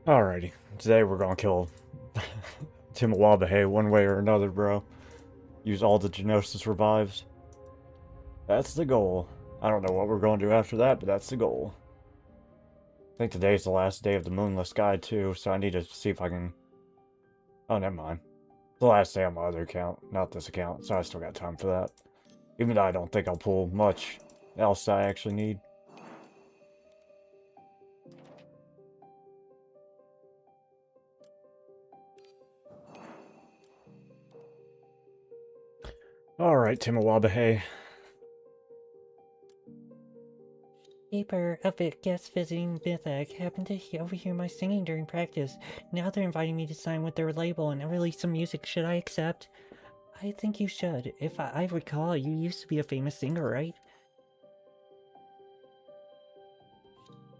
Alrighty, today we're gonna kill Timhouwabahe one way or another, bro. Use all the Genosis revives. That's the goal. I don't know what we're gonna do after that, but that's the goal. I think today's the last day of the Moonless Guide too, so I need to see if I can... Oh, never mind. It's the last day on my other account, not this account, so I still got time for that. Even though I don't think I'll pull much else I actually need. Alright, Timhouwabahe. Paper of it guest visiting Mythic happened to overhear my singing during practice. Now they're inviting me to sign with their label and release some music. Should I accept? I think you should. If I recall, you used to be a famous singer, right?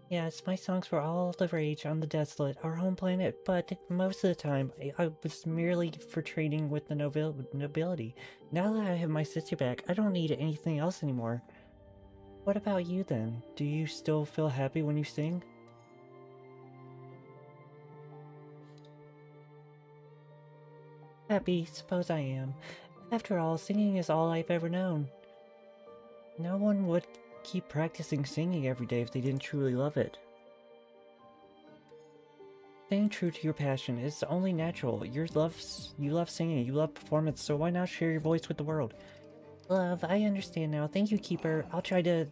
Yes, my songs were all the rage on the Desolate, our home planet, but most of the time, I was merely for trading with the nobility. Now that I have my sister back, I don't need anything else anymore. What about you then? Do you still feel happy when you sing? Happy, suppose I am. After all, singing is all I've ever known. No one would keep practicing singing every day if they didn't truly love it. Staying true to your passion is only natural. You love singing, you love performance, so why not share your voice with the world? Love, I understand now. Thank you, Keeper. I'll try to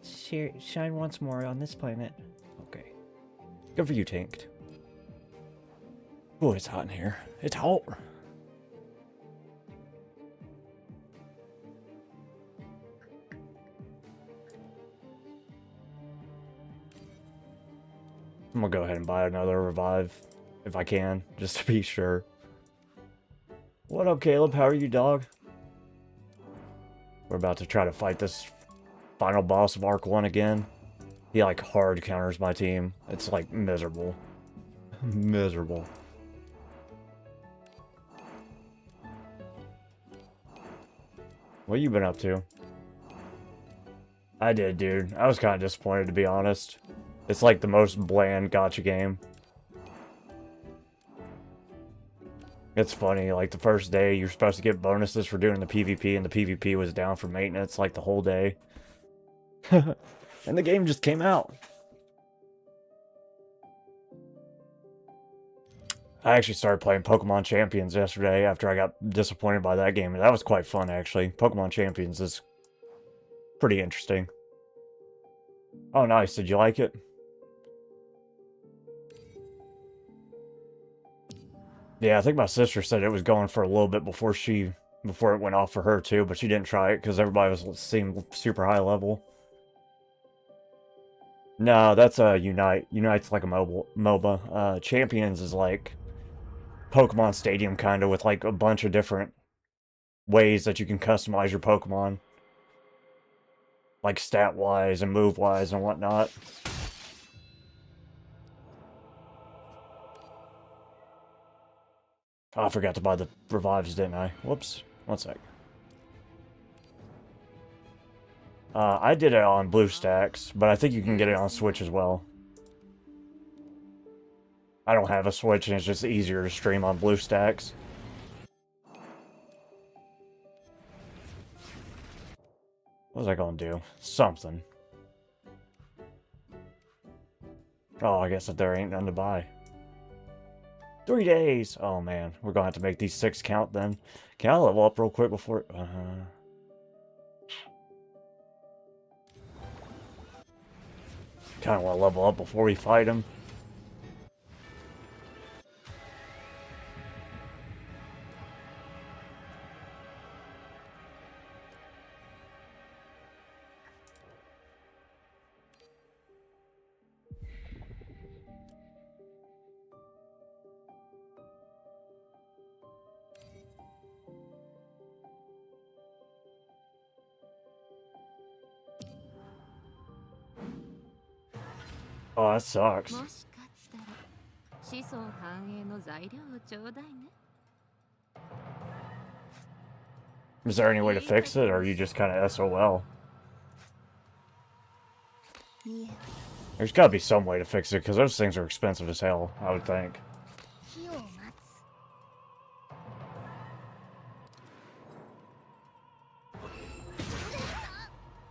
shine once more on this planet. Okay. Good for you, Tanked. Oh, it's hot in here. It's hot. I'm gonna go ahead and buy another revive, if I can, just to be sure. What up, Caleb? How are you, dog? We're about to try to fight this final boss of Arc 1 again. He, like, hard counters my team. It's, like, miserable. Miserable. What you been up to? I did, dude. I was kind of disappointed, to be honest. It's like the most bland gacha game. It's funny, like the first day you're supposed to get bonuses for doing the PvP, and the PvP was down for maintenance like the whole day. And the game just came out. I actually started playing Pokemon Champions yesterday after I got disappointed by that game, and that was quite fun, actually. Pokemon Champions is pretty interesting. Oh, nice. Did you like it? Yeah, I think my sister said it was going for a little bit before it went off for her too, but she didn't try it because everybody was seemed super high level. No, that's Unite. Unite's like a MOBA. Champions is like Pokemon Stadium kind of with like a bunch of different ways that you can customize your Pokemon, like stat wise and move wise and whatnot. Oh, I forgot to buy the revives, didn't I? Whoops. One sec. I did it on BlueStacks, but I think you can get it on Switch as well. I don't have a Switch, and it's just easier to stream on BlueStacks. What was I gonna do? Something. Oh, I guess that there ain't none to buy. 3 days! Oh man, we're gonna have to make these 6 count then. Can I level up real quick before... Kinda wanna level up before we fight him. Oh, that sucks. Is there any way to fix it, or are you just kind of SOL? There's gotta be some way to fix it, because those things are expensive as hell, I would think.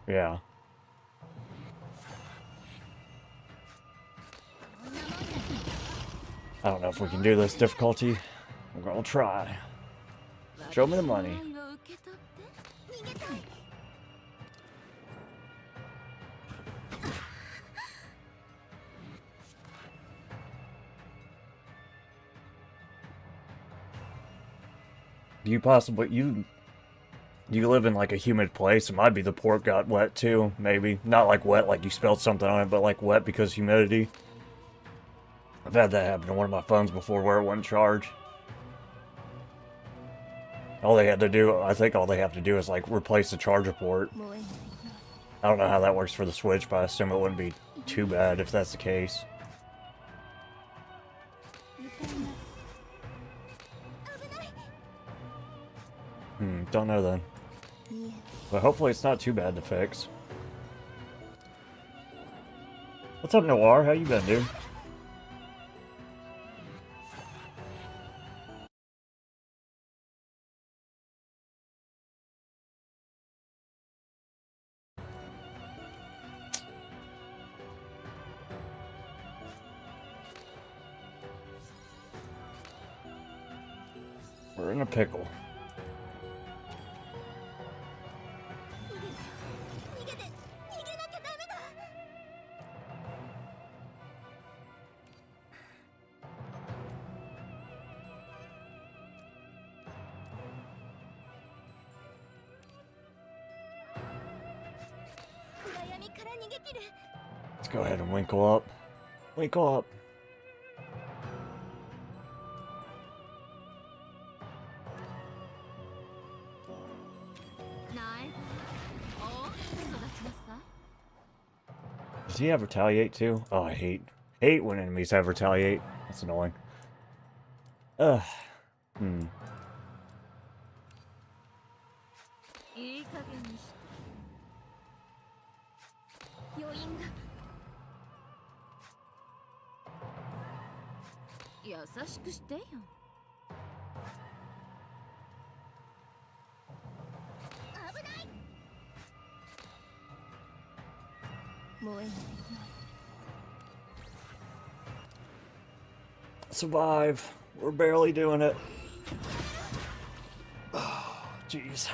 Yeah. I don't know if we can do this difficulty. We're gonna try. Show me the money. You possibly you live in like a humid place. It might be the port got wet too, maybe. Not like wet like you spilled something on it, but like wet because humidity. I've had that happen to one of my phones before where it wouldn't charge. All they had to do, I think all they have to do is like replace the charger port. I don't know how that works for the Switch, but I assume it wouldn't be too bad if that's the case. Don't know then. But hopefully it's not too bad to fix. What's up, Noir? How you been, dude? We're in a pickle. Let's go ahead and winkle up. Winkle up. Does he have retaliate too? Oh, I hate when enemies have retaliate. That's annoying. Ugh. Survive. We're barely doing it. Oh, jeez.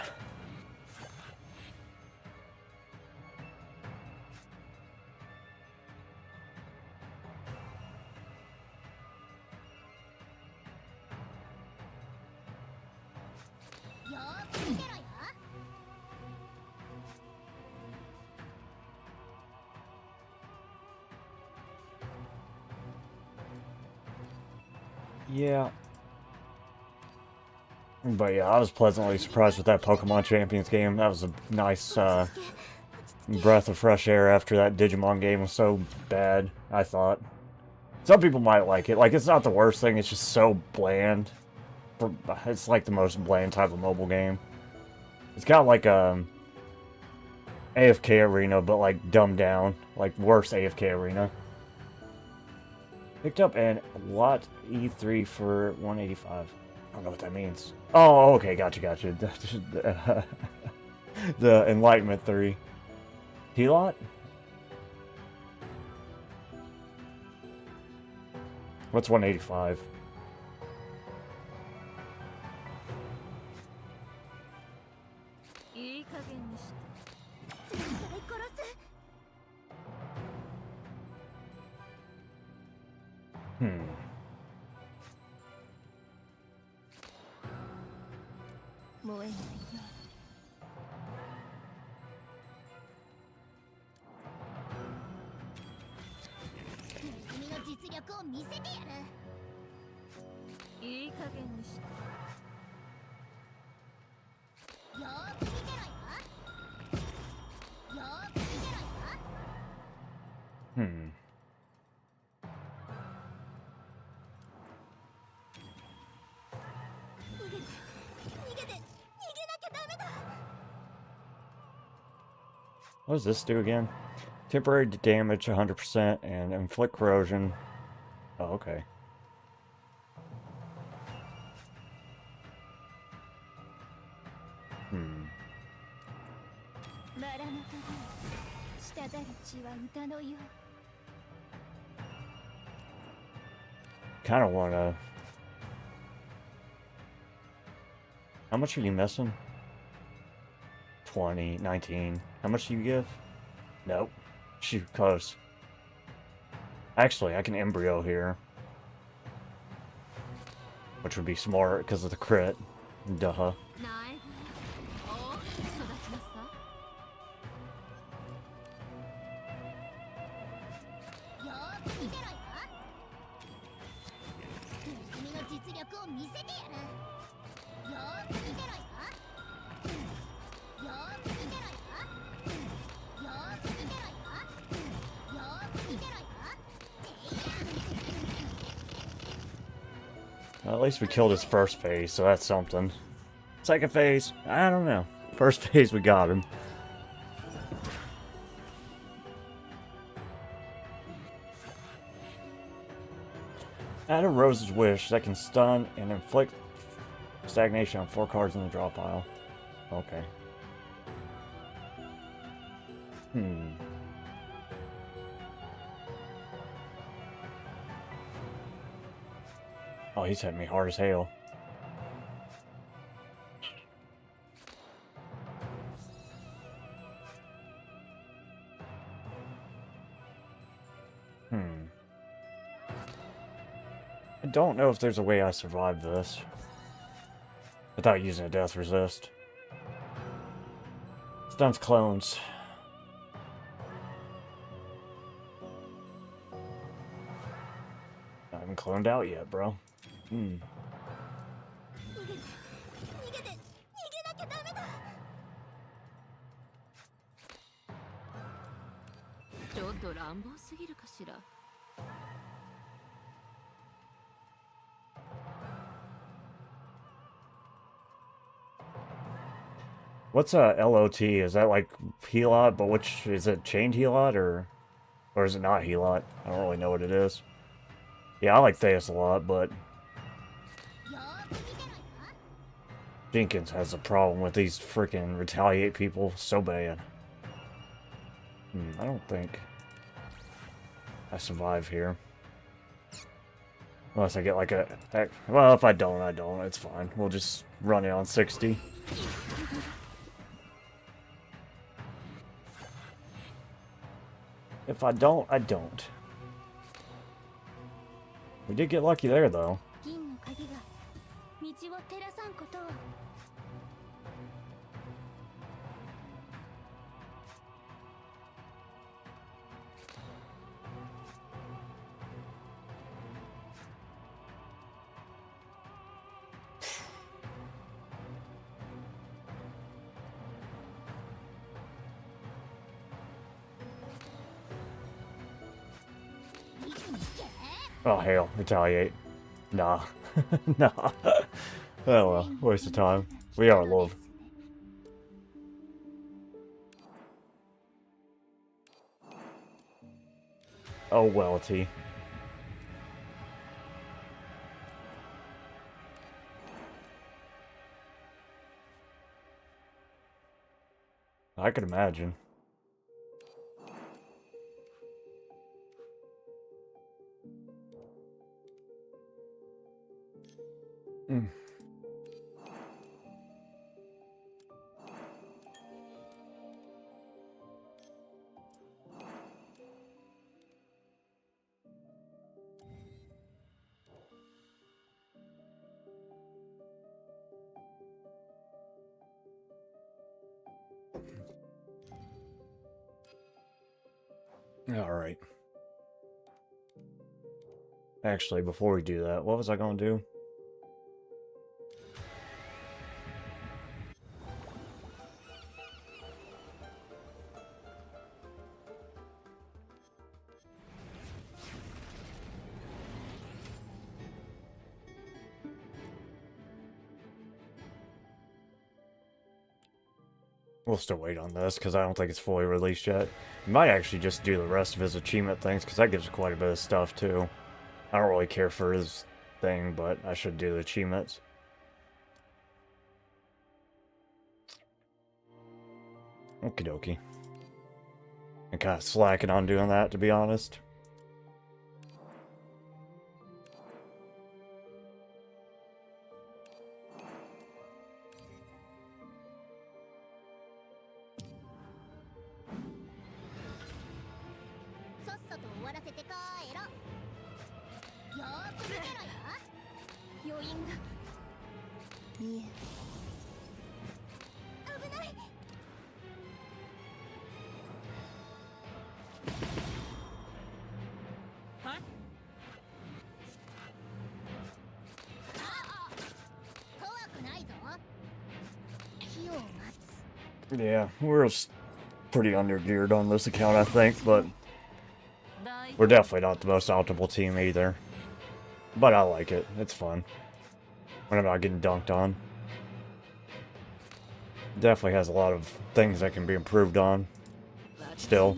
Yeah. But yeah, I was pleasantly surprised with that Pokemon Champions game. That was a nice breath of fresh air after that Digimon game was so bad, I thought. Some people might like it. Like, it's not the worst thing, it's just so bland. It's like the most bland type of mobile game. It's got like AFK Arena, but like dumbed down. Like, worse AFK Arena. Picked up an Lot E3 for 185. I don't know what that means. Oh, okay, gotcha. The Enlightenment 3. T-Lot? What's 185? What does this do again? Temporary damage 100% and inflict corrosion. Oh, okay. Kind of want to... How much are you missing? 20, 19. How much do you give? Nope. Shoot, close. Actually, I can embryo here. Which would be smart because of the crit. Duh. Well, at least we killed his first phase, so that's something. Second phase, I don't know. First phase, we got him. Add a Rose's Wish that can stun and inflict stagnation on 4 cards in the draw pile. Okay. Oh, he's hitting me hard as hell. I don't know if there's a way I survive this without using a death resist. Stuns clones. I haven't cloned out yet, bro. What's a LOT? Is that like Helot, but which is it? Chained Helot or is it not Helot? I don't really know what it is. Yeah, I like Theus a lot, but Jenkins has a problem with these freaking retaliate people so bad. I don't think I survive here. Unless I get like a... Well, if I don't, I don't. It's fine. We'll just run it on 60. If I don't, I don't. We did get lucky there, though. Oh, hell. Retaliate. Nah. Nah. Oh, well. Waste of time. We are love. Oh, well, T. I could imagine. Alright. Actually, before we do that, what was I going to do? We'll still wait on this, because I don't think it's fully released yet. We might actually just do the rest of his achievement things, because that gives quite a bit of stuff, too. I don't really care for his thing, but I should do the achievements. Okie dokie. I'm kind of slacking on doing that, to be honest. Yeah, we're pretty undergeared on this account, I think, but we're definitely not the most optimal team either. But I like it. It's fun. When I'm not getting dunked on. Definitely has a lot of things that can be improved on. Still.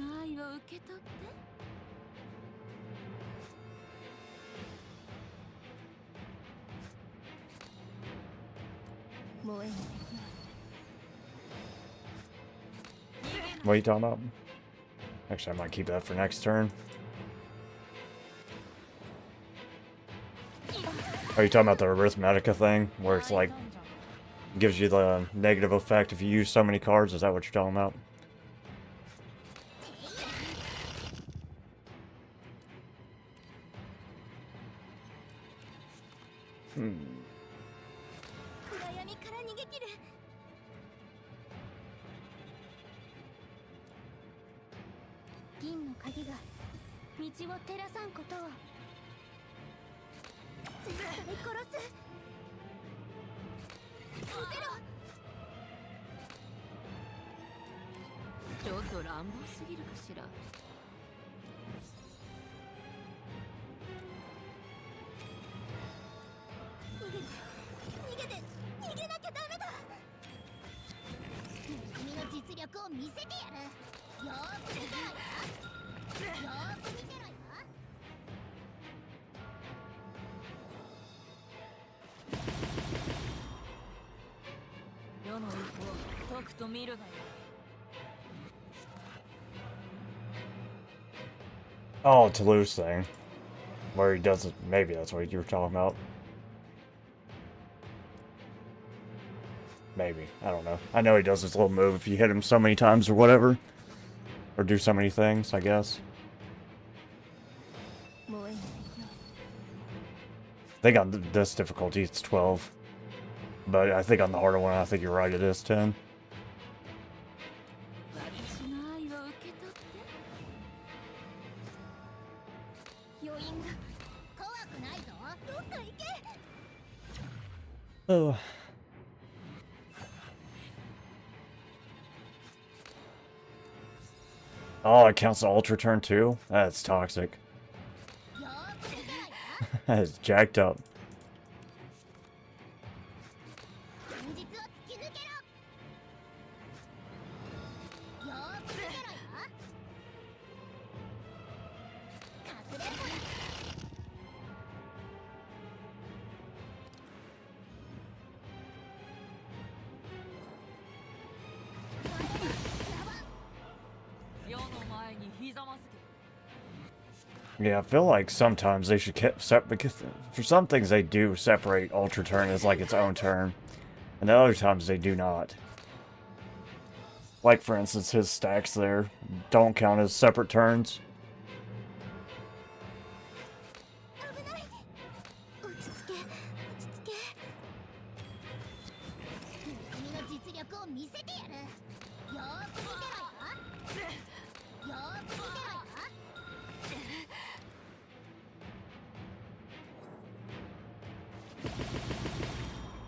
What are you talking about? Actually, I might keep that for next turn. Are you talking about the Arithmetica thing? Where it's like, gives you the negative effect if you use so many cards? Is that what you're talking about? Oh, Toulouse thing. Where he does it. Maybe that's what you were talking about. Maybe. I don't know. I know he does this little move if you hit him so many times or whatever. Or do so many things, I guess. I think on this difficulty it's 12. But I think on the harder one, I think you're right, it is 10. Oh. Oh, it counts the ultra turn too? That's toxic. That is jacked up. Yeah, I feel like sometimes they should because for some things they do separate Ultra Turn as like its own turn, and then other times they do not. Like for instance, his stacks there don't count as separate turns.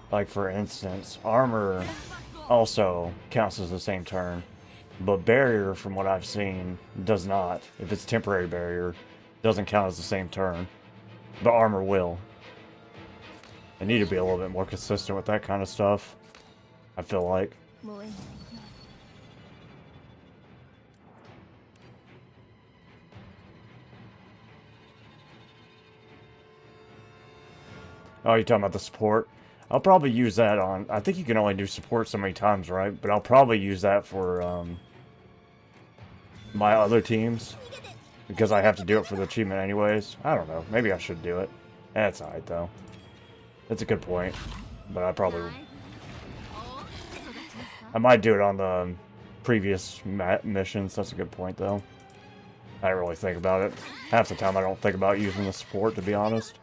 Like for instance, armor also counts as the same turn, but barrier, from what I've seen, does not. If it's temporary barrier, doesn't count as the same turn, but armor will. They need to be a little bit more consistent with that kind of stuff, I feel like. Oh, you're talking about the support? I'll probably use that on... I think you can only do support so many times, right? But I'll probably use that for my other teams because I have to do it for the achievement anyways. I don't know. Maybe I should do it. That's alright though. That's a good point. But I might do it on the previous missions. That's a good point though. I don't really think about it. Half the time I don't think about using the support, to be honest.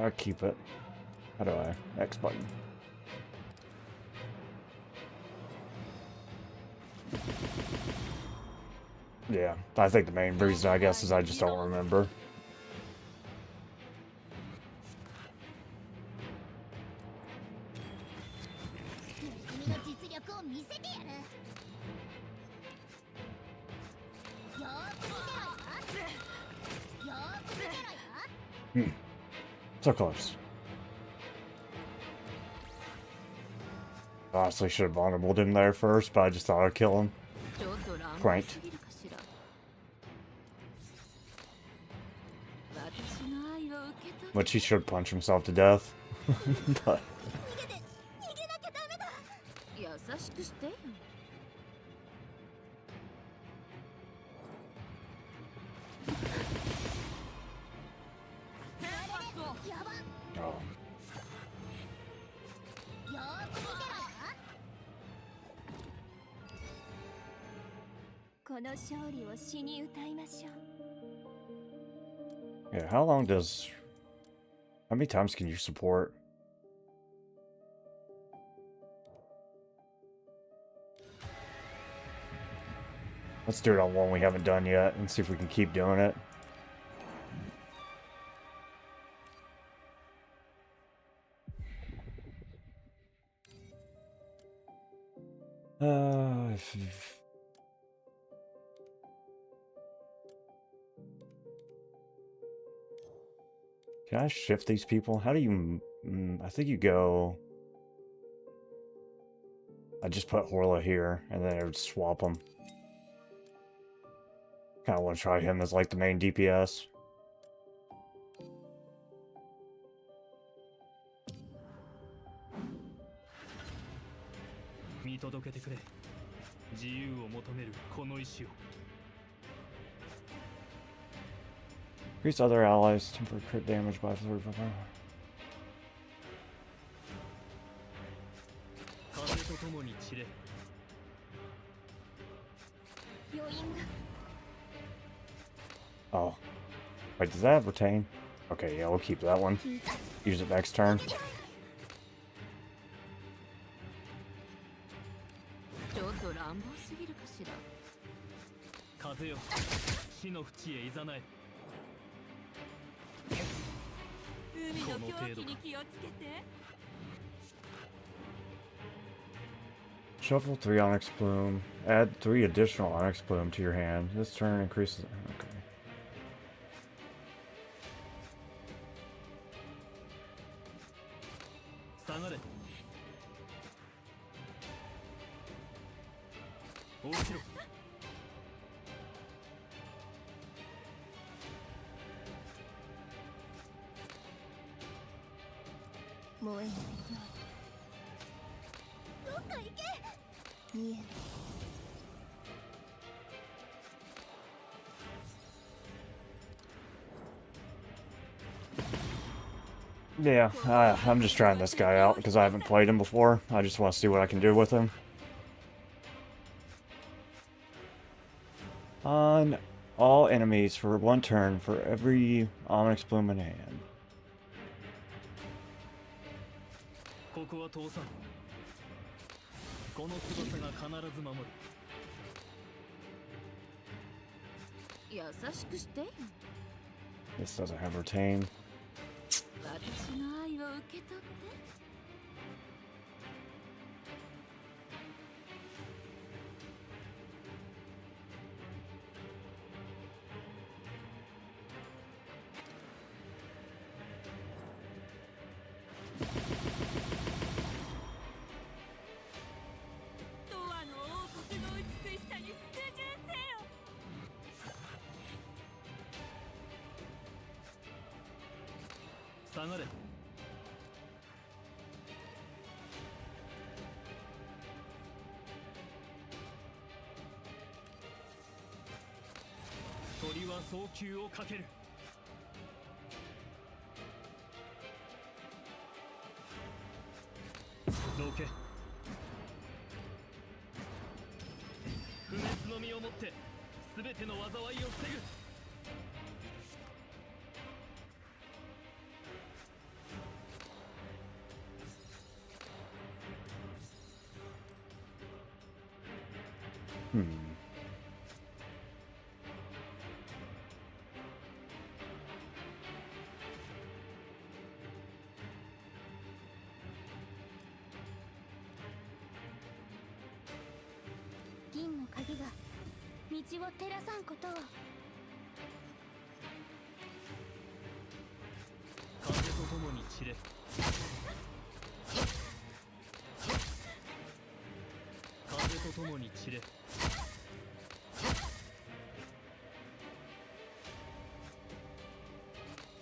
I'll keep it. How do I? X button. Yeah, I think the main reason, I guess, is I just don't remember. So close. Honestly, should have vulnerable him there first, but I just thought I'd kill him. Quaint. Which he should punch himself to death. But... Oh. Yeah, how long does... How many times can you support? Let's do it on one we haven't done yet and see if we can keep doing it. Can I shift these people? How do you... I think you go... I just put Horla here, and then I would swap them. Kind of want to try him as, like, the main DPS. Increase other allies' temporary crit damage by 35%. Oh. Wait, does that have retain? Okay, yeah, we'll keep that one. Use it next turn. Shuffle 3 Onyx Plume. Add 3 additional Onyx Plume to your hand. This turn increases... Okay. Yeah, I'm just trying this guy out because I haven't played him before. I just want to see what I can do with him. On all enemies for 1 turn for every Onyx Plume in hand. This doesn't have retain. 下がれ。鳥は送球をかける。どけ。不滅の実をもって全ての災いを防ぐ。銀の鍵が道を照らさんことを。風とともに散れ。風とともに散れ。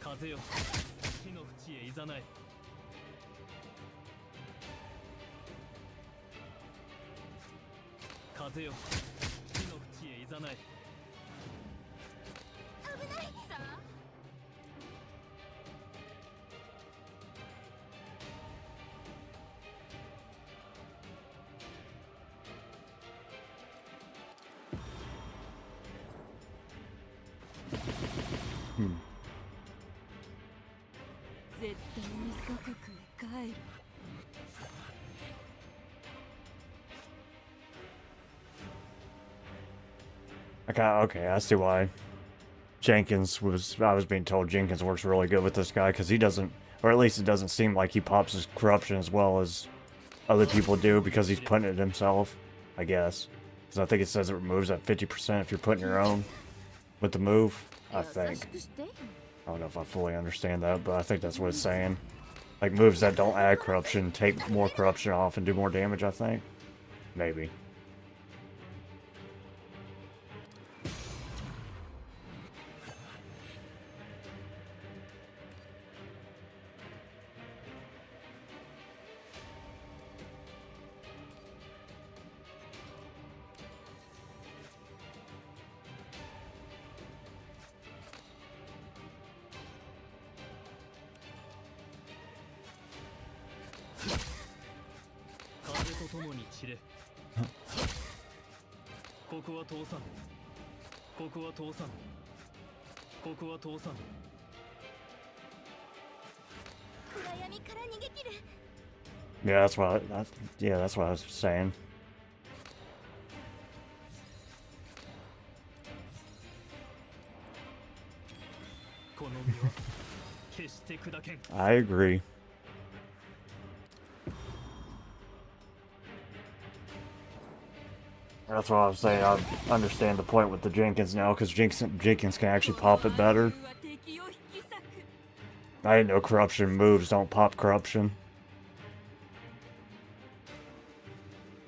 風よ、火の淵へいざない。風よ、火の淵へいざない。危ないさあ。絶対に祖国へ帰る。Okay, I see why I was being told Jenkins works really good with this guy, because he doesn't, or at least it doesn't seem like he pops his corruption as well as other people do, because he's putting it himself, I guess. Because I think it says it removes that 50% if you're putting your own with the move, I think. I don't know if I fully understand that, but I think that's what it's saying. Like, moves that don't add corruption take more corruption off and do more damage, I think. Maybe.とともに散れ。ここは通さん。ここは通さん。ここは通さん。暗闇から逃げ切る。Yeah, that's what I was saying. この身は決して砕けん。I agree. That's what I was saying. I understand the point with the Jenkins now, because Jenkins can actually pop it better. I didn't know corruption moves don't pop corruption.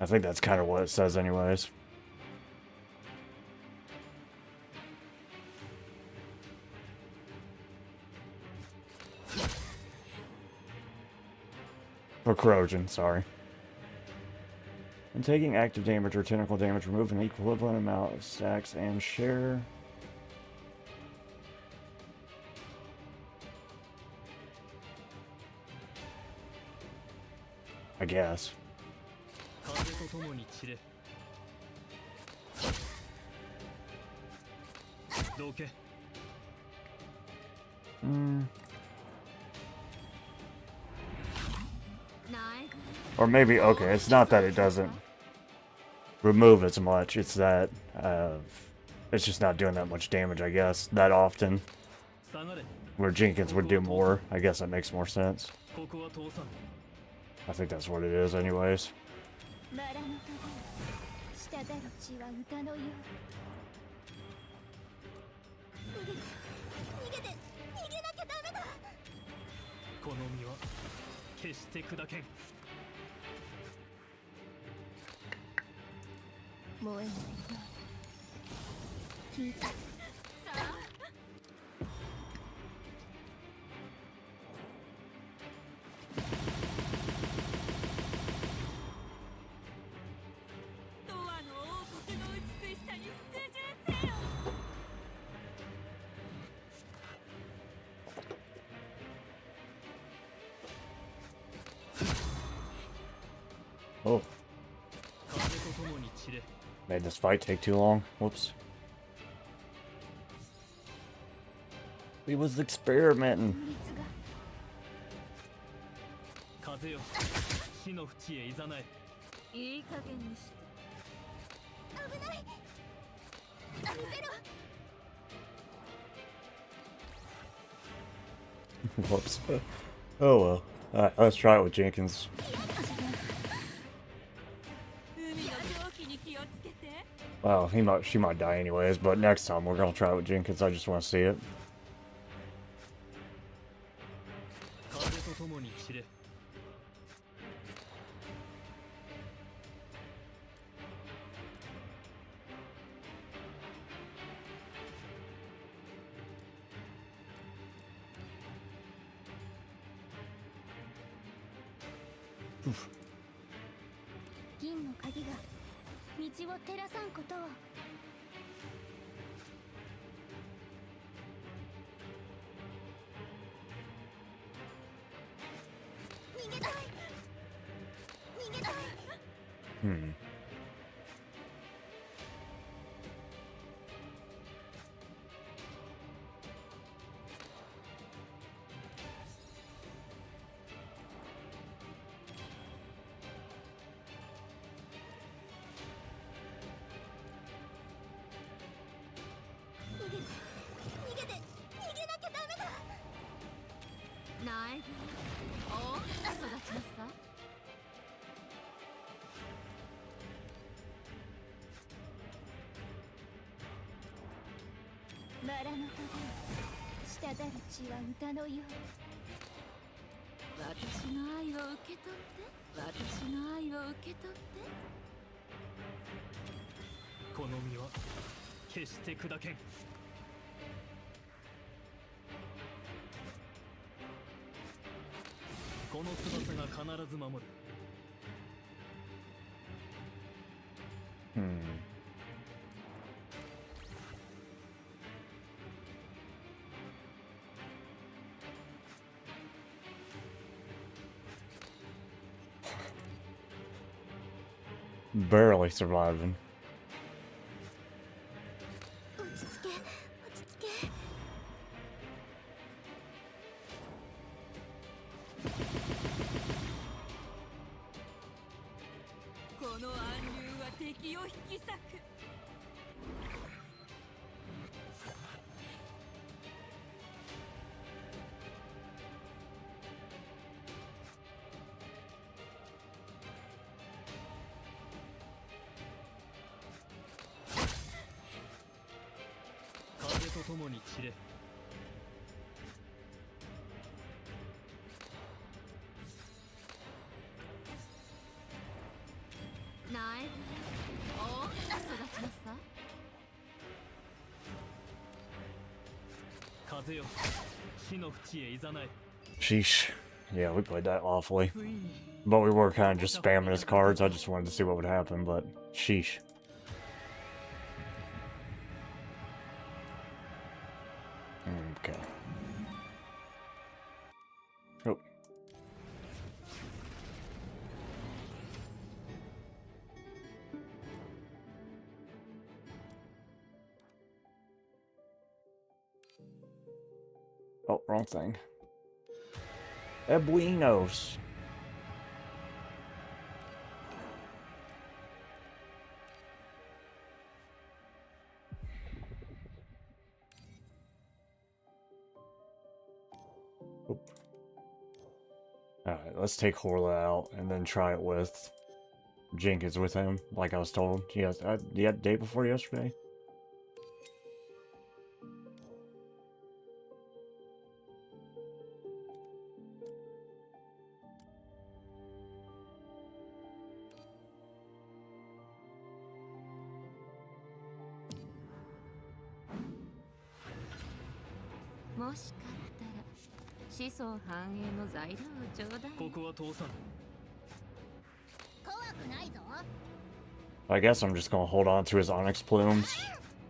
I think that's kind of what it says anyways. Or corrosion, sorry. And taking active damage or technical damage, remove an equivalent amount of stacks and share. I guess. Or maybe, okay, it's not that it doesn't remove as much, it's that it's just not doing that much damage, I guess, that often. Where Jenkins would do more. I guess that makes more sense. I think that's what it is anyways. Oh, 風と共に散れ made this fight take too long. Whoops. We was experimenting. 律が風よ死の淵へいざないいい加減にして危ない見せろ Whoops. Oh well. Alright, let's try it with Jenkins. 海の蒸気に気をつけて Well, she might die anyways, but next time we're gonna try it with Jenkins. I just want to see it. 風と共に散れ 銀の鍵が道を照らさんことを逃げたい逃げたい Hmm.「この身は決して砕けん」「この翼が必ず守る」 Hmm. Barely surviving. 落ち着け落ち着けこの暗流は敵を引き裂く 風と共に散れ 苗木を育ちなさ 風よ死の淵へいざない Sheesh. Yeah, we played that awfully. But we were kind of just spamming his cards. I just wanted to see what would happen, but sheesh. Okay. Oh. Oh, wrong thing. Ebuinos. Alright, let's take Horla out and then try it with Jenkins with him, like I was told. Yes, the day before yesterday. I guess I'm just gonna hold on to his Onyx plumes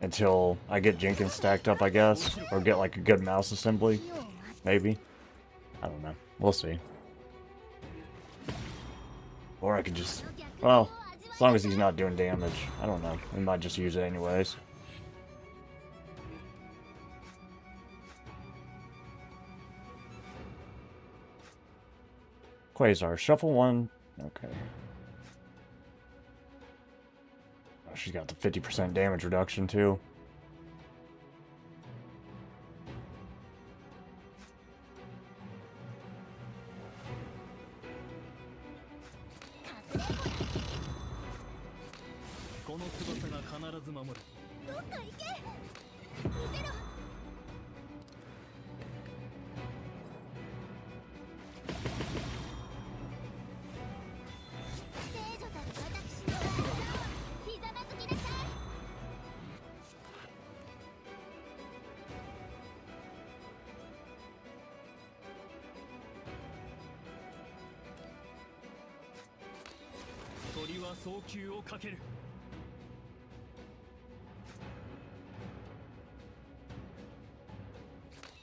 until I get Jenkins stacked up, I guess. Or get like a good mouse assembly. Maybe. I don't know. We'll see. Or I could just, well, as long as he's not doing damage. I don't know. We might just use it anyways. Quasar, shuffle one. Okay. Oh, she's got the 50% damage reduction too.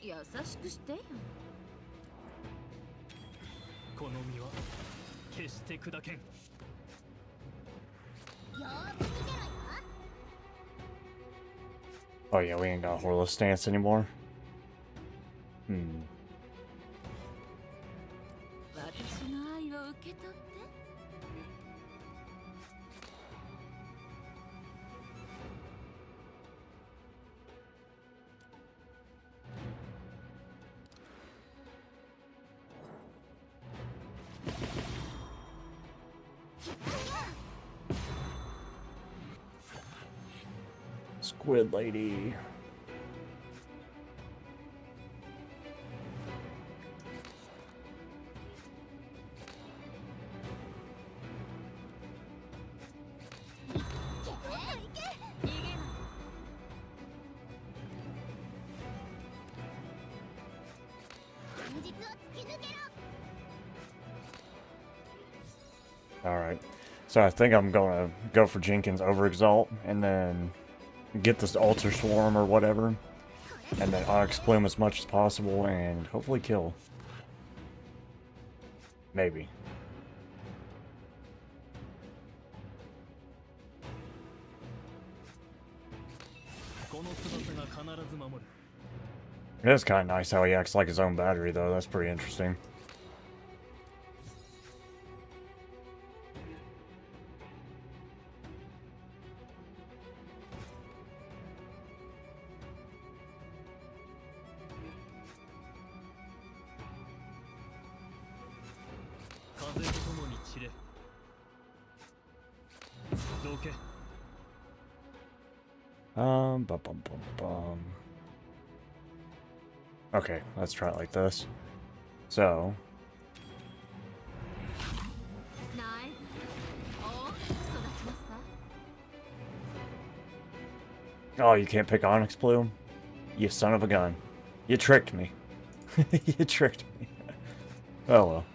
優しくしてよ。この身は決して砕けん。よーく見てろよ。 Oh yeah, we ain't got Horless Stance anymore. 私の愛を受け取って。Squid Lady. Alright. So I think I'm gonna go for Jenkins over Exalt and then get this Altar Swarm or whatever. And then Onyx Plume as much as possible and hopefully kill. Maybe. It is kind of nice how he acts like his own battery, though. That's pretty interesting. Bum, bum, bum, bum. Okay, let's try it like this. So. Oh, you can't pick Onyx Plume? You son of a gun. You tricked me. You tricked me. Oh well.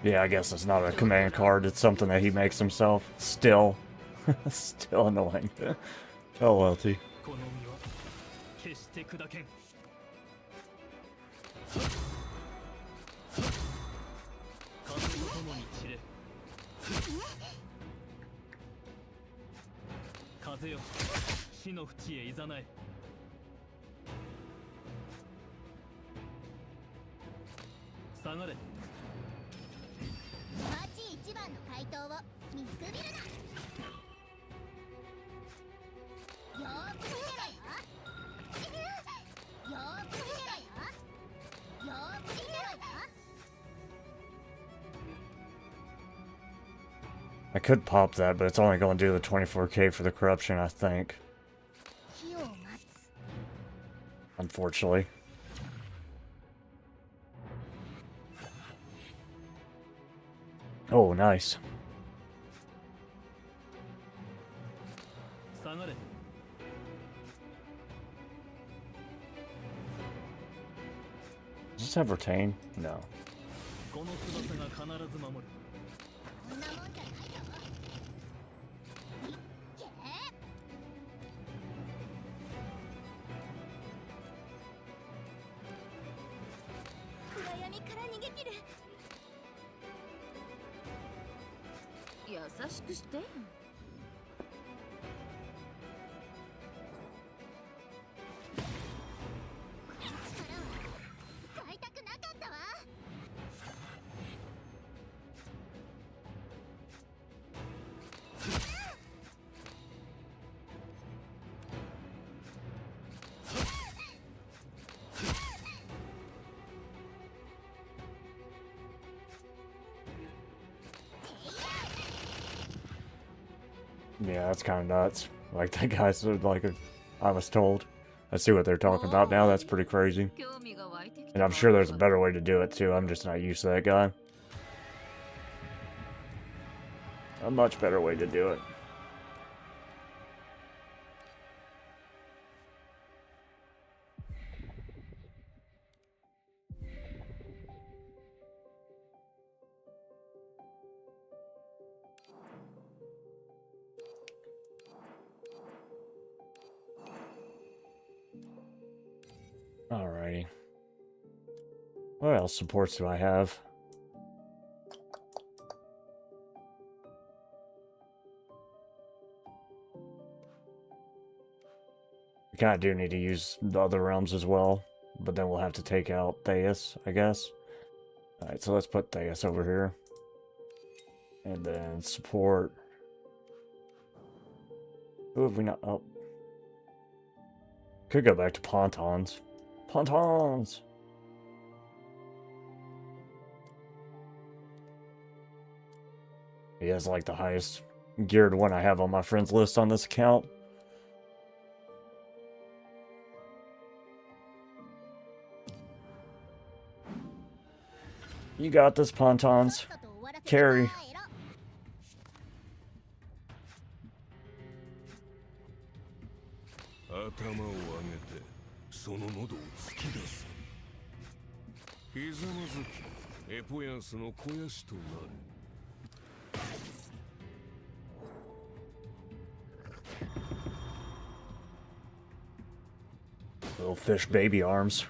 Yeah, I guess it's not a command card. It's something that he makes himself. Still. Still annoying. Oh well, T. I could pop that, but it's only going to do the 24k for the corruption, I think. Unfortunately. Oh, nice. Does this have retain? No. 闇から逃げ切る。優しくしてよ。この力は使いたくなかったわ。Yeah, that's kind of nuts. Like, that guy said, like, I was told. I see what they're talking about now. That's pretty crazy. 興味が湧いてきた And I'm sure there's a better way to do it, too. I'm just not used to that guy. A much better way to do it. Alrighty. What else supports do I have? We kind of do need to use the other realms as well, but then we'll have to take out Theus, I guess. Alright, so let's put Theus over here. And then support... Who have we not... Oh. Could go back to Pontons. Pontons! He has like the highest geared one I have on my friends list on this account. You got this, Pontons. Carry. 頭を上げてその喉を突き出す。ひざまずきエポヤンスの肥やしとなる。Little fish baby arms. よ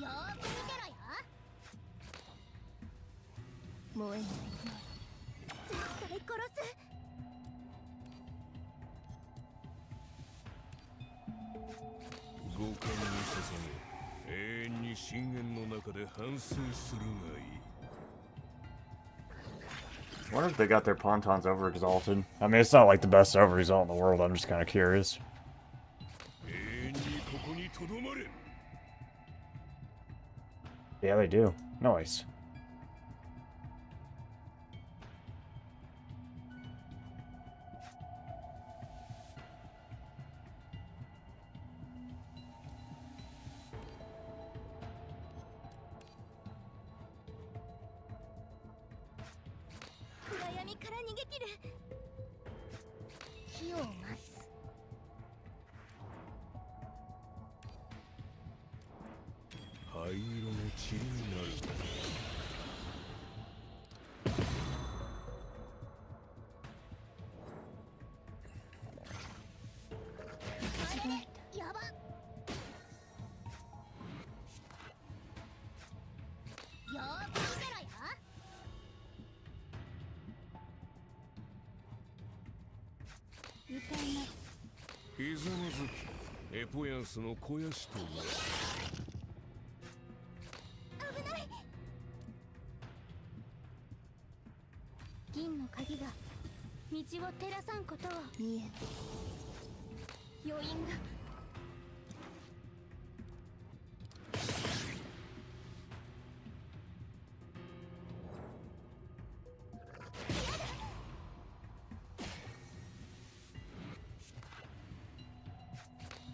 ーく見てろよ。燃えない。絶対殺す。五感に捧げ永遠に深淵の中で反省するがいい。 I wonder if they got their Pontons over exalted. I mean, it's not like the best over exalt in the world. I'm just kind of curious. 永遠にここにとどまれ。 Yeah, they do. Nice.ひざまずきエポヤンスの肥やしとなる。危ない。銀の鍵が道を照らさんことを見えん。余韻が。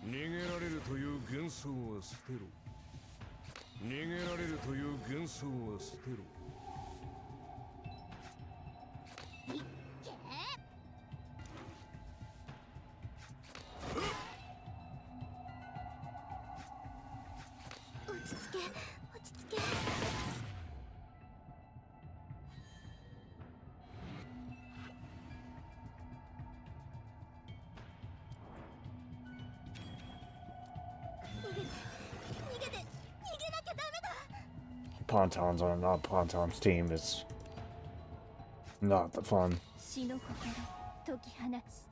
逃げられるという幻想は捨てろ。逃げられるという幻想は捨てろ。落ち着け、落ち着け。逃げて、逃げて。Pontons on not Ponton's team is not the fun. 死の心解き放つ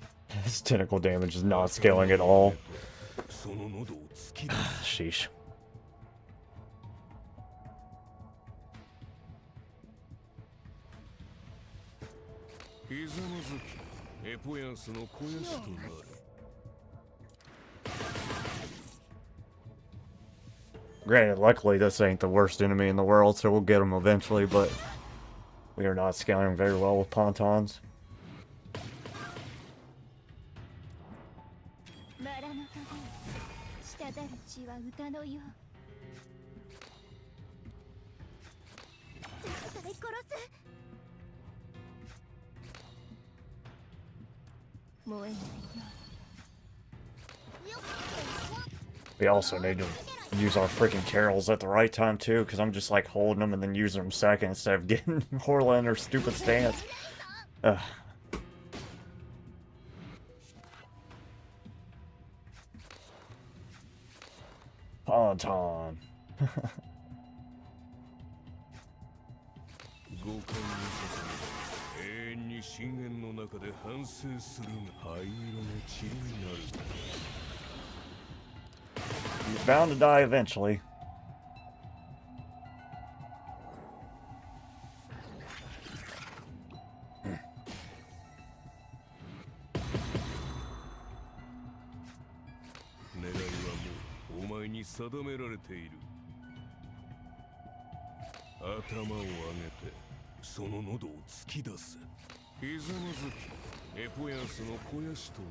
His tentacle damage is not scaling at all. その喉を突き出す Sheesh. ひざまずきエポヤンスの肥やしとなる Granted, luckily this ain't the worst enemy in the world, so we'll get him eventually, but we are not scaling very well with Pontons. バラの花滴る血は歌のよう絶対殺す燃えないよ We also need to use our freaking carols at the right time too, because I'm just like holding them and then using them second instead of getting Horla in her stupid stance. Ugh. Ponton. 五感に捧げ永遠に深淵の中で反省するが灰色の血になる He's bound to die eventually. Nerei に定められている頭を上げてその喉を突き出せひざまずきエポヤンスの肥やしとな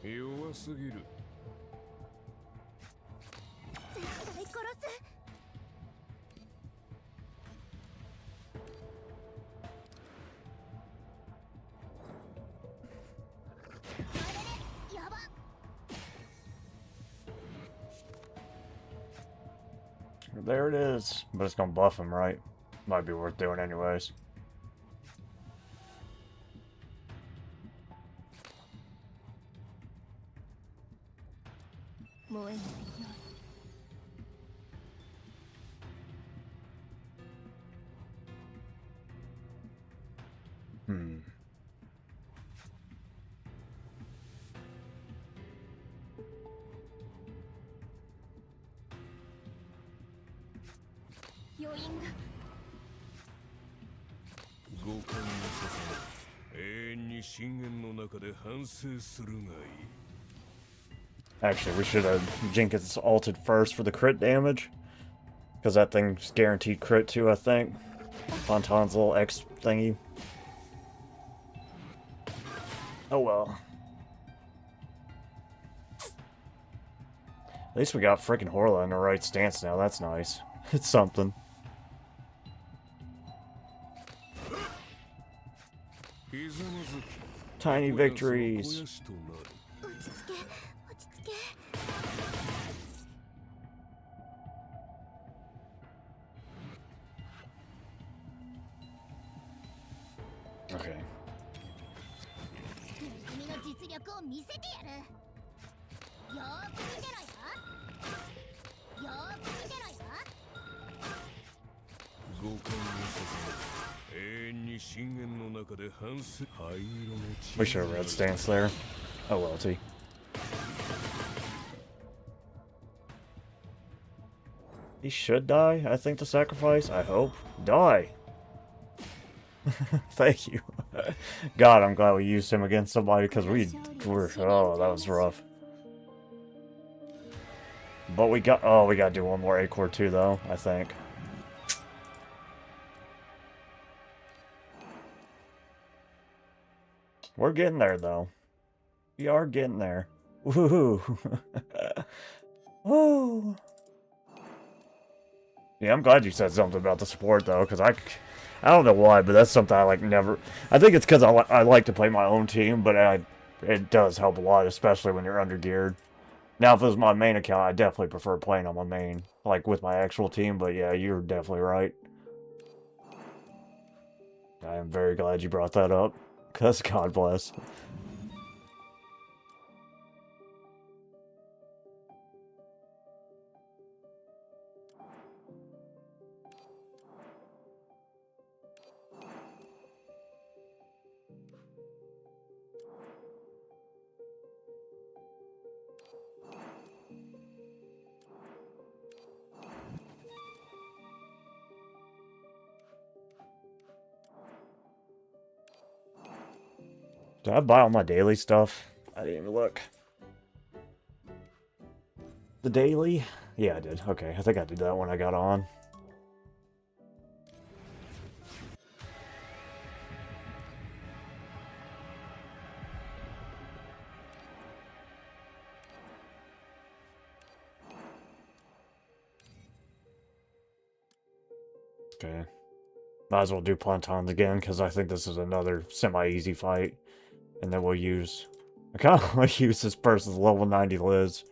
れ弱すぎる絶対殺す There it is. But it's gonna buff him, right? Might be worth doing anyways. Hmm. Actually, we should have Jenkins ulted first for the crit damage. Because that thing's guaranteed crit too, I think. Ponton's little X thingy. Oh well. At least we got freaking Horla in the right stance now, that's nice. It's something. Tiny victories. Okay. We should have red stance there. Oh well, T. He should die, I think, to sacrifice. I hope. Die! Thank you. God, I'm glad we used him against somebody, because we were... Oh, that was rough. But we got... Oh, we gotta do one more A-core too, though, I think. We're getting there, though. We are getting there. Woohoo! Woo! Yeah, I'm glad you said something about the support, though, because I don't know why, but that's something I, like, never... I think it's because I like to play my own team, but it does help a lot, especially when you're under-geared. Now, if it was my main account, I definitely prefer playing on my main, like, with my actual team, but yeah, you're definitely right. I am very glad you brought that up. Because God bless. Did I buy all my daily stuff? I didn't even look. The daily? Yeah, I did. Okay, I think I did that when I got on. Okay. Might as well do Pontons again, because I think this is another semi-easy fight. And then we'll use... I kind of want to use this person's level 90 Liz.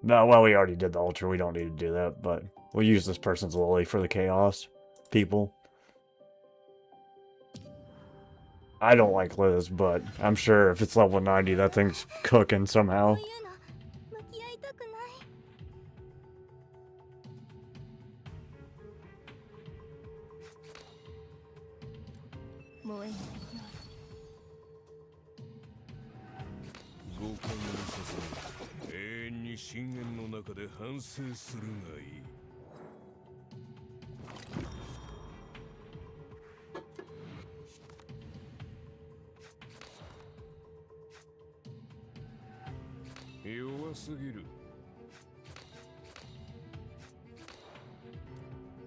No, well, we already did the Ultra. We don't need to do that, but we'll use this person's Lily for the Chaos people. I don't like Liz, but I'm sure if it's level 90, that thing's cooking somehow. こういうの向き合いたくない。燃えないよ五感をさせ永遠に深淵の中で反省するがいい。弱すぎる。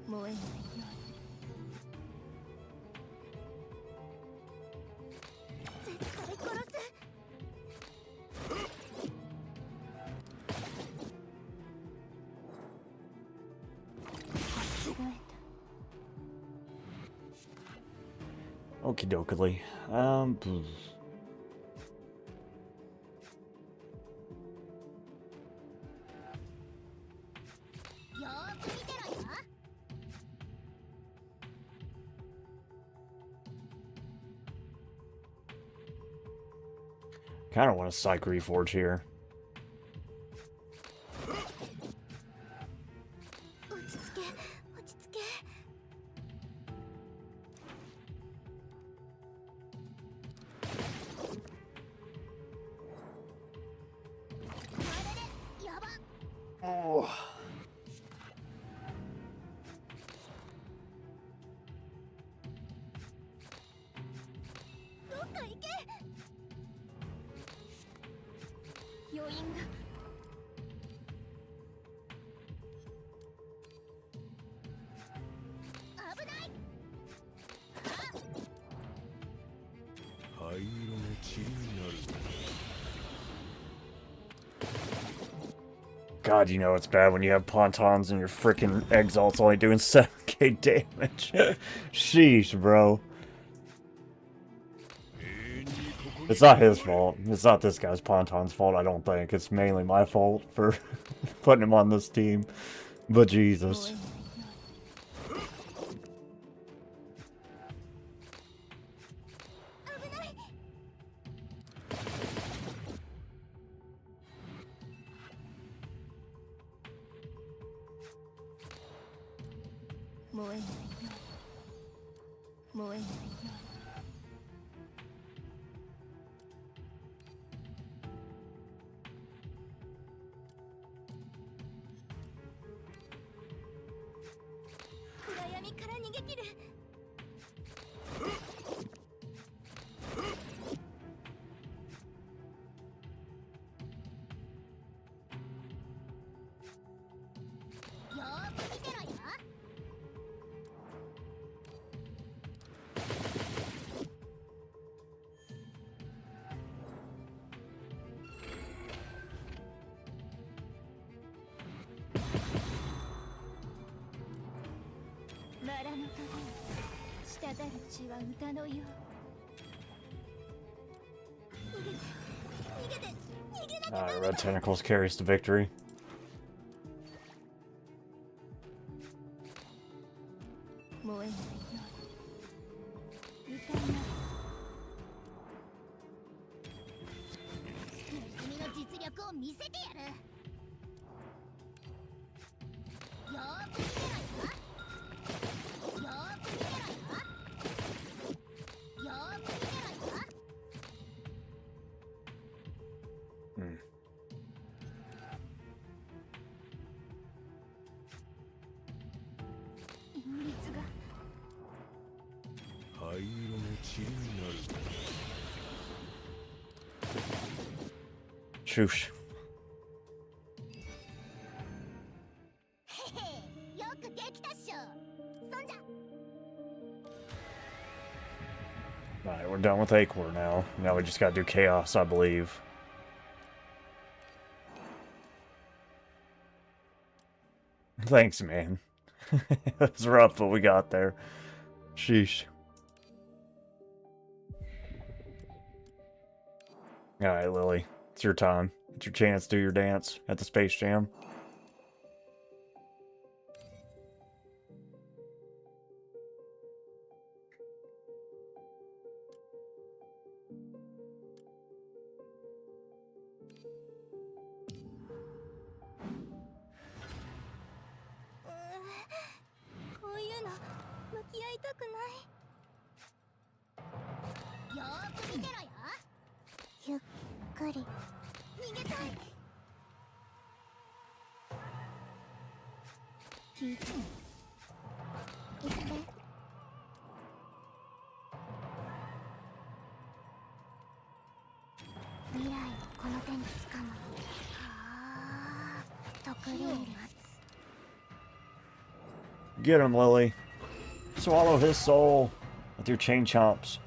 燃えないよ絶対殺す。間違えた。 Okie dokie.よーく見てろよ。 Kind of want a Psych Reforge here. 落ち着け落ち着け。あれれやば。 Oh. どっか行け。余韻が。危ない。 灰色の塵になる。 God, you know it's bad when you have Pontons and your freaking Exalt's only doing 7k damage. Sheesh, bro. It's not his fault. It's not this guy's Ponton's fault, I don't think. It's mainly my fault for putting him on this team. But Jesus. 危ない。 燃えないよ燃えないよ暗闇から逃げ切る。 よーく見てろよ。 バラの影滴る血は歌のよう。逃げて逃げて逃げなきゃ。 Red Tentacles carries to victory. 燃えないよ歌います。君の実力を見せてやる。よーく見てろよ。 よーく見てろよ。よーく見てろよ。 Hmm. 韻律が。 灰色の塵になる。Shoosh. へへ、よくできたっしょ。そんじゃ Alright, we're done with Acor now. Now we just gotta do Chaos, I believe. Thanks, man. It was rough, but we got there. Sheesh. Alright, Lily. It's your time. It's your chance to do your dance at the Space Jam. Get him, Lily. Swallow his soul with your chain chomps.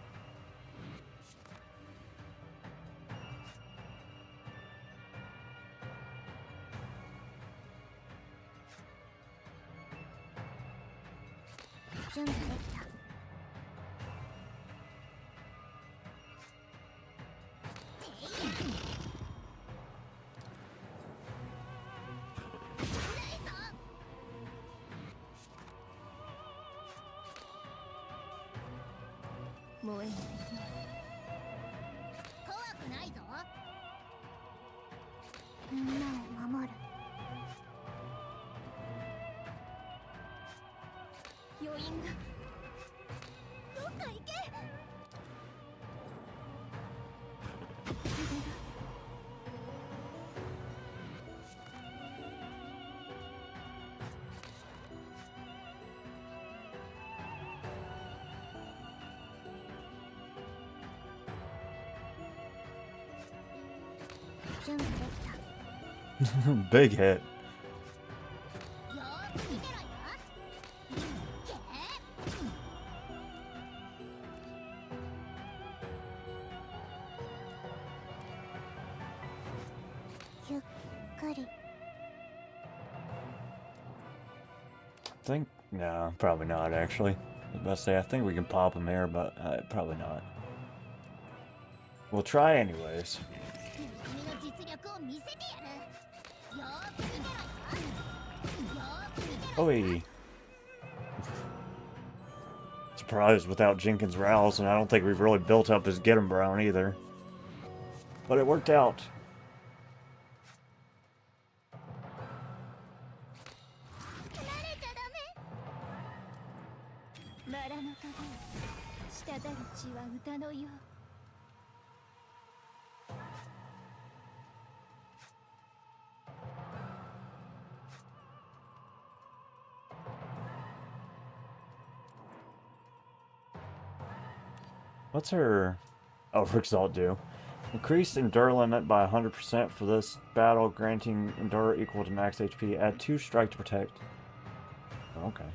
Big hit. Think no, probably not actually. I was about to say I think we can pop him here, but probably not. We'll try anyways. Oi! Surprised without Jenkins Rouse, and I don't think we've really built up his Get 'em Brown either. But it worked out. What's her Exalt do? Increase Endure limit by 100% for this battle, granting Endure equal to max HP. Add 2 Strike to protect. Okay.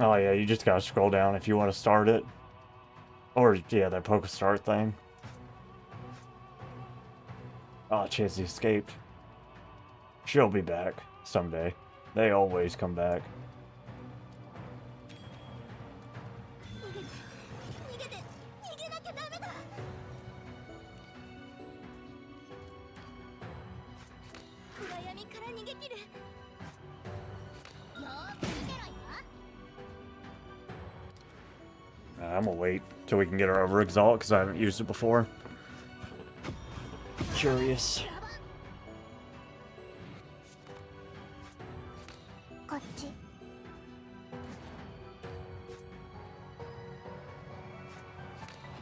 Oh yeah, you just gotta scroll down if you want to start it. Or, yeah, that poke start thing. Oh, Chizzy escaped. She'll be back someday. They always come back. I'm gonna wait till we can get our Over Exalt because I haven't used it before. Curious.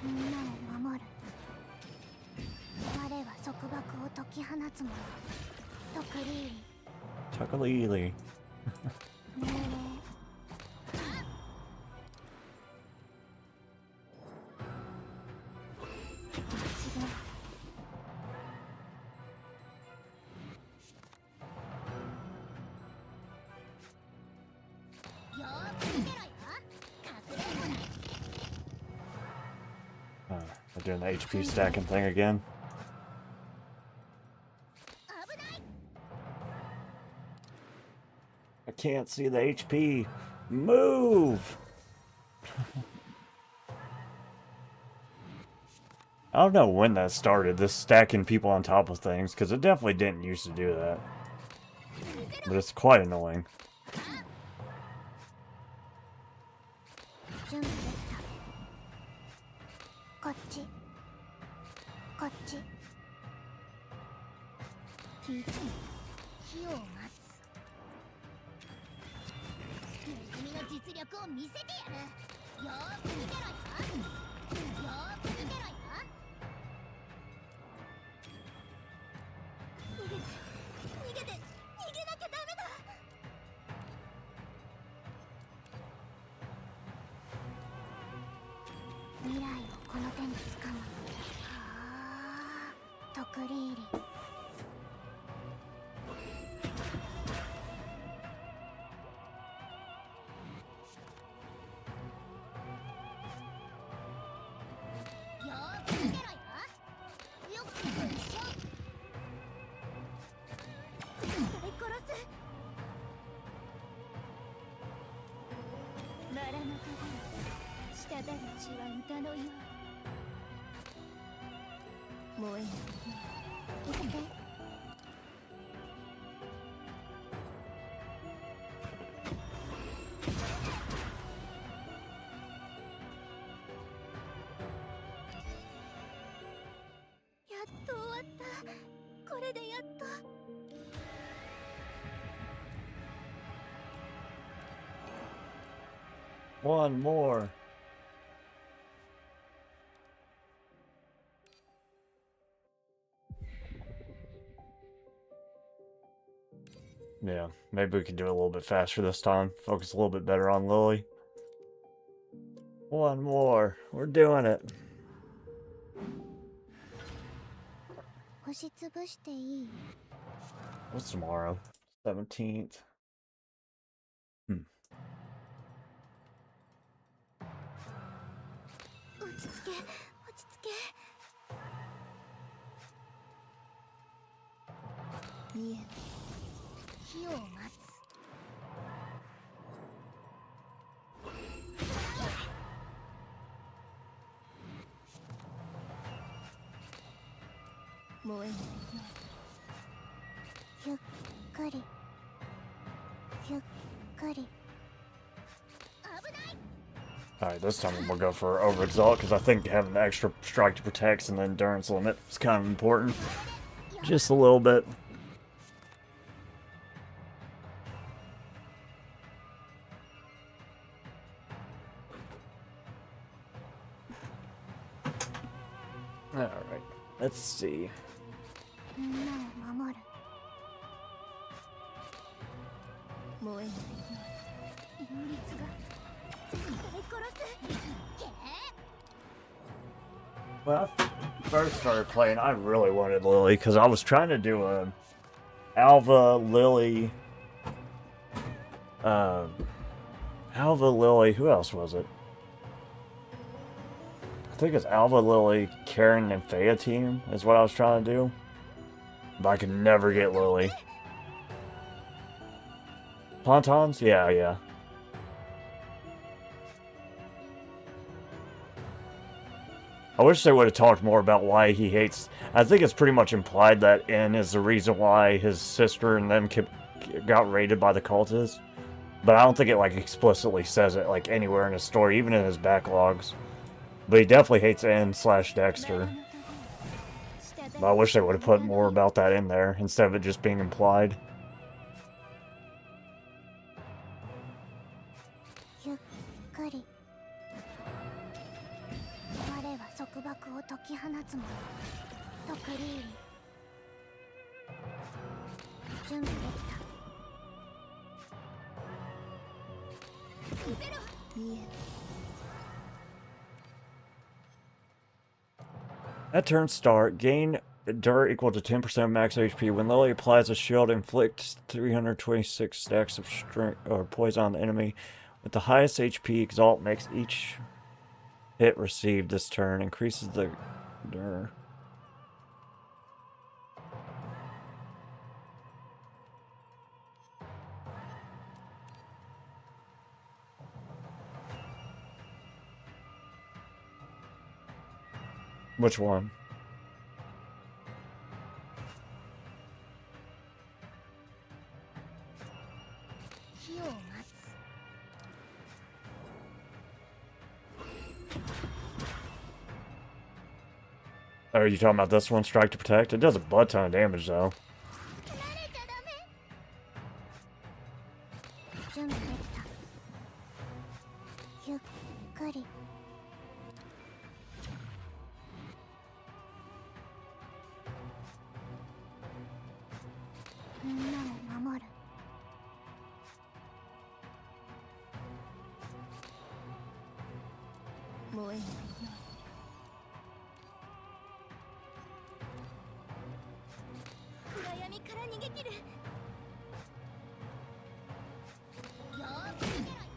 みんなを守る。我は束縛を解き放つ者。とクリーリ。 Chuckleely. 命令。一度。よーく見てろよ。隠れるな。 We're doing the HP stacking thing again. 危ない。 I can't see the HP. Move! I don't know when that started, this stacking people on top of things, because it definitely didn't used to do that. But it's quite annoying. 準備できた。こっち。こっち。聞いて。火を待つ。ネズミの実力を見せてやる。よーく見てろよ。よーく見てろよ。逃げて、逃げて、逃げなきゃダメだ。未来をこの手につかむ。はあ、とクリーリ。よーく見てろよ。よっこいしょ。絶対殺す。バラの影、滴る血は歌のよう。燃えないよ。行って。やっと終わった。これでやっと。One more. Yeah, maybe we can do it a little bit faster this time. Focus a little bit better on Lily. One more. We're doing it. 押しつぶしていい？ What's tomorrow? 17th. 落ち着け、落ち着け。見えない。火を待つ。燃えないよ。ゆっくり。ゆっくり。 Alright, this time we'll go for Overexalt, because I think having the extra strike to protect and the endurance limit is kind of important. Just a little bit. Alright, let's see. みんなを守る。燃えないよ。隠密が絶対殺す。When I first started playing, I really wanted Lily, because I was trying to do a Alva, Lily, who else was it? I think it's Alva, Lily, Karen, and Faya team is what I was trying to do. But I could never get Lily. Pontons? Yeah, yeah. I wish they would have talked more about why he hates... I think it's pretty much implied that N is the reason why his sister and them got raided by the cultists. But I don't think it, like, explicitly says it, like, anywhere in his story, even in his backlogs. But he definitely hates N/Dexter. But I wish they would have put more about that in there, instead of it just being implied. ゆっくり。我は縛を解き放つものとクリーリ準備できた。見せろ。見え。 At turn start, gain Endure equal to 10% max HP. When Lily applies a shield, inflicts 326 stacks of strength or poison on the enemy. With the highest HP, Exalt makes each hit received this turn. Increases the Endure. Which one? Oh, are you talking about this one, Strike to Protect? It does a butt ton of damage, though. 準備できた。ゆっくり。みんなを守る。燃えないように。暗闇から逃げ切る。よーく見てろよ。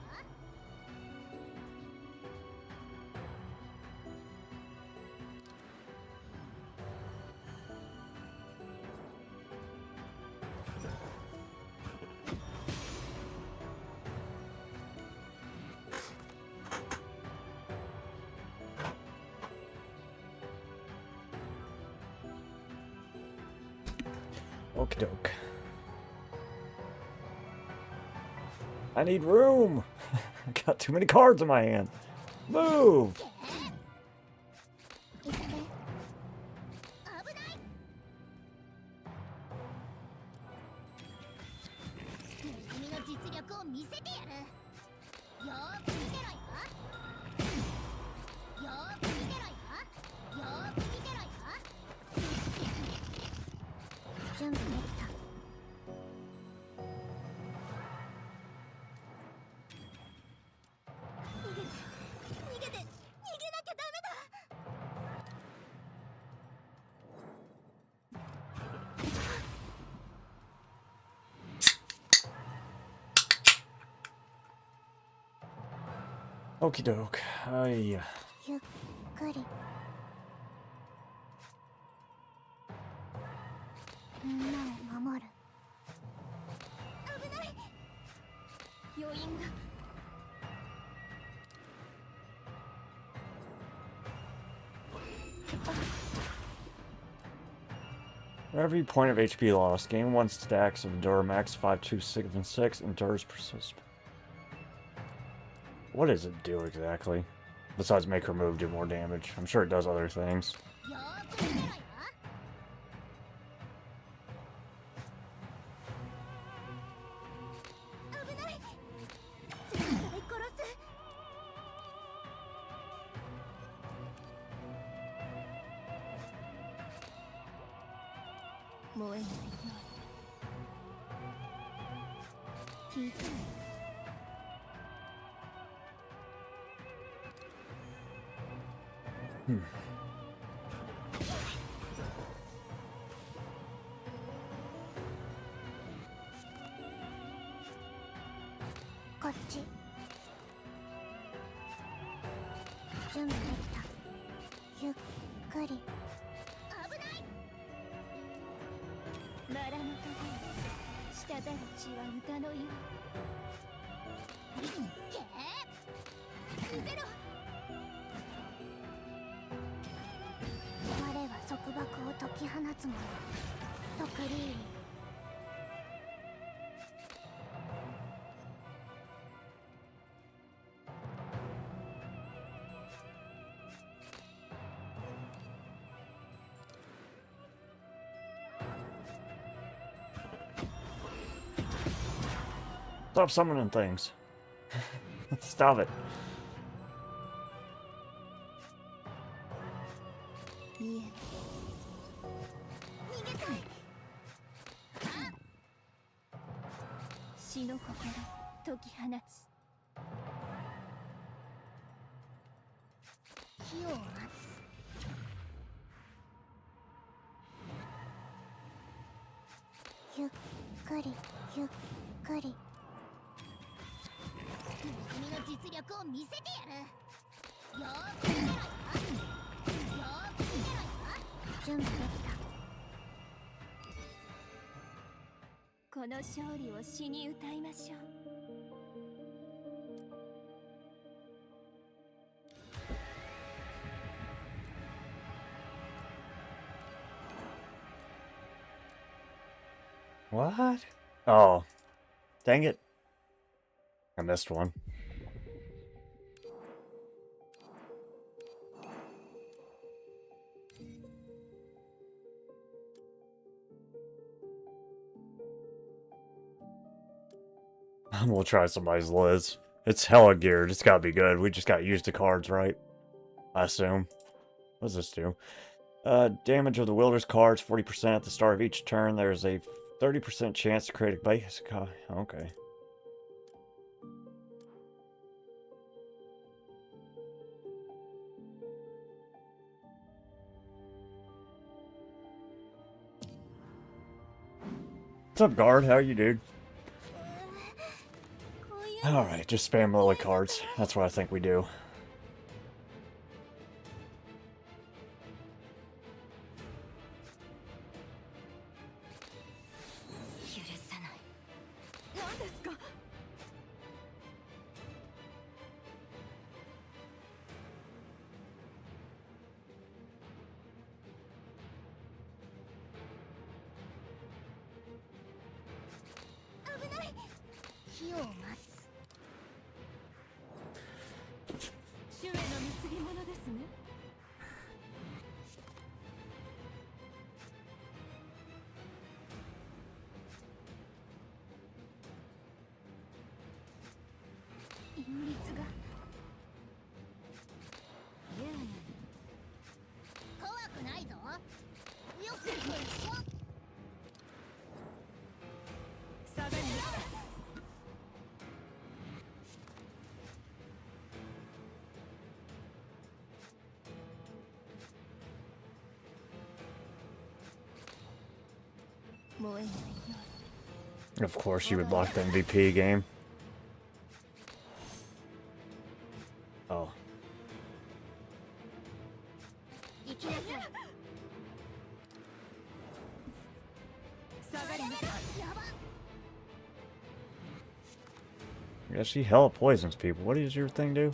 Okie doke. I need room! I got too many cards in my hand. Move! 行って。危ない。君の実力を見せてやる。よーく見てろよ。よーく見てろよ。よーく見てろよ。準備できた。逃げて、逃げて、逃げなきゃダメだ。Okie doke. Ay. ゆっくり。みんなを守る。危ない。余韻が。 For every point of HP lost, gain 1 stacks of Endure, max 5, 2, 6, and 6. Endures persist. What does it do exactly? Besides make her move do more damage. I'm sure it does other things. よーく見てろよ。危ない。絶対殺す。燃えないように。聞いて。 こっち。準備できた。ゆっくり。危ない。バラの棘、滴る血は歌のよう。けー。見せろ。我は束縛を解き放つもの。とクリーリ。 Stop summoning things. Stop it. 見えない。逃げたい。死の心解き放つ。火を待つ。ゆっくりゆっくり。君の実力を見せてやる。よーく見てろよ。よーく見てろよ。準備できた。この勝利を詩に歌いましょう。What? Oh, dang it. I missed one. We'll try somebody's Liz. It's hella geared. It's gotta be good. We just gotta use the cards right, I assume. What does this do? Damage of the wielder's cards 40% at the start of each turn. There's a 30% chance to create a base copy. Okay. What's up, guard? How are you, dude? Alright, just spam lily cards. That's what I think we do. Of course, you would block the MVP game. Oh. Yeah, she hella poisons people. What does your thing do?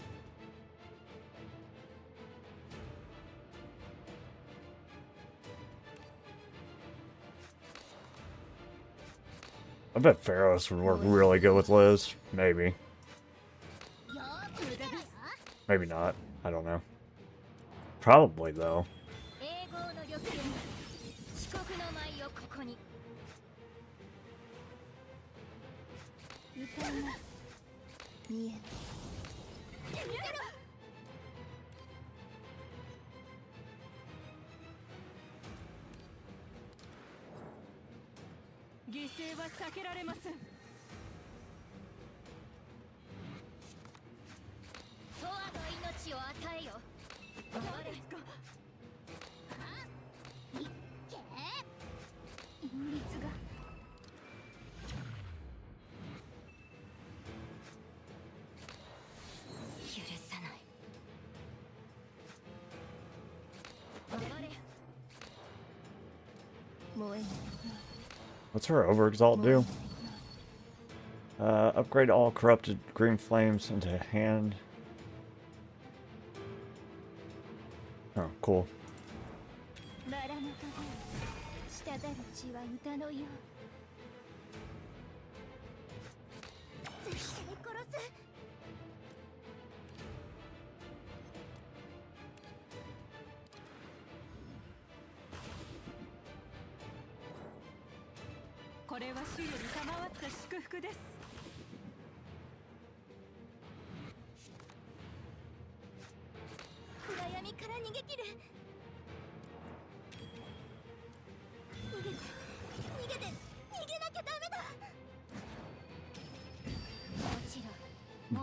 I bet Pharaohs would work really good with Liz. Maybe. Maybe not. I don't know. Probably, though. What's her overexalt do? Upgrade all corrupted green flames into hand. Oh, cool.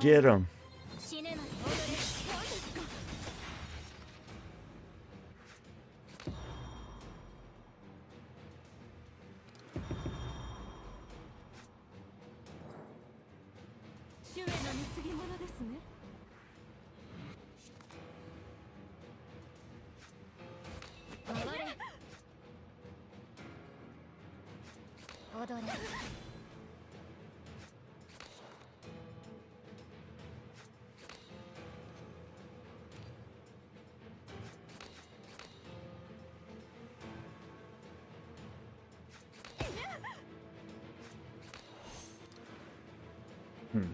Get him. 死ねまで踊れ。そうですか。主への貢ぎ物ですね。踊れ。踊れ。Hmm.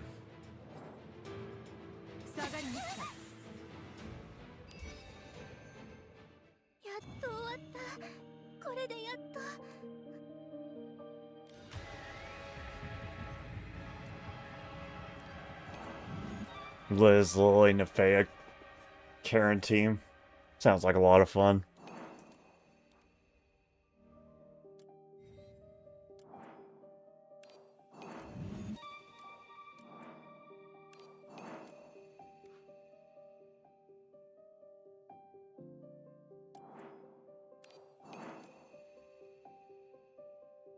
下がりました。やっと終わった。これでやっと。Liz, Lily, Nefea, Karen team. Sounds like a lot of fun.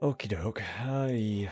Okie doke. Hi.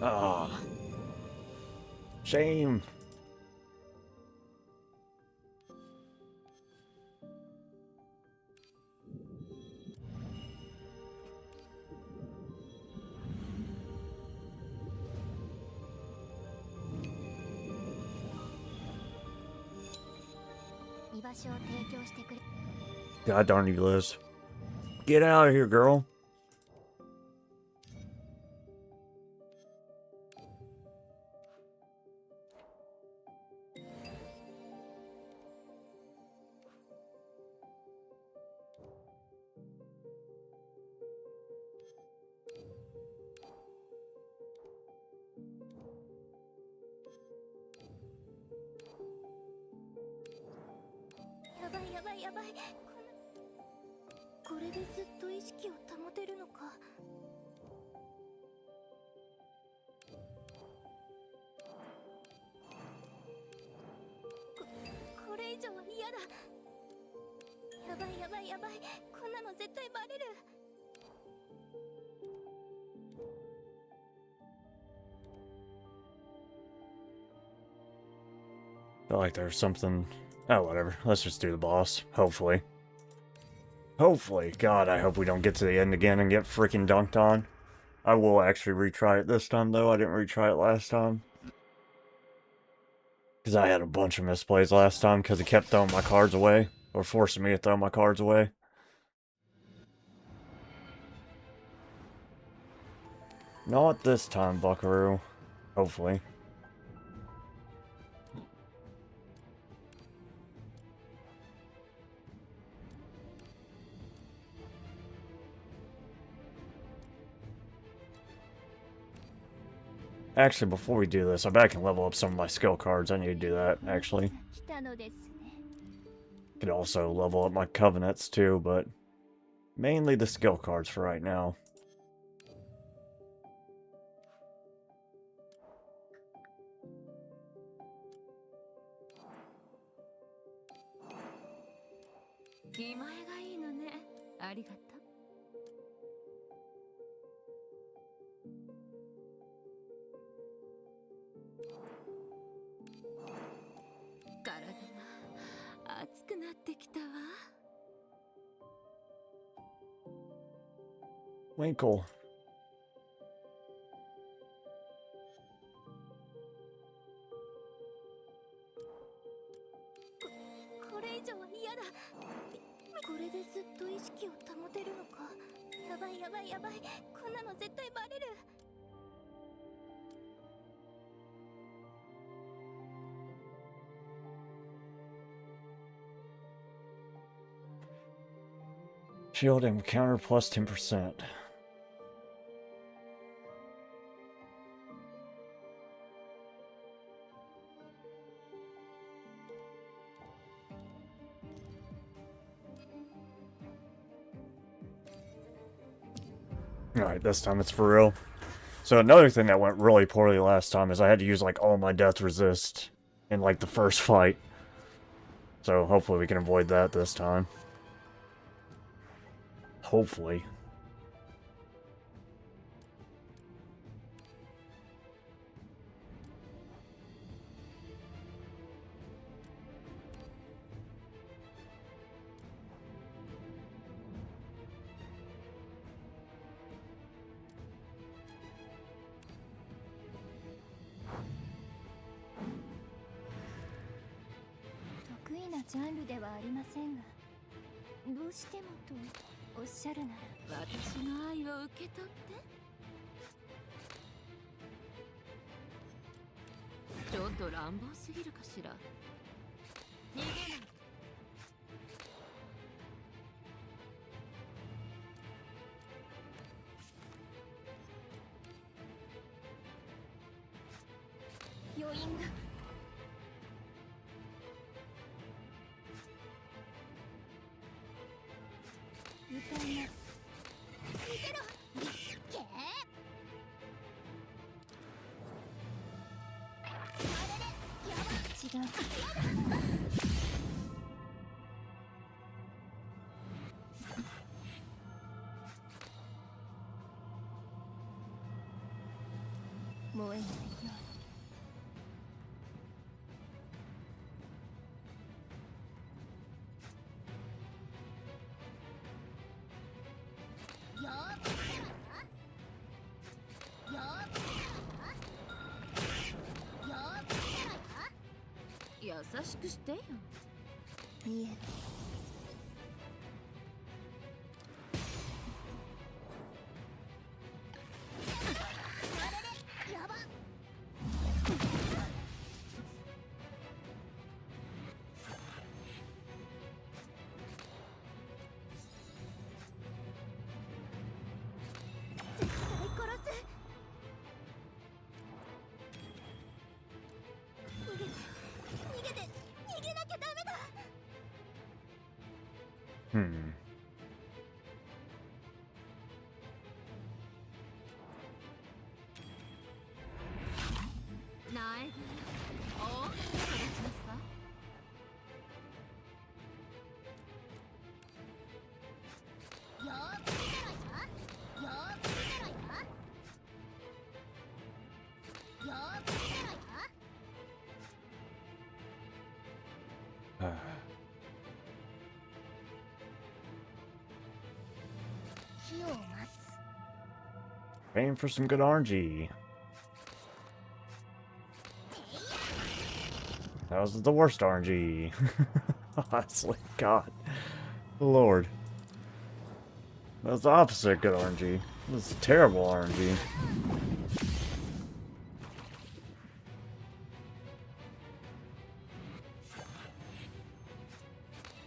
Ah. Shame. God darn you, Liz. Get out of here, girl. Yabai. これでずっと意識を保てるのか。これ以上は嫌だ。やばい。こんなの絶対バレる。I feel like there's something. Oh, whatever. Let's just do the boss. Hopefully. Hopefully. God, I hope we don't get to the end again and get freaking dunked on. I will actually retry it this time, though. I didn't retry it last time. Because I had a bunch of misplays last time because he kept throwing my cards away. Or forcing me to throw my cards away. Not this time, buckaroo. Hopefully. Actually, before we do this, I bet I can level up some of my skill cards. I need to do that, actually. Could also level up my covenants, too, but mainly the skill cards for right now. Winkle. ばいやばいやばい、こんなの絶対バレる。Shield encounter plus 10%. Alright, this time it's for real. So another thing that went really poorly last time is I had to use like all my death resist in like the first fight. So hopefully we can avoid that this time. Hopefully.得意なジャンルではありませんが、どうしてもとおっしゃるなら、私の愛を受け取って。ちょっと乱暴すぎるかしら。逃げない。余韻が。歌います。見せろ。けー。あれれ、やば。違う。燃えないよ。優しくしてよ。いえ。あれれ、やば。絶対殺す。逃げて、逃げなきゃダメだ。苗木、大きく育ちなさい。よーく見てろよ。よーく見てろよ。よーく見てろよ。火を待つ。Aim for some good RNG. That was the worst RNG. Honestly, God. Lord. That was the opposite of good RNG. That was terrible RNG.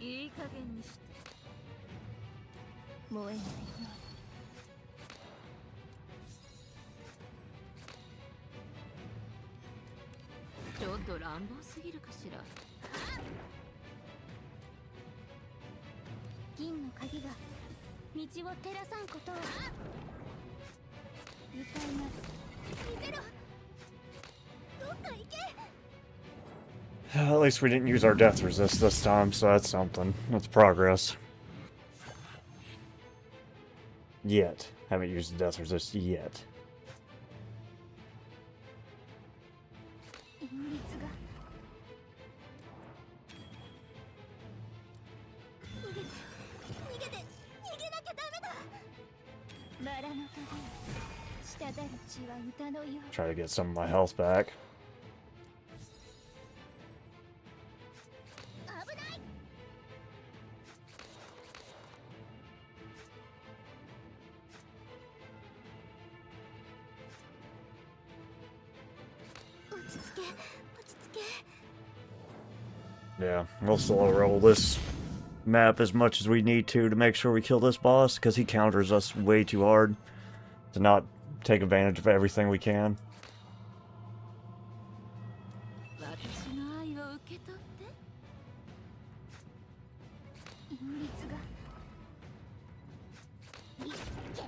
いい加減にして。燃えないよ。ちょっと乱暴すぎるかしら。銀の鍵が道を照らさんことを。歌います。見せろ。どっか行け。At least we didn't use our death resist this time, so that's something. That's progress. Yet. Haven't used the death resist yet. 隠密が。逃げて、逃げて、逃げなきゃダメだ。バラの影、滴る血は歌のよう。 Try to get some of my health back. 危ない。Yeah, we'll slow roll this map as much as we need to make sure we kill this boss, because he counters us way too hard to not take advantage of everything we can. 私の愛を受け取って韻律がいっけー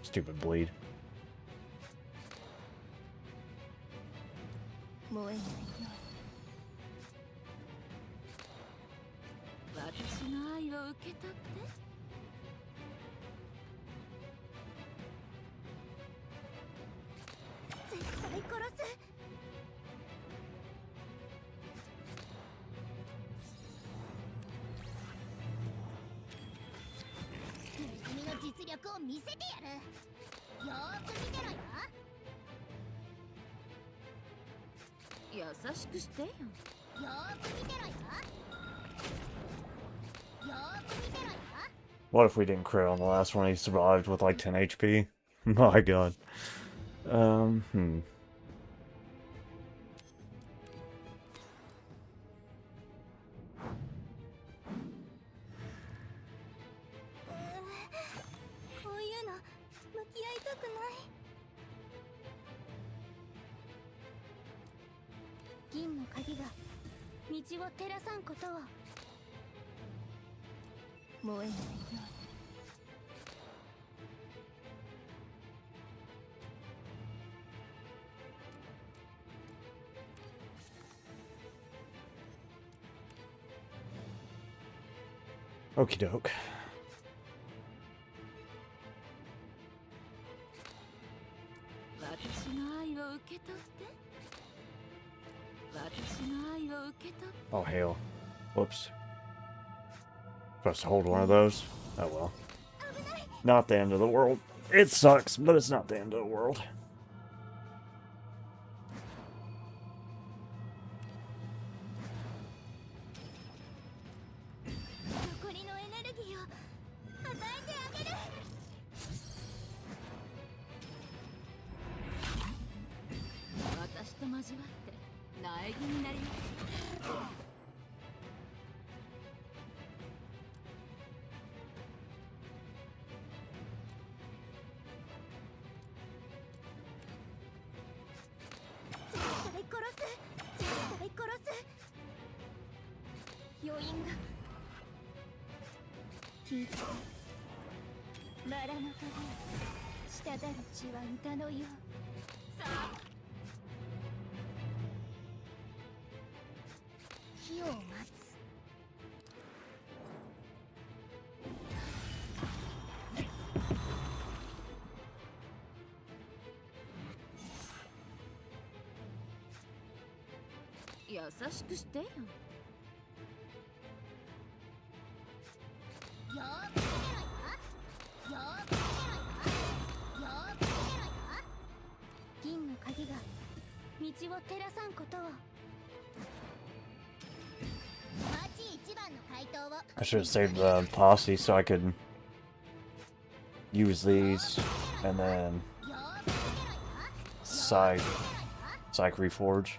Stupid bleed. 燃えないよう私の愛を受け取って絶対殺すネズミの実力を見せてやるよーく見てろよ優しくしてよよーく見てろよよーく見てろよ What if we didn't crit on the last one? He survived with like 10 HP. My god. Hmm. こういうの向き合いたくない銀の鍵が道を照らさんことを燃えないように Okie doke. 私の愛を受け取って私の愛を受け取って Oh, hell. Whoops. Supposed to hold one of those? Oh well. Not the end of the world. It sucks, but it's not the end of the world. 残りのエネルギーを与えてあげる私と交わって苗木になります絶対殺す絶対殺す余韻が聞いてバラの影滴る血は歌のようさあ火を待つ優しくしてよよーく見てろよよーく見てろよよーく見てろよ銀の鍵が道を照らさんことを町一番の怪盗を I should have saved the posse so I could use these and then Psych Reforge.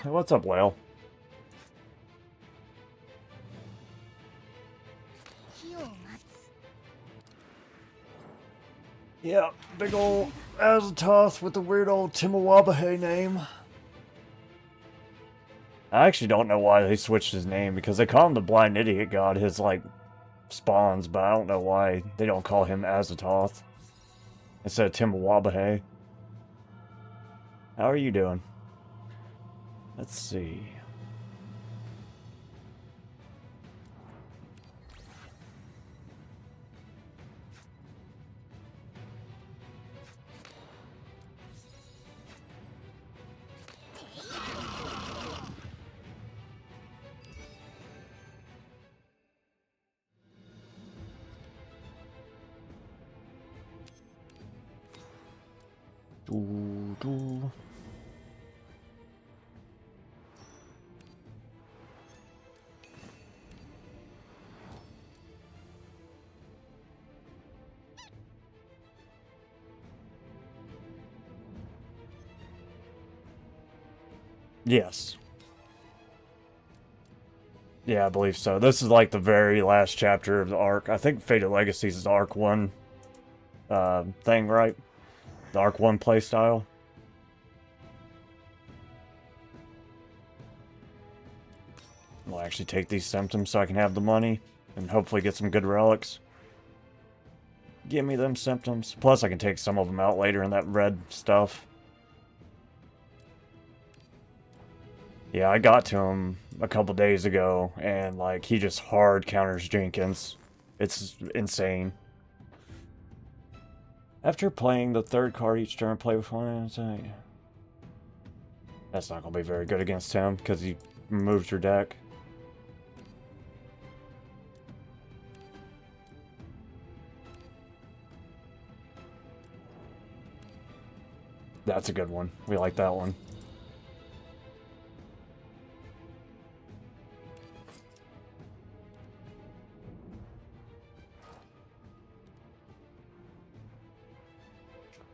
What's up, whale? 火を待つ Yeah, big old Azatoth with the weird old Timhouwabahe name. I actually don't know why they switched his name, because they call him the Blind Idiot God, his, like, spawns, but I don't know why they don't call him Azatoth instead of Timhouwabahe. How are you doing? Let's see. Doo, doo. Yes. Yeah, I believe so. This is like the very last chapter of the arc. I think Fated Legacies is the Arc 1 thing, right? The Arc 1 playstyle. We'll actually take these symptoms so I can have the money and hopefully get some good relics. Give me them symptoms. Plus I can take some of them out later in that red stuff. Yeah, I got to him a couple days ago, and, like, he just hard counters Jenkins. It's insane. After playing the third card each turn, play with one. That's not going to be very good against him, because he removes your deck. That's a good one. We like that one.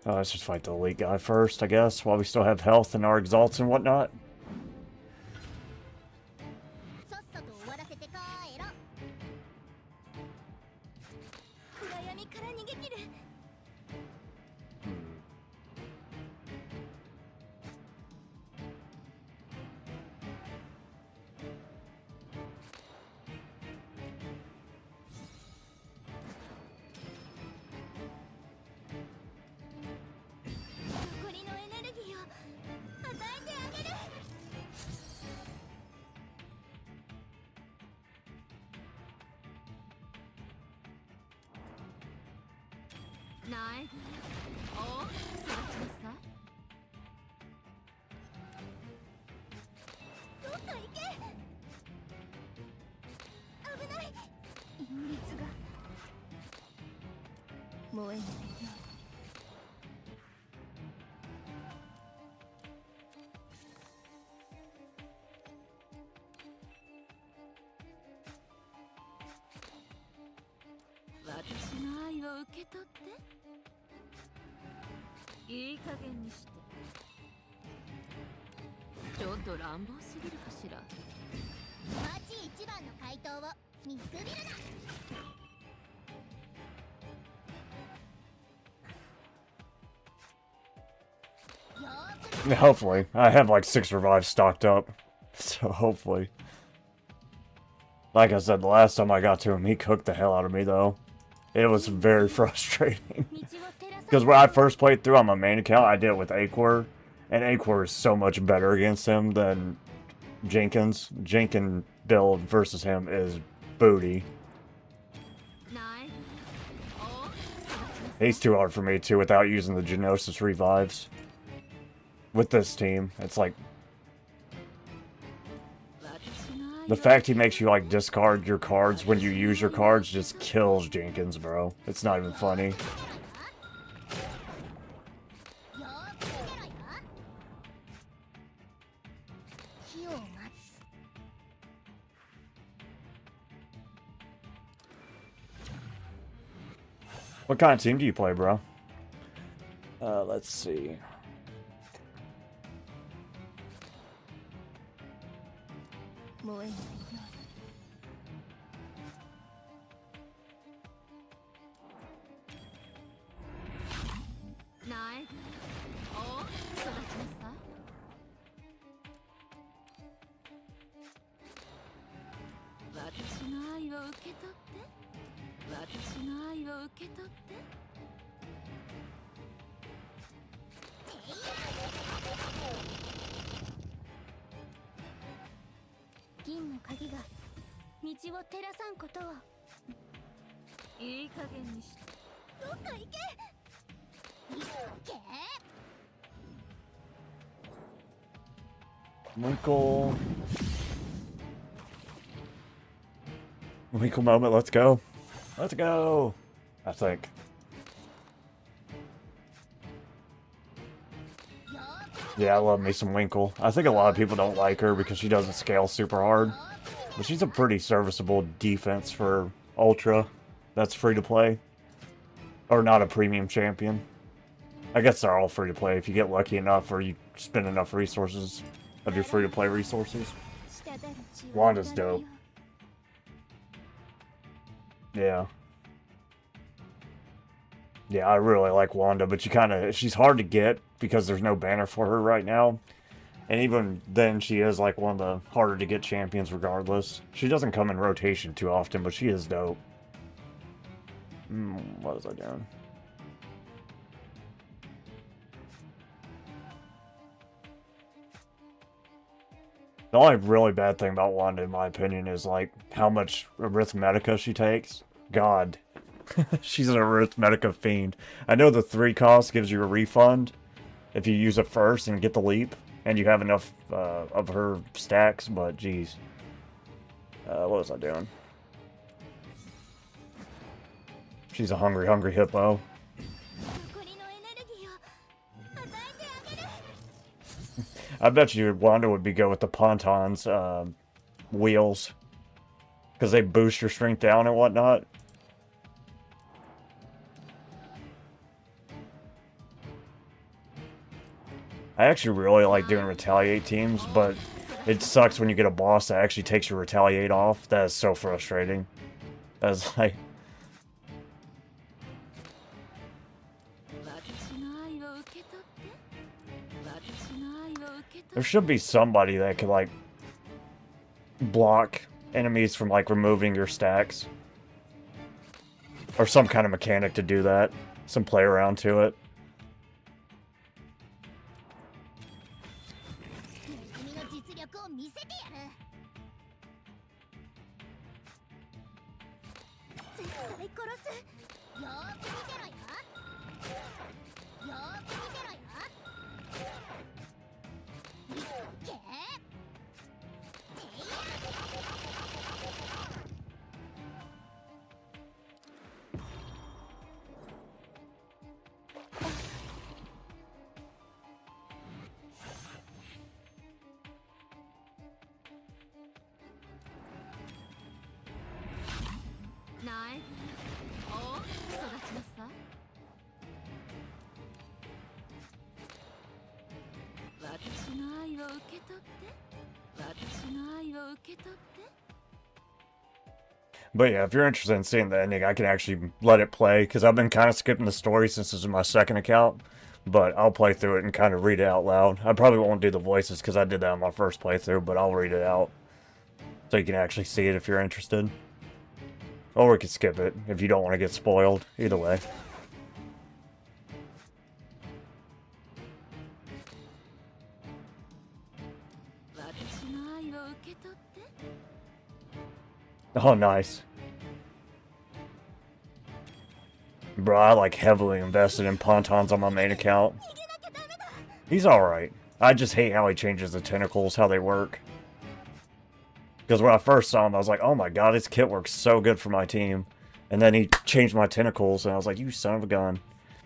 Let's just fight the elite guy first, I guess, while we still have health and our exalts and whatnot. さっさと終わらせて帰ろ暗闇から逃げ切る 残りのエネルギーを与えてあげる苗木お育ちなさいどっと行け危ない隠律が燃えないよ私の愛を受け取っていい加減にしてちょっと乱暴すぎるかしら町一番の怪盗を見くびるな Hopefully. I have like 6 revives stocked up. So hopefully. Like I said, the last time I got to him, he cooked the hell out of me though. It was very frustrating. Because when I first played through on my main account, I did it with Aquor. And Aquor is so much better against him than Jenkins. Jenkins build versus him is booty. He's too hard for me too without using the Genosis revives. With this team, it's like... The fact he makes you like discard your cards when you use your cards just kills Jenkins, bro. It's not even funny. What kind of team do you play, bro? Let's see. 燃えないように苗木お育ちなさ私の愛を受け取って私の愛を受け取って銀の鍵が道を照らさんことをいい加減にしてどっか行け行けWinkle. Winkle moment, let's go. Let's go! I think. Yeah, I love me some Winkle. I think a lot of people don't like her because she doesn't scale super hard. But she's a pretty serviceable defense for Ultra. That's free to play. Or not a premium champion. I guess they're all free to play if you get lucky enough or you spend enough resources of your free to play resources. Wanda's dope. Yeah. Yeah, I really like Wanda, but she's hard to get because there's no banner for her right now. And even then, she is like one of the harder to get champions regardless. She doesn't come in rotation too often, but she is dope. What was I doing? The only really bad thing about Wanda, in my opinion, is like how much Arithmetica she takes. God. She's an Arithmetica fiend. I know the 3 cost gives you a refund if you use it first and get the leap, and you have enough of her stacks, but geez. What was I doing? She's a hungry, hungry hippo. I bet you Wanda would be good with the Ponton's wheels. Because they boost your strength down and whatnot. I actually really like doing retaliate teams, but it sucks when you get a boss that actually takes your retaliate off. That is so frustrating. That's like... There should be somebody that could, like, block enemies from, like, removing your stacks. Or some kind of mechanic to do that. Some play around to it. But yeah, if you're interested in seeing the ending, I can actually let it play, because I've been kind of skipping the story since this is my second account. But I'll play through it and kind of read it out loud. I probably won't do the voices because I did that on my first playthrough, but I'll read it out. So you can actually see it if you're interested. Or we could skip it if you don't want to get spoiled. Either way. Oh, nice. Bro, I like heavily invested in Pontons on my main account. He's alright. I just hate how he changes the tentacles, how they work. Because when I first saw him, I was like, oh my god, his kit works so good for my team. And then he changed my tentacles, and I was like, you son of a gun.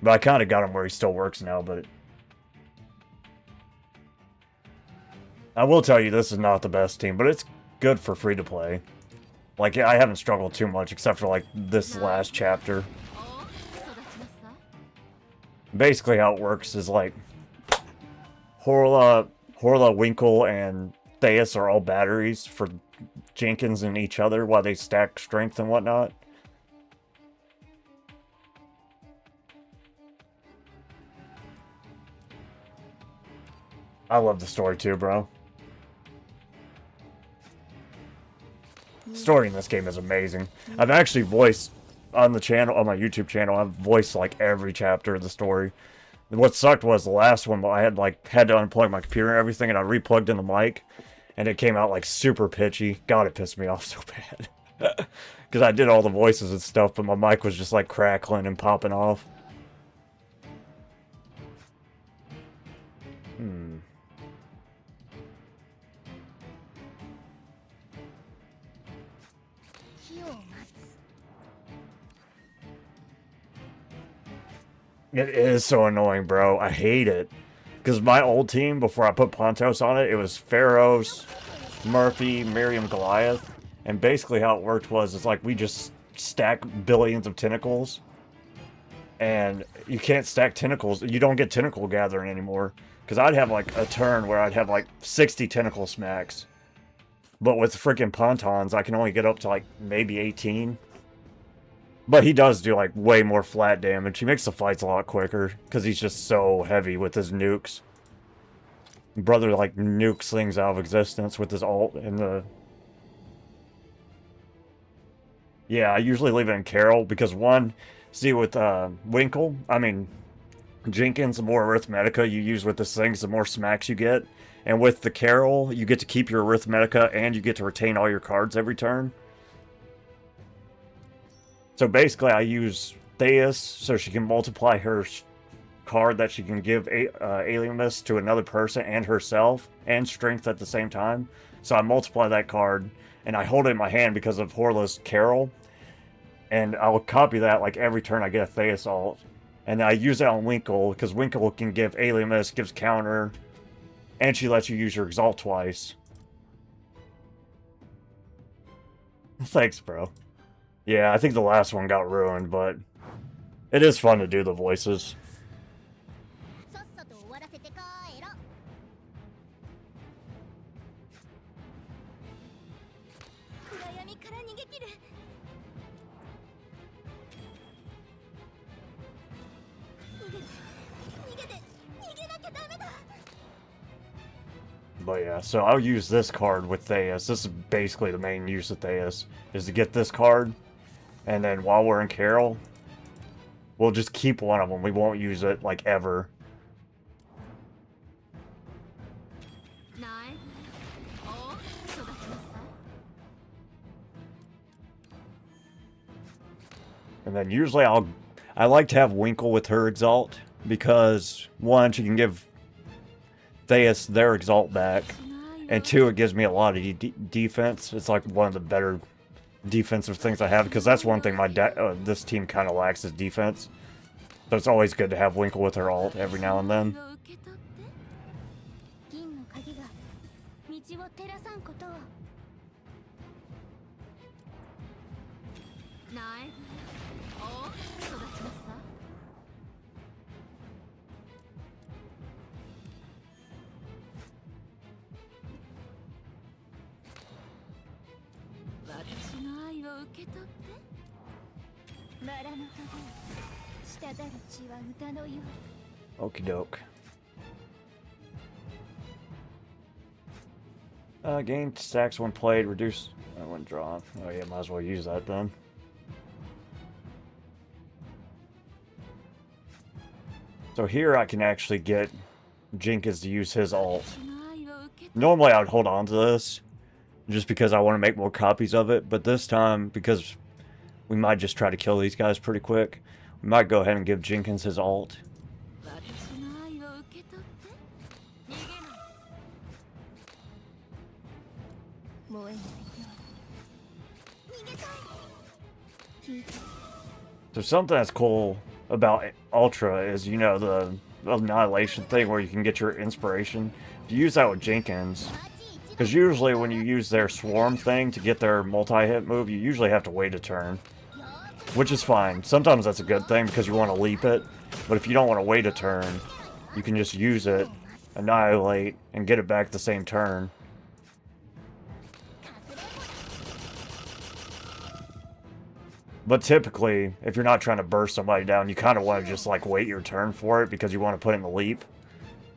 But I kind of got him where he still works now, but... I will tell you, this is not the best team, but it's good for free-to-play. Like, I haven't struggled too much, except for, like, this last chapter. Basically, how it works is, like, Horla, Winkle, and Theus are all batteries for Jenkins and each other while they stack strength and whatnot. I love the story too, bro. The story in this game is amazing. I've actually voiced on the channel, on my YouTube channel, I've voiced like every chapter of the story. What sucked was the last one, I had to unplug my computer and everything, and I replugged in the mic, and it came out like super pitchy. God, it pissed me off so bad. Because I did all the voices and stuff, but my mic was just like crackling and popping off. It is so annoying, bro. I hate it. Because my old team, before I put Pontos on it, it was Pharaohs, Murphy, Miriam, Goliath. And basically how it worked was, it's like we just stack billions of tentacles. And you can't stack tentacles. You don't get tentacle gathering anymore. Because I'd have like a turn where I'd have like 60 tentacle smacks. But with freaking Pontons, I can only get up to like maybe 18. But he does do, like, way more flat damage. He makes the fights a lot quicker, because he's just so heavy with his nukes. Brother, like, nukes things out of existence with his ult and the... Yeah, I usually leave it in Carol, because one, see with Jenkins, the more Arithmetica you use with this thing, the more smacks you get. And with the Carol, you get to keep your Arithmetica, and you get to retain all your cards every turn. So basically, I use Theus so she can multiply her card that she can give Alien Mist to another person and herself, and Strength at the same time. So I multiply that card, and I hold it in my hand because of Horla's Carol. And I'll copy that like every turn I get a Theus ult. And I use it on Winkle, because Winkle can give Alien Mist, gives counter, and she lets you use your Exalt twice. Thanks, bro. Yeah, I think the last one got ruined, but it is fun to do the voices. But yeah, so I'll use this card with Theus. This is basically the main use of Theus, is to get this card. And then while we're in Carol, we'll just keep one of them. We won't use it, like, ever. And then usually I like to have Winkle with her Exalt, because one, she can give Theus their Exalt back, and two, it gives me a lot of defense. It's like one of the better defensive things I have, because that's one thing this team kind of lacks is defense. So it's always good to have Winkle with her ult every now and then. Okie doke. Gain stacks when played, reduce when drawn. Oh yeah, might as well use that then. So here I can actually get Jenkins to use his ult. Normally I would hold on to this, just because I want to make more copies of it, but this time, because we might just try to kill these guys pretty quick, we might go ahead and give Jenkins his ult. So something that's cool about Ultra is, you know, the Annihilation thing where you can get your inspiration. If you use that with Jenkins, because usually when you use their Swarm thing to get their multi-hit move, you usually have to wait a turn. Which is fine. Sometimes that's a good thing because you want to leap it. But if you don't want to wait a turn, you can just use it, Annihilate, and get it back the same turn. But typically, if you're not trying to burst somebody down, you kind of want to just like wait your turn for it because you want to put in the leap.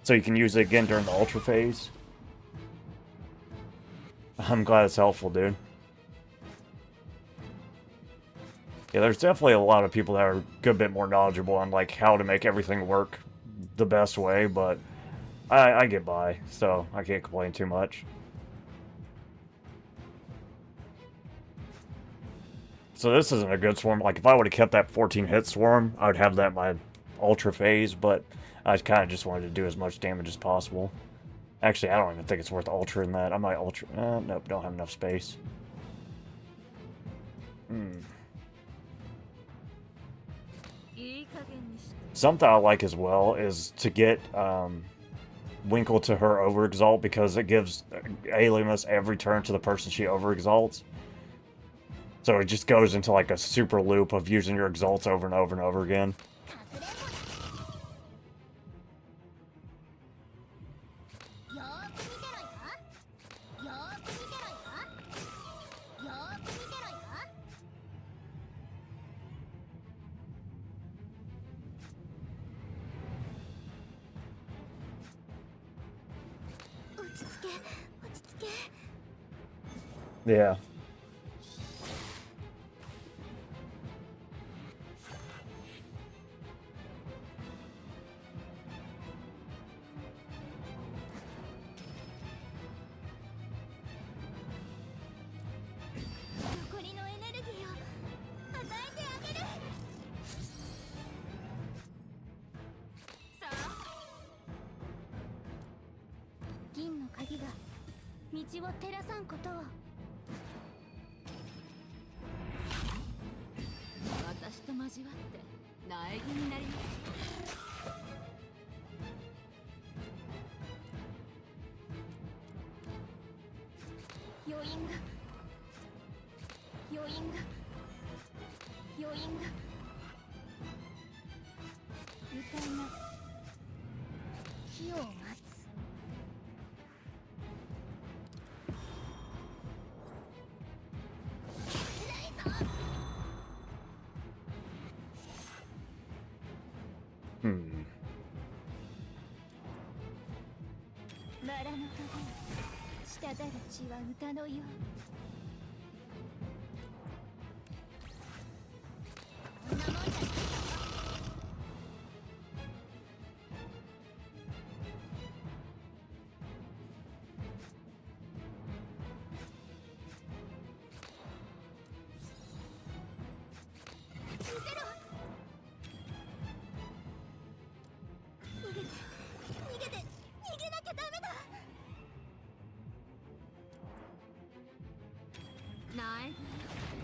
So you can use it again during the ultra phase. I'm glad it's helpful, dude. Yeah, there's definitely a lot of people that are a good bit more knowledgeable on like how to make everything work the best way, but I get by, so I can't complain too much. So this isn't a good swarm. Like if I would have kept that 14 hit swarm, I would have that in my ultra phase, but I kind of just wanted to do as much damage as possible. Actually, I don't even think it's worth ultra-ing that. I might ultra... nope, don't have enough space. Something I like as well is to get Winkle to her overexalt because it gives Alimus every turn to the person she overexalts. So it just goes into like a super loop of using your exalts over and over and over again. Yeah.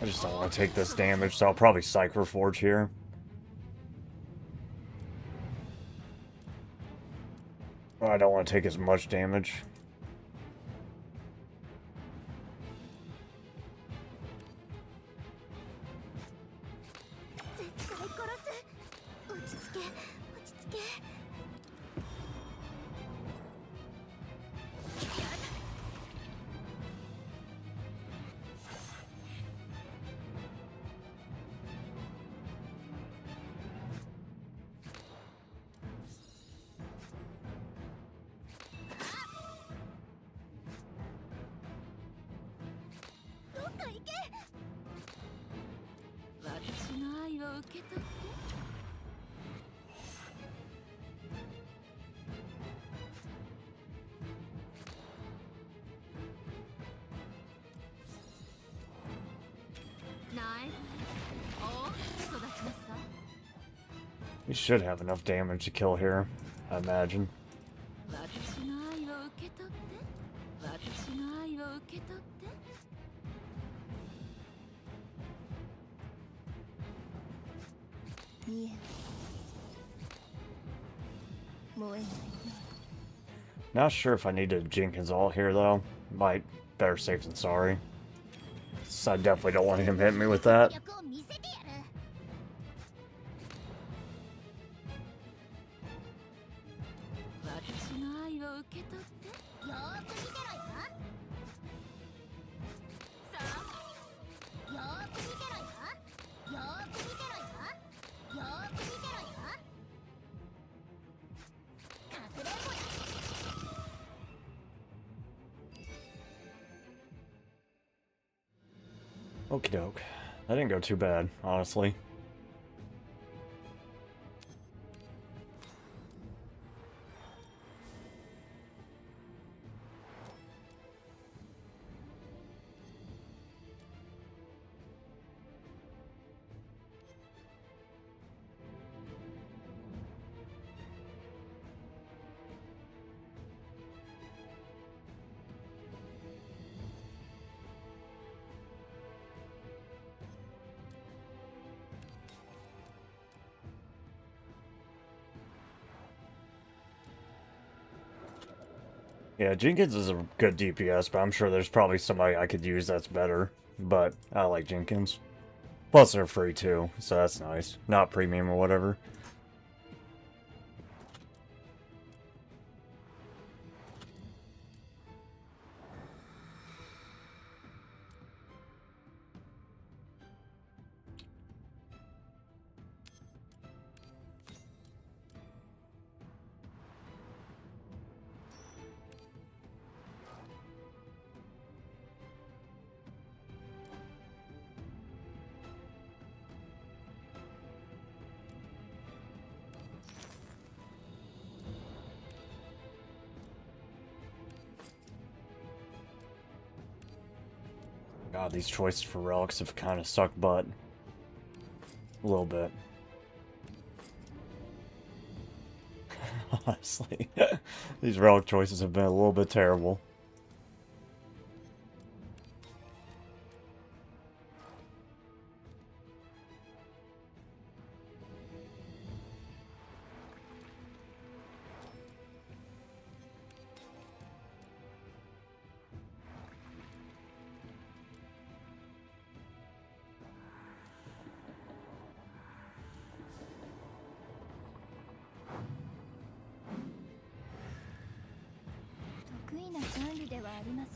I just don't want to take this damage, so I'll probably Cypher Forge here. I don't want to take as much damage. We should have enough damage to kill here, I imagine. Not sure if I need to Jenkins ult here though. Might better safe than sorry. So I definitely don't want him hitting me with that. Okie doke. That didn't go too bad, honestly. Yeah, Jenkins is a good DPS, but I'm sure there's probably somebody I could use that's better. But I like Jenkins. Plus they're free too, so that's nice. Not premium or whatever. God, these choices for relics have kind of sucked butt. A little bit. Honestly. These relic choices have been a little bit terrible.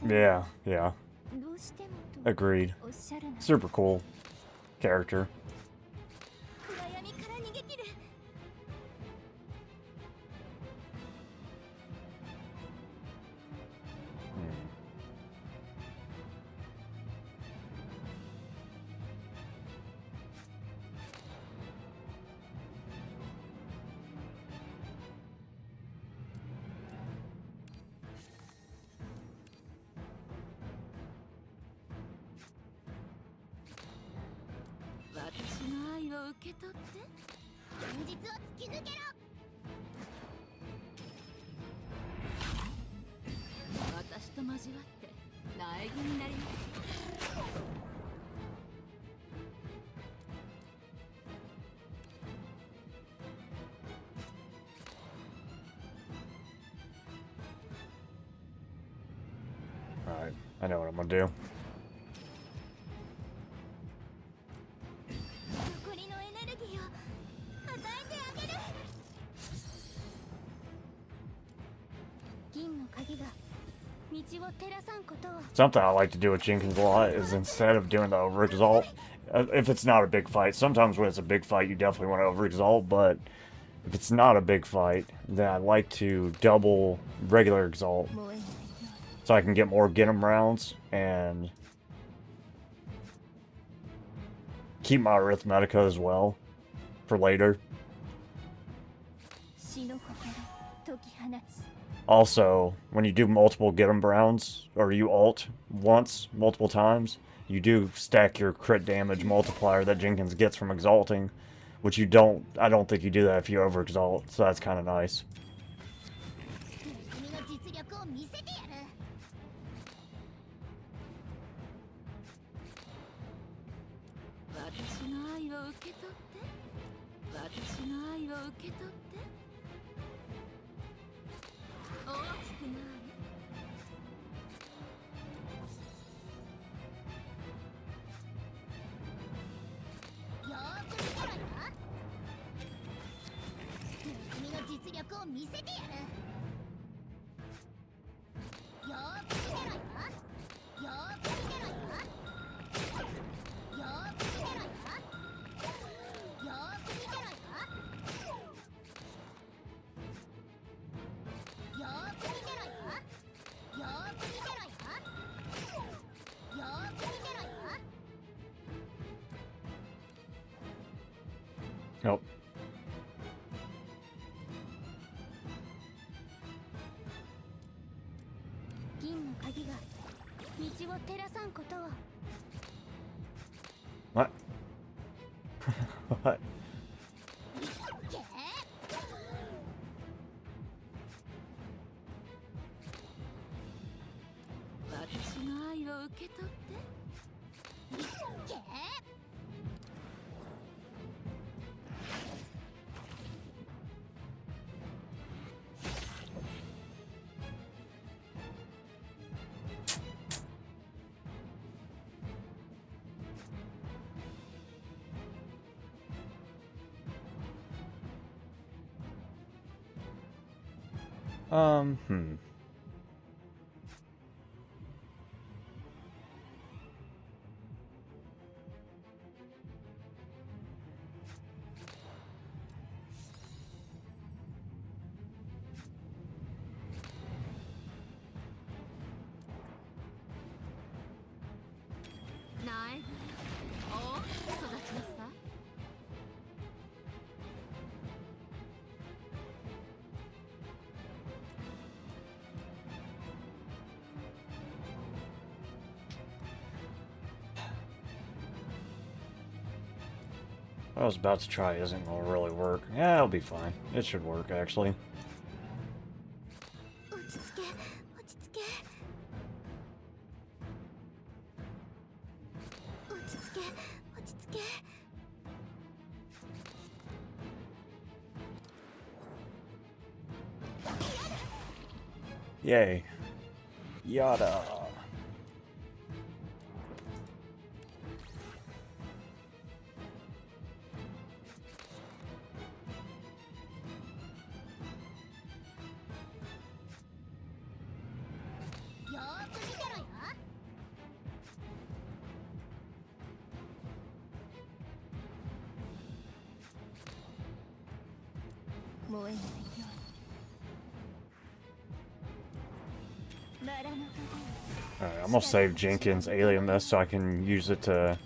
Yeah, yeah. Agreed. Super cool character. Alright, I know what I'm gonna do. Something I like to do with Jenkins a lot is instead of doing the overexalt, if it's not a big fight, sometimes when it's a big fight you definitely want to overexalt, but if it's not a big fight, then I like to double regular exalt so I can get more get 'em rounds and keep my arithmetica as well for later. Also, when you do multiple get 'em rounds, or you ult once, multiple times, you do stack your crit damage multiplier that Jenkins gets from exalting, which I don't think you do that if you over exalt, so that's kind of nice. Nope. 銀の鍵が道を照らさんことを。 What? What? 私の愛を受け取って。 Hmm. What I was about to try isn't going to really work. Yeah, it'll be fine. It should work, actually. 落ち着け、落ち着け。落ち着け、落ち着け。 Yay. Yada. Alright, I'm gonna save Jenkins' alien this so I can use it to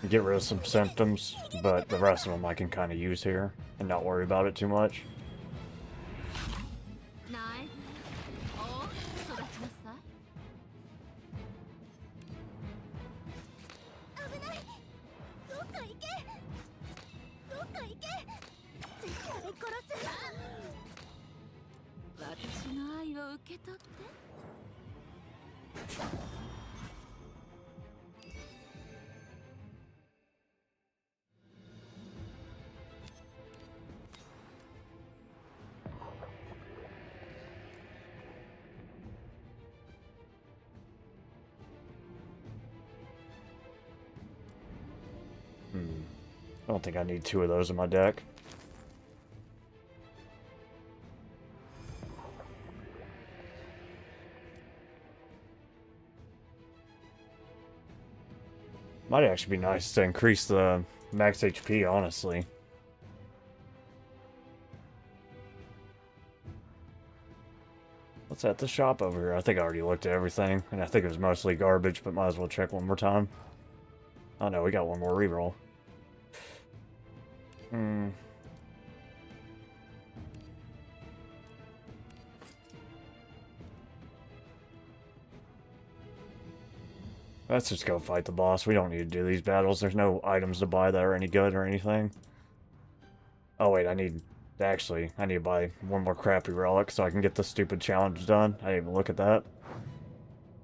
get rid of some symptoms, but the rest of them I can kind of use here and not worry about it too much. I don't think I need 2 of those in my deck. Might actually be nice to increase the max HP, honestly. What's at the shop over here? I think I already looked at everything, and I think it was mostly garbage, but might as well check one more time. Oh no, we got one more reroll. Let's just go fight the boss. We don't need to do these battles. There's no items to buy that are any good or anything. Oh wait, I need to buy one more crappy relic so I can get the stupid challenge done. I didn't even look at that.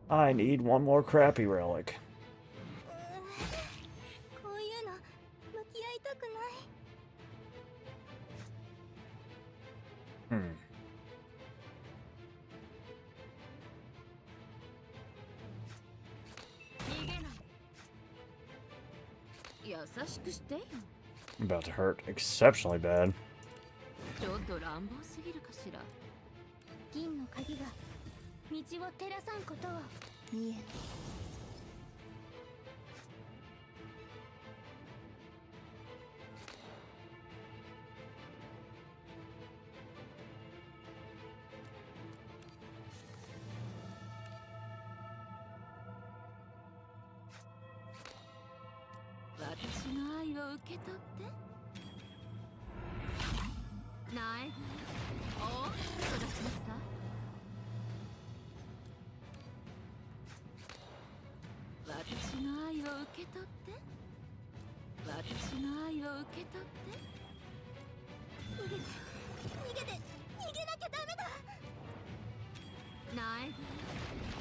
I need one more crappy relic. こういうの向き合いたくない。 I'm about to hurt exceptionally bad. ちょっと乱暴すぎるかしら。銀の鍵が道を照らさんことを。見えない。 I 私の愛を受け取って苗木を育ちなさい。私の愛を受け取って私の愛を受け取って逃げて逃げて逃げなきゃダメだ。苗木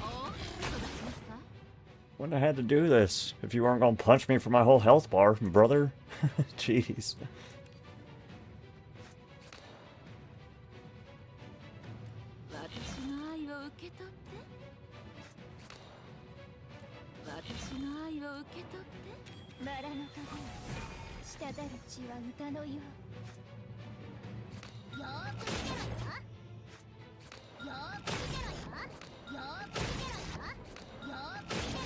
を育ちなさい。 Wouldn't have had to do this if you weren't gonna punch me for my whole health bar, brother. Jeez. 私の愛を受け取って私の愛を受け取ってバラの影滴る血は歌のよう。よーく見てろよ。よーく見てろよ。よーく見てろよ。よーく見てろよ。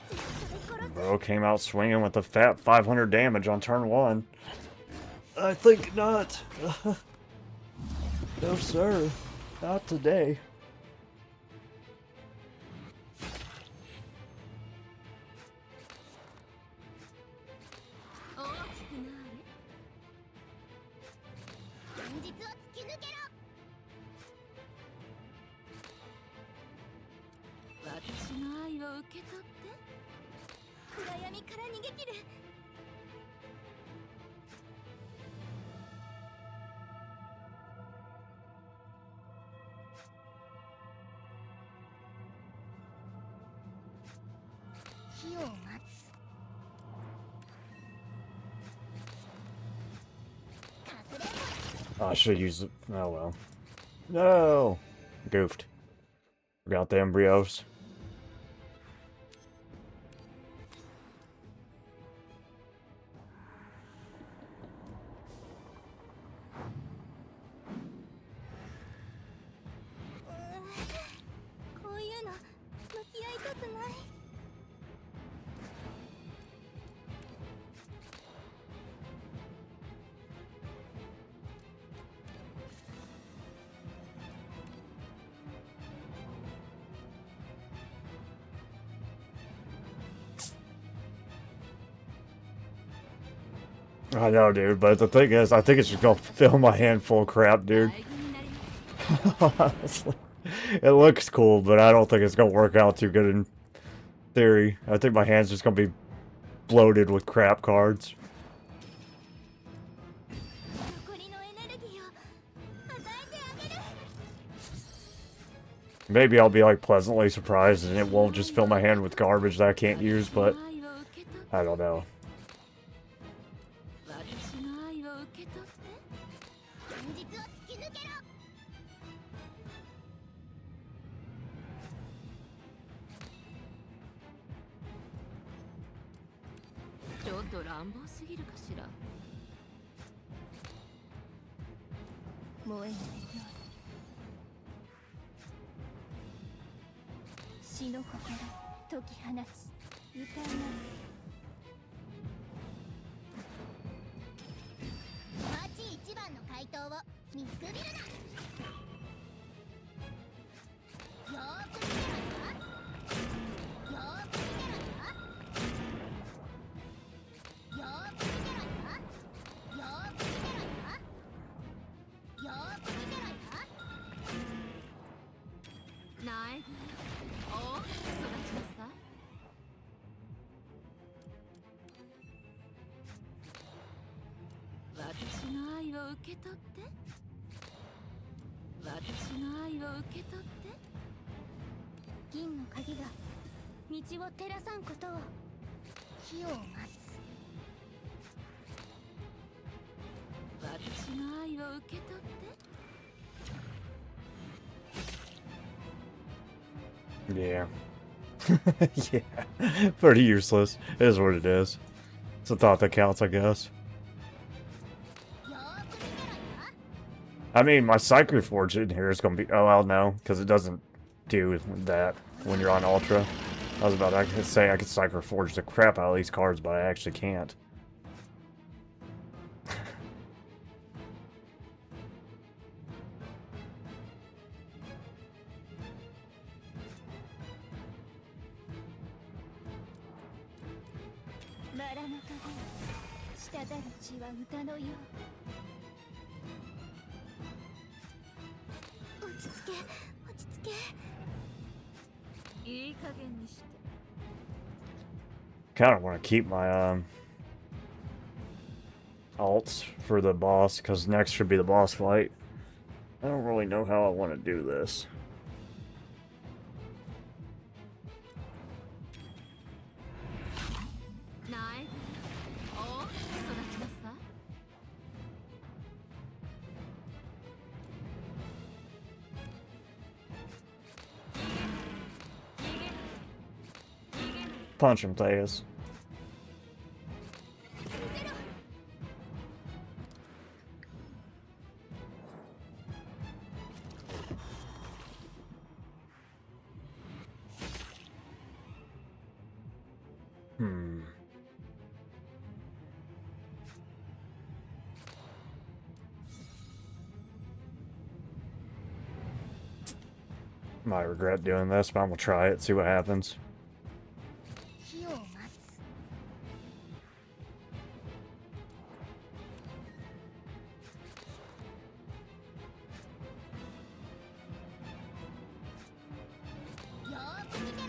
絶対殺す。 Bro came out swinging with a fat 500 damage on turn 1. I think not. No, sir. Not today. 大きくなれ。現実を突き抜けろ。私の愛を受け取って暗闇から逃げ切る。火を待つ。 Oh, I should use it. Oh well. No! Goofed. Forgot the embryos. I know, dude, but the thing is, I think it's just gonna fill my hand full of crap, dude. Honestly. It looks cool, but I don't think it's gonna work out too good in theory. I think my hand's just gonna be bloated with crap cards. Maybe I'll be like pleasantly surprised and it won't just fill my hand with garbage that I can't use, but I don't know. Yeah. Yeah. Pretty useless. It is what it is. It's a thought that counts, I guess. I mean, my Psychic Forge in here is going to be... Oh, well, no, because it doesn't do that when you're on Ultra. I was about to say I could Psychic Forge the crap out of these cards, but I actually can't. バラの影滴る血は歌のよう落ち着け落ち着けいい加減にして Kind of want to keep my alts for the boss, because next should be the boss fight. I don't really know how I want to do this. Punch him, Theus. Might regret doing this, but I'm gonna try it, see what happens.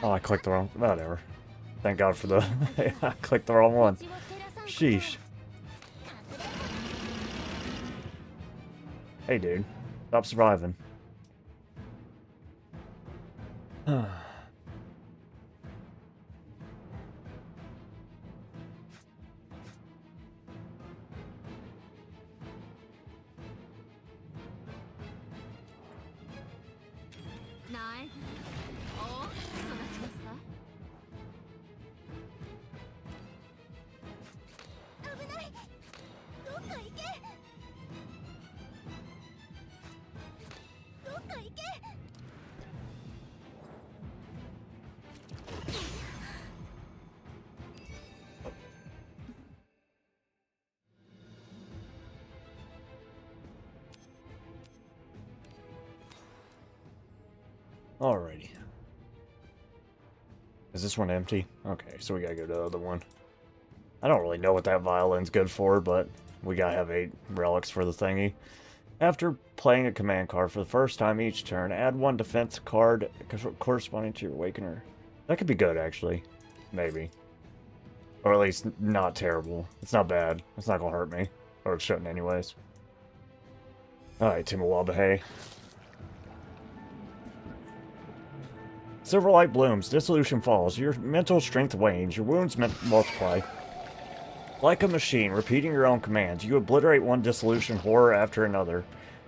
Oh, I clicked the wrong... Whatever. Thank God for the... I clicked the wrong one. Sheesh. Hey, dude. Stop surviving. Alrighty. Is this one empty? Okay, so we gotta go to the other one. I don't really know what that violin's good for, but we gotta have 8 relics for the thingy. After playing a command card for the first time each turn, add 1 defense card corresponding to your Awakener. That could be good, actually. Maybe. Or at least not terrible. It's not bad. It's not gonna hurt me. Or it shouldn't anyways. Alright, Timhouwabahe. Silverlight blooms, dissolution falls, your mental strength wanes, your wounds multiply. Like a machine, repeating your own commands, you obliterate one dissolution horror after another.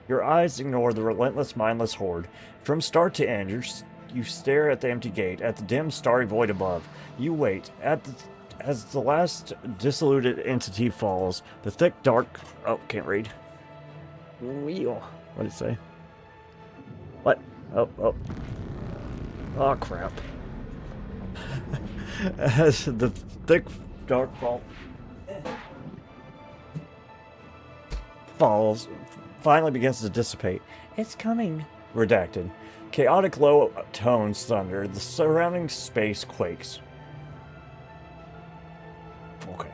Your eyes ignore the relentless, mindless horde. From start to end, you stare at the empty gate, at the dim, starry void above. You wait. As the last dissoluted entity falls, the thick, dark... Oh, can't read. Wheel. What did it say? What? Oh. Oh, crap. As the thick, dark falls, finally begins to dissipate. It's coming. Redacted. Chaotic low tones thunder. The surrounding space quakes. Okay.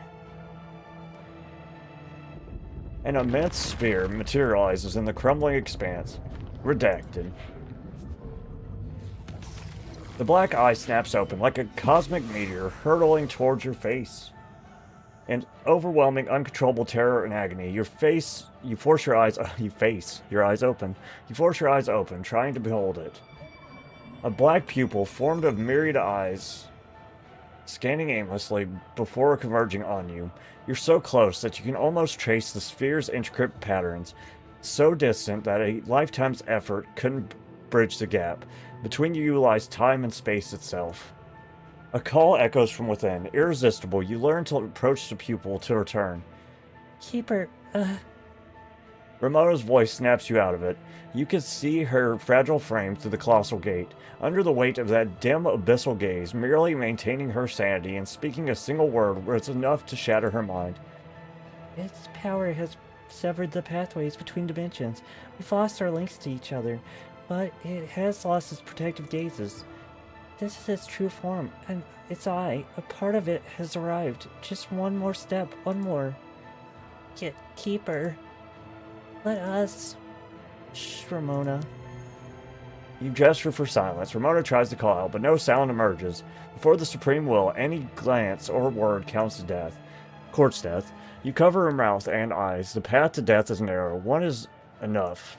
An immense sphere materializes in the crumbling expanse. Redacted. The black eye snaps open like a cosmic meteor hurtling towards your face. In overwhelming, uncontrollable terror and agony, you force your eyes open. You force your eyes open, trying to behold it. A black pupil formed of myriad eyes, scanning aimlessly before converging on you. You're so close that you can almost trace the sphere's intricate patterns, so distant that a lifetime's effort couldn't bridge the gap. Between you lies time and space itself. A call echoes from within. Irresistible, you learn to approach the pupil to return. Keeper, Ramona's voice snaps you out of it. You can see her fragile frame through the colossal gate. Under the weight of that dim, abyssal gaze, merely maintaining her sanity and speaking a single word was enough to shatter her mind. its power has severed the pathways between dimensions. We've lost our links to each other, but it has lost its protective gazes. This is its true form, and its eye, a part of it, has arrived. Just one more step, one more. Keeper. Let us... Shh, Ramona. You gesture for silence. Ramona tries to call out, but no sound emerges. Before the Supreme Will, any glance or word counts as death. Court's death. You cover her mouth and eyes. The path to death is narrow. One is enough.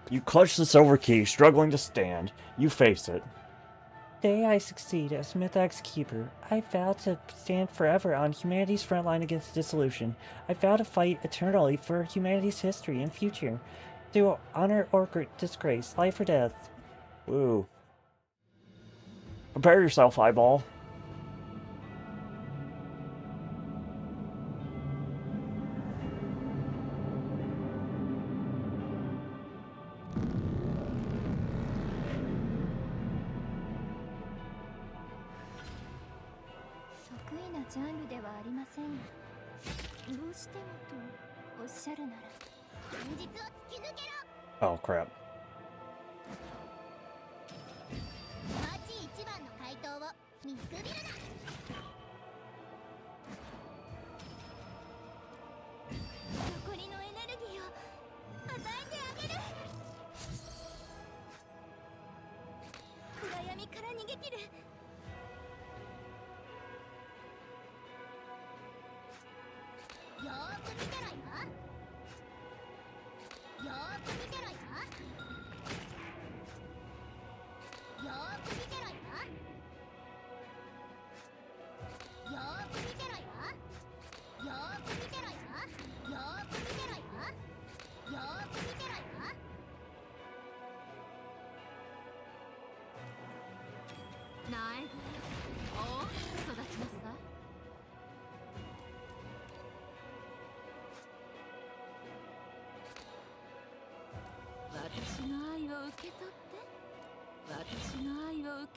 You clutch the silver key, struggling to stand. You face it. Today I succeed as Mythak's keeper. I vow to stand forever on humanity's front line against dissolution. I vow to fight eternally for humanity's history and future. Through honor or disgrace, life or death. Woo. Prepare yourself, eyeball. Oh, crap.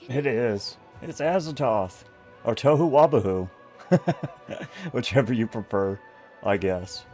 It is. It's Azatoth. Or Timhouwabahe. Whichever you prefer, I guess.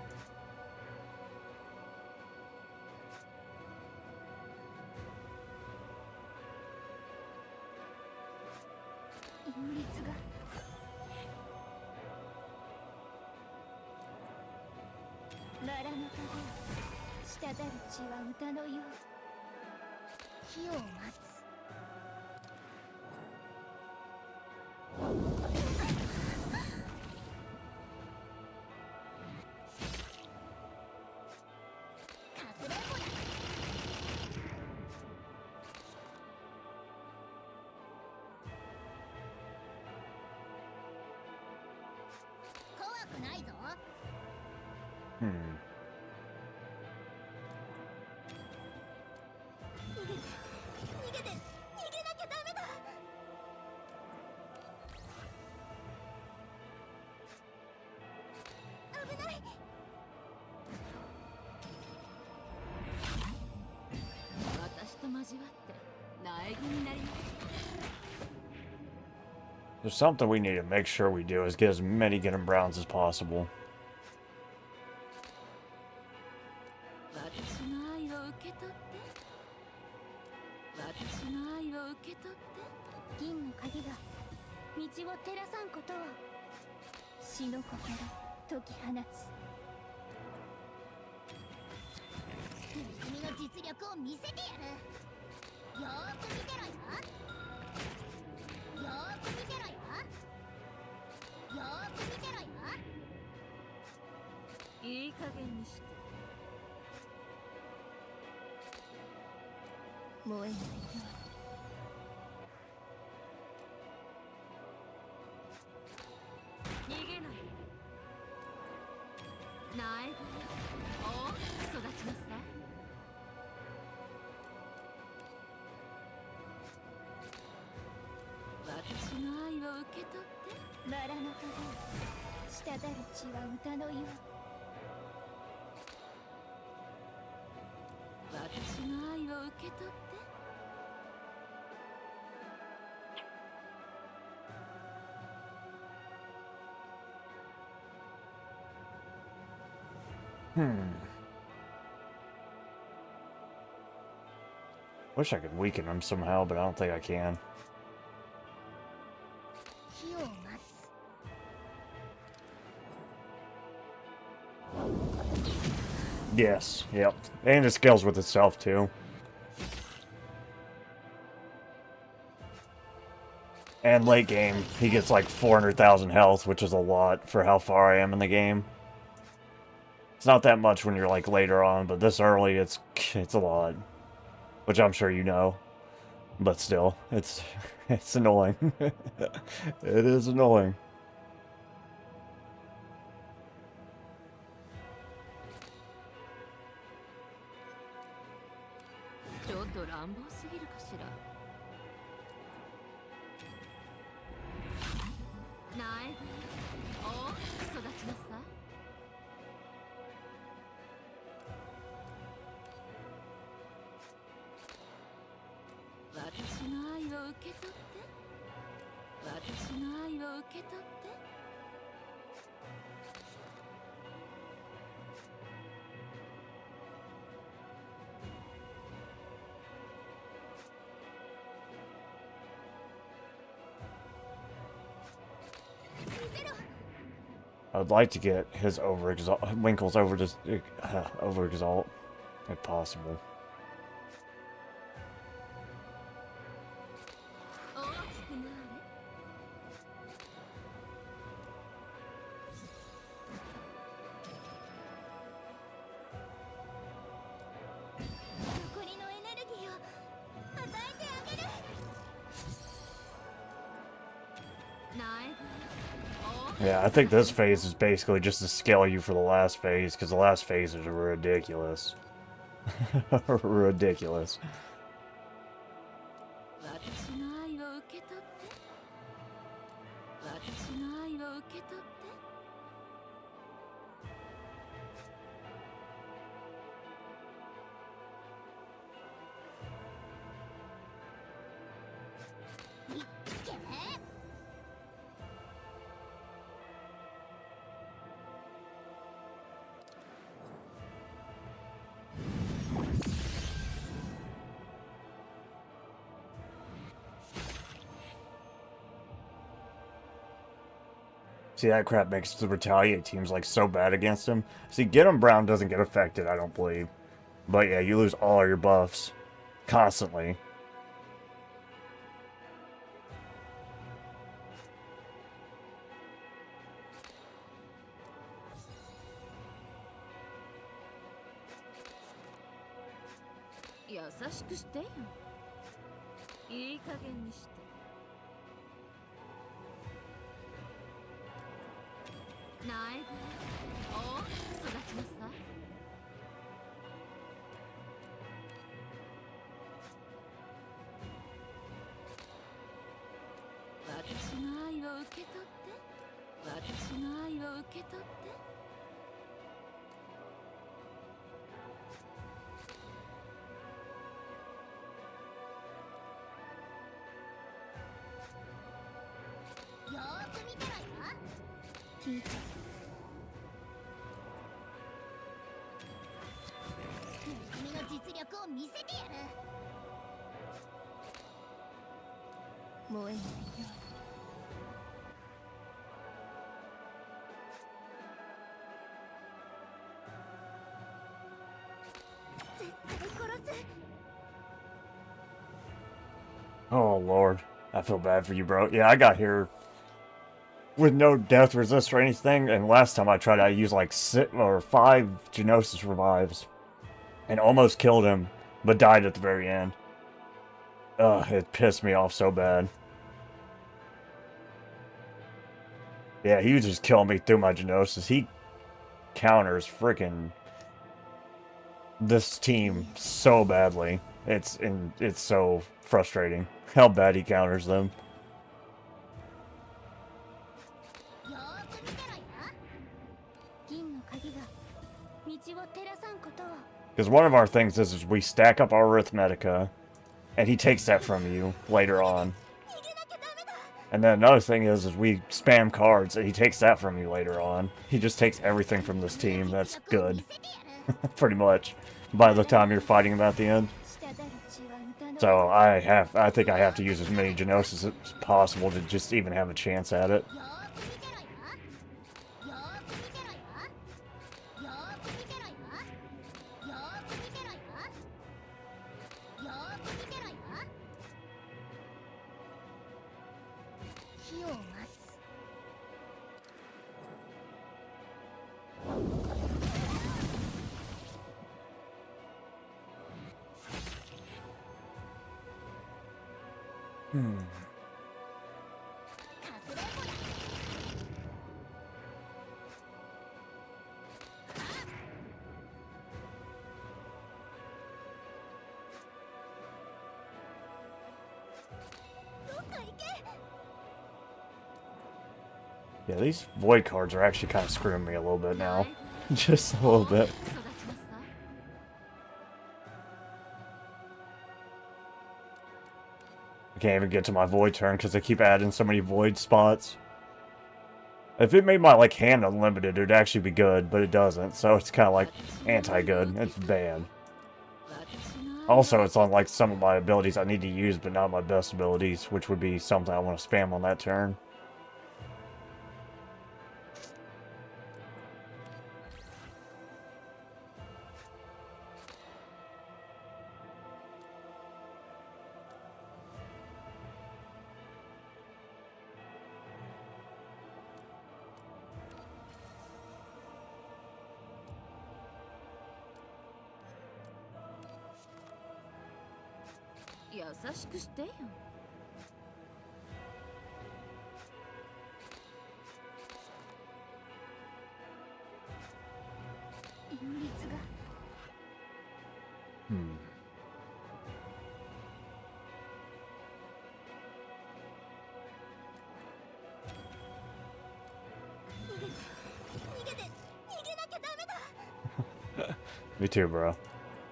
There's something we need to make sure we do is get as many Get 'em Browns as possible. Wish I could weaken him somehow, but I don't think I can. 火を待つ。 Yes, yep. And it scales with itself, too. And late game, he gets like 400,000 health, which is a lot for how far I am in the game. It's not that much when you're like later on, but this early, it's a lot. Which I'm sure you know. But still, it's annoying. It is annoying. ちょっと乱暴すぎるかしら。ナエブ、大きく育ちなさい。私の愛を受け取って。私の愛を受け取って。 I'd like to get his Winkle's overexalt, if possible. 大きくなれ。残りのエネルギーを与えてあげる。ナエブ、 Yeah, I think this phase is basically just to scale you for the last phase, because the last phase is ridiculous. Ridiculous. 私の愛を受け取って。私の愛を受け取って。 See, that crap makes the retaliate teams like so bad against him. See, Get 'em Brown doesn't get affected, I don't believe. But yeah, you lose all your buffs. Constantly.優しくしてよ。いい加減にして。ナエブ、大きく育ちなさい。私の愛を受け取って。私の愛を受け取って。 よーく見てろよ。聞いて。君の実力を見せてやる。燃えないよ。絶対殺す。 Oh, Lord. I feel bad for you, bro. Yeah, I got here with no death resist or anything, and last time I tried, I used like 6 or 5 Genosis revives and almost killed him, but died at the very end. Ugh, it pissed me off so bad. Yeah, he would just kill me through my Genosis. He counters freaking this team so badly. It's so frustrating how bad he counters them. Because one of our things is we stack up our Arithmetica, and he takes that from you later on. And then another thing is we spam cards, and he takes that from you later on. He just takes everything from this team. That's good. Pretty much. By the time you're fighting him at the end. So I think I have to use as many Genosis as possible to just even have a chance at it. よーく見てろよ。よーく見てろよ。よーく見てろよ。よーく見てろよ。よーく見てろよ。火を待つ。Hmm. かくれんぼだ。どっか行け。 Yeah, these void cards are actually kind of screwing me a little bit now. Just a little bit. 育ちなさい。 I can't even get to my void turn because I keep adding so many void spots. If it made my like hand unlimited, it'd actually be good, but it doesn't, so it's kind of like anti-good. It's bad. Also, it's on like some of my abilities I need to use, but not my best abilities, which would be something I want to spam on that turn.優しくしてよ。隠密が。 Hmm. 逃げて逃げなきゃダメだ。 Me too, bro.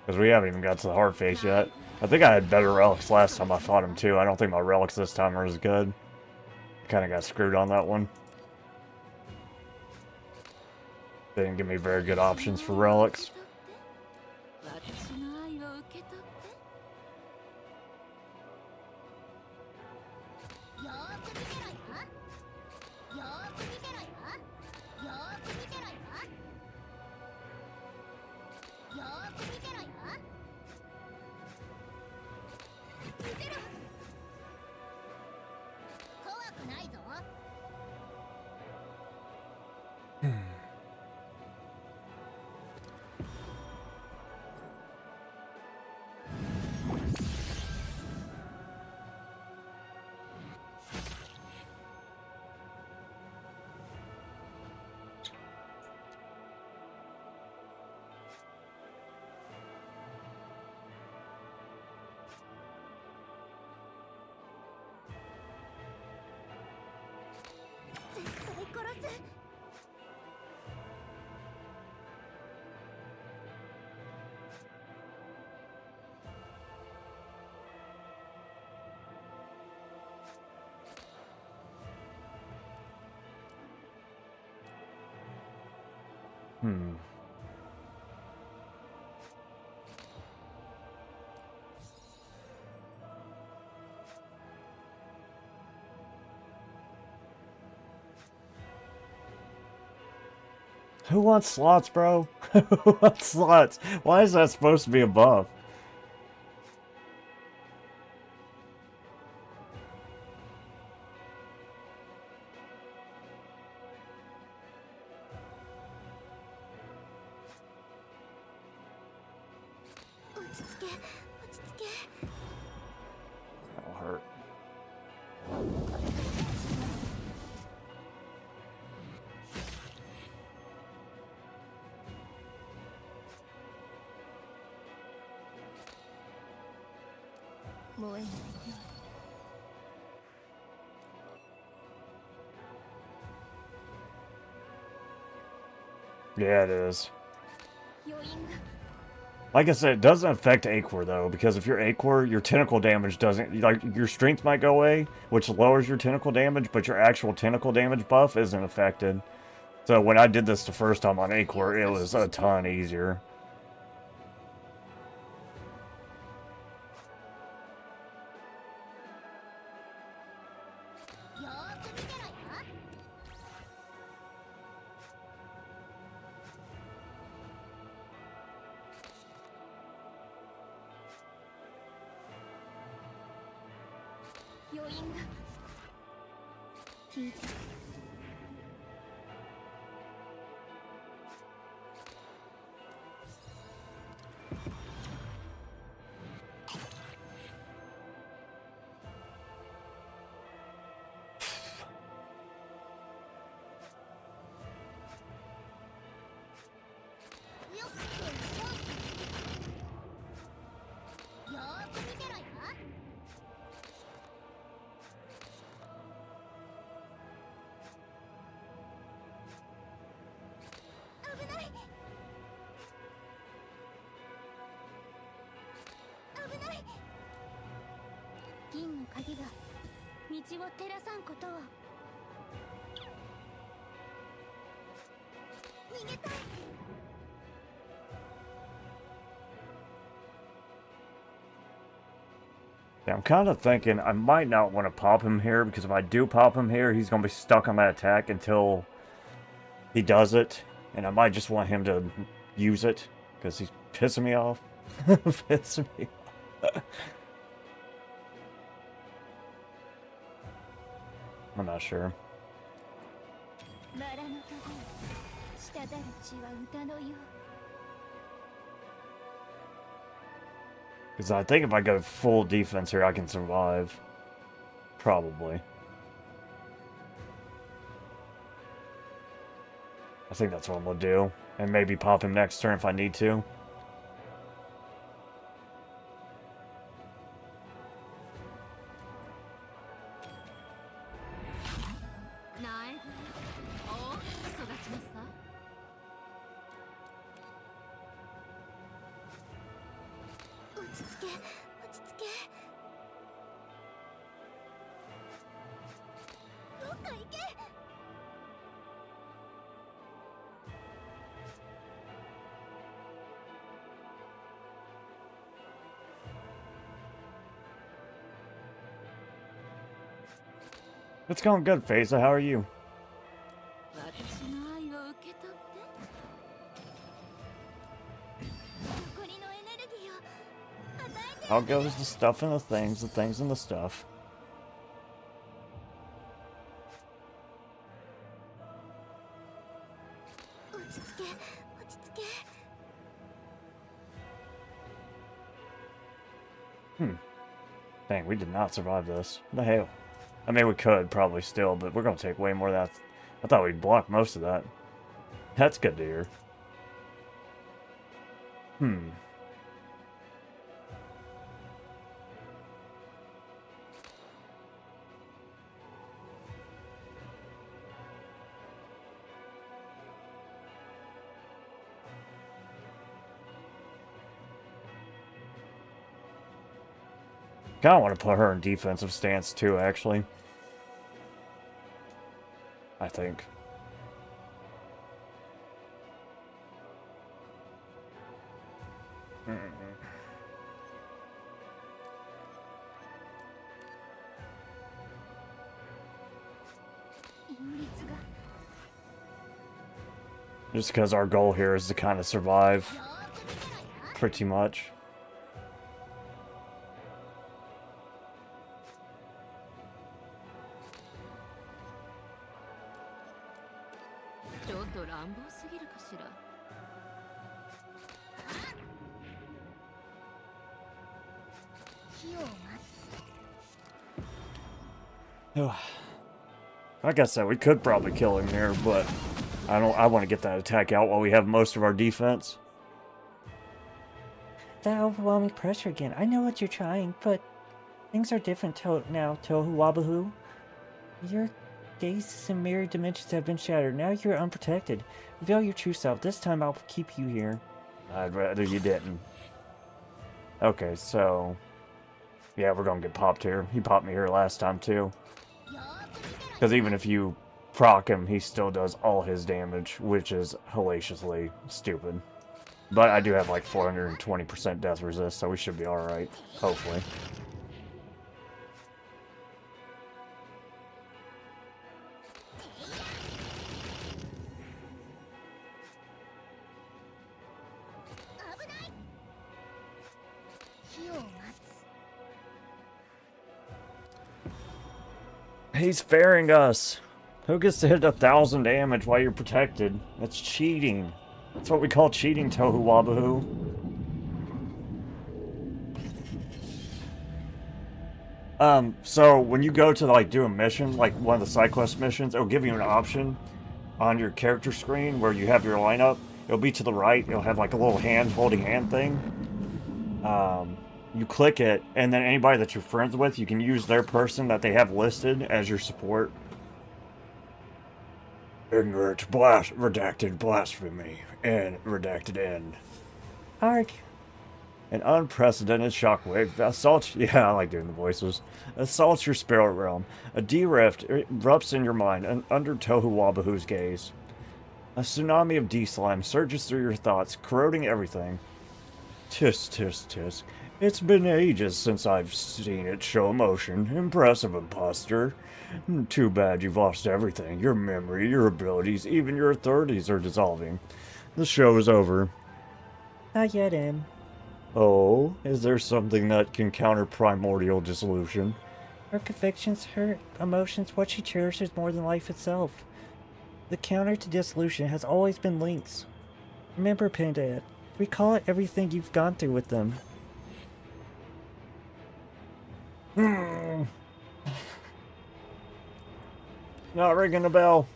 Because we haven't even got to the hard face yet. I think I had better relics last time I fought him too. I don't think my relics this time are as good. Kind of got screwed on that one. They didn't give me very good options for relics. 私の愛を受け取って。よーく見てろよ。よーく見てろよ。よーく見てろよ。よーく見てろよ。見せろ。怖くないぞ。 絶対殺す。 Hmm. Who wants slots, bro? Who wants slots? Why is that supposed to be a buff? That'll hurt. Yeah, it is. Like I said, it doesn't affect Aquar though, because if you're Aquar, your tentacle damage doesn't, like, your strength might go away, which lowers your tentacle damage, but your actual tentacle damage buff isn't affected. So when I did this the first time on Aquar, it was a ton easier. 余韻が聞いて。銀の鍵が道を照らさんことを。逃げたい。Yeah, I'm kind of thinking I might not want to pop him here, because if I do pop him here, he's going to be stuck on that attack until he does it, and I might just want him to use it, because he's pissing me off. Pissing me off. I'm not sure. Because I think if I go full defense here, I can survive. Probably. I think that's what I'm going to do. And maybe pop him next turn if I need to. It's going good, Phasa. How are you? How goes the stuff and the things and the stuff? Dang, we did not survive this. What the hell? I mean, we could probably still, but we're going to take way more of that. I thought we'd block most of that. That's good to hear. Kinda want to put her in defensive stance too, actually. I think. Just because our goal here is to kind of survive. Pretty much. Like I said, we could probably kill him here, but I want to get that attack out while we have most of our defense. That overwhelming pressure again. I know what you're trying, but things are different now, Timhouwabahe. Your gazes and mirror dimensions have been shattered. Now you're unprotected. Reveal your true self. This time I'll keep you here. I'd rather you didn't. Okay, so... yeah, we're gonna get popped here. He popped me here last time, too. Because even if you proc him, he still does all his damage, which is hellaciously stupid. But I do have like 420% death resist, so we should be alright, hopefully. He's fairing us. Who gets to hit 1,000 damage while you're protected? That's cheating. That's what we call cheating, Tohuwabahu. So when you go to like do a mission, like one of the side quest missions, it'll give you an option on your character screen where you have your lineup. It'll be to the right. It'll have like a little hand holding hand thing. You click it, and then anybody that you're friends with, you can use their person that they have listed as your support. Ignorant redacted blasphemy and redacted end. Arg. An unprecedented shockwave assaults. Yeah, I like doing the voices. Assaults your spirit realm. A D-rift erupts in your mind under Tohuwabahu's gaze. A tsunami of D-slime surges through your thoughts, corroding everything. Tisk, tisk, tisk. It's been ages since I've seen it show emotion. Impressive, imposter. Too bad you've lost everything. Your memory, your abilities, even your authorities are dissolving. The show is over. Not yet, Em. Oh, is there something that can counter primordial dissolution? Her convictions, her emotions, what she cherishes more than life itself. The counter to dissolution has always been links. Remember, Pendad, recall everything you've gone through with them. Not ringing a bell.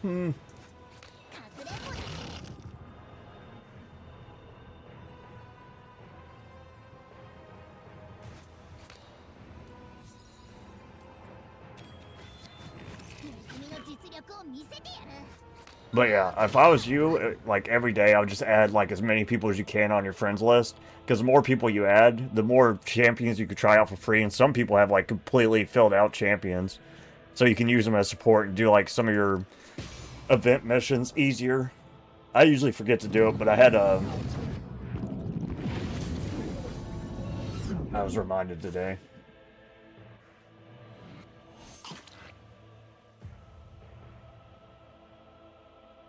But yeah, if I was you, like every day, I would just add like as many people as you can on your friends list. Because the more people you add, the more champions you could try out for free. And some people have like completely filled out champions. So you can use them as support and do like some of your event missions easier. I usually forget to do it, but I was reminded today.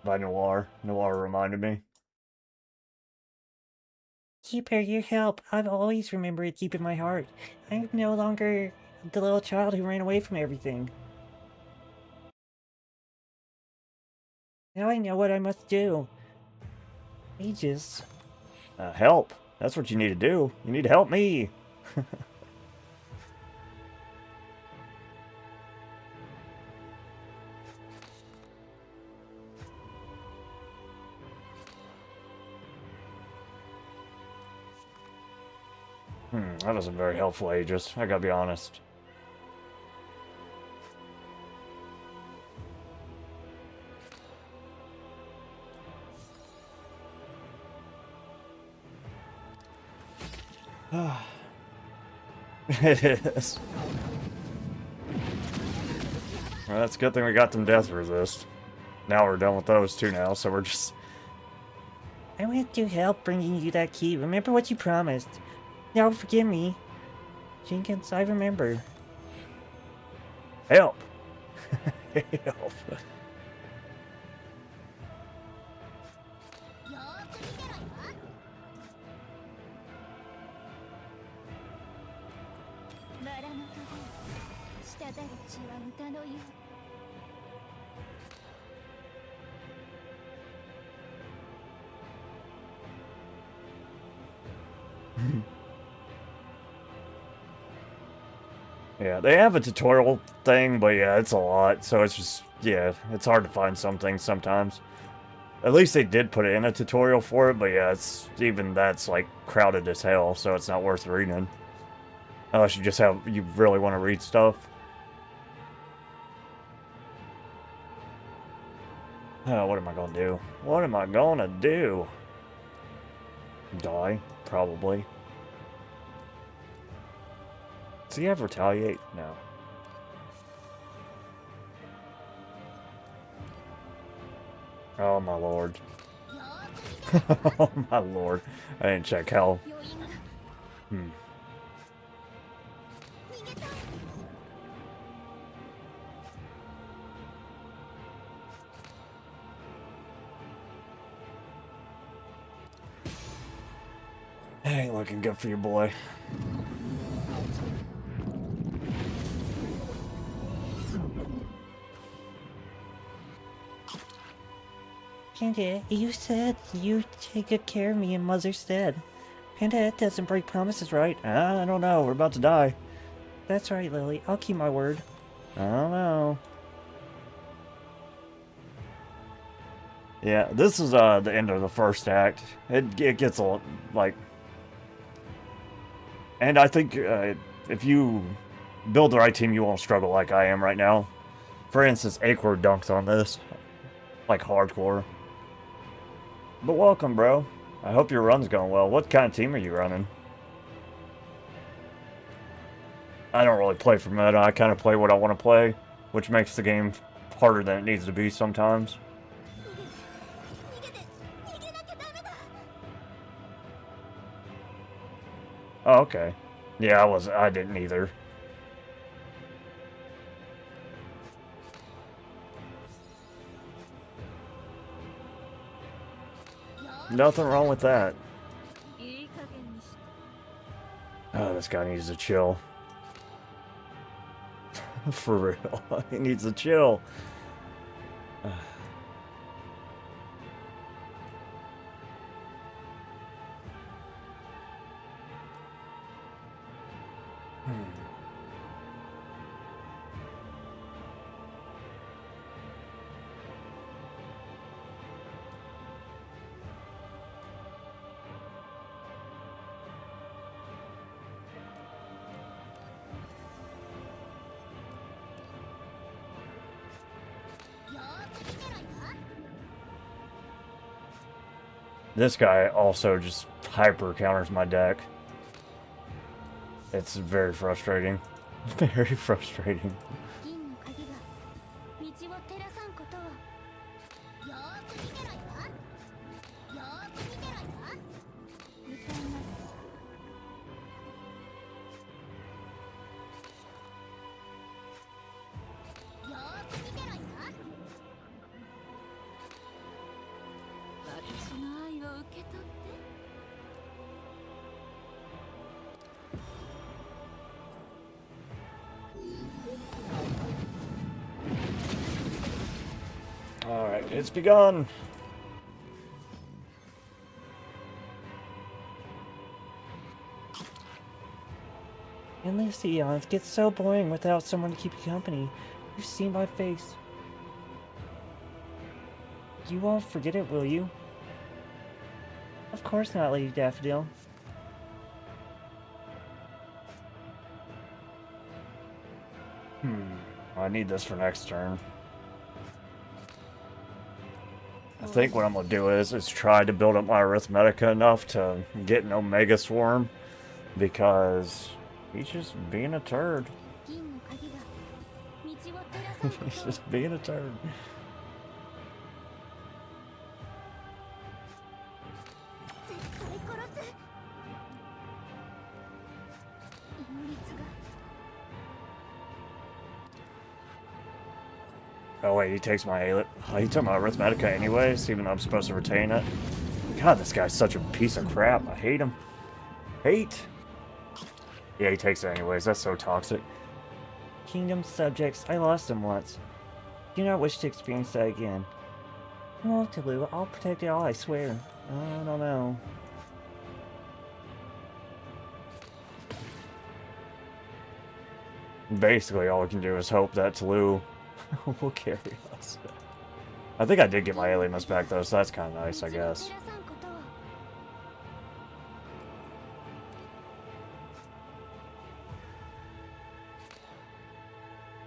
By Noir. Noir reminded me. Keeper, your help. I've always remembered it deep in my heart. I'm no longer the little child who ran away from everything. Now I know what I must do. Aegis. Help. That's what you need to do. You need to help me. That wasn't very helpful, Aegis. I gotta be honest. It is. Well, that's a good thing we got them death resist. Now we're done with those two now, so we're just... I went to help bringing you that key. Remember what you promised. Now forgive me. Jenkins, I remember. Help! Help. Yeah, they have a tutorial thing, but yeah, it's a lot, so it's just, yeah, it's hard to find something sometimes. At least they did put it in a tutorial for it, but yeah, it's, even that's, like, crowded as hell, so it's not worth reading. Unless you just you really want to read stuff. Oh, what am I gonna do? What am I gonna do? Die? Probably. Does he have retaliate? No. Oh my lord. Oh my lord. I didn't check hell. That ain't looking good for you, boy. Panda, you said you'd take good care of me in Mother's stead. Panda, that doesn't break promises, right? I don't know. We're about to die. That's right, Lily. I'll keep my word. I don't know. Yeah, this is the end of the first act. It gets a like, and I think if you build the right team, you won't struggle like I am right now. For instance, Acor dunks on this, like hardcore. But welcome, bro. I hope your run's going well. What kind of team are you running? I don't really play for meta. I kind of play what I want to play, which makes the game harder than it needs to be sometimes. 逃げて逃げなきゃダメだ Oh, okay. Yeah, I didn't either. Nothing wrong with that. いい加減にして Oh, this guy needs to chill. For real. He needs to chill. This guy also just hyper counters my deck. It's very frustrating. Very frustrating. 銀の鍵が道を照らさんことをよーく見てろよよーく見てろよ歌いますよーく見てろよ私の愛を受け取って Alright, it's begun. Endless eons get so boring without someone to keep you company. You've seen my face. You won't forget it, will you? Of course not, Lady Daffodil. I need this for next turn. I think what I'm gonna do is try to build up my Arithmetica enough to get an Omega Swarm, because he's just being a turd. 銀の鍵が道を照らさんことを He's just being a turd. 絶対殺す隠密が Oh wait, he takes my he took my Arithmetica anyways, even though I'm supposed to retain it. God, this guy's such a piece of crap. I hate him. Hate. Yeah, he takes it anyways. That's so toxic. Kingdom subjects, I lost them once. Do not wish to experience that again. Oh, Tulu, I'll protect it all, I swear. I don't know. Basically, all we can do is hope that Tulu will carry us. I think I did get my Alienus back though, so that's kind of nice, I guess. 道を照らさんことを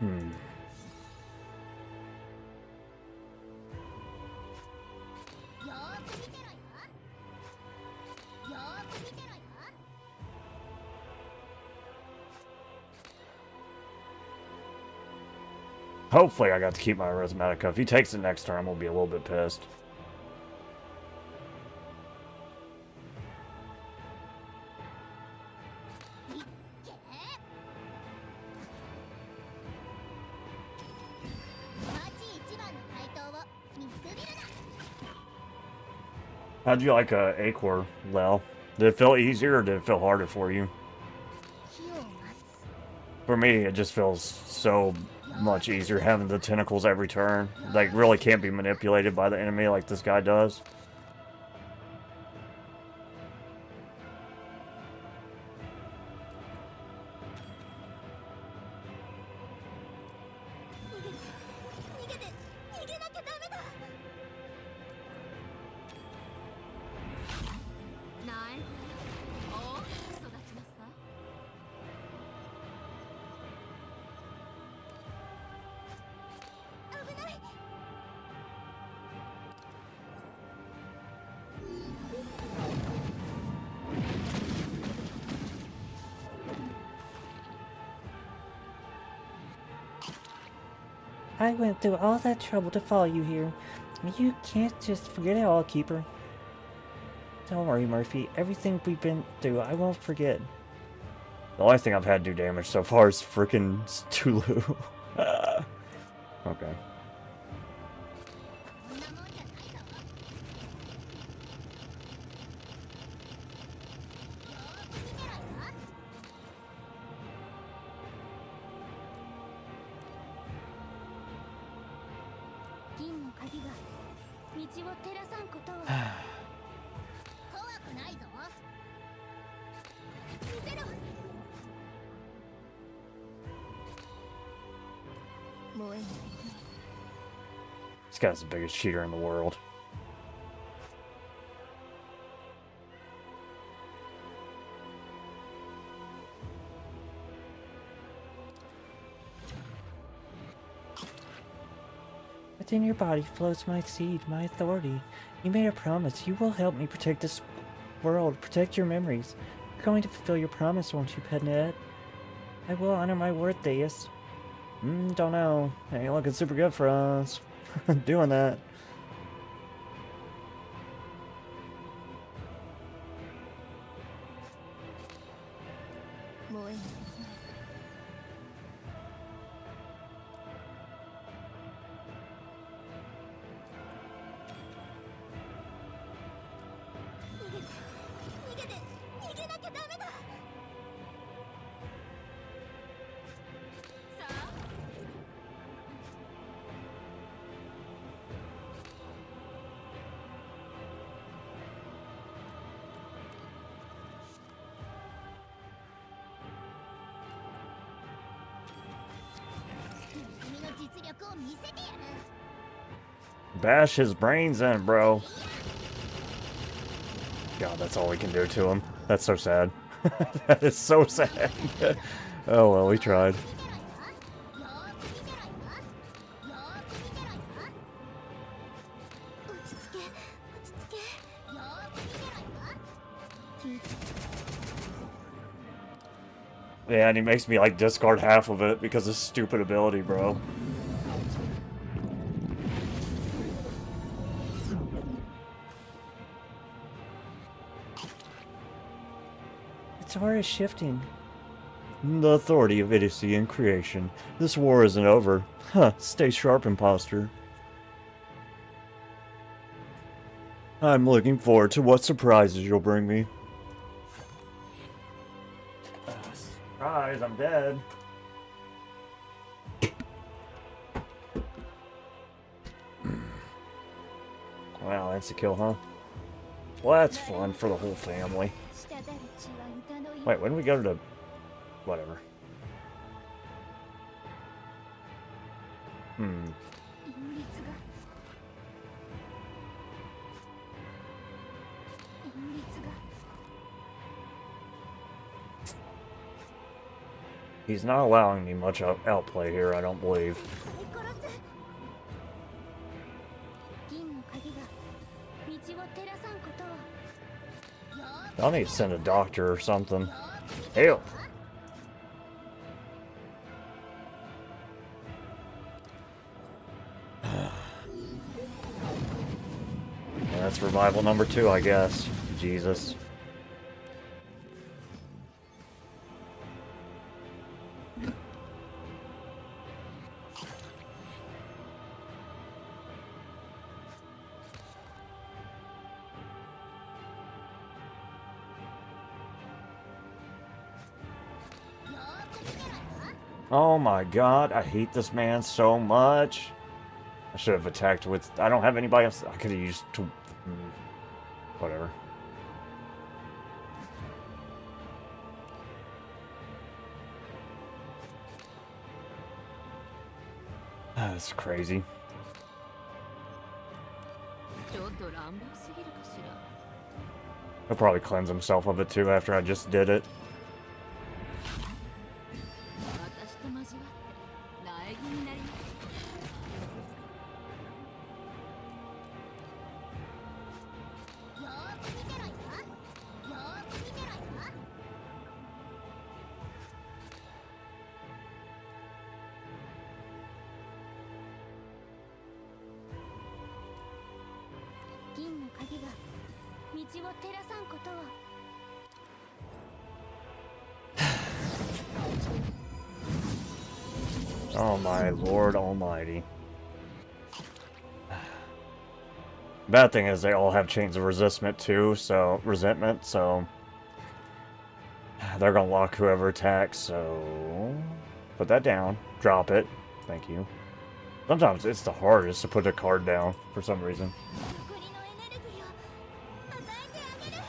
Hmm. よーく見てろよよーく見てろよ Hopefully I got to keep my Arithmetica. If he takes it next turn, I'm gonna be a little bit pissed. How'd you like Acor, Lel? Did it feel easier or did it feel harder for you? 火を待つ For me, it just feels so much easier having the tentacles every turn. Like, really can't be manipulated by the enemy like this guy does. I went through all that trouble to follow you here. You can't just forget it all, Keeper. Don't worry, Murphy. Everything we've been through, I won't forget. The only thing I've had do damage so far is frickin' Tulu. Okay. This guy's the biggest cheater in the world. Within your body flows my seed, my authority. You made a promise. You will help me protect this world, protect your memories. You're going to fulfill your promise, won't you, Pednet? I will honor my word, Theus. Don't know. Ain't looking super good for us. Doing that. Bash his brains in, bro. God, that's all we can do to him. That's so sad. That is so sad. Oh well, we tried. Yeah, and he makes me like discard half of it because of stupid ability, bro. Its aura is shifting. The authority of idiocy and creation. This war isn't over. Huh, stay sharp, imposter. I'm looking forward to what surprises you'll bring me. Surprise, I'm dead. Wow, that's a kill, huh? Well, that's fun for the whole family. Wait, when did we go to... Whatever. He's not allowing me much outplay here, I don't believe. I'll need to send a doctor or something. Help! That's revival number 2, I guess. Jesus. Oh my god, I hate this man so much. I should have attacked with... I don't have anybody else. I could have used... Whatever. That's crazy. ちょっと乱暴すぎるかしら。 He'll probably cleanse himself of it too after I just did it. 私と交わって苗木になります。よーく見てろよ。よーく見てろよ。銀の鍵が道を照らさんことを。 Oh my lord almighty. Bad thing is they all have chains of resistment too, so they're gonna lock whoever attacks, so put that down. Drop it. Thank you. Sometimes it's the hardest to put a card down for some reason. 残りのエネルギーを与えてあげる。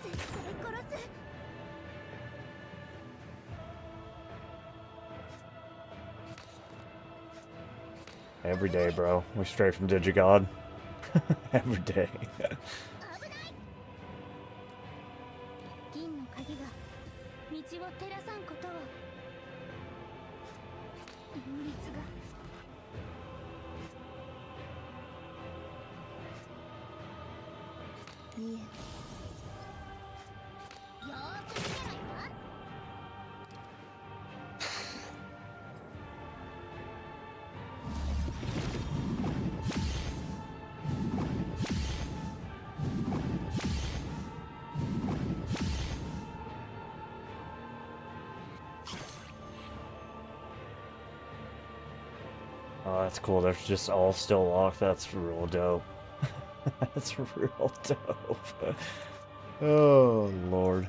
絶対殺す。 Every day, bro. We stray from Digigod. Every day. 危ない。銀の鍵が道を照らさんことを。隠密が。いえ。よーく見てろよ。 Oh, that's cool. They're just all still locked. That's real dope. That's real dope. Oh, Lord.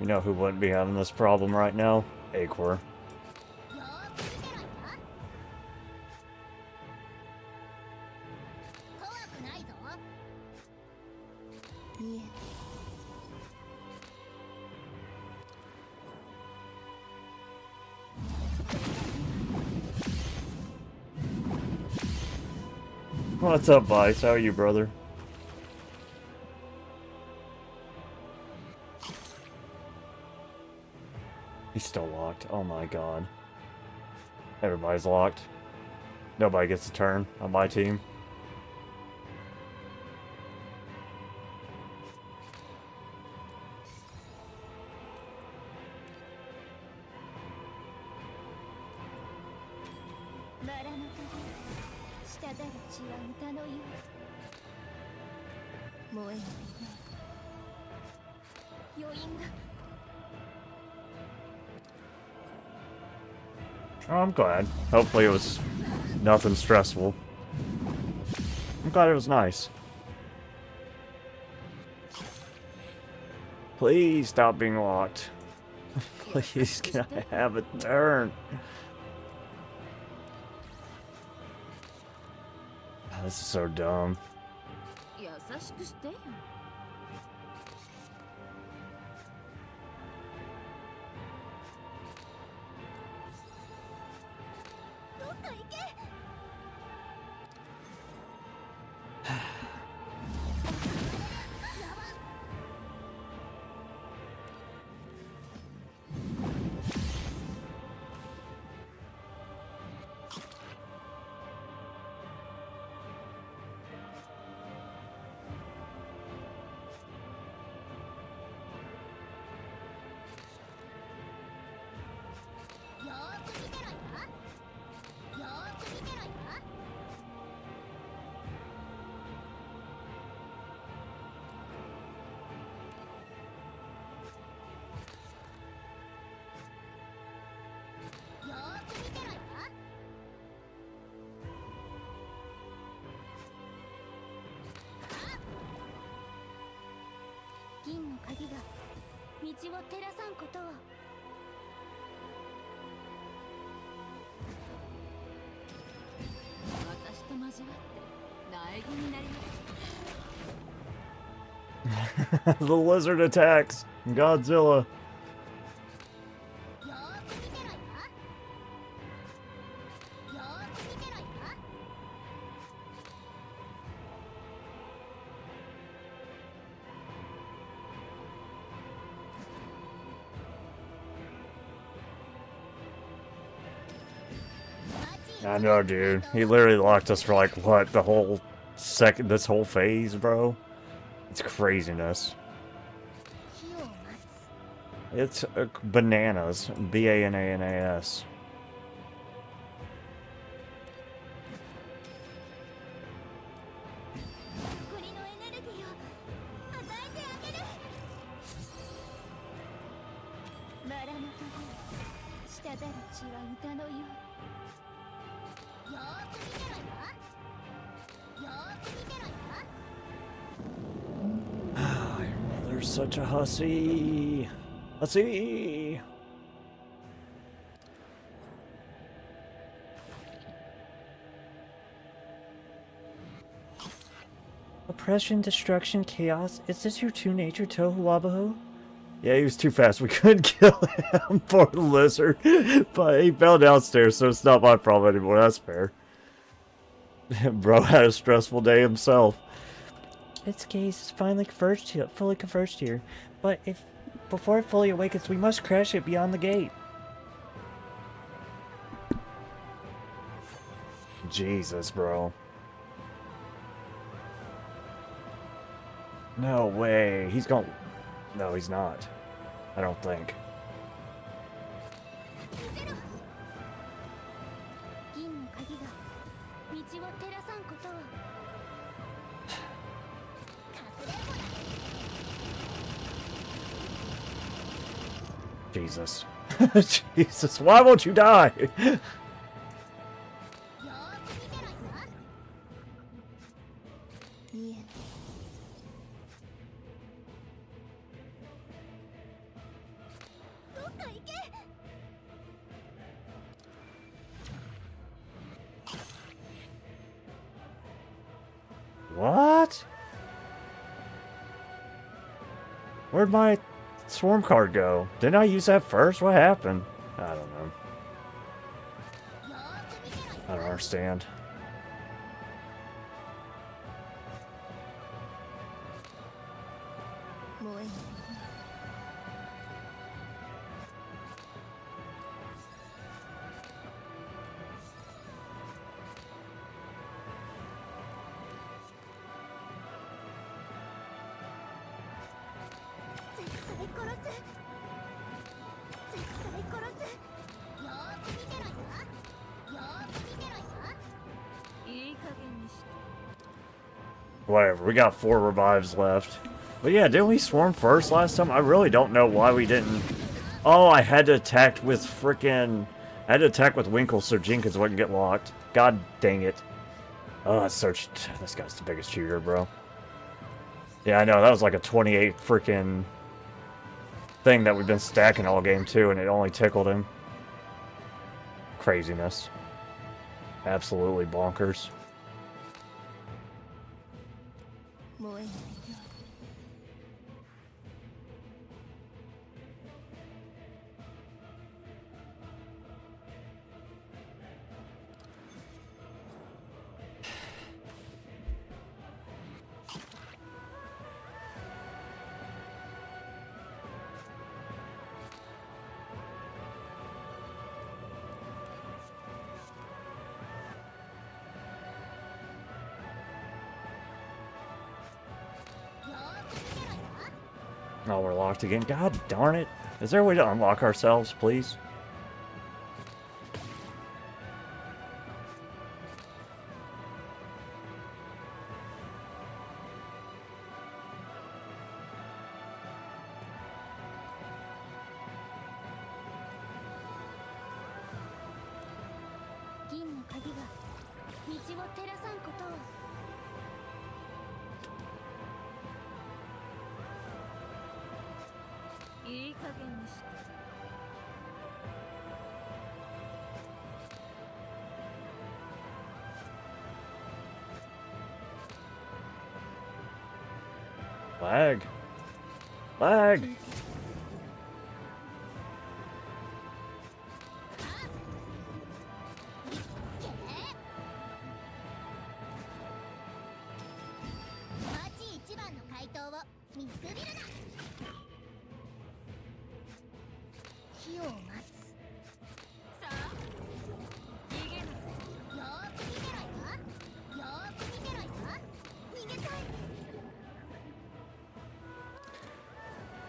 You know who wouldn't be having this problem right now? Acor. よーく見てろよ。怖くないぞ。いえ。 What's up, Vice? How are you, brother? He's still locked. Oh my god. Everybody's locked. Nobody gets a turn on my team. Oh, I'm glad. Hopefully it was nothing stressful. I'm glad it was nice. Please stop being locked. Please, can I have a turn? This is so dumb. 優しくしてよ。 どっか行け。銀の鍵が道を照らさんことを。私と交わって苗木になります。 The lizard attacks! Godzilla! よーく見てろよ。よーく見てろよ。I know, dude. He literally locked us for like, what, the whole this whole phase, bro? It's craziness. 火を待つ。 It's bananas. B-A-N-A-N-A-S. 残りのエネルギーを与えてあげる。バラの花滴る血は歌のよう。よーく見てろよ。よーく見てろよ。 Your mother's such a hussy. Hussy! Oppression, destruction, chaos. Is this your true nature, Timhouwabahe? Yeah, he was too fast. We couldn't kill him. Poor lizard. But he fell downstairs, so it's not my problem anymore. That's fair. Bro had a stressful day himself. Its gaze is finally fully converged here. But before it fully awakens, we must crash it beyond the gate. Jesus, bro. No way. He's gonna... No, he's not. I don't think. 銀の鍵が道を照らさんことを。隠れんぼだ。 Jesus. Jesus, why won't you die? よーく見てろよ。見えない。どっか行け。 What? Where'd my swarm card go? Didn't I use that first? What happened? I don't know. よーく見てろよ。 I don't understand. 燃えない。 絶対殺す。絶対殺す。よーく見てろよ。よーく見てろよ。いい加減にして。 Whatever, we got 4 revives left. But yeah, didn't we swarm first last time? I really don't know why we didn't... Oh, I had to attack with frickin'... I had to attack with Winkle so Jenkins wouldn't get locked. God dang it. Oh, that's so... This guy's the biggest cheater, bro. Yeah, I know, that was like a 28 frickin' thing that we've been stacking all game too, and it only tickled him. Craziness. Absolutely bonkers. 燃えないよ。 Oh, we're locked again. God darn it. Is there a way to unlock ourselves, please? いい加減にして。 Lag. Lag.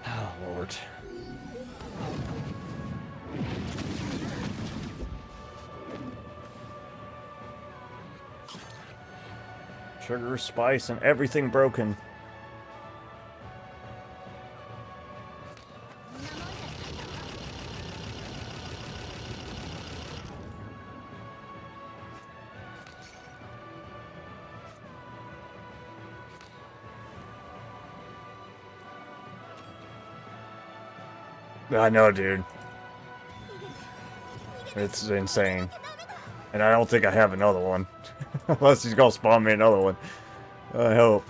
Oh, Lord. Sugar, spice, and everything broken. I know, dude. It's insane. And I don't think I have another one. Unless he's gonna spawn me another one. I hope.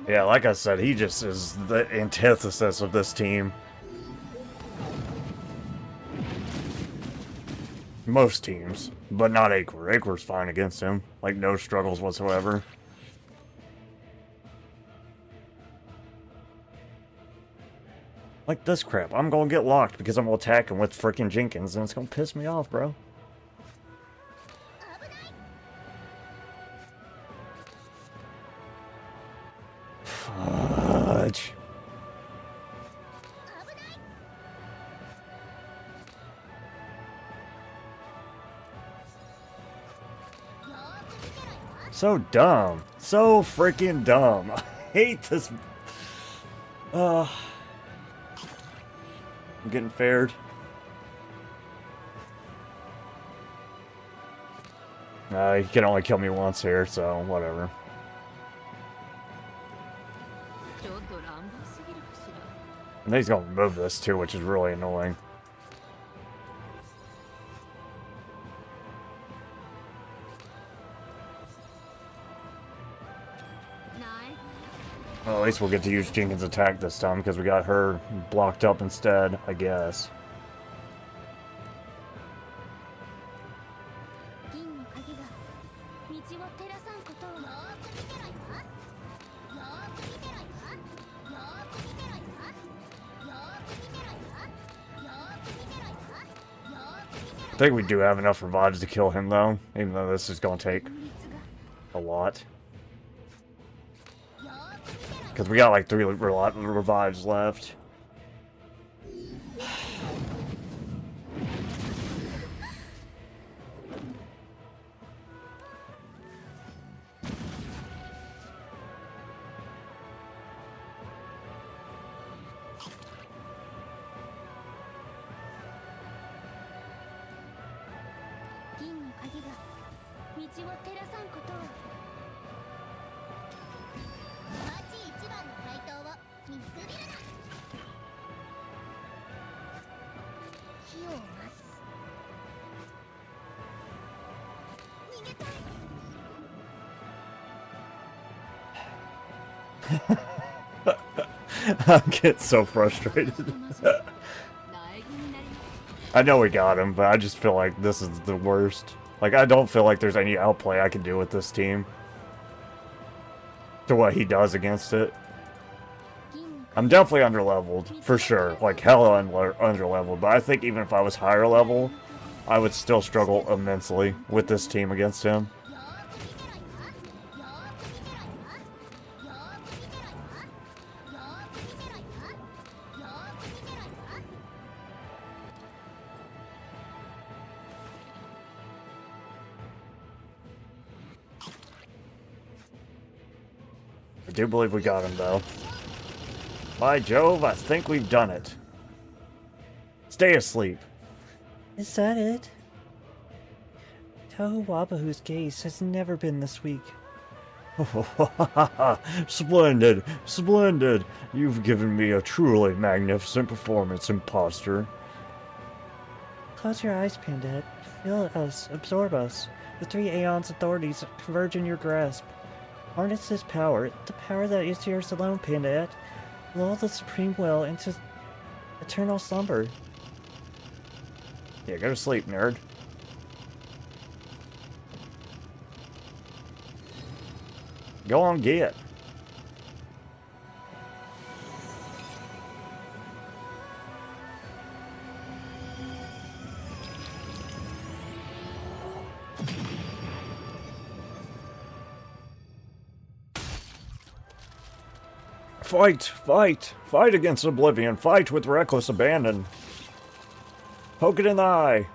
Yeah, like I said, he just is the antithesis of this team. Most teams, but not Acre. Acre's fine against him. Like, no struggles whatsoever. Like this crap. I'm gonna get locked because I'm attacking with freaking Jenkins, and it's gonna piss me off, bro. Fudge. So dumb. So freaking dumb. I hate this. I'm getting fared. He can only kill me once here, so whatever. And he's gonna remove this too, which is really annoying. Well, at least we'll get to use Jenkins' attack this time because we got her blocked up instead, I guess. I think we do have enough revives to kill him, though, even though this is going to take a lot. Because we got like 3 revives left. I'm getting so frustrated. I know we got him, but I just feel like this is the worst. Like, I don't feel like there's any outplay I can do with this team to what he does against it. I'm definitely underleveled, for sure. Like, hella underleveled. But I think even if I was higher level, I would still struggle immensely with this team against him. I do believe we got him, though. By Jove, I think we've done it. Stay asleep. Is that it? Timhouwabahe's gaze has never been this weak. Splendid, splendid. You've given me a truly magnificent performance, imposter. Close your eyes, Pandit. Feel us, absorb us. The 3 Aeon's authorities converge in your grasp. Harness this power, the power that is yours alone, Pandit. Lull the supreme will into eternal slumber. Yeah, go to sleep, nerd. Go on, get. Fight! Fight! Fight against oblivion! Fight with reckless abandon! Poke it in the eye!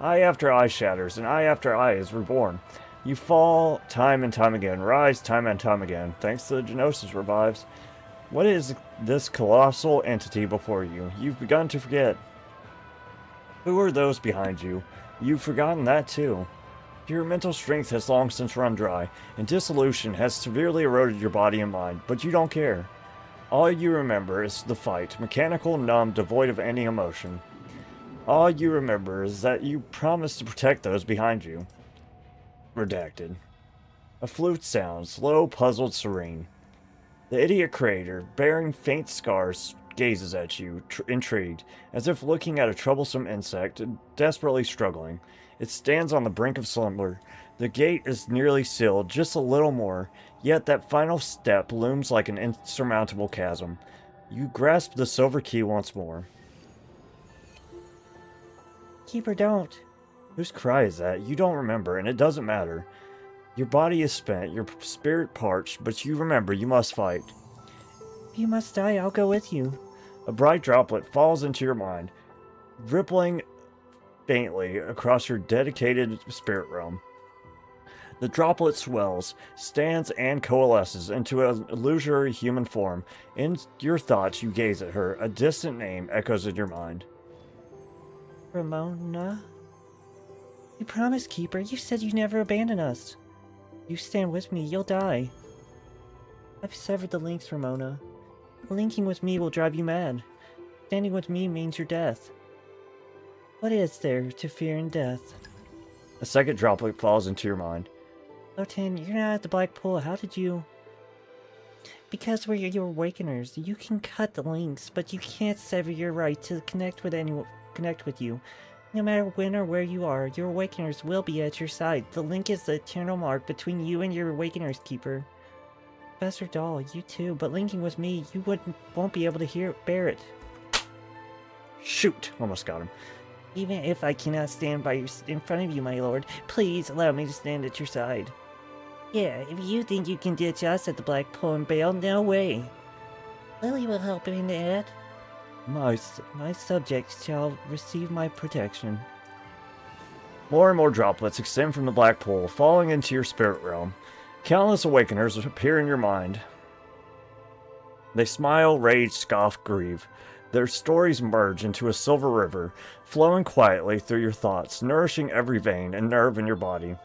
Eye after eye shatters, and eye after eye is reborn. You fall time and time again, rise time and time again, thanks to the Genosis revives. What is this colossal entity before you? You've begun to forget. Who are those behind you? You've forgotten that too. Your mental strength has long since run dry, and dissolution has severely eroded your body and mind, but you don't care. All you remember is the fight, mechanical, numb, devoid of any emotion. All you remember is that you promised to protect those behind you. Redacted. A flute sound, slow, puzzled, serene. The idiot creator, bearing faint scars, gazes at you, intrigued, as if looking at a troublesome insect, desperately struggling. It stands on the brink of slumber. The gate is nearly sealed, just a little more, yet that final step looms like an insurmountable chasm. You grasp the silver key once more. Keeper, don't. Whose cry is that? You don't remember, and it doesn't matter. Your body is spent, your spirit parched, but you remember you must fight. If you must die, I'll go with you. A bright droplet falls into your mind, rippling faintly across your dedicated spirit realm. The droplet swells, stands, and coalesces into an illusory human form. In your thoughts, you gaze at her. A distant name echoes in your mind. Ramona? You promised, Keeper. You said you'd never abandon us. You stand with me, you'll die. I've severed the links, Ramona. Linking with me will drive you mad. Standing with me means your death. What is there to fear in death? A second droplet falls into your mind. Lotan, you're not at the Black Pool. How did you... Because we're your awakeners. You can cut the links, but you can't sever your right to connect with you. No matter when or where you are, your awakeners will be at your side. The link is the eternal mark between you and your awakeners, Keeper. Professor Dahl, you too, but linking with me, you won't be able to bear it. Shoot! Almost got him. Even if I cannot stand in front of you, my lord, please allow me to stand at your side. Yeah, if you think you can ditch us at the Black Pool and bail, no way. Lily will help in that. My subjects shall receive my protection. More and more droplets extend from the black pool, falling into your spirit realm. Countless awakeners appear in your mind. They smile, rage, scoff, grieve. Their stories merge into a silver river, flowing quietly through your thoughts, nourishing every vein and nerve in your body.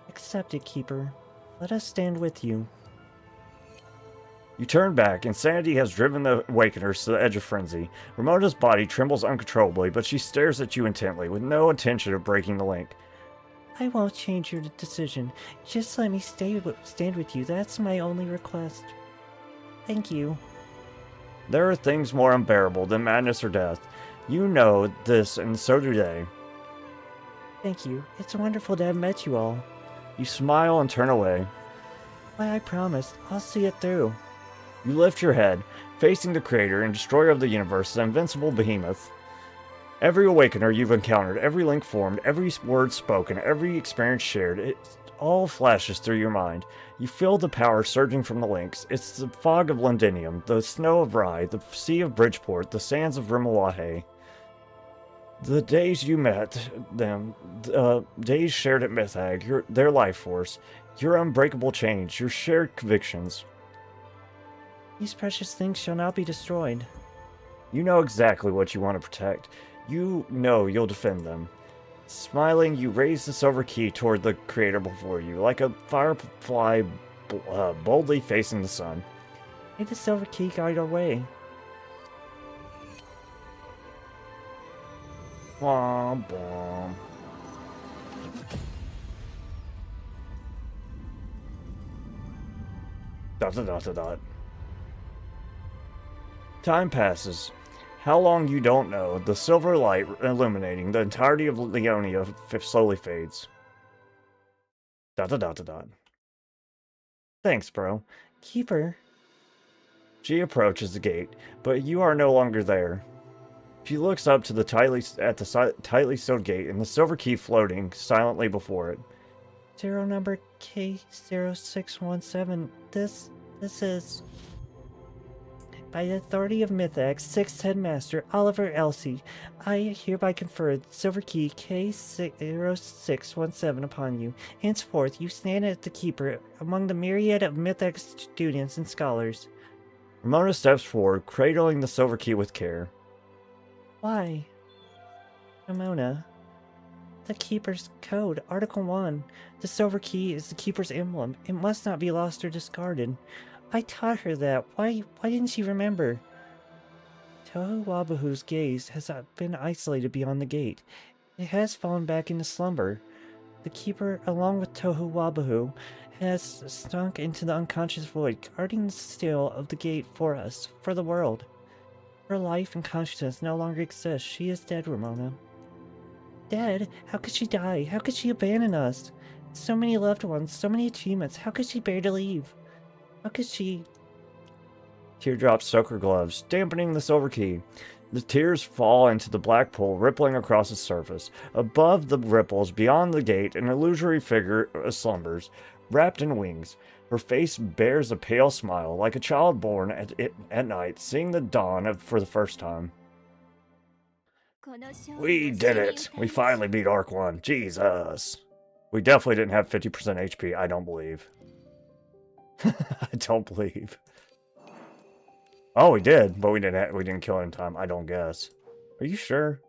Accept it, Keeper. Let us stand with you. You turn back. Insanity has driven the awakeners to the edge of frenzy. Ramona's body trembles uncontrollably, but she stares at you intently, with no intention of breaking the link. I won't change your decision. Just let me stand with you. That's my only request. Thank you. There are things more unbearable than madness or death. You know this, and so do they. Thank you. It's wonderful to have met you all. You smile and turn away. Why, I promised. I'll see it through. You lift your head, facing the creator and destroyer of the universe, the invincible behemoth. Every awakener you've encountered, every link formed, every word spoken, every experience shared, it all flashes through your mind. You feel the power surging from the links. It's the fog of Londinium, the snow of Rye, the sea of Bridgeport, the sands of Timhouwabahe. The days you met them, days shared at Mythag, their life force. Your unbreakable chains, your shared convictions. These precious things shall not be destroyed. You know exactly what you want to protect. You know you'll defend them. Smiling, you raise the silver key toward the creator before you, like a firefly boldly facing the sun. May the silver key guide our way. Womp womp. Dot dot dot dot dot. Time passes. How long you don't know. The silver light illuminating the entirety of Leonia slowly fades. Dot dot dot dot dot. Thanks, bro. Keeper. She approaches the gate, but you are no longer there. She looks up to the tightly sealed gate and the silver key floating silently before it. Serial number K0617. This is... By the authority of Mythax, 6th Headmaster Oliver Elsie, I hereby confer the silver key K0617 upon you. Henceforth, you stand as the keeper among the myriad of Mythax students and scholars. Ramona steps forward, cradling the silver key with care. Why? Ramona. The Keeper's Code, Article 1. The silver key is the Keeper's emblem. It must not be lost or discarded. I taught her that. Why didn't she remember? Timhouwabahe's gaze has been isolated beyond the gate. It has fallen back into slumber. The Keeper, along with Timhouwabahe, has sunk into the unconscious void, guarding the seal of the gate for us, for the world. Her life and consciousness no longer exist. She is dead, Ramona. Dead? How could she die? How could she abandon us? So many loved ones, so many achievements. How could she bear to leave? How could she... Teardrops soak her gloves, dampening the silver key. The tears fall into the black pool, rippling across its surface. Above the ripples, beyond the gate, an illusory figure slumbers, wrapped in wings. Her face bears a pale smile, like a child born at night, seeing the dawn for the first time. We did it! We finally beat Arc 1. Jesus! We definitely didn't have 50% HP, I don't believe. I don't believe. Oh, we did, but we didn't kill it in time, I don't guess. Are you sure?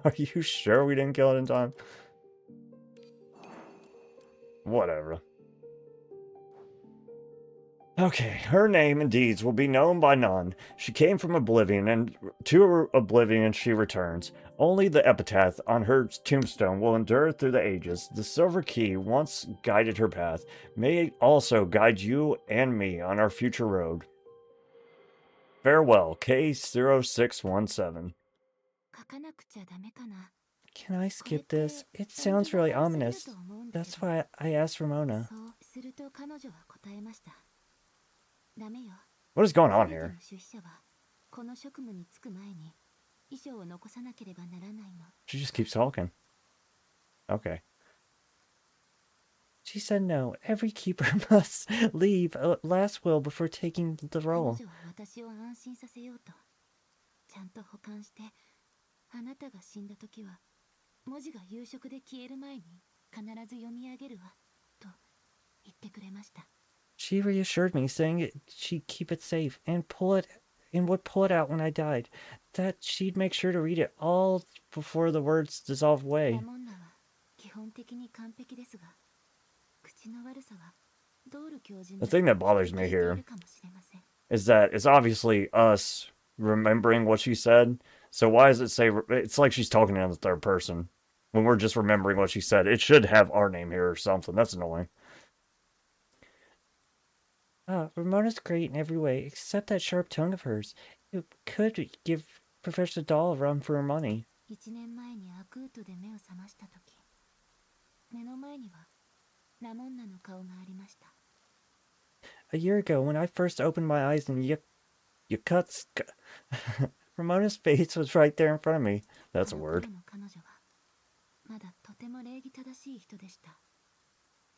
Are you sure we didn't kill it in time? Whatever. Okay, her name and deeds will be known by none. She came from Oblivion, and to Oblivion she returns. Only the epitaph on her tombstone will endure through the ages. The silver key once guided her path. May it also guide you and me on our future road. Farewell, K0617. Can I skip this? It sounds really ominous. That's why I asked Ramona. What is going on here? She just keeps talking. Okay. She said no. Every keeper must leave a last will before taking the role. She reassured me, saying she'd keep it safe and would pull it out when I died. That she'd make sure to read it all before the words dissolve away. The thing that bothers me here is that it's obviously us remembering what she said. So why does it say... It's like she's talking in the third person when we're just remembering what she said. It should have our name here or something. That's annoying. Ramona's great in every way, except that sharp tongue of hers. It could give Professor Doll a run for her money. A year ago, when I first opened my eyes and Yakutsk... Ramona's face was right there in front of me. That's a word.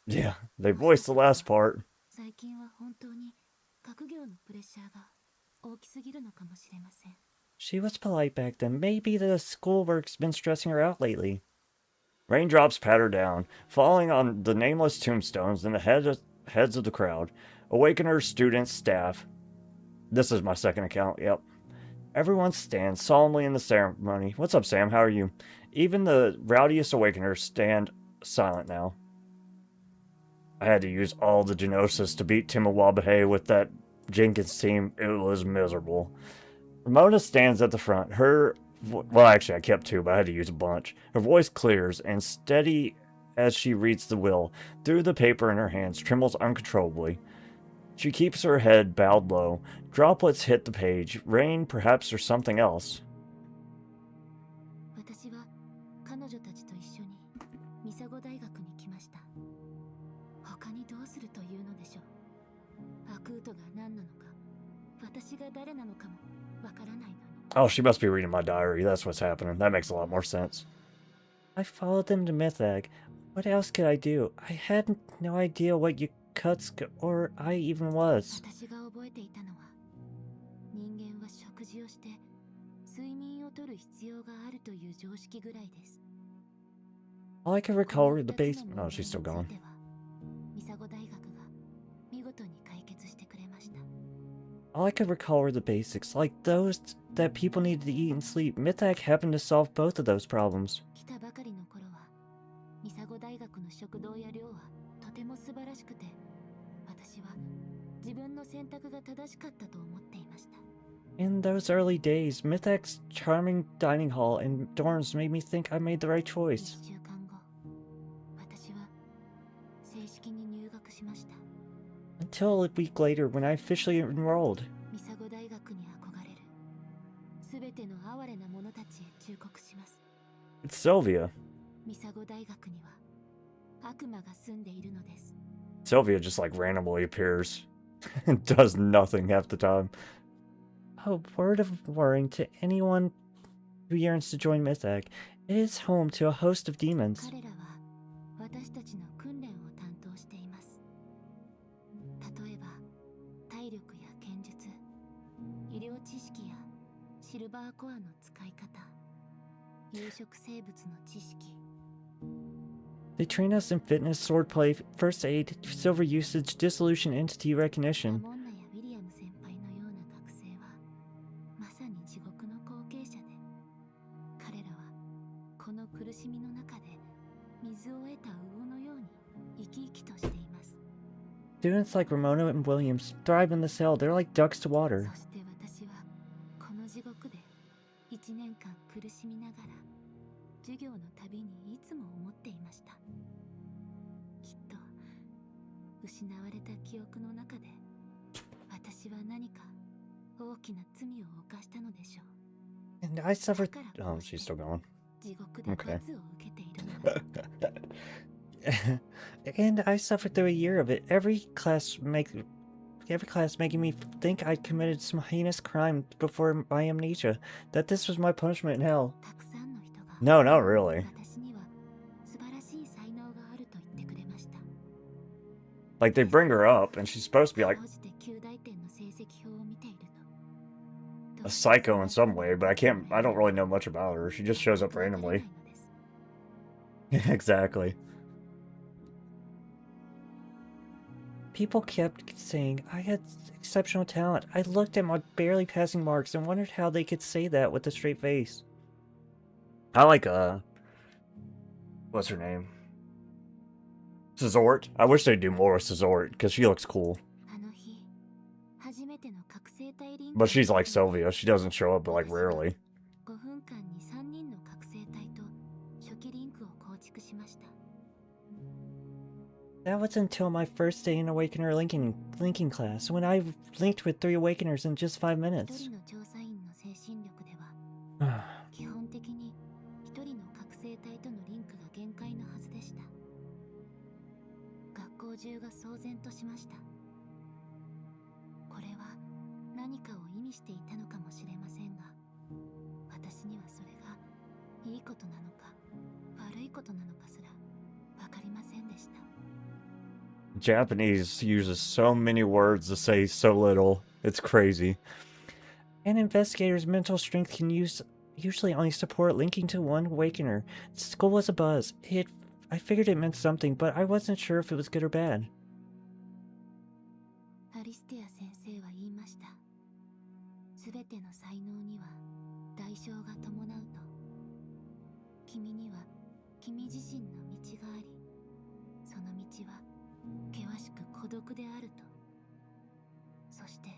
Yeah, they voiced the last part. She was polite back then. Maybe the schoolwork's been stressing her out lately. Raindrops patter down, falling on the nameless tombstones and the heads of the crowd. Awakeners, students, staff. This is my second account, yep. Everyone stands solemnly in the ceremony. What's up, Sam? How are you? Even the rowdiest Awakeners stand silent now. I had to use all the Genosis to beat Timhouwabahe with that Jenkins team. It was miserable. Ramona stands at the front. Well, actually, I kept two, but I had to use a bunch. Her voice clears, and steady as she reads the will, through the paper in her hands, trembles uncontrollably. She keeps her head bowed low. Droplets hit the page. Rain, perhaps, or something else. 私は彼女たちと一緒にミサゴ大学に来ました。他にどうするというのでしょう。アクートが何なのか、私が誰なのかもわからないのに。Oh, she must be reading my diary. That's what's happening. That makes a lot more sense. I followed them to Mythag. What else could I do? I had no idea what Yakutsk or I even was. 私が覚えていたのは、人間は食事をして睡眠をとる必要があるという常識ぐらいです。 All I could recall were the この二 base. つの Oh, 問 she's still 題 going. についてはミサゴ大学が見事に解決してくれました。 All I could recall were the basics, like those that people needed to eat and sleep. Mythag happened to solve both of those problems. 来たばかりの頃はミサゴ大学の食堂や寮はとても素晴らしくて、私は自分の選択が正しかったと思っていました。 In those early days, Mythag's charming dining hall and dorms made me think I made the right choice. 1週間後、私は正式に入学しました。 Until a week later, when I officially enrolled. ミサゴ大学に憧れるすべての哀れな者たちへ忠告します。 It's Sylvia. ミサゴ大学には悪魔が住んでいるのです。 Sylvia just like randomly appears and does nothing half the time. A word of warning to anyone who yearns to join Mythag. It is home to a host of demons. 彼らは私たちの訓練を担当しています。例えば体力や剣術、医療知識やシルバーコアの使い方、有色生物の知識。 They train us in fitness, swordplay, first aid, silver usage, dissolution, entity ラ recognition. モンナやウィリアム先輩のような学生はまさに地獄の後継者で、彼らはこの苦しみの中で水を得た魚のように生き生きとしています。 Students like Ramona and Williams thrive in the cell. They're like ducks to そ water. して私はこの地獄で1年間苦しみながら授業のたびにいつも思っていました。きっと失われた記憶の中で私は何か大きな罪を犯したのでしょう。 And I suffered. だから Oh, she's still going. 地獄で Okay. 罰を受けているのだ。 And I suffered through a year of it. Every class making me think I'd committed some heinous crime before my amnesia. That this was my punishment in hell. たくさんの人が No, not really. 私には素晴らしい才能があると言ってくれました。 Like, they bring her up, and she's supposed to be like かろうじて9大点の成績表を見ていると a psycho in some way, but I don't really know much about her. She just shows up わからない randomly. のです。 Exactly. People kept saying I had exceptional talent. I looked at my barely passing marks and wondered how they could say that with a straight face. I like, what's her name? Cesort. I wish they'd do more with Cesort, because she looks cool. あの日、初めての覚醒体リンク But she's like Sylvia. She doesn't show up, but like, rarely. 5分間に3人の覚醒体と初期リンクを構築しました。 That was until my first day in Awakener linking class, when I linked with 3 Awakeners in just 5 1 minutes. 人の調査員の精神力では、基本的に1人の覚醒体とのリンクが限界のはずでした。学校中が騒然としました。これは何かを意味していたのかもしれませんが、私にはそれがいいことなのか悪いことなのかすらわかりませんでした。 Japanese uses so many words to say so little. It's crazy. An investigator's mental strength can use usually only support linking to one awakener. The school was a buzz. I figured it meant something, but I wasn't sure if it was good or bad. アリステア先生は言いました。すべての才能には代償が伴うと。君には君自身の道があり、その道は険しく孤独であると。そして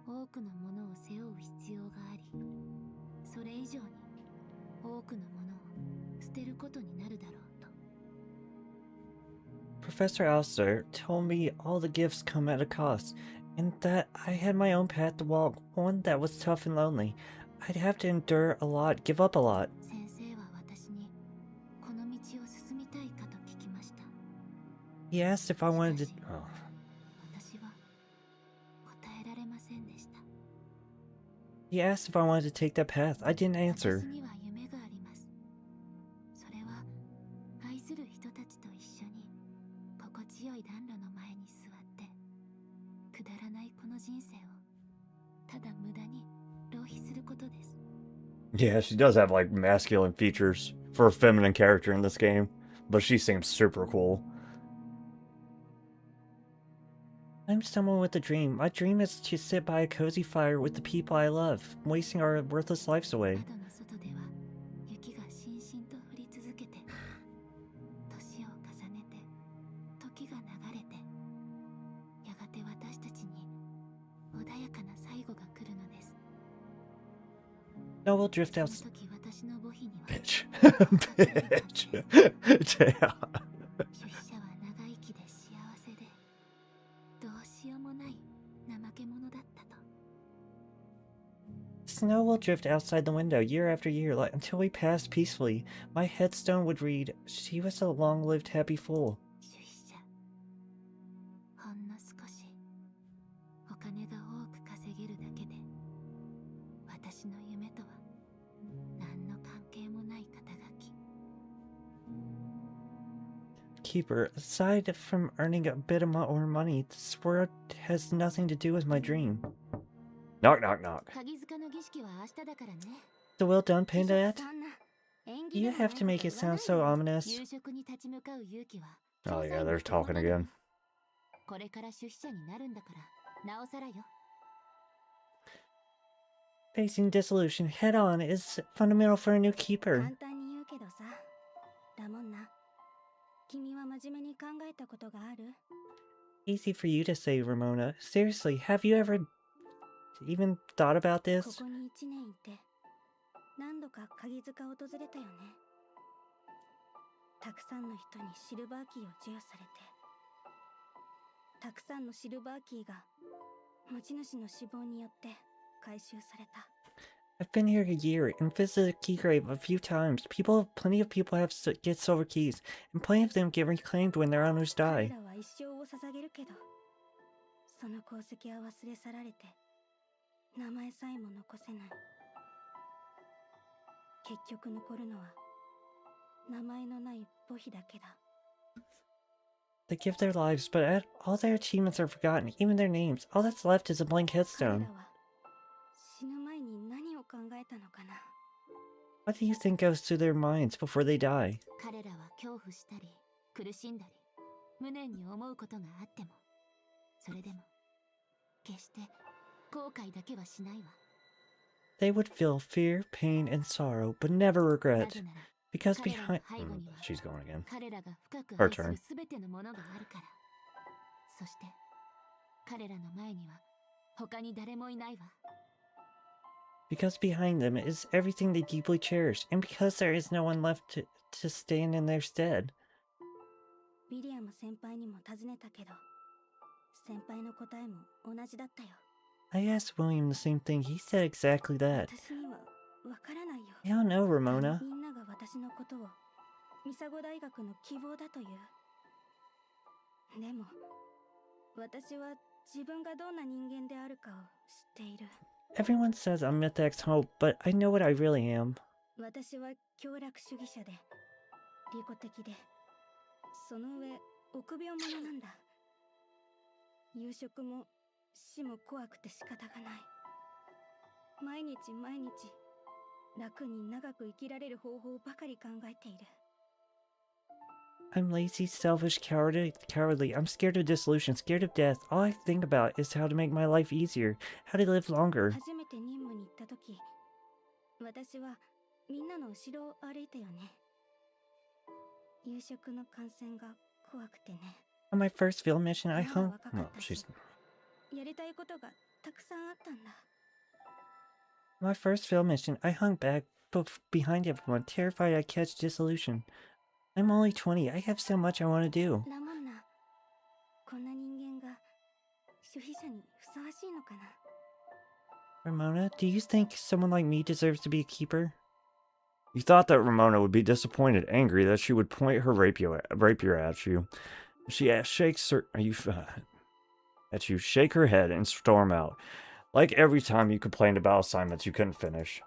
多くのものを背負う必要があり、それ以上に多くのものを捨てることになるだろうと。Professor Alster told me all the gifts come at a cost, and that I had my own path to walk, one that was tough and lonely. I'd have to endure a lot, give up a lot. 先生は私にこの道を進みたいかと聞きました。 He asked if I wanted to... 私は答えられませんでした。 He asked if I wanted to take that path. I didn't answer. 私には夢があります。それは愛する人たちと一緒に心地よい暖炉の前に座ってくだらないこの人生をただ無駄に浪費することです。 Yeah, she does have like masculine features for a feminine character in this game, but she seems super cool. I'm someone with a dream. My dream is to sit by a cozy fire with the people I love, wasting our worthless lives away. 窓の外では雪がしんしんと降り続けて、年を重ねて時が流れて、やがて私たちに穏やかな最後が来るのです。 No, we'll drift その out. 時私の母妃には Bitch. 出費 Bitch. 者 Damn. は長生きで幸せでどうしようもない怠け者だったと。 Snow will drift outside the window year after year until we pass peacefully. My headstone would read, "She was a long-lived happy fool." 出費者、ほんの少しお金が多く稼げるだけで私の夢とは何の関係もない肩書き。 Keeper, aside from earning a bit more money, this world has nothing to do with my dream. Knock, knock, knock. 鍵塚の儀式は明日だからね。 So well done, ビショッ Panda. プさんな。縁 Do 起 you でも have to ない make こ it と言わ sound ない so で。 ominous? 夕食に立ち向かう勇気は Oh 調査 yeah, 員の they're 友 talking なの again. これから出費者になるんだからなおさらよ。 Facing dissolution head on is fundamental for a new keeper. 簡単に言うけどさ、ラモンナ、君は真面目に考えたことがある？ Easy for you to say, Ramona. Seriously, have you ever even thought about こ this? こに1年いて、何度か鍵塚を訪れたよね。たくさんの人にシルバーキーを授与されて、たくさんのシルバーキーが持ち主の死亡によって回収された。 I've been here a year and visited Keygrave a few times. Plenty of people get silver keys, and plenty of them get reclaimed when their owners 彼 die. らは一生を捧げるけど、その功績は忘れ去られて、名前さえも残せない。結局残るのは名前のない母妃だけだ。 They give their lives, but all their achievements are forgotten, even their names. All that's left is a blank 彼 headstone. らは死ぬ前に何を考えたのかな。 What do you think goes through their minds before they die? 彼らは恐怖したり苦しんだり無念に思うことがあっても、それでも決して後悔だけはしないわ。 They would feel fear, pain, and sorrow, but never な regret. ぜなら Because 彼らの behind... 背後には She's going again. 彼らが深く Her 愛す turn. るすべてのものがあるから。そして彼らの前には他に誰もいないわ。 Because behind them is everything they deeply cherish, and because there is no one left to stand in their stead. ウィリアム先輩にも尋ねたけど、先輩の答えも同じだったよ。 I asked William the same thing. He said exactly that. 私にはわからないよ。 I don't know, Ramona. みんなが私のことをミサゴ大学の希望だという。でも私は自分がどんな人間であるかを知っている。 Everyone says I'm Mythac's hope, but I know what I really am. 私は享楽主義者で利己的で、その上臆病者なんだ。夕食も死も怖くて仕方がない。毎日毎日楽に長く生きられる方法ばかり考えている。 I'm lazy, selfish, cowardly. I'm scared of dissolution, scared of death. All I think about is how to make my life easier, how to live longer. 初めて任務に行った時、私はみんなの後ろを歩いたよね。夕食の感染が怖くてね。 On my first field mission, I まだ hung. 若か Oh, ったし she's やりたいことがたくさんあったんだ。 My first field mission, I hung back behind everyone, terrified I'd catch dissolution. I'm only 20. I have so much I want to do. ラモンナ、こんな人間が守秘者にふさわしいのかな。 Ramona, do you think someone like me deserves to be a keeper? You thought that Ramona would be disappointed, angry that she would point her rapier at you. She shakes her. Are you at you? Shake her head and storm out, like every time you complained about assignments you couldn't finish.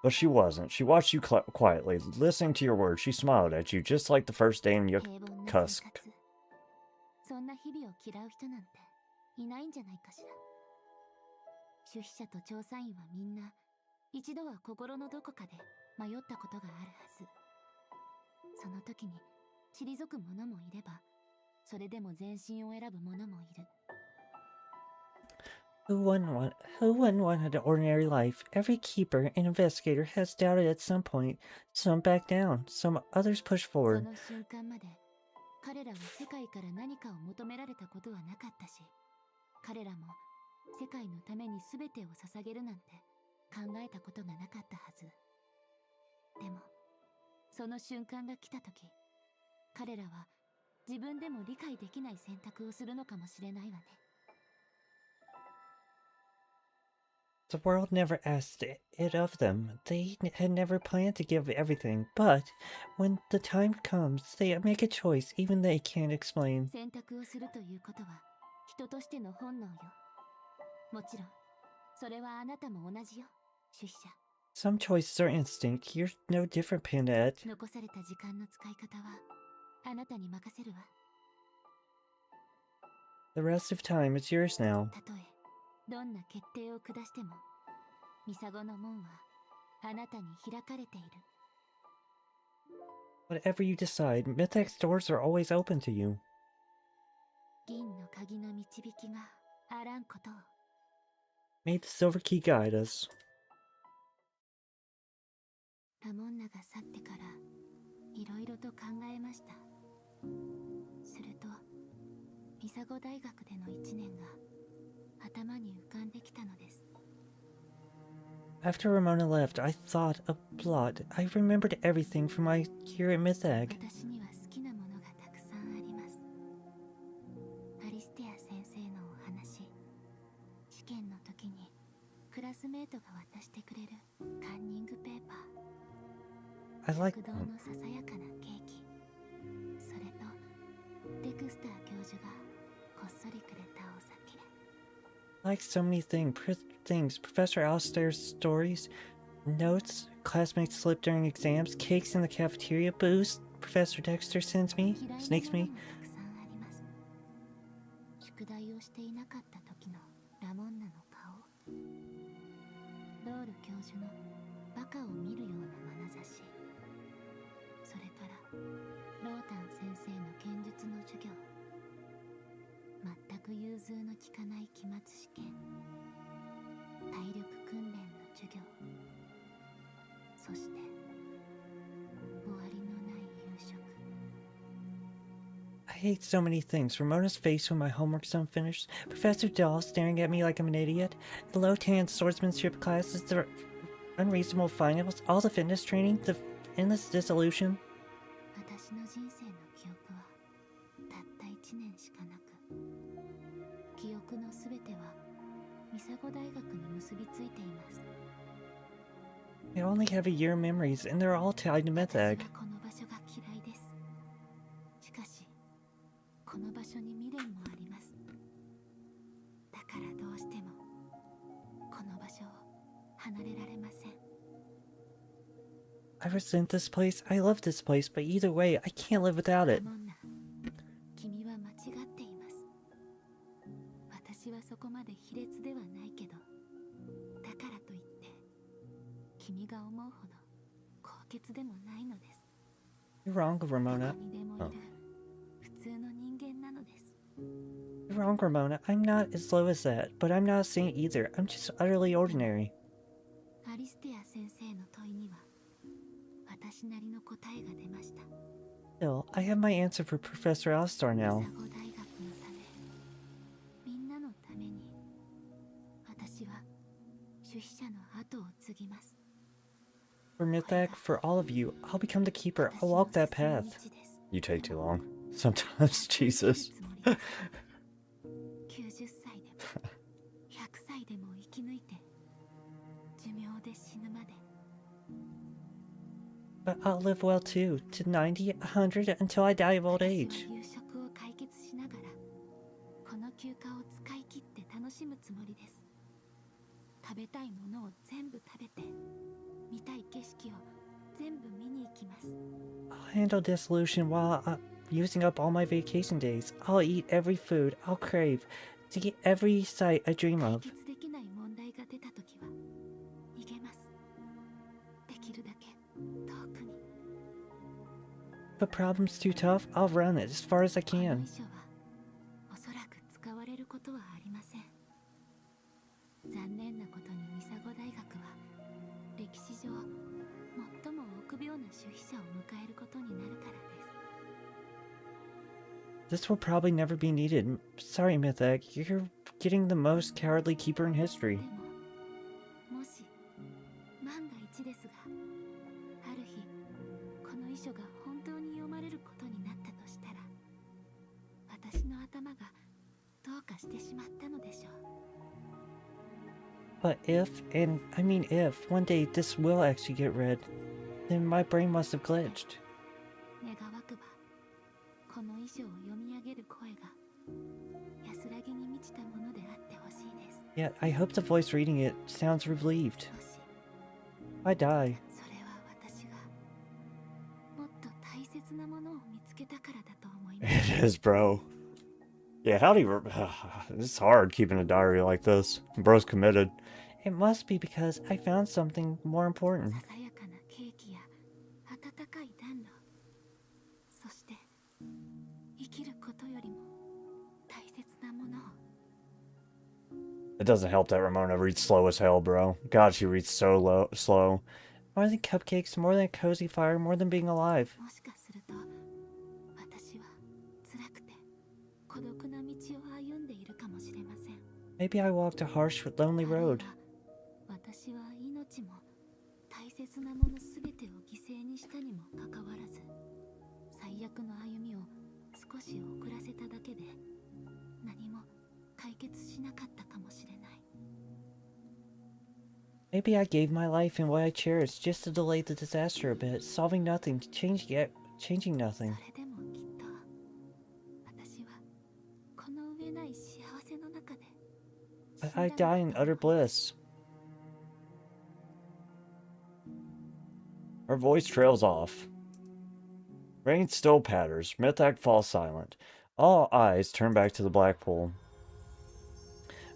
But she wasn't. She watched you quietly, listening to your words. She smiled at you, just like the first day in 平凡な生 Yukusk. 活。そんな日々を嫌う人なんていないんじゃないかしら。守秘者と調査員はみんな一度は心のどこかで迷ったことがあるはず。その時に退く者もいれば、それでも前進を選ぶ者もいる。Who wouldn't want an ordinary life? Every keeper and investigator has doubted at some point. Some back down. Some others push そ forward. の瞬間まで彼らは世界から何かを求められたことはなかったし、彼らも世界のために全てを捧げるなんて考えたことがなかったはず。でもその瞬間が来た時、彼らは自分でも理解できない選択をするのかもしれないわね。The world never asked it of them. They had never planned to give everything. But when the time comes, they make a choice even they can't explain. 選択をするということは人としての本能よ。もちろんそれはあなたも同じよ、守秘者。 Some choices are instinct. You're no different, Pandette. 残された時間の使い方はあなたに任せるわ。 The rest of time is yours now. たとえどんな決定を下しても、ミサゴの門はあなたに開かれている。 Whatever you decide, Mythac's doors are always open to you. 銀の鍵の導きがあらんことを。 May the silver key guide us. ラモンナが去ってからいろいろと考えました。するとミサゴ大学での1年が頭に浮かんできたのです。 After Ramona left, I thought a lot. I remembered everything from my year at Mythag. 私には好きなものがたくさんあります。アリステア先生のお話、試験の時にクラスメートが渡してくれるカンニングペーパー、 I like 食堂のささやかなケーキ、それとデクスター教授がこっそりくれたお酒。 so many things. Professor Alistair's stories, notes, classmates slip during exams, cakes in the cafeteria, booze Professor Dexter sends me, 嫌いな snakes もの me. もたくさんあります。宿題をしていなかった時のラモンナの顔、ロール教授のバカを見るような眼差し、それからロータン先生の剣術の授業、全く融通の利かない期末試験、体力訓練の授業、そして終わりのない夕食。 I hate so many things. Ramona's face when my homework's unfinished, Professor Dahl staring at me like I'm an idiot, the low-tan swordsmanship classes, the unreasonable finals, all the fitness training, the endless dissolution. 私の人生の記憶はたった1年しかなく、記憶のすべてはミサゴ大学に結びついています。 I only have a year of memories, and they're all tied to 私 Mythag. はこの場所が嫌いです。しかしこの場所に未練もあります。だからどうしてもこの場所を離れられません。 I resent this place, I love this place, but either way, I can't live without ラ it. モンナ、君は間違っています。私はそこまで卑劣ではないけど、だからといって君が思うほど欠でもないのです。 You're wrong, ど Ramona. こにでもいる普通の人間なのです。 You're wrong, Ramona. I'm not as low as that, but I'm not a saint either. I'm just utterly ordinary. アリステア先生の問いには私なりの答えが出ました。 Still, I have my answer for Professor Alistar ミ now. サゴ大学のため、みんなのために、私は主筆者の後を継ぎます。 For Mythak, for all of you, I'll become the keeper. I'll walk that path. You take too long. Sometimes, Jesus. 90歳でも100歳でも生き抜いて寿命で死ぬまで。 But I'll live well too, to 90, 100, until I die of old 私 age. は夕食を解決しながらこの休暇を使い切って楽しむつもりです。食べたいものを全部食べて、見たい景色を全部見に行きます。 I'll handle dissolution while using up all my vacation days. I'll eat every food I'll crave, to get every sight I dream 解 of. 決できない問題が出たときは逃げます。できるだけ遠くに。 If a problem's too tough, I'll run it as far as I この can. 遺書はおそらく使われることはありません。残念なことにミサゴ大学は歴史上最も臆病な主筆者を迎えることになるからです。 This will probably never be needed. Sorry, Mythak, you're getting the most cowardly keeper in history. でも、もし万が一ですが、ある日この遺書が本当に読まれることになったとしたら、私の頭がどうかしてしまったのでしょう。 But if, and I mean if, one day this will actually get read, then my brain must have glitched. 願わくば、この遺書を読み上げる声が安らぎに満ちたものであってほしいです。 Yet, I hope the voice reading it sounds relieved. もし If I die, それは私がもっと大切なものを見つけたからだと思います。 It is, bro. Yeah, how do you... It's hard keeping a diary like this. Bro's committed. it must be because I found something more important. ささやかなケーキや温かい暖炉、そして生きることよりも大切なものを。 It doesn't help that Ramona reads slow as hell, bro. God, she reads so slow. More than cupcakes, more than a cozy fire, more than being alive. もしかすると私は辛くて孤独な道を歩んでいるかもしれません。 Maybe I walked a harsh, lonely あるい road. は私は命も大切なものすべてを犠牲にしたにもかかわらず、最悪の歩みを少し遅らせただけで何も解決しなかったかもしれない。 Maybe I gave my life and what I cherished just to delay the disaster a bit, solving nothing, changing そ nothing. れでもきっと私はこの上ない幸せの中で But I die in utter bliss. Her voice trails off. Rain still patters. Mythak falls silent. All eyes turn back to the black pool.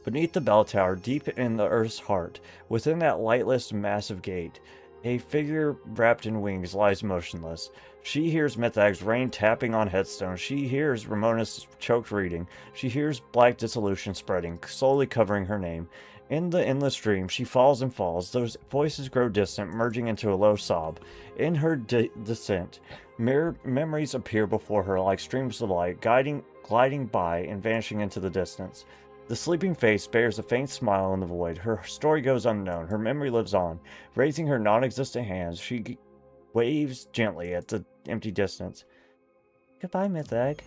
Beneath the bell tower, deep in the earth's heart, within that lightless, massive gate, a figure wrapped in wings lies motionless. She hears Mythak's rain tapping on headstones. She hears Ramona's choked reading. She hears black dissolution spreading, slowly covering her name. In the endless dream, she falls and falls. Those voices grow distant, merging into a low sob. In her descent, memories appear before her like streams of light, gliding by and vanishing into the distance. The sleeping face bears a faint smile in the void. Her story goes unknown. Her memory lives on. Raising her non-existent hands, she waves gently at the empty distance. Goodbye, Mythak.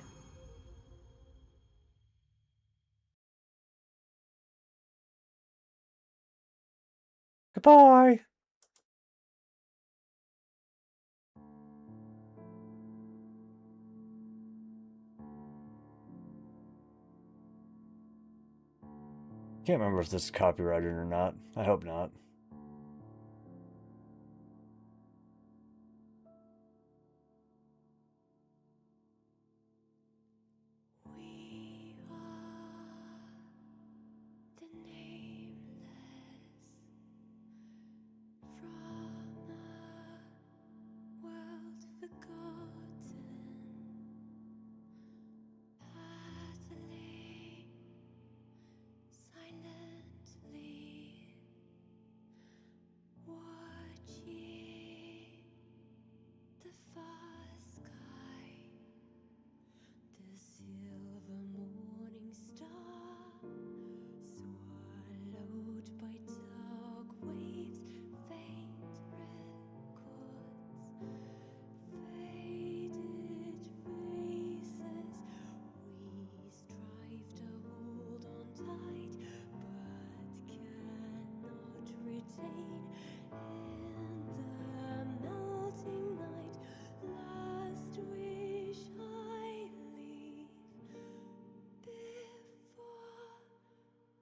Goodbye! Can't remember if this is copyrighted or not. I hope not. We are the nameless from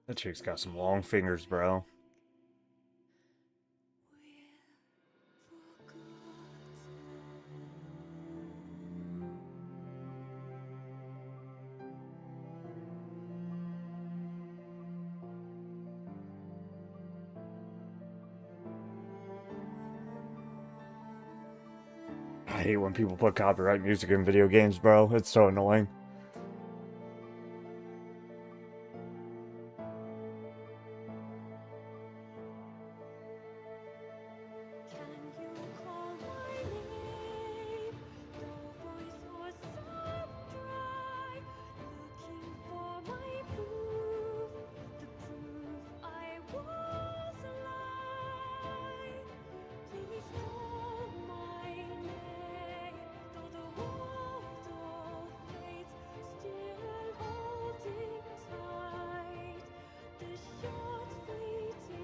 That chick's got some long fingers, bro. I hate when people put copyright music in video games, bro. It's so annoying.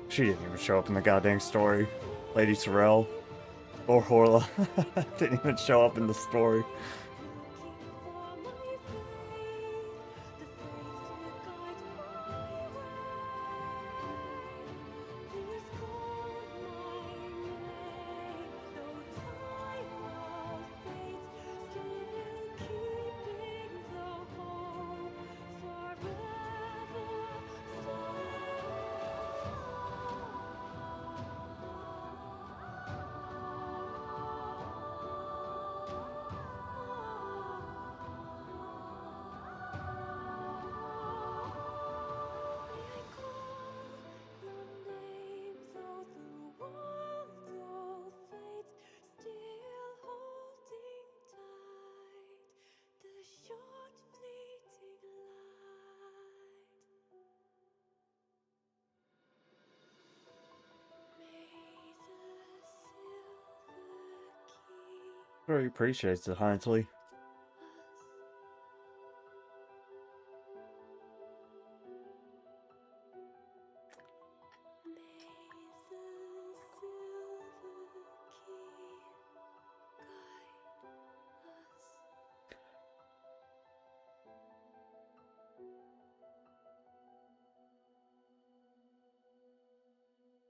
She didn't even show up in the goddamn story. Lady Sorrel. Or Horla. Didn't even show up in the story. Very appreciates it, Hinesley.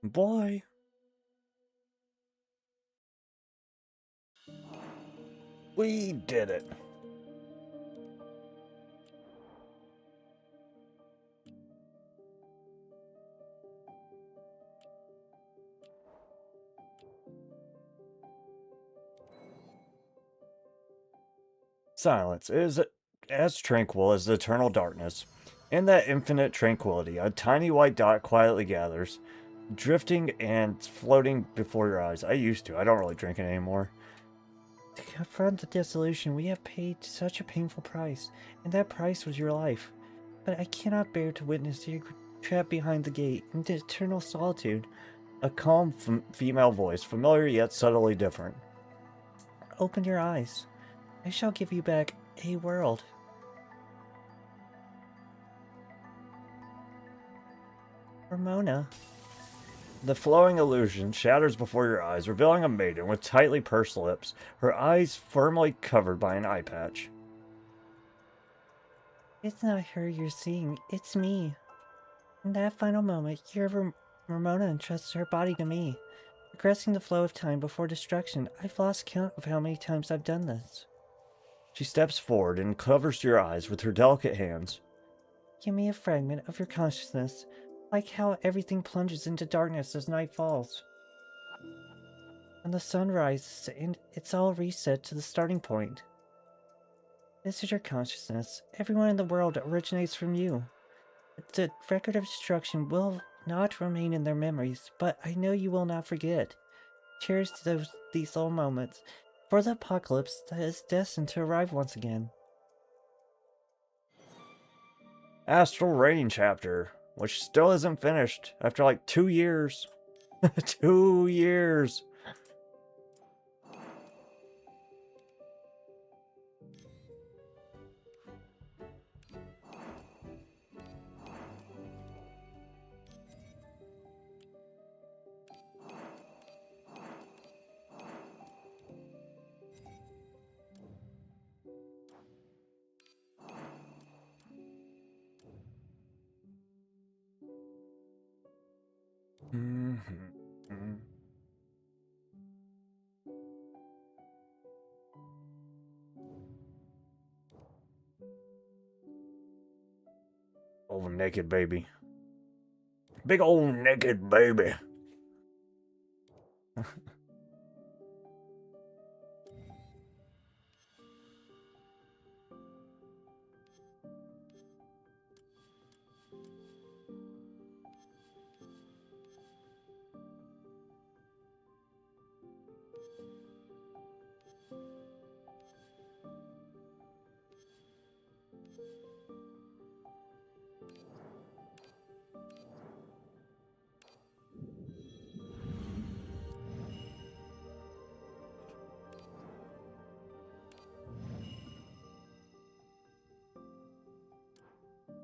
Boy. We did it. Silence is as tranquil as the eternal darkness. In that infinite tranquility, a tiny white dot quietly gathers, drifting and floating before your eyes. I used to. I don't really drink it anymore. To confront the dissolution, we have paid such a painful price, and that price was your life. But I cannot bear to witness you trapped behind the gate in the eternal solitude. A calm female voice, familiar yet subtly different. Open your eyes. I shall give you back a world. Ramona. The flowing illusion shatters before your eyes, revealing a maiden with tightly pursed lips, her eyes firmly covered by an eye patch. It's not her you're seeing, it's me. In that final moment, Ramona entrusts her body to me. Regressing the flow of time before destruction, I've lost count of how many times I've done this. She steps forward and covers your eyes with her delicate hands. Give me a fragment of your consciousness, like how everything plunges into darkness as night falls. And the sun rises, and it's all reset to the starting point. This is your consciousness. Everyone in the world originates from you. The record of destruction will not remain in their memories, but I know you will not forget. Cherish these little moments, for the apocalypse that is destined to arrive once again. Astral Rain chapter, which still isn't finished after like 2 years. 2 years. Old naked baby. Big old naked baby.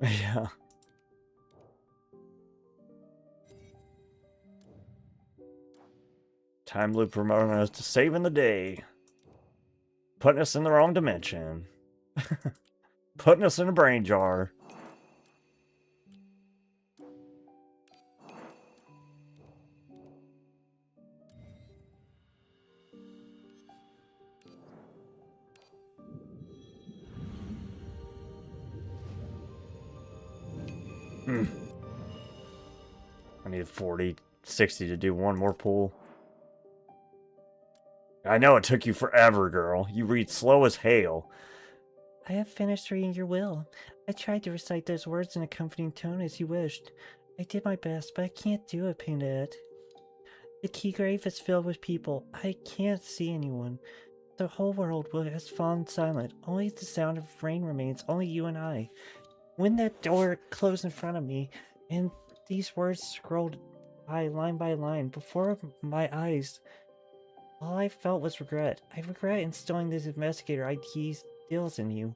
Yeah. Time loop promoting us to saving the day. Putting us in the wrong dimension. Putting us in a brain jar. I need 40, 60 to do one more pull. I know it took you forever, girl. You read slow as hell. I have finished reading your will. I tried to recite those words in a comforting tone as you wished. I did my best, but I can't do it, Pandit. The key grave is filled with people. I can't see anyone. The whole world has fallen silent. Only the sound of rain remains, only you and I. When that door closed in front of me, and these words scrolled by line before my eyes, all I felt was regret. I regret instilling this investigator ideals in you.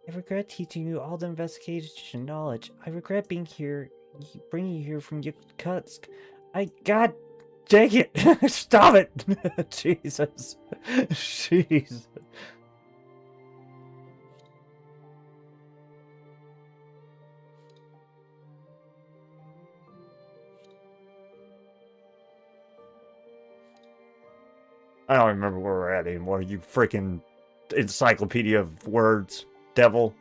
I regret teaching you all the investigation knowledge. I regret being here, bringing you here from Yakutsk. God dang it! Stop it! Jesus. Jeez. I don't remember where we're at anymore, you freaking encyclopedia of words, devil.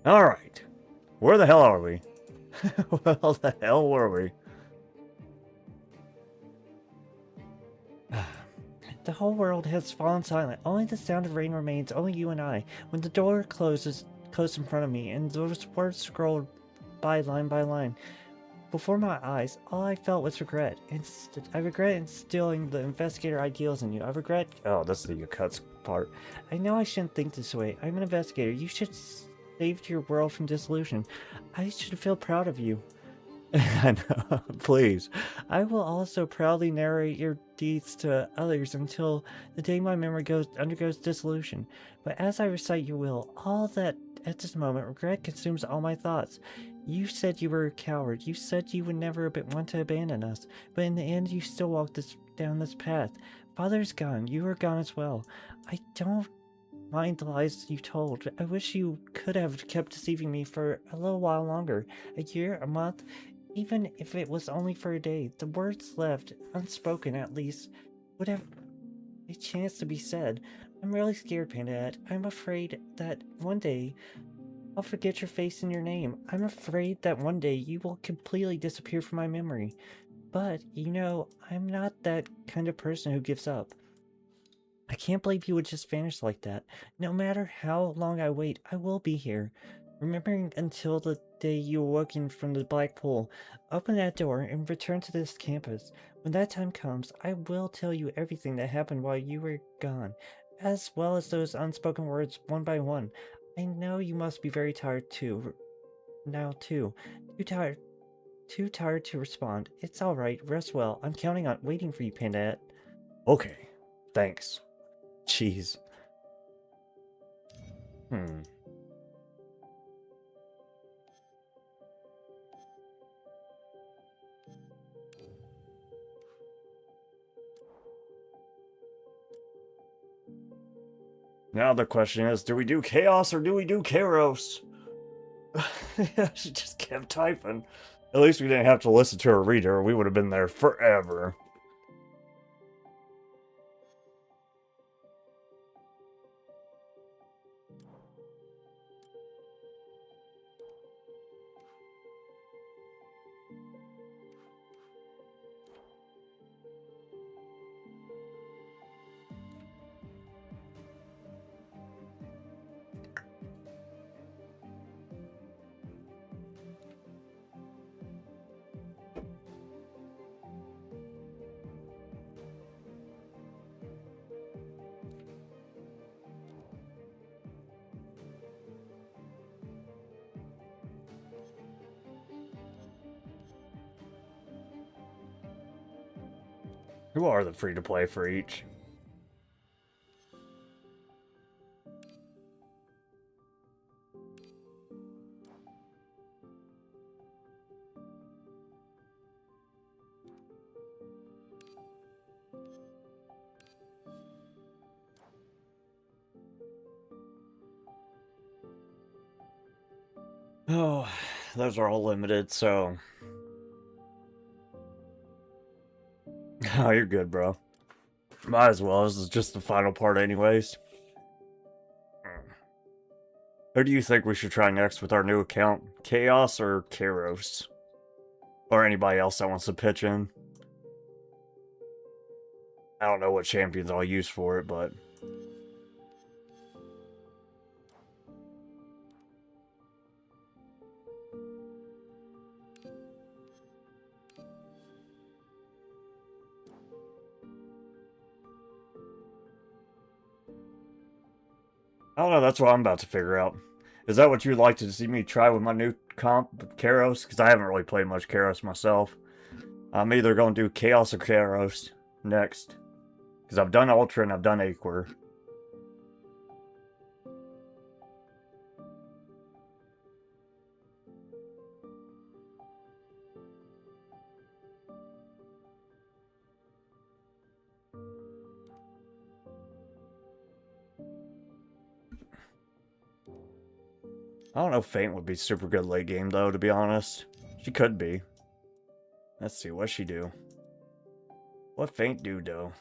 Alright. Where the hell are we? Where the hell were we? The whole world has fallen silent. Only the sound of rain remains, only you and I. When the door closed in front of me, and those words scrolled by line, before my eyes, all I felt was regret. I regret instilling the investigator ideals in you. I regret... Oh, that's the Yakutsk part. I know I shouldn't think this way. I'm an investigator. You should save your world from dissolution. I should feel proud of you. I know. Please. I will also proudly narrate your deeds to others until the day my memory undergoes dissolution. But as I recite your will, all that at this moment regret consumes all my thoughts. You said you were a coward. You said you would never want to abandon us. But in the end, you still walked down this path. Father's gone. You are gone as well. I don't mind the lies you told. I wish you could have kept deceiving me for a little while longer. A year, a month. Even if it was only for a day, the words left, unspoken at least, would have a chance to be said. I'm really scared, Pandit. I'm afraid that one day I'll forget your face and your name. I'm afraid that one day you will completely disappear from my memory. But, you know, I'm not that kind of person who gives up. I can't believe you would just vanish like that. No matter how long I wait, I will be here. Remembering until the day you awoken from the black pool, open that door and return to this campus. When that time comes, I will tell you everything that happened while you were gone, as well as those unspoken words one by one. I know you must be very tired too. Now too. Too tired to respond. It's alright, rest well. I'm counting on waiting for you, Pandit. Okay. Thanks. Jeez. Now the question is, do we do chaos or do we do Kairos? She just kept typing. At least we didn't have to listen to her read her. We would have been there forever. Who are the free-to-play for each? Oh, those are all limited, so... Oh, you're good, bro. Might as well. This is just the final part anyways. Who do you think we should try next with our new account? Chaos or Kairos? Or anybody else that wants to pitch in? I don't know what champions I'll use for it, but... I don't know, that's what I'm about to figure out. Is that what you'd like to see me try with my new comp, Kairos? Because I haven't really played much Kairos myself. I'm either going to do Chaos or Kairos next. Because I've done Ultra and I've done Aquer. I don't know if Faint would be super good late game, though, to be honest. She could be. Let's see, what's she do? What Faint do, though?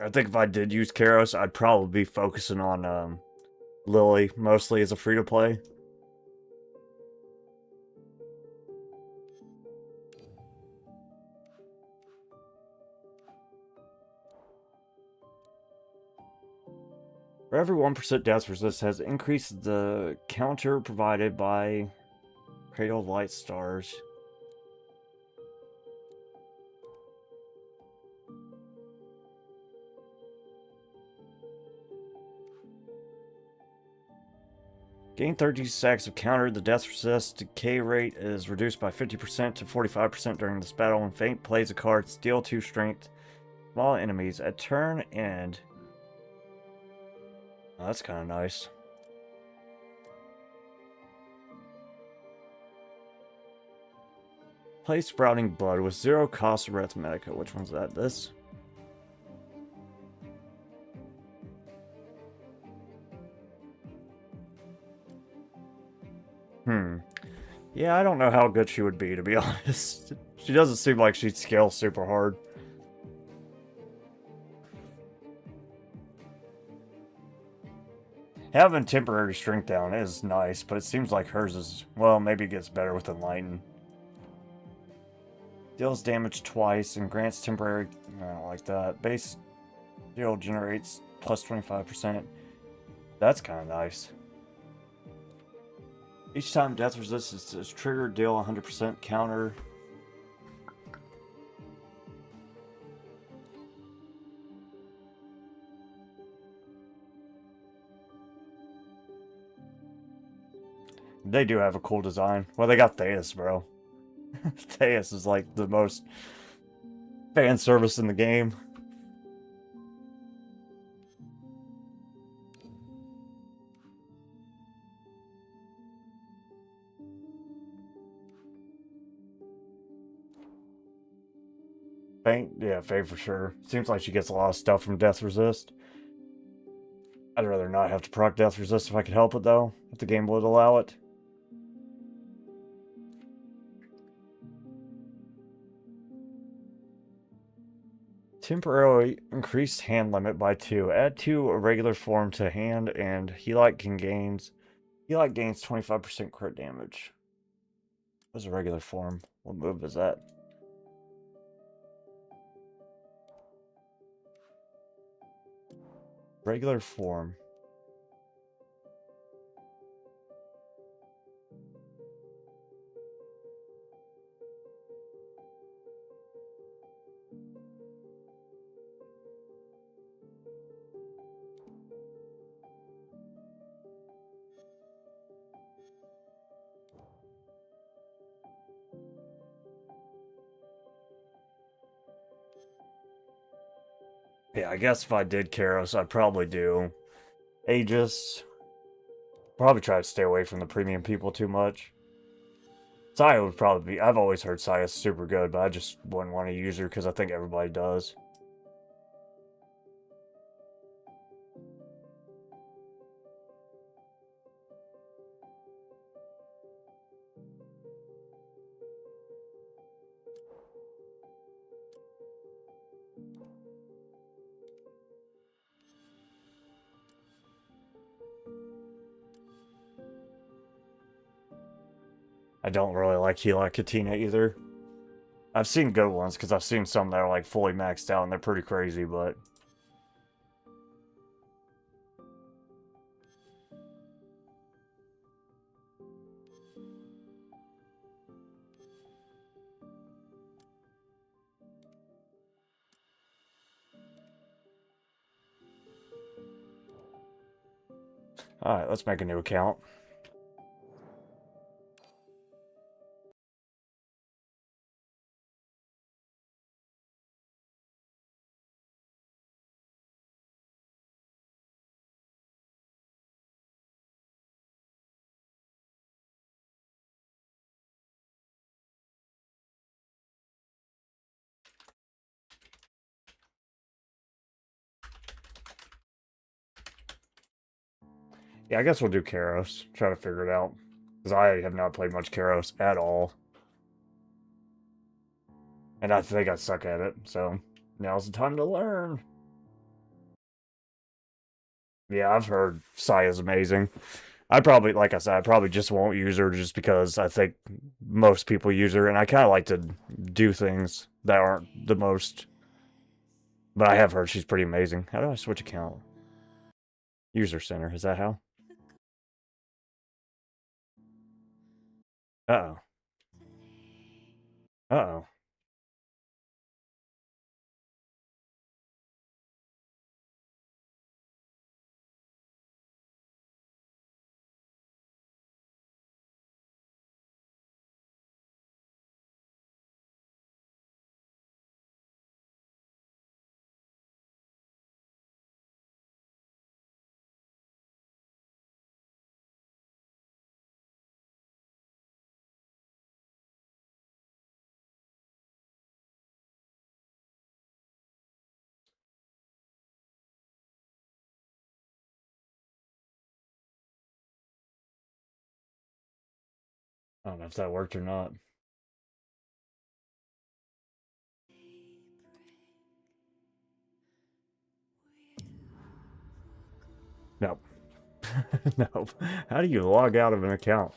I think if I did use Kairos, I'd probably be focusing on Lily, mostly as a free-to-play. For every 1% death resist has increased the counter provided by Cradle of Light Stars. Gain 30 seconds of counter. The death resist decay rate is reduced by 50% to 45% during this battle. When Faint plays a card, steal 2 strength. Small enemies at turn end. Oh, that's kind of nice. Play Sprouting Blood with 0 cost arithmetica. Which one's that? This? Yeah, I don't know how good she would be, to be honest. She doesn't seem like she'd scale super hard. Having temporary strength down is nice, but it seems like hers is, well, maybe it gets better with Enlighten. Deals damage twice and grants temporary, I don't like that. Base deal generates plus 25%. That's kind of nice. Each time death resistance is triggered, deal 100% counter. They do have a cool design. Well, they got Theus, bro. Theus is like the most fan service in the game. Faint? Yeah, Faint for sure. Seems like she gets a lot of stuff from Death Resist. I'd rather not have to proc Death Resist if I could help it, though. If the game would allow it. Temporarily increased hand limit by 2. Add 2 a regular form to hand, and Healite gains 25% crit damage. What's a regular form? What move is that? Regular form. Yeah, I guess if I did Karos, I'd probably do Aegis. Probably try to stay away from the premium people too much. Saya would probably be. I've always heard Saya's super good, but I just wouldn't want to use her because I think everybody does. I don't really like Hela Katina either. I've seen good ones because I've seen some that are like fully maxed out and they're pretty crazy, but alright, let's make a new account. Yeah, I guess we'll do Karos. Try to figure it out. Because I have not played much Karos at all. And I think I suck at it, so now's the time to learn. Yeah, I've heard Saya's amazing. I probably, like I said, I probably just won't use her just because I think most people use her, and I kind of like to do things that aren't the most. But I have heard she's pretty amazing. How do I switch account? User center, is that how? Uh-oh. Uh-oh. I don't know if that worked or not. Nope. Nope. How do you log out of an account?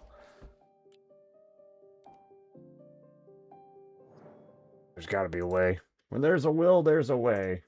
There's got to be a way. When there's a will, there's a way.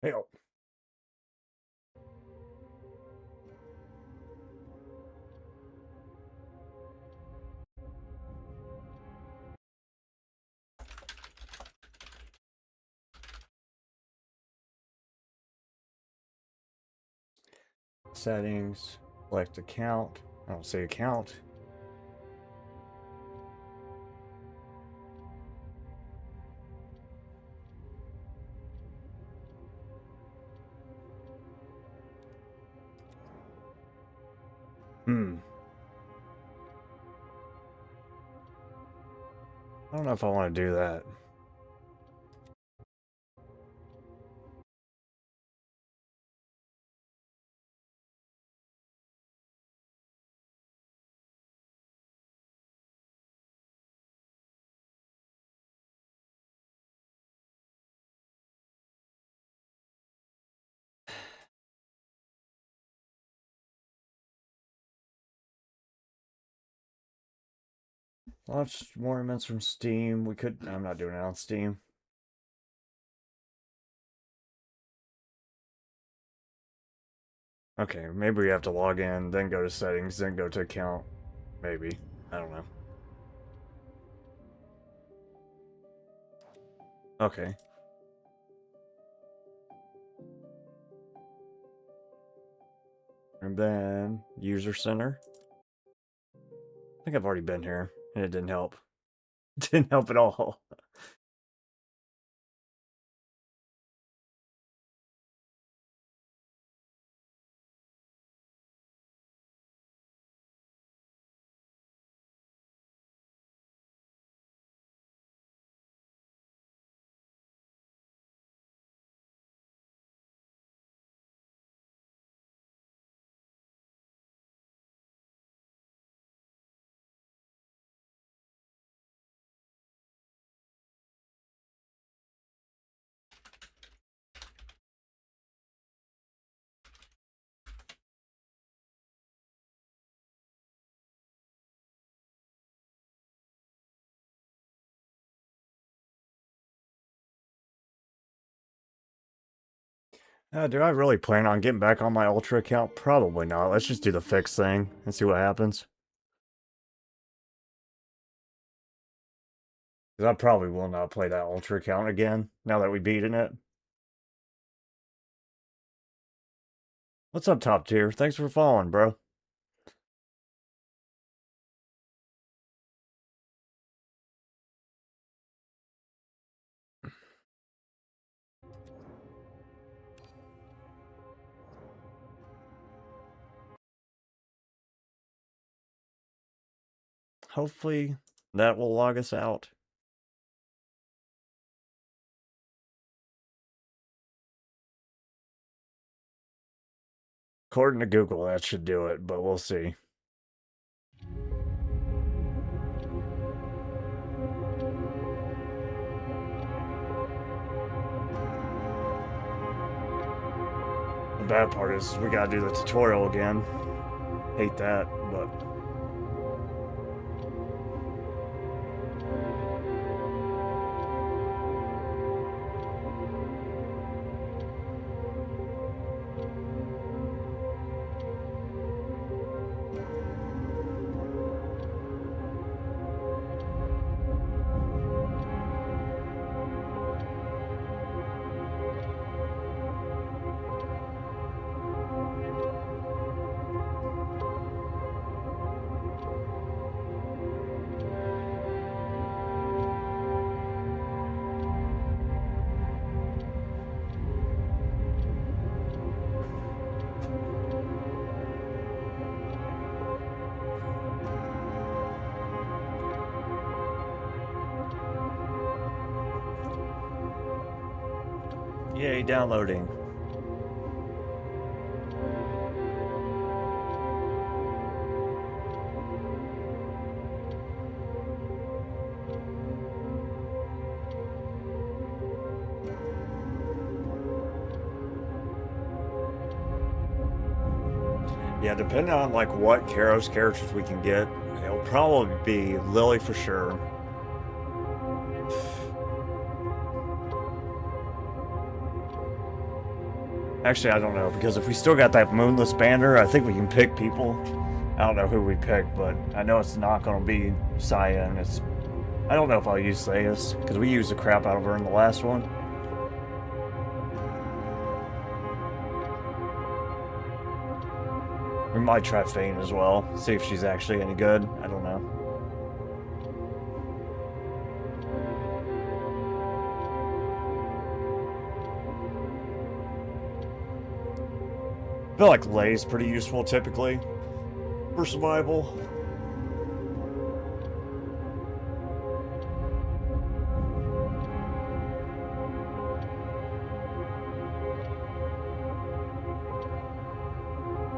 Hell. Settings, select account. I don't see account. I don't know if I want to do that. Launch more events from Steam. We could. I'm not doing it on Steam. Okay, maybe we have to log in, then go to settings, then go to account. Maybe. I don't know. Okay. And then user center. I think I've already been here, and it didn't help. It didn't help at all. Do I really plan on getting back on my Ultra account? Probably not. Let's just do the fix thing and see what happens. Because I probably will not play that Ultra account again, now that we've beaten it. What's up, top tier? Thanks for following, bro. Hopefully that will log us out. According to Google, that should do it, but we'll see. The bad part is we gotta do the tutorial again. Hate that, but... Yay, downloading. Yeah, depending on like what Karos characters we can get, it'll probably be Lily for sure. Actually, I don't know, because if we still got that Moonless Banner, I think we can pick people. I don't know who we pick, but I know it's not going to be Saya, and it's... I don't know if I'll use Sayas, because we used the crap out of her in the last one. We might try Fane as well. See if she's actually any good. I don't know. I feel like Lay's pretty useful typically for survival.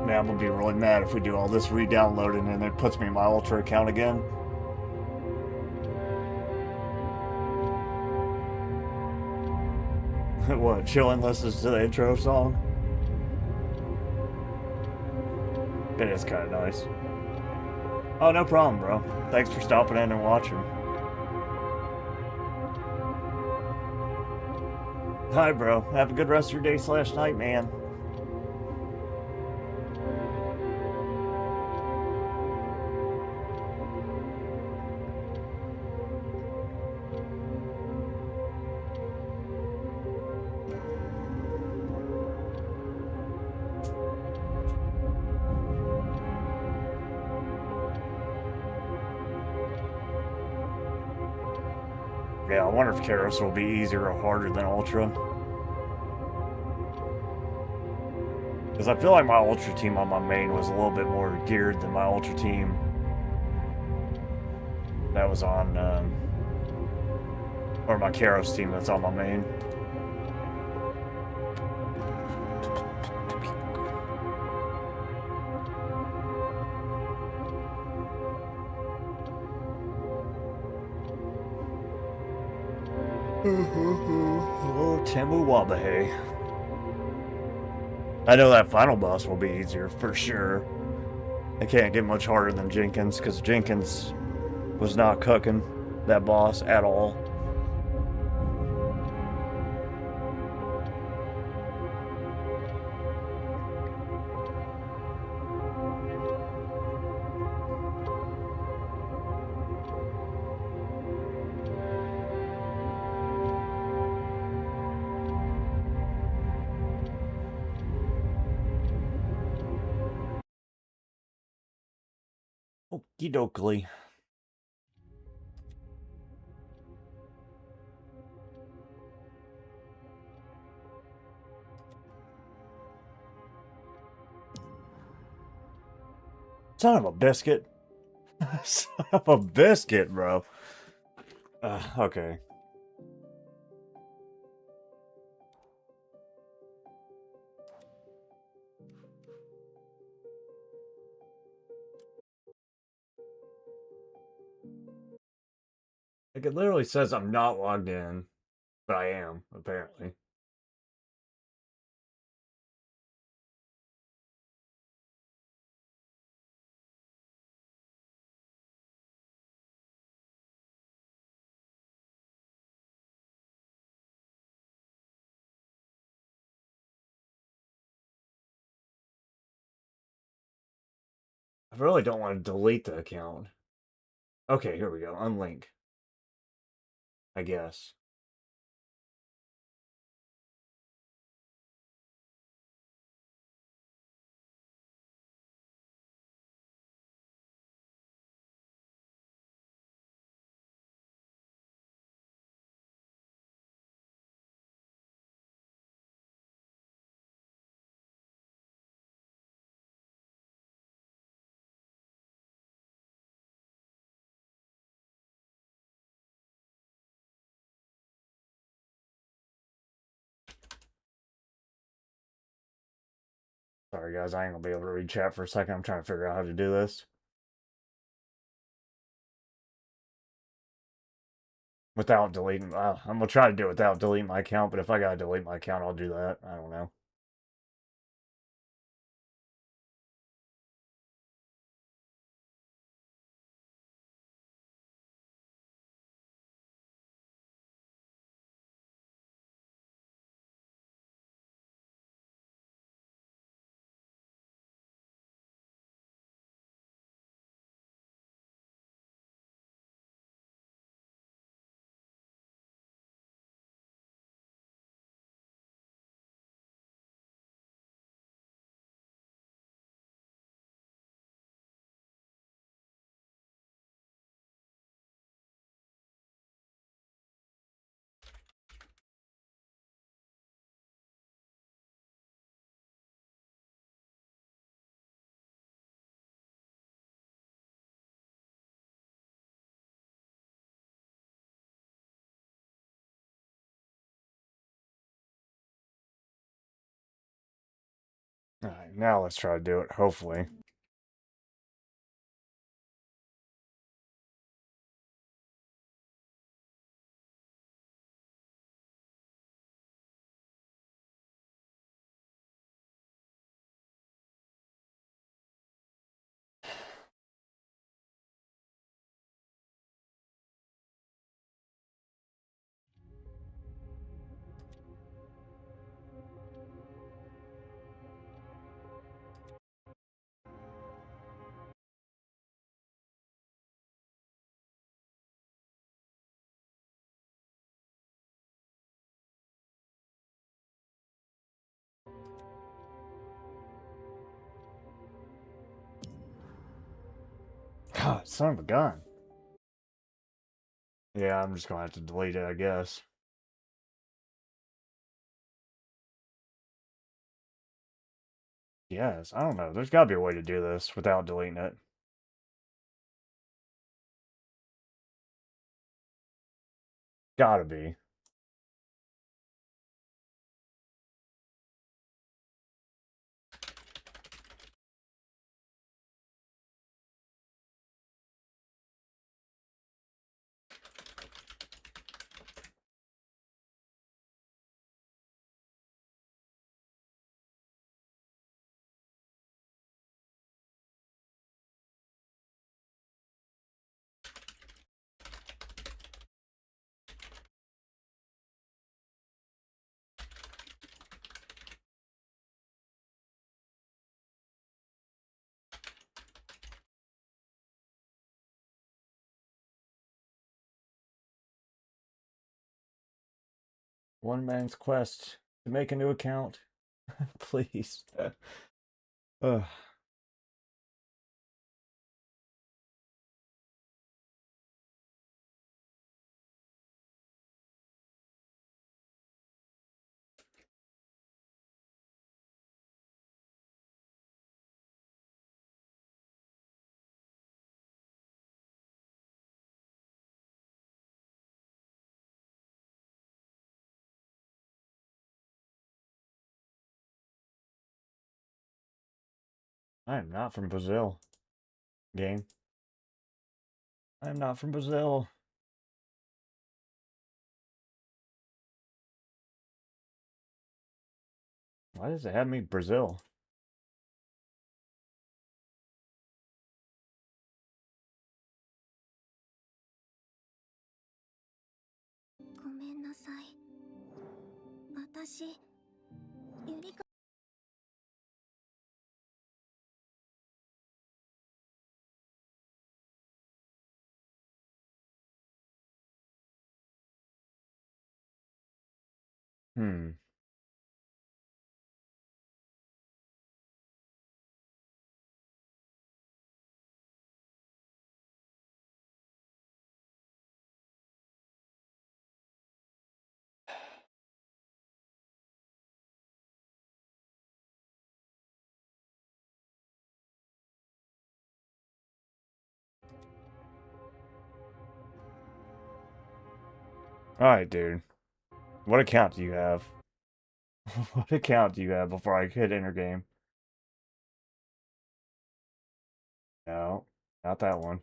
Man, I'm gonna be really mad if we do all this re-downloading and it puts me in my Ultra account again. What, chillin' listens to the intro song? It is kinda nice. Oh, no problem, bro. Thanks for stopping in and watching. Hi, bro. Have a good rest of your day / night, man. Yeah, I wonder if Karos will be easier or harder than Ultra. Because I feel like my Ultra team on my main was a little bit more geared than my Ultra team that was on, or my Karos team that's on my main. Oh, Timhouwabahe. I know that final boss will be easier for sure. It can't get much harder than Jenkins because Jenkins was not cooking that boss at all. Okie dokie. Son of a biscuit. Son of a biscuit, bro. Okay. Like, it literally says I'm not logged in, but I am, apparently. I really don't want to delete the account. Okay, here we go. Unlink. I guess. Sorry, guys. I ain't gonna be able to read chat for a second. I'm trying to figure out how to do this. Without deleting. I'm gonna try to do it without deleting my account, but if I gotta delete my account, I'll do that. I don't know. Alright, now let's try to do it, hopefully. God, son of a gun. Yeah, I'm just gonna have to delete it, I guess. Yes, I don't know. There's gotta be a way to do this without deleting it. Gotta be. One man's quest to make a new account. Please. Ugh. I am not from Brazil. Game. I am not from Brazil. Why does it have me Brazil? ごめんなさい。私、ゆりか。Hmm. Alright, dude. What account do you have? What account do you have before I hit enter game? No, not that one.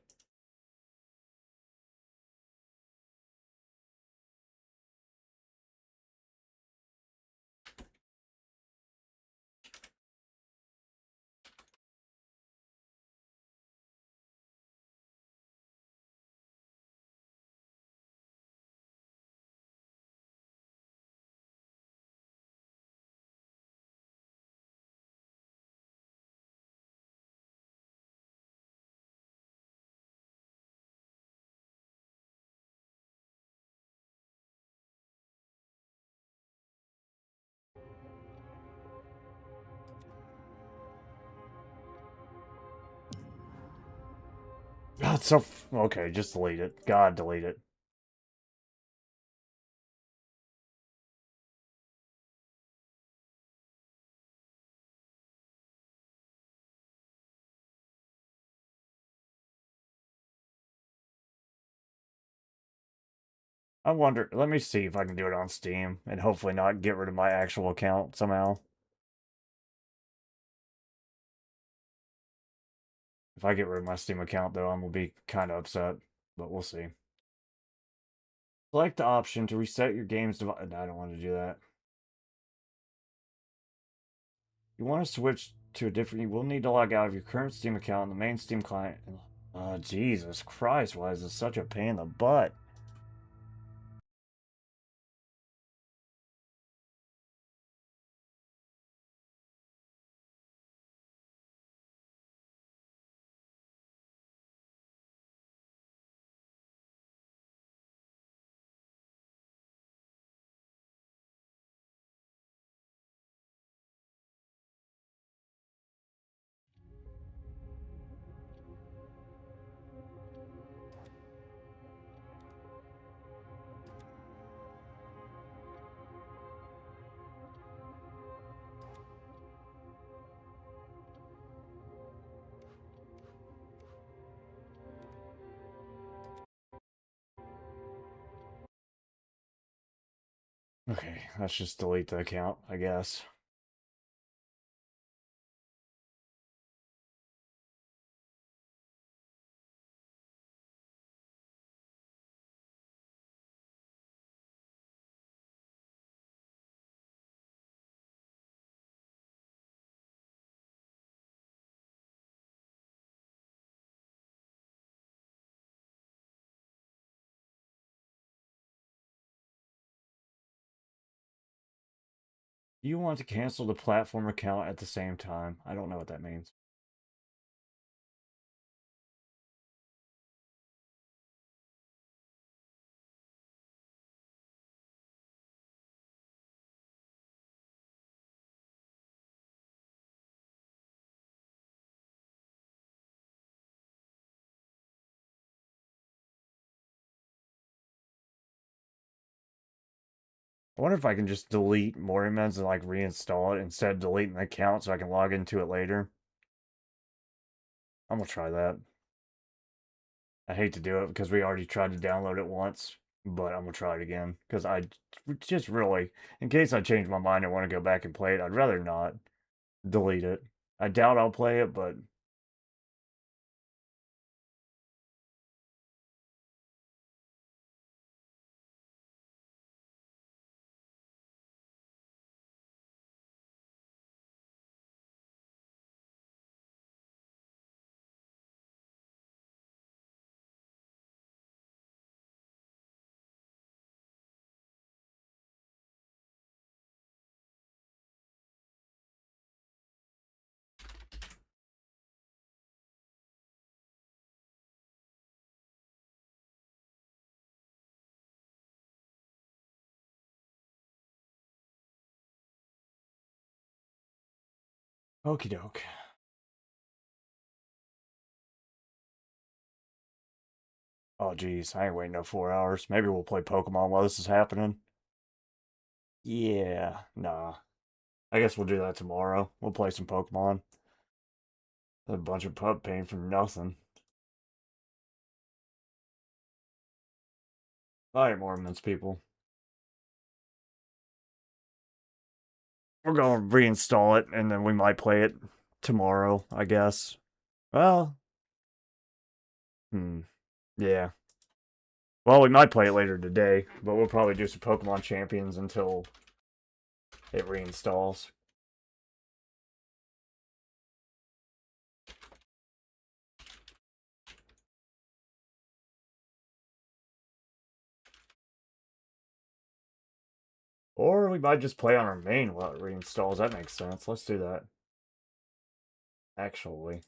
God, so okay, just delete it. God, delete it. I wonder, let me see if I can do it on Steam and hopefully not get rid of my actual account somehow. If I get rid of my Steam account, though, I'm going to be kind of upset. But we'll see. Select the option to reset your game's device. I don't want to do that. You want to switch to a different... You will need to log out of your current Steam account on the main Steam client. Jesus Christ, why is this such a pain in the butt? Okay, let's just delete the account, I guess. You want to cancel the platform account at the same time. I don't know what that means. I wonder if I can just delete Morimens and like reinstall it instead of deleting the account so I can log into it later. I'm gonna try that. I hate to do it because we already tried to download it once, but I'm gonna try it again because I just really, in case I change my mind and want to go back and play it, I'd rather not delete it. I doubt I'll play it, but okie doke. Oh geez, I ain't waiting no 4 hours. Maybe we'll play Pokemon while this is happening. Yeah, nah. I guess we'll do that tomorrow. We'll play some Pokemon. A bunch of pup pain for nothing. Alright, Mormons people. We're going to reinstall it, and then we might play it tomorrow, I guess. Well, yeah. Well, we might play it later today, but we'll probably do some Pokemon Champions until it reinstalls. Or we might just play on our main while it reinstalls. That makes sense. Let's do that. Actually.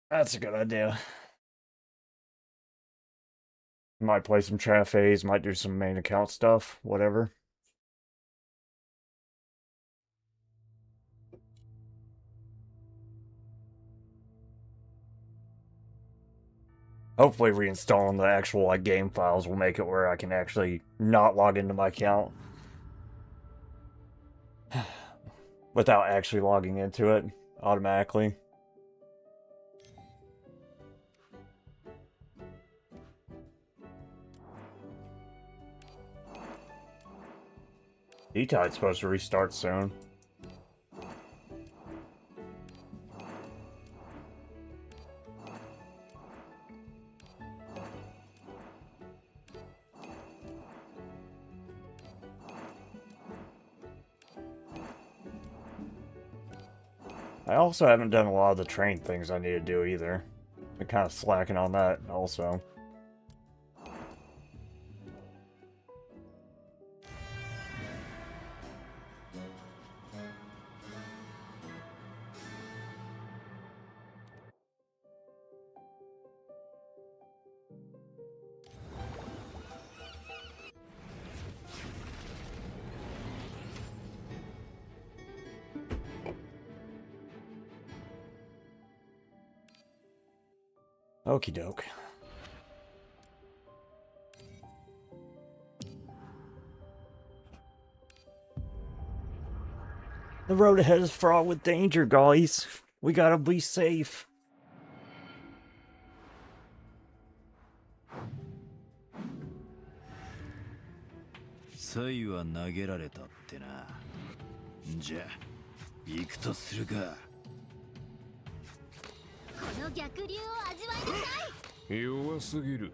That's a good idea. Might play some Trafes, might do some main account stuff, whatever. Hopefully reinstalling the actual like game files will make it where I can actually not log into my account without actually logging into it automatically. E-Tide's supposed to restart soon. I also haven't done a lot of the train things I need to do either. Been kind of slacking on that also. Okie doke. The road ahead is fraught with danger, guys. We gotta be safe. Sayuは投げられたってな。じゃあ、行くとするか。この逆流を味わいなさい。弱すぎる。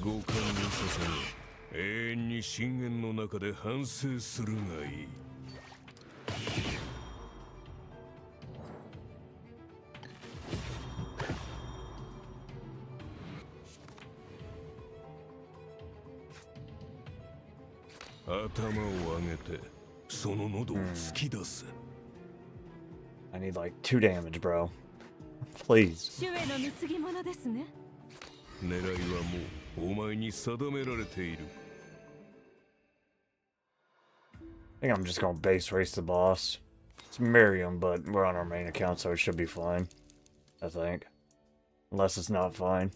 五感に捧げ、永遠に深淵の中で反省するがいい。頭を上げてその喉を突き出す。I need like 2 damage, bro. Please. 主への貢ぎ物ですね。狙いはもうお前に定められている。I think I'm just gonna base race the boss. It's Miriam, but we're on our main account, so it should be fine. I think. Unless it's not fine.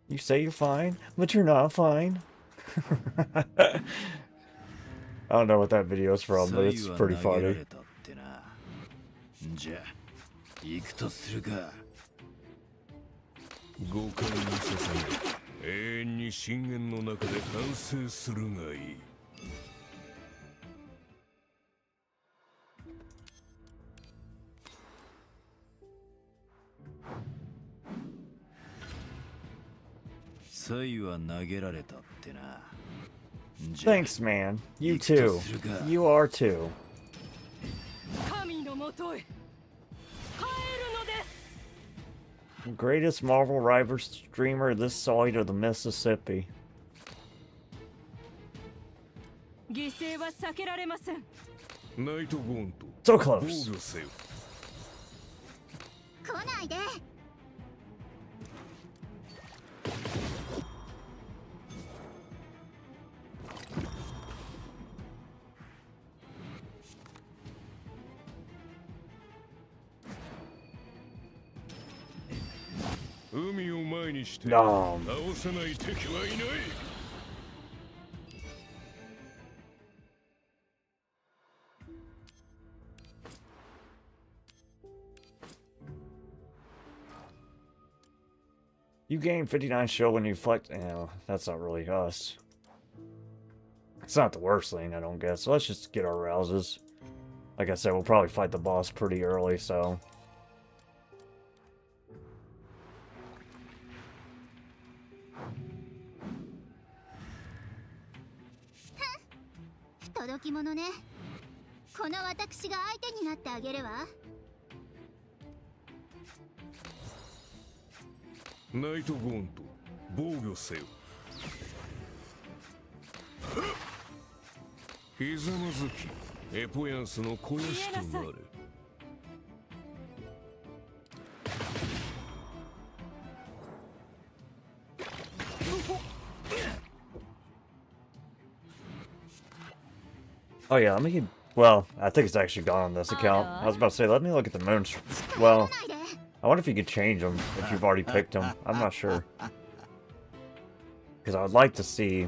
You say you're fine, but you're not fine. I don't know what that video is from, but it's pretty funny. じゃあ、行くとするか。五感に捧げ、永遠に深淵の中で反省するがいい。Sayuは投げられたってな。 Thanks, man. You too. You are too. 神のもとへ帰るのです。 Greatest Marvel Rival streamer this side of the Mississippi. 犠牲は避けられません。ナイトゴーンと So 防 close. 御せよ。来ないで。海を前にしてNo. 倒せない敵はいない。You gain 59 shield when you flex. No, that's not really us. It's not the worst thing, I don't guess. So let's just get our rouses. Like I said, we'll probably fight the boss pretty early, so. 届き物ね。この私が相手になってあげるわ。ナイトゴーンと防御せよ。ひざまずき、エポヤンスの肥やしとなれ。Oh yeah, let me. Well, I think it's actually gone on this account. I was about to say, let me look at the moons. Well, I wonder if you could change them if you've already picked them. I'm not sure. Because I would like to see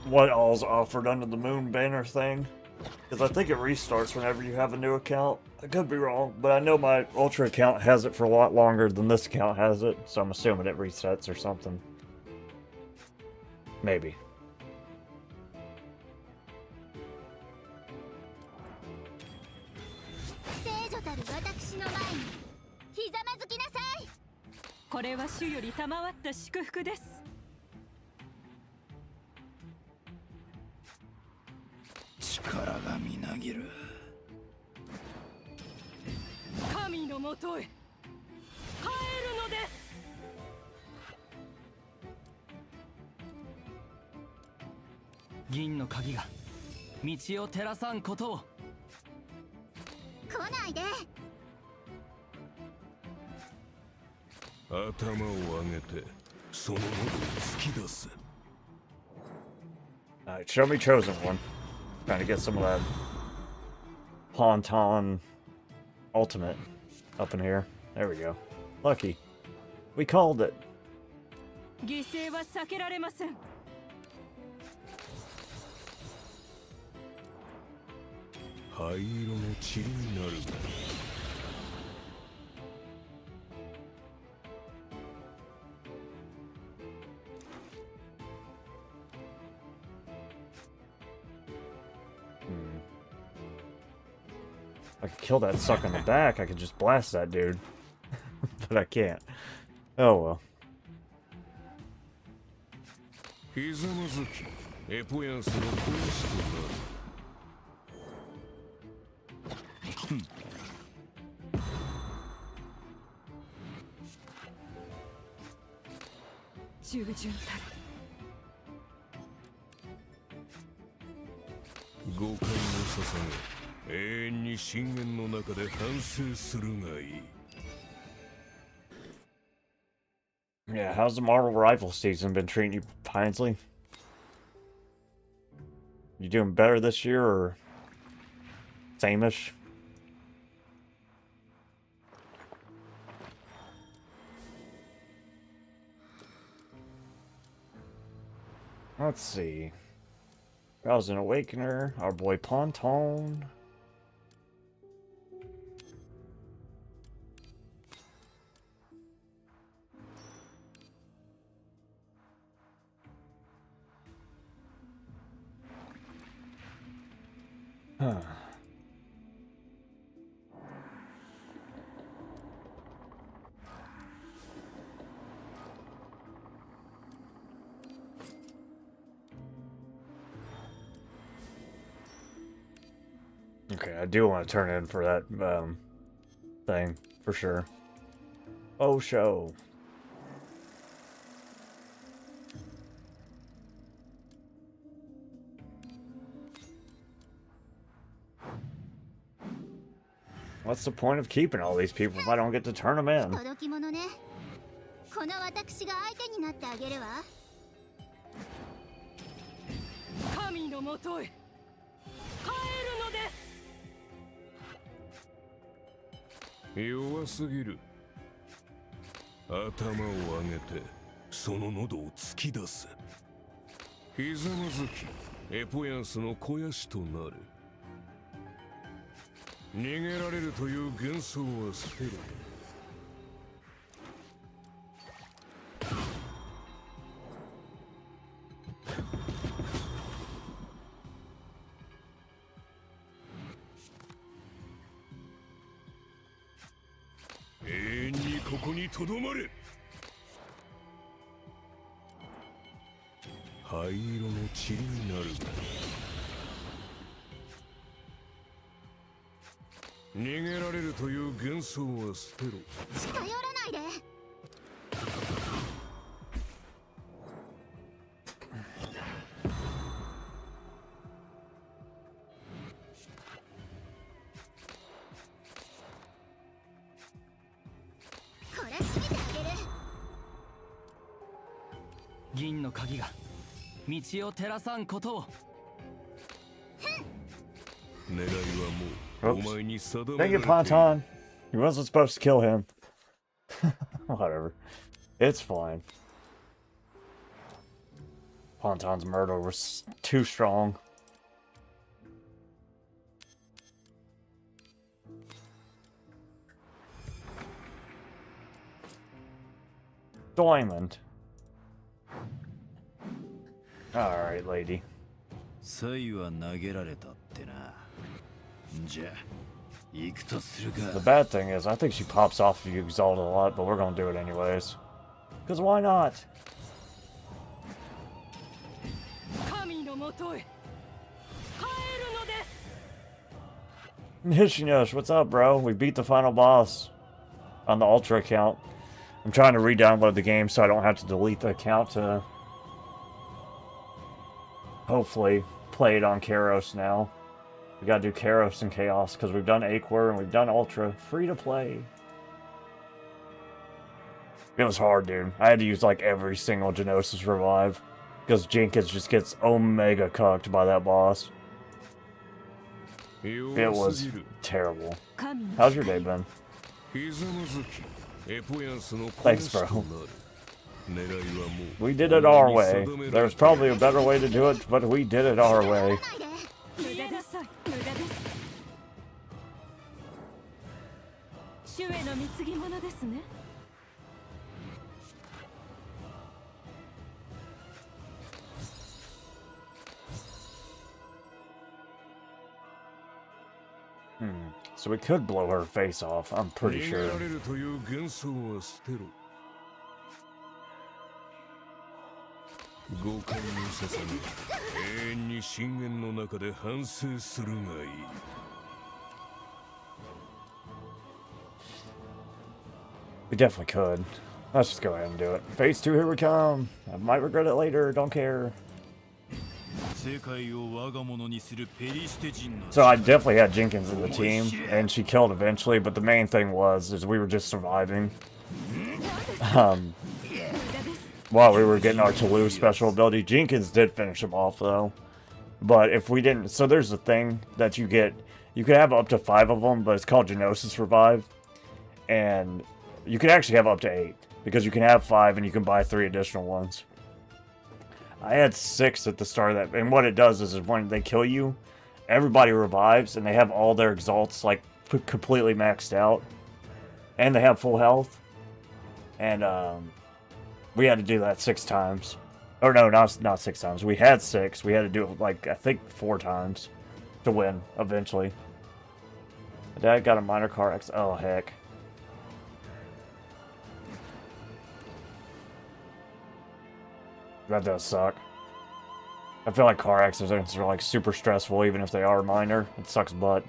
what all's offered under the moon banner thing. Because I think it restarts whenever you have a new account. I could be wrong, but I know my Ultra account has it for a lot longer than this account has it, so I'm assuming it resets or something. Maybe. 聖女たる私の前にひざまずきなさい。これは主より賜った祝福です。力がみなぎる。神のもとへ帰るのです。銀の鍵が道を照らさんことを。来ないで。頭を上げてその喉を突き出す。 Alright, show me chosen one. Trying to get some of that Ponton ultimate up in here. There we go. Lucky. We called it. 犠牲は避けられません。灰色の塵になるが。I could kill that sucker in the back. I could just blast that dude. But I can't. Oh well. ひざまずきエポヤンスの小石となる。従順たる。五感を捧げ永遠に深淵の中で反省するがいい。 Yeah, how's the Marvel Rival season been treating you, Pinesley? You doing better this year or same-ish? Let's see. Rousing Awakener, our boy Ponton. Huh. Okay, I do want to turn in for that thing for sure. Oh, show. What's the point of keeping all these people if I don't get to turn them in? 届き物ね。この私が相手になってあげるわ。神のもとへ帰るのです。弱すぎる。頭を上げてその喉を突き出す。ひざまずきエポヤンスの肥やしとなる。逃げられるという幻想は捨てろ。永遠にここにとどまれ。灰色の塵になるが。逃げられるという幻想は捨てろ。近寄らないで。これしめてあげる。銀の鍵が道を照らさんことを。狙いはもう。 Oops. Dang it, Ponton. He wasn't supposed to kill him. Whatever. It's fine. Ponton's murder was too strong. Diamond. Alright, lady. サイは投げられたってな。じゃあ行くとするか。 The bad thing is, I think she pops off if you exalt a lot, but we're gonna do it anyways. Because why not? 神のもとへ帰るのです Nishinosh, what's up, bro? We beat the final boss on the Ultra account. I'm trying to re-download the game so I don't have to delete the account to hopefully play it on Kairos now. We gotta do Kairos and Chaos because we've done Aquar and we've done Ultra. Free to play. It was hard, dude. I had to use like every single Genosis revive because Jenkins just gets omega cucked by that boss. It was terrible. How's your day been? Thanks, bro. We did it our way. There's probably a better way to do it, but we did it our way. 無駄です無駄です主への貢ぎ物ですね So we could blow her face off, I'm pretty sure. 五感を捧げ永遠に深淵の中で反省するがいい We definitely could. Let's just go ahead and do it. Phase 2, here we come. I might regret it later, don't care. So I definitely had Jenkins in the team, and she killed eventually, but the main thing is we were just surviving. While we were getting our Toulouse special ability. Jenkins did finish him off, though. But if we didn't... So there's a thing that you get... You can have up to 5 of them, but it's called Genosis Revive. And you can actually have up to 8. Because you can have 5 and you can buy 3 additional ones. I had 6 at the start of that. And what it does is when they kill you, everybody revives. And they have all their exalts, like, completely maxed out. And they have full health. And, we had to do that 6 times. Or no, not 6 times. We had 6. We had to do it, like, I think 4 times to win, eventually. My dad got a minor car accident. Oh, heck. That does suck. I feel like car accidents are, like, super stressful, even if they are minor. It sucks butt.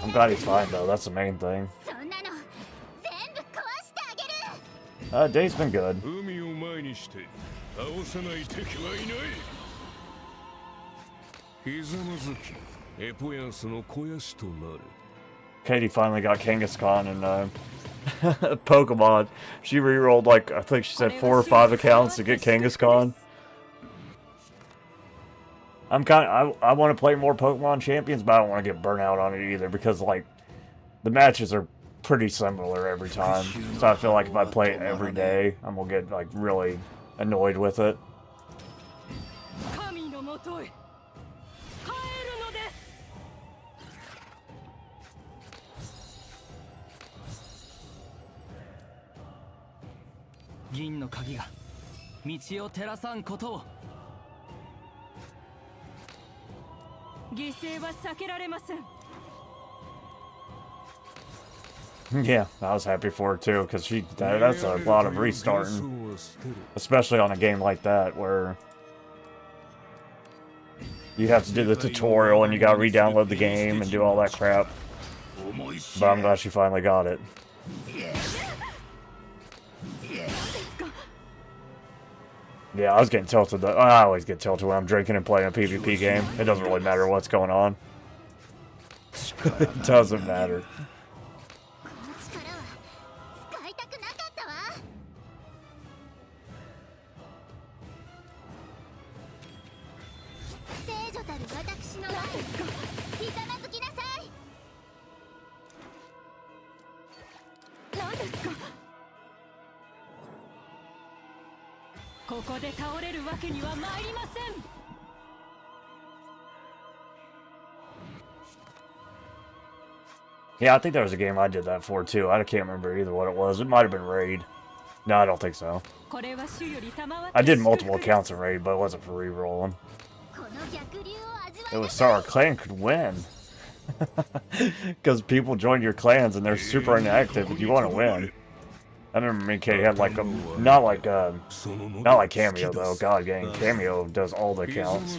I'm glad he's fine, though. That's the main thing. Day's been good. Katie finally got Kangaskhan in Pokemon. She re-rolled, like, I think she said 4 or 5 accounts to get Kangaskhan. I want to play more Pokemon Champions, but I don't want to get burnt out on it either because, like, the matches are pretty similar every time. So I feel like if I play it every day, I'm gonna get, like, really annoyed with it. Yeah, I was happy for her too, because that's a lot of restarting. Especially on a game like that, where you have to do the tutorial and you gotta re-download the game and do all that crap. But I'm glad she finally got it. Yeah, I was getting tilted. I always get tilted when I'm drinking and playing a PvP game. It doesn't really matter what's going on. It doesn't matter. ここで倒れるわけには参りません。Yeah, I think there was a game I did that for too. I can't remember either what it was. It might have been Raid. No, I don't think so. これは主より賜った I did 祝福 multiple です。 accounts in Raid, but it wasn't for re-rolling. この逆流を味わ It い was so our clan could win. Because people joined your clans and they're super inactive if you want to win. I remember me and Kay had like a not like Cameo though. God dang, Cameo does all the accounts.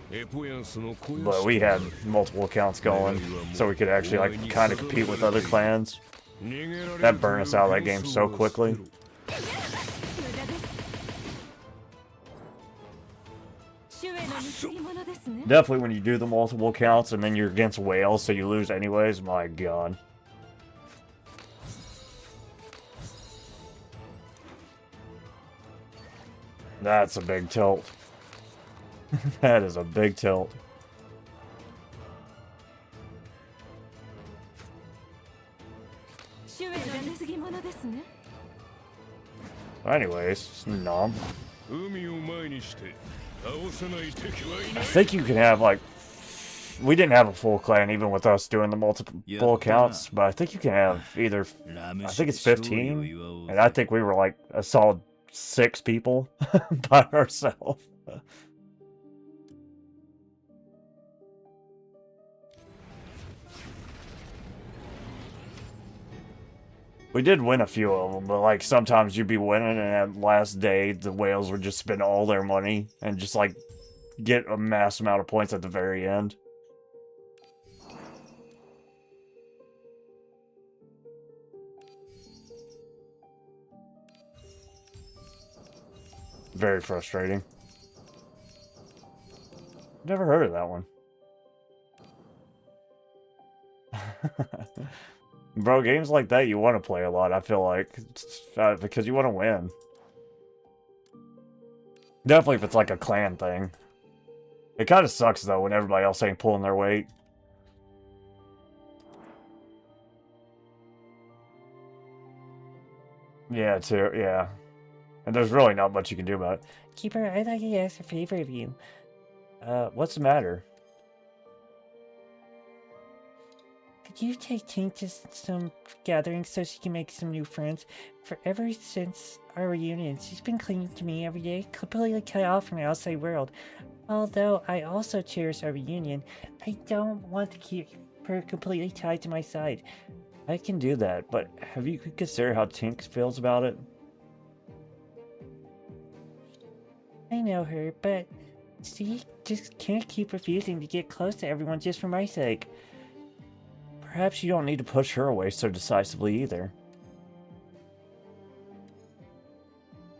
But we had multiple accounts going, so we could actually like kind of compete with other clans. That burned us out of that game so quickly. 無駄です。主への貢ぎ物ですね。 Definitely when you do the multiple accounts and then you're against whales, so you lose anyways. My God. That's a big tilt. That is a big tilt. 主への貢ぎ物ですね。 Anyways, nom. 海を前にして倒せない敵はいな I い think you can have like we didn't have a full clan even with us doing the multiple accounts, but I think you can have either I think it's 15, and I think we were like a solid 6 people by ourselves. We did win a few of them, but like sometimes you'd be winning, and at last day the whales would just spend all their money and just like get a mass amount of points at the very end. Very frustrating. Never heard of that one. Bro, games like that you want to play a lot, I feel like. Because you want to win. Definitely if it's like a clan thing. It kind of sucks, though, when everybody else ain't pulling their weight. Yeah, too, yeah. And there's really not much you can do about it. Keeper, I'd like to ask a favor of you. What's the matter? Could you take Tink to some gatherings so she can make some new friends? For ever since our reunion, she's been clinging to me every day, completely cut off from the outside world. Although I also cherish our reunion, I don't want to keep her completely tied to my side. I can do that, but have you considered how Tink feels about it? I know her, but she just can't keep refusing to get close to everyone just for my sake. Perhaps you don't need to push her away so decisively either.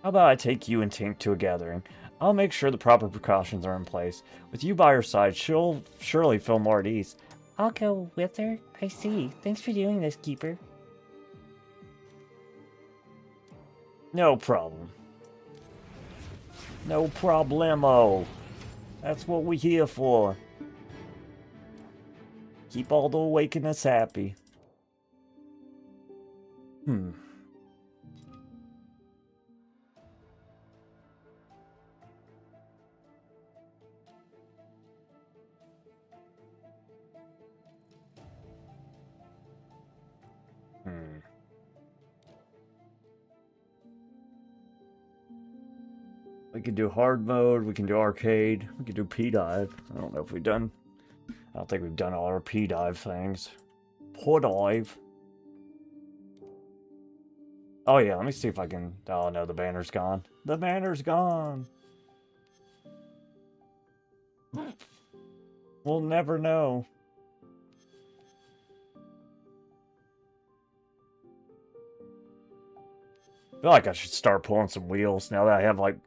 How about I take you and Tink to a gathering? I'll make sure the proper precautions are in place. With you by her side, she'll surely feel more at ease. I'll go with her. I see. Thanks for doing this, Keeper. No problem. No problemo. That's what we're here for. Keep all the awakeners happy. Hmm. We can do hard mode, we can do arcade, we can do P-dive. I don't know if we've done... I don't think we've done all our P-dive things. P-dive. Oh yeah, let me see if I can... Oh no, the banner's gone. The banner's gone! We'll never know. I feel like I should start pulling some wheels now that I have like...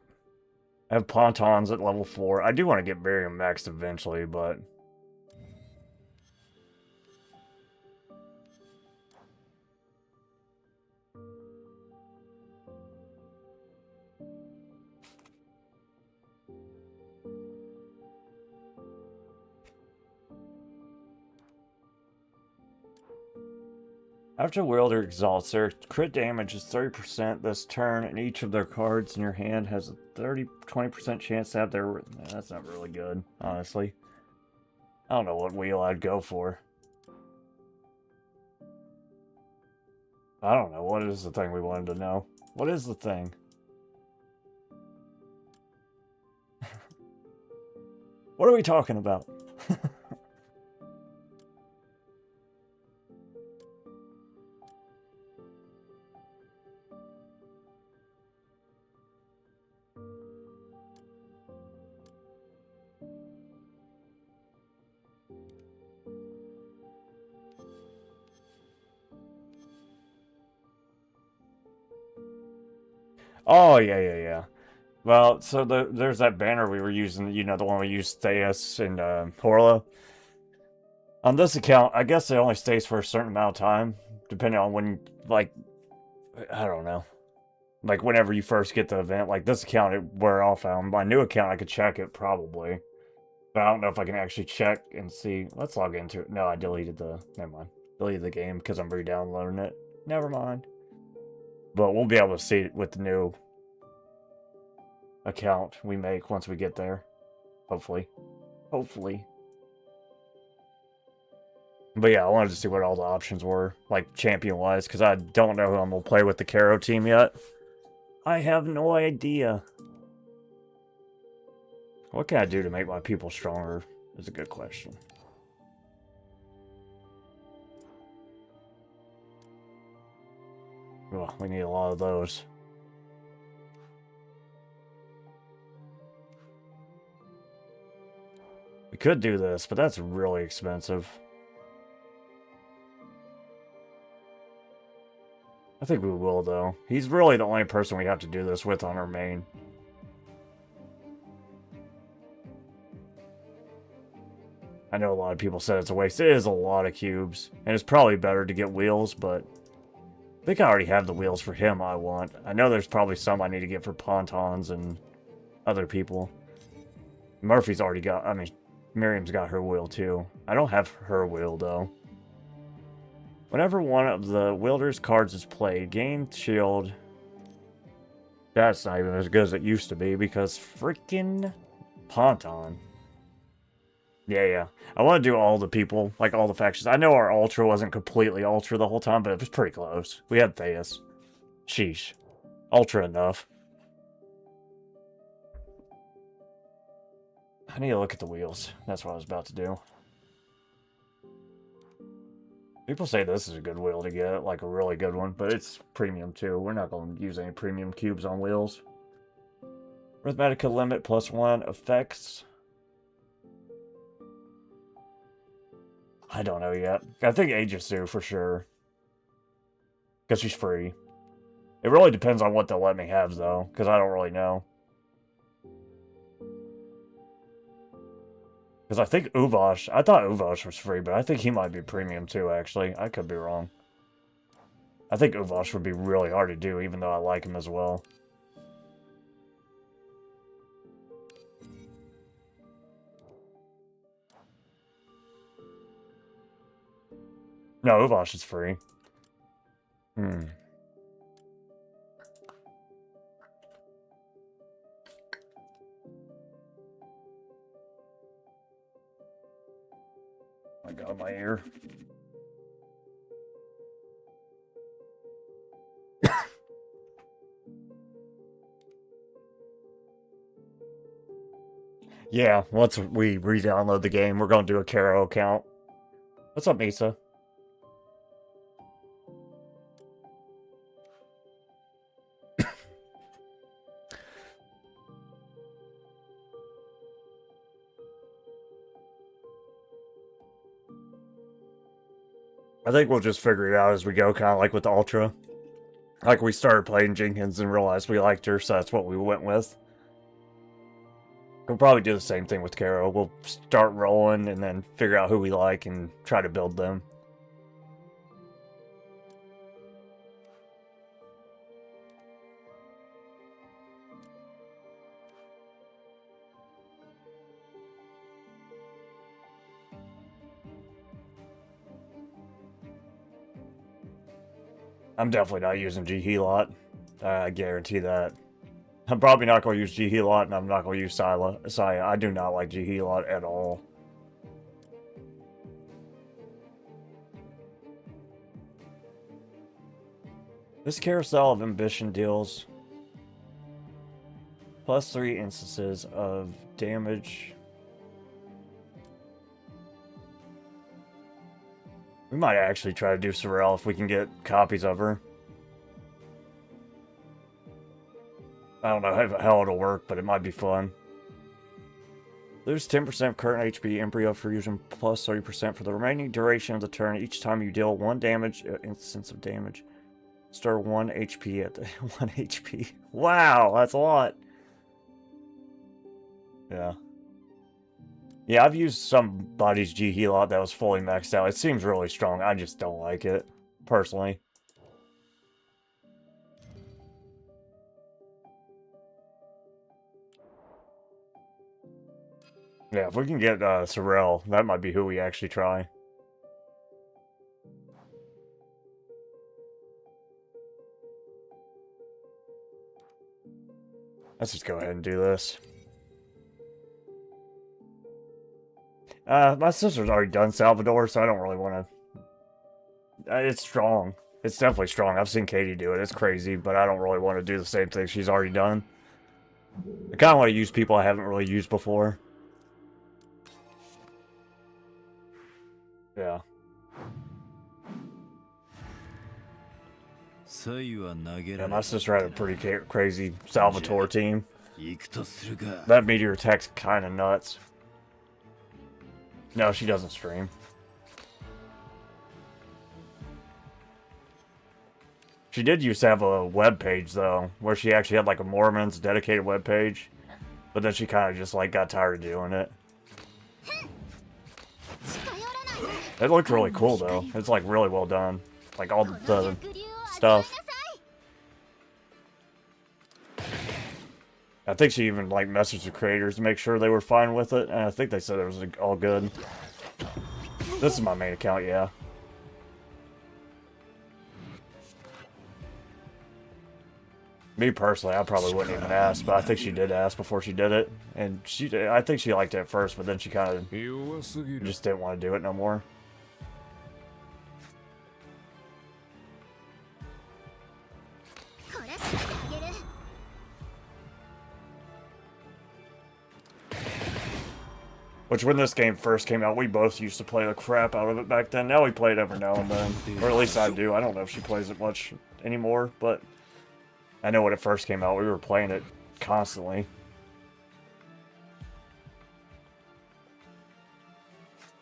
I have pontons at level 4. I do want to get barium maxed eventually, but... After wielder exalts, their crit damage is 30% this turn, and each of their cards in your hand has a 20% chance to have their... That's not really good, honestly. I don't know what wheel I'd go for. I don't know. What is the thing we wanted to know? What is the thing? What are we talking about? Oh, yeah. Well, so there's that banner we were using, you know, the one we used Theus and Horla. On this account, I guess it only stays for a certain amount of time, depending on when, like, I don't know. Like, whenever you first get the event, like, this account, it wear off. On my new account, I could check it, probably. But I don't know if I can actually check and see. Let's log into it. No, I deleted the... Never mind. Deleted the game because I'm re-downloading it. Never mind. But we'll be able to see it with the new account we make once we get there. Hopefully. Hopefully. But yeah, I wanted to see what all the options were, like champion-wise, because I don't know who I'm going to play with the Caro team yet. I have no idea. What can I do to make my people stronger is a good question. Well, we need a lot of those. We could do this, but that's really expensive. I think we will, though. He's really the only person we have to do this with on our main. I know a lot of people said it's a waste. It is a lot of cubes. And it's probably better to get wheels, but... I think I already have the wheels for him I want. I know there's probably some I need to get for Pontons and other people. Murphy's already got... I mean, Miriam's got her wheel, too. I don't have her wheel, though. Whenever one of the wielder's cards is played, gain shield. That's not even as good as it used to be because freaking Ponton. Yeah. I want to do all the people, like all the factions. I know our Ultra wasn't completely Ultra the whole time, but it was pretty close. We had Theus. Sheesh. Ultra enough. I need to look at the wheels. That's what I was about to do. People say this is a good wheel to get, like a really good one, but it's premium too. We're not going to use any premium cubes on wheels. Arithmetica limit +1 effects. I don't know yet. I think Aegisu for sure. Because she's free. It really depends on what they'll let me have though, because I don't really know. Because I think Uvosh, I thought Uvosh was free, but I think he might be premium too, actually. I could be wrong. I think Uvosh would be really hard to do, even though I like him as well. No, Uvosh is free. I got my ear. Yeah, once we re-download the game, we're going to do a Caro account. What's up, Misa? I think we'll just figure it out as we go, kind of like with the Ultra. Like, we started playing Jenkins and realized we liked her, so that's what we went with. We'll probably do the same thing with Caro. We'll start rolling and then figure out who we like and try to build them. I'm definitely not using G-Helot. I guarantee that. I'm probably not going to use G-Helot, and I'm not going to use Saya. I do not like G-Helot at all. This carousel of ambition deals +3 instances of damage. We might actually try to do Sorrel if we can get copies of her. I don't know how it'll work, but it might be fun. Lose 10% of current HP embryo fusion plus 30% for the remaining duration of the turn. Each time you deal 1 damage, instance of damage. Stir 1 HP at the 1 HP. Wow, that's a lot. Yeah. Yeah, I've used somebody's G-Helot that was fully maxed out. It seems really strong. I just don't like it, personally. Yeah, if we can get Sorrel, that might be who we actually try. Let's just go ahead and do this. My sister's already done Salvador, so I don't really want to... it's strong. It's definitely strong. I've seen Katie do it. It's crazy, but I don't really want to do the same thing she's already done. I kind of want to use people I haven't really used before. Yeah. Yeah, my sister had a pretty crazy Salvatore team. That meteor attack's kind of nuts. No, she doesn't stream. She did used to have a web page though, where she actually had like a Mormon's dedicated web page, but then she kind of just like got tired of doing it. It looked really cool though. It's like really well done, like all the stuff. I think she even like messaged the creators to make sure they were fine with it, and I think they said it was all good. This is my main account, yeah. Me personally, I probably wouldn't even ask, but I think she did ask before she did it, and I think she liked it at first, but then she kind of just didn't want to do it no more. Which, when this game first came out, we both used to play the crap out of it back then. Now we play it every now and then. Or at least I do. I don't know if she plays it much anymore, but I know when it first came out, we were playing it constantly.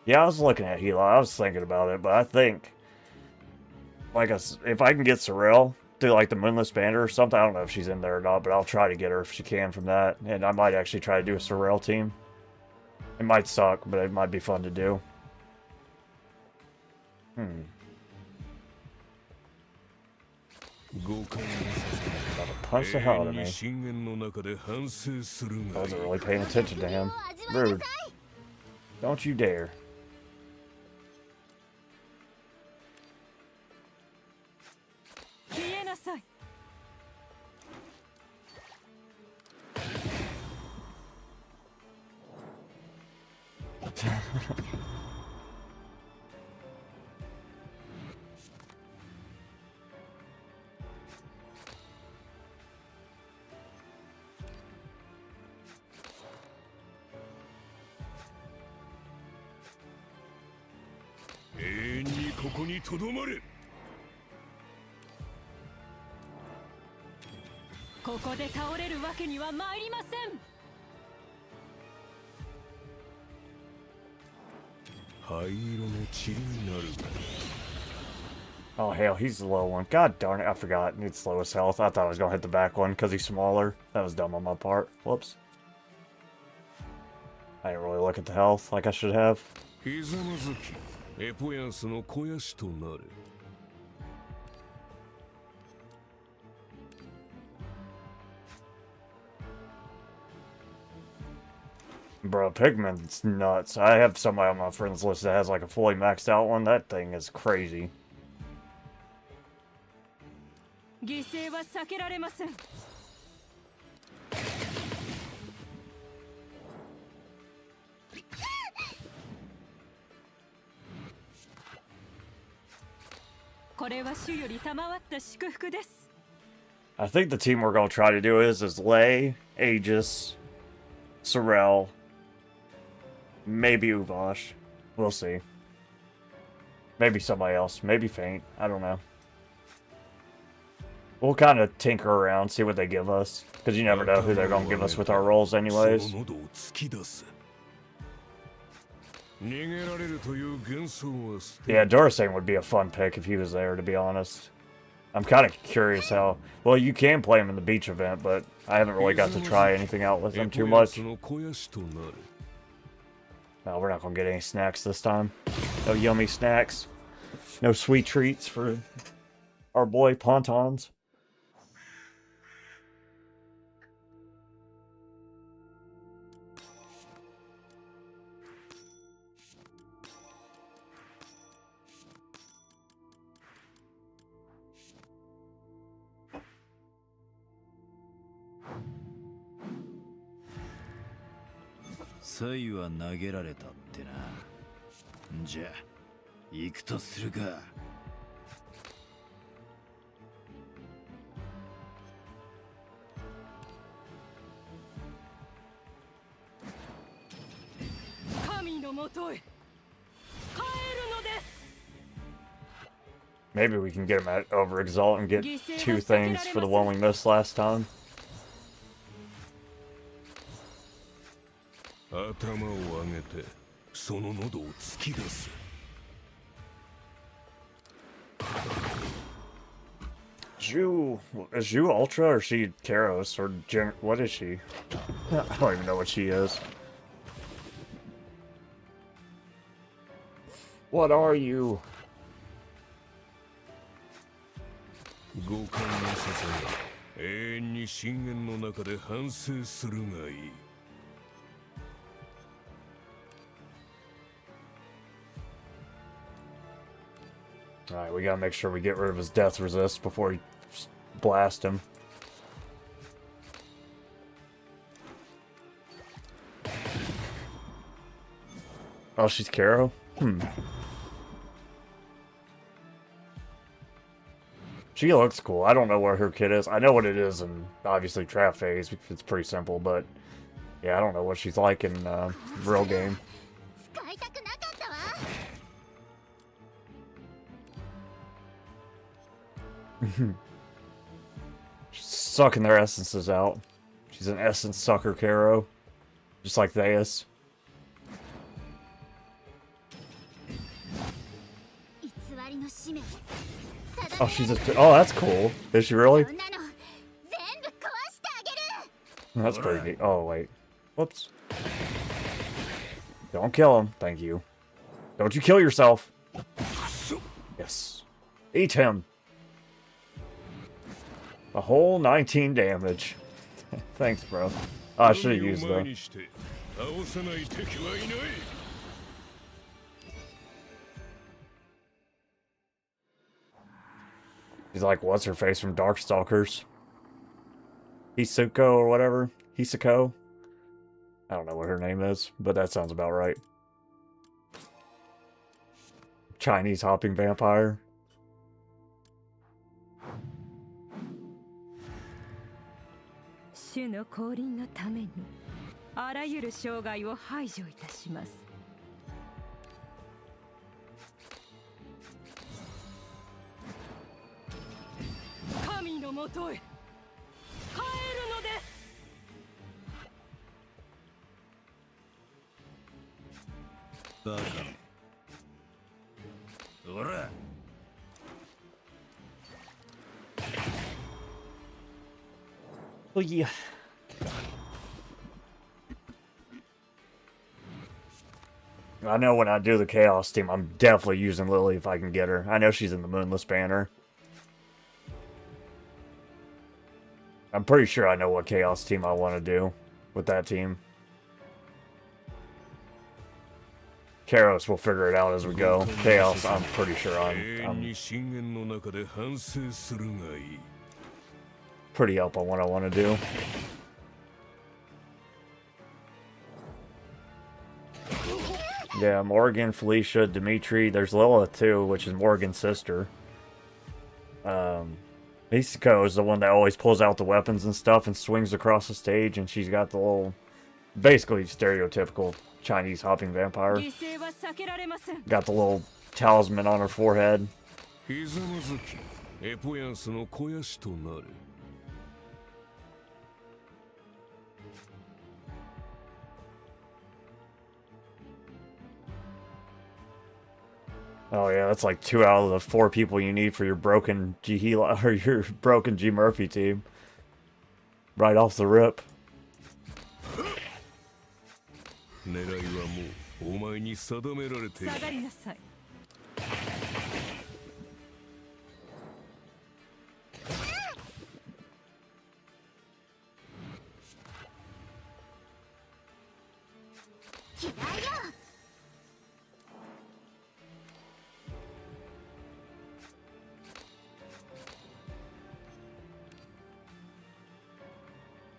Yeah, I was looking at Hela. I was thinking about it, but I think, like, if I can get Sorrel through, like, the Moonless Banner or something, I don't know if she's in there or not, but I'll try to get her if she can from that. And I might actually try to do a Sorrel team. It might suck, but it might be fun to do. About to punch the hell out of me. I wasn't really paying attention to him. Rude. Don't you dare. Oh hell, he's the low one. God darn it, I forgot. It's slowest health. I thought I was gonna hit the back one because he's smaller. That was dumb on my part. Whoops. I didn't really look at the health like I should have. Bro, Pigman's nuts. I have somebody on my friends list that has like a fully maxed out one. That thing is crazy. 犠牲は避けられません。これは主より賜った祝福です。 I think the team we're going to try to do is Lei, Aegis, Sorel, maybe Uvash. We'll see. Maybe somebody else. Maybe Feint. I don't know. We'll kind of tinker around, see what they give us. Because you never know who they're going to give us with our rolls anyways. Yeah, Durasane would be a fun pick if he was there, to be honest. I'm kind of curious how... Well, you can play him in the beach event, but I haven't really got to try anything out with him too much. No, we're not going to get any snacks this time. No yummy snacks. No sweet treats for our boy Pontons. Saiは投げられたってな。じゃあ行くとするか。神のもとへ帰るのです。 Maybe we can get him at over Exalt and get 2 things for the one we missed last time. 頭を上げてその喉を突き出す。Zhu, is Zhu Ultra or is she Karos or what is she? I don't even know what she is. What are you? 五感のささが永遠に深淵の中で反省するがいい。 Alright, we gotta make sure we get rid of his death resist before we blast him. Oh, she's Karo? She looks cool. I don't know where her kit is. I know what it is in, obviously, trap phase. It's pretty simple, but... Yeah, I don't know what she's like in real game. Sucking their essences out. She's an essence sucker, Karo. Just like Theus. Oh, she's a... Oh, that's cool. Is she really? That's pretty neat. Oh, wait. Whoops. Don't kill him. Thank you. Don't you kill yourself. Yes. Eat him. A whole 19 damage. Thanks, bro. Oh, I should have used that. He's like, what's her face from Darkstalkers? Hisuko or whatever? Hisuko? I don't know what her name is, but that sounds about right. Chinese hopping vampire. 主の降臨のためにあらゆる障害を排除いたします。神のもとへ帰るのです。バカ。おら。 Oh, yeah. I know when I do the Chaos team, I'm definitely using Lily if I can get her. I know she's in the Moonless banner. I'm pretty sure I know what Chaos team I want to do with that team. Karos will figure it out as we go. Chaos, I'm pretty sure I'm pretty up on what I want to do. Yeah, Morgan, Felicia, Dimitri. There's Lilith too, which is Morgan's sister. Misako is the one that always pulls out the weapons and stuff and swings across the stage, and she's got the little, basically stereotypical Chinese hopping vampire. 犠牲は避けられません。 Got the little talisman on her forehead. ひざまずきエポヤンスの肥やしとなる。 Oh yeah, that's like 2 out of the 4 people you need for your broken G Hela or your broken G Murphy team. Right off the rip. 狙いはもうお前に定められている。下がりなさい。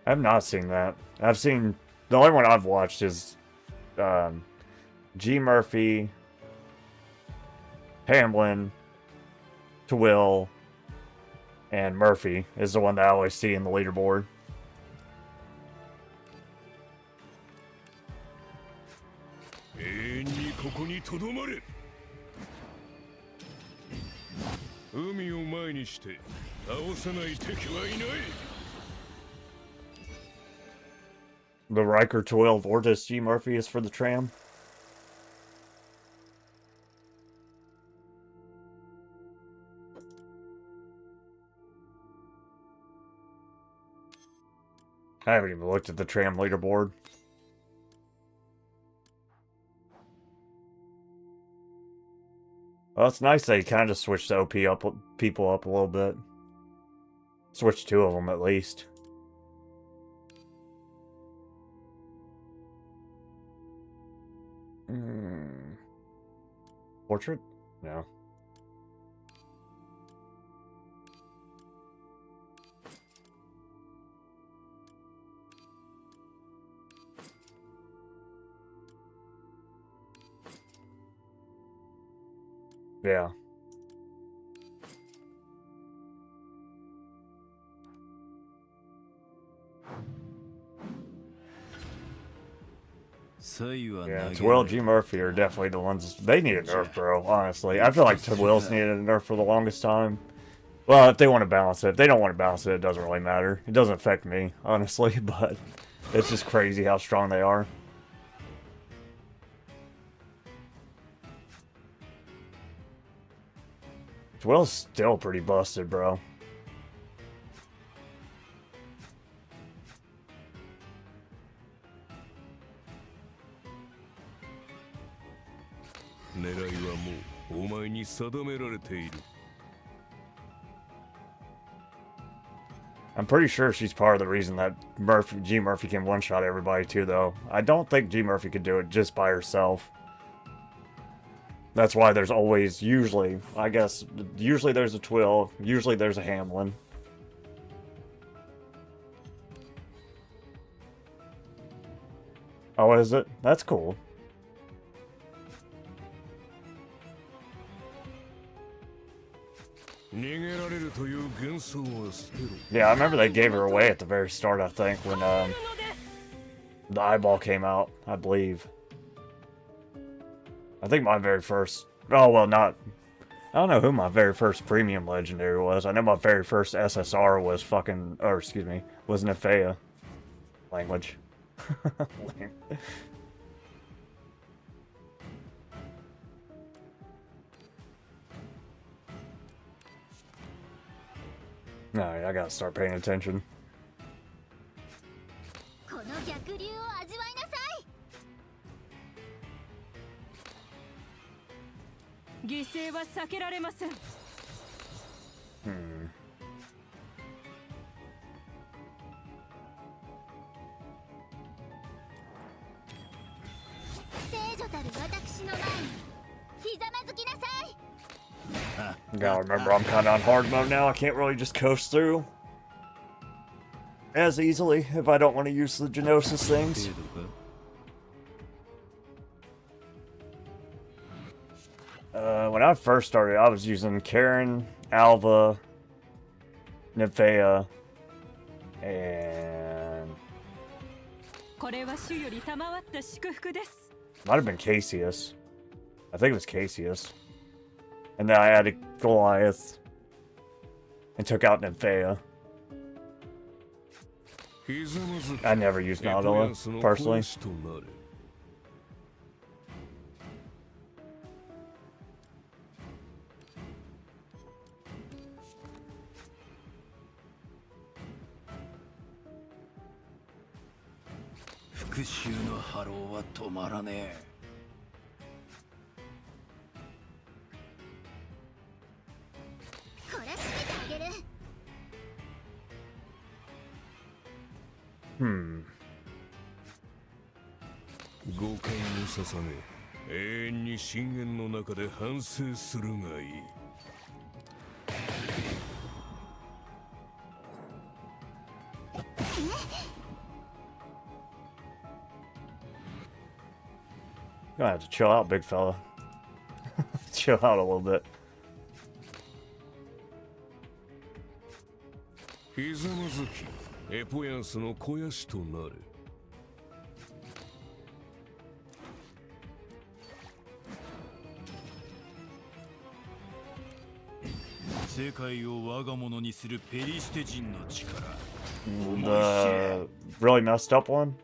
I've not seen that. I've seen, the only one I've watched is G Murphy, Hamlin, Twill, and Murphy is the one that I always see in the leaderboard. 永遠にここにとどまれ。海を前にして倒さない敵はいない。 The Riker, Twill, Vortis, G Murphy is for the tram. I haven't even looked at the tram leaderboard. Well, it's nice they kind of switched the OP up, people up a little bit. Switched 2 of them at least. Portrait? No. Yeah. Yeah, Twill, G Murphy are definitely the ones. They need a nerf, bro, honestly. I feel like Twill's needed a nerf for the longest time. Well, if they want to balance it. If they don't want to balance it, it doesn't really matter. It doesn't affect me, honestly, but it's just crazy how strong they are. Twill's still pretty busted, bro. I'm pretty sure she's part of the reason that G Murphy can one-shot everybody too, though. I don't think G Murphy could do it just by herself. That's why there's always, usually, I guess, usually there's a Twill, usually there's a Hamlin. Oh, is it? That's cool. Yeah, I remember they gave her away at the very start, I think, when the eyeball came out, I believe. I think my very first... Oh, well, not... I don't know who my very first premium legendary was. I know my very first SSR was fucking... Or, excuse me, was Nefea. Language. Alright, I gotta start paying attention. この逆流を味わいなさい。犠牲は避けられません。聖女たる私の前にひざまずきなさい。 Gotta remember, I'm kind of on hard mode now. I can't really just coast through. as easily if I don't want to use the Genosis things. 程度か When I first started, I was using Karen, Alva, Nymphea, and これは主より賜った祝福です。 might have been Cassius. I think it was Cassius. And then I added Goliath and took out Nymphea. I never used Nautilus, personally. 復讐の波浪は止まらねえ。懲らしめてあげる。五感を捧げ、永遠に深淵の中で反省するがいい。You're gonna have to chill out, big fella. Chill out a little bit. ひざまずき、エポヤンスの肥やしとなる。世界を我が物にするペリシテ人の力。 The really messed up one?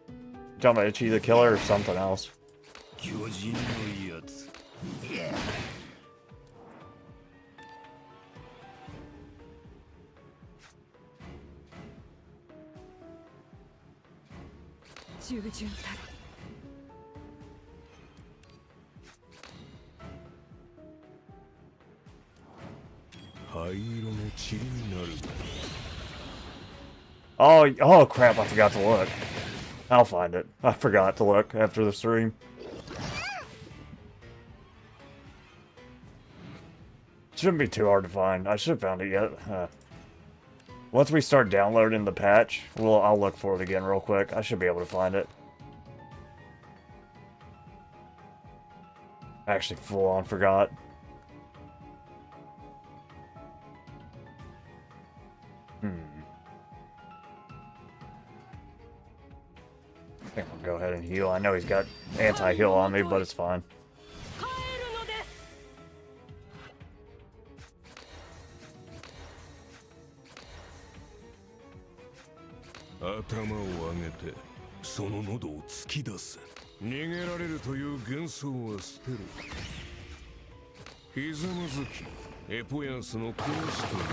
Talking about Itchy the Killer or something else? 巨人のやつ。従順たる。灰色の塵になる。 Oh crap, I forgot to look. I'll find it. I forgot to look after the stream. Shouldn't be too hard to find. I should have found it yet. Once we start downloading the patch, I'll look for it again real quick. I should be able to find it. I actually full on forgot. I think I'll go ahead and heal. I know he's got anti-heal on me, but it's fine. 帰るのです。 頭を上げてその喉を突き出せ。逃げられるという幻想は捨てる。ひざまずき、エポヤンスの肥やしとなる。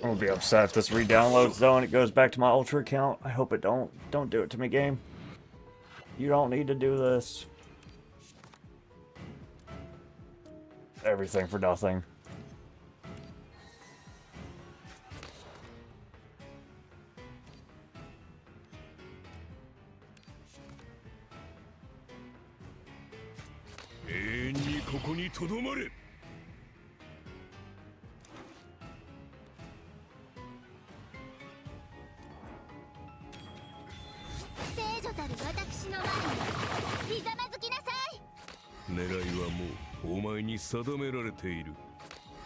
I'm gonna be upset if this re-downloads though and it goes back to my Ultra account. I hope it don't. Don't do it to me, game. You don't need to do this. Everything for nothing.定められている。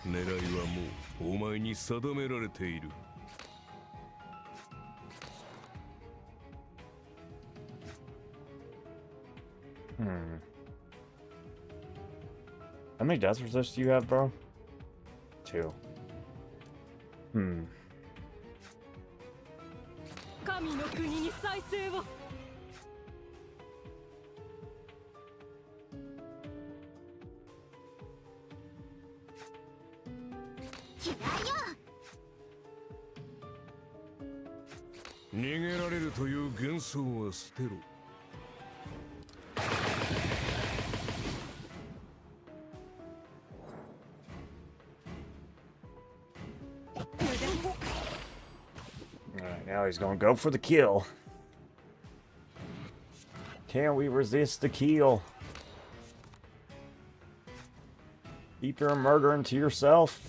狙いはもうお前に定められている。How many death resists do you have, bro? 2. 神の国に再生を。 逃げられるという幻想は捨てろ。Alright, now he's gonna go for the kill. Can we resist the kill? Keep your murdering to yourself.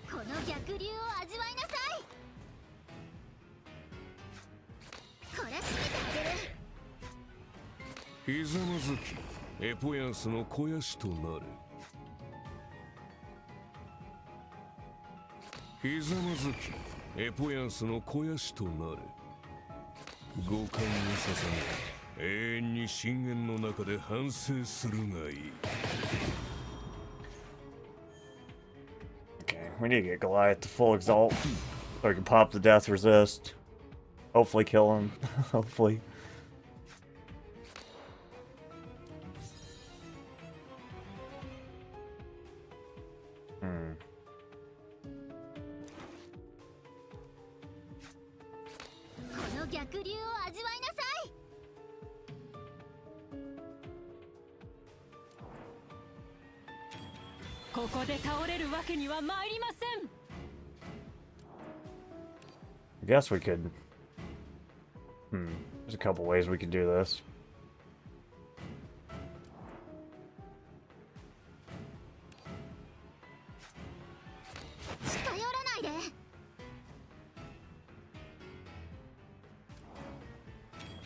この逆流を味わいなさい。懲らしめてあげる。ひざまずきエポヤンスの肥やしとなる。ひざまずきエポヤンスの肥やしとなる。五感を捧げ永遠に深淵の中で反省するがいい。 Okay, we need to get Goliath to full exalt so we can pop the death resist. Hopefully kill him. Hopefully. Hmm. この逆流を味わいなさい。ここで倒れるわけには参りません。 I guess we could. There's a couple ways we could do this. 近寄らないで。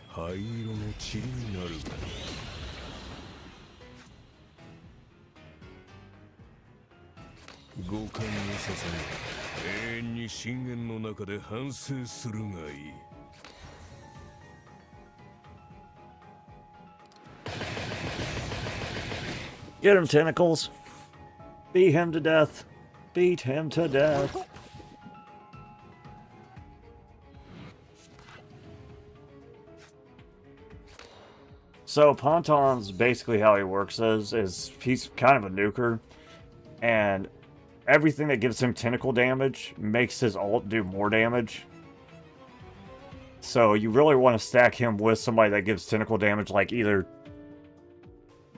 灰色の塵になるが。五感を捧げ永遠に深淵の中で反省するがいい。 Get him, tentacles. Beat him to death. Beat him to death. So Ponton's basically how he works is he's kind of a nuker, and everything that gives him tentacle damage makes his ult do more damage. So you really want to stack him with somebody that gives tentacle damage, like either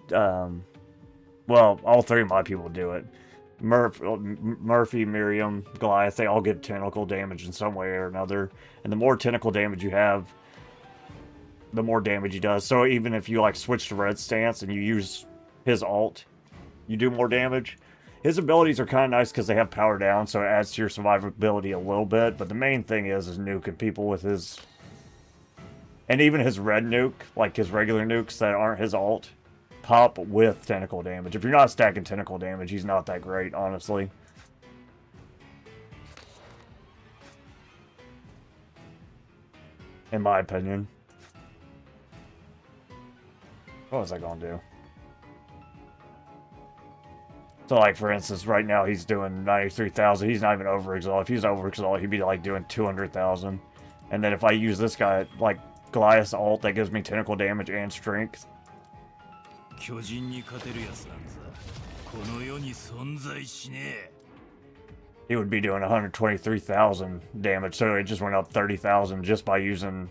well, all three of my people do it. Murphy, Miriam, Goliath, they all give tentacle damage in some way or another. And the more tentacle damage you have, the more damage he does. So even if you like switch to red stance and you use his ult, you do more damage. His abilities are kind of nice because they have power down, so it adds to your survivability a little bit. But the main thing is nuking people with his... And even his red nuke, like his regular nukes that aren't his ult, pop with tentacle damage. If you're not stacking tentacle damage, he's not that great, honestly. In my opinion. What was I gonna do? So, like, for instance, right now he's doing 93,000. He's not even over-exalt. If he's over-exalt, he'd be, like, doing 200,000. And then if I use this guy, like, Goliath's ult that gives me tentacle damage and strength, he would be doing 123,000 damage. So it just went up 30,000 just by using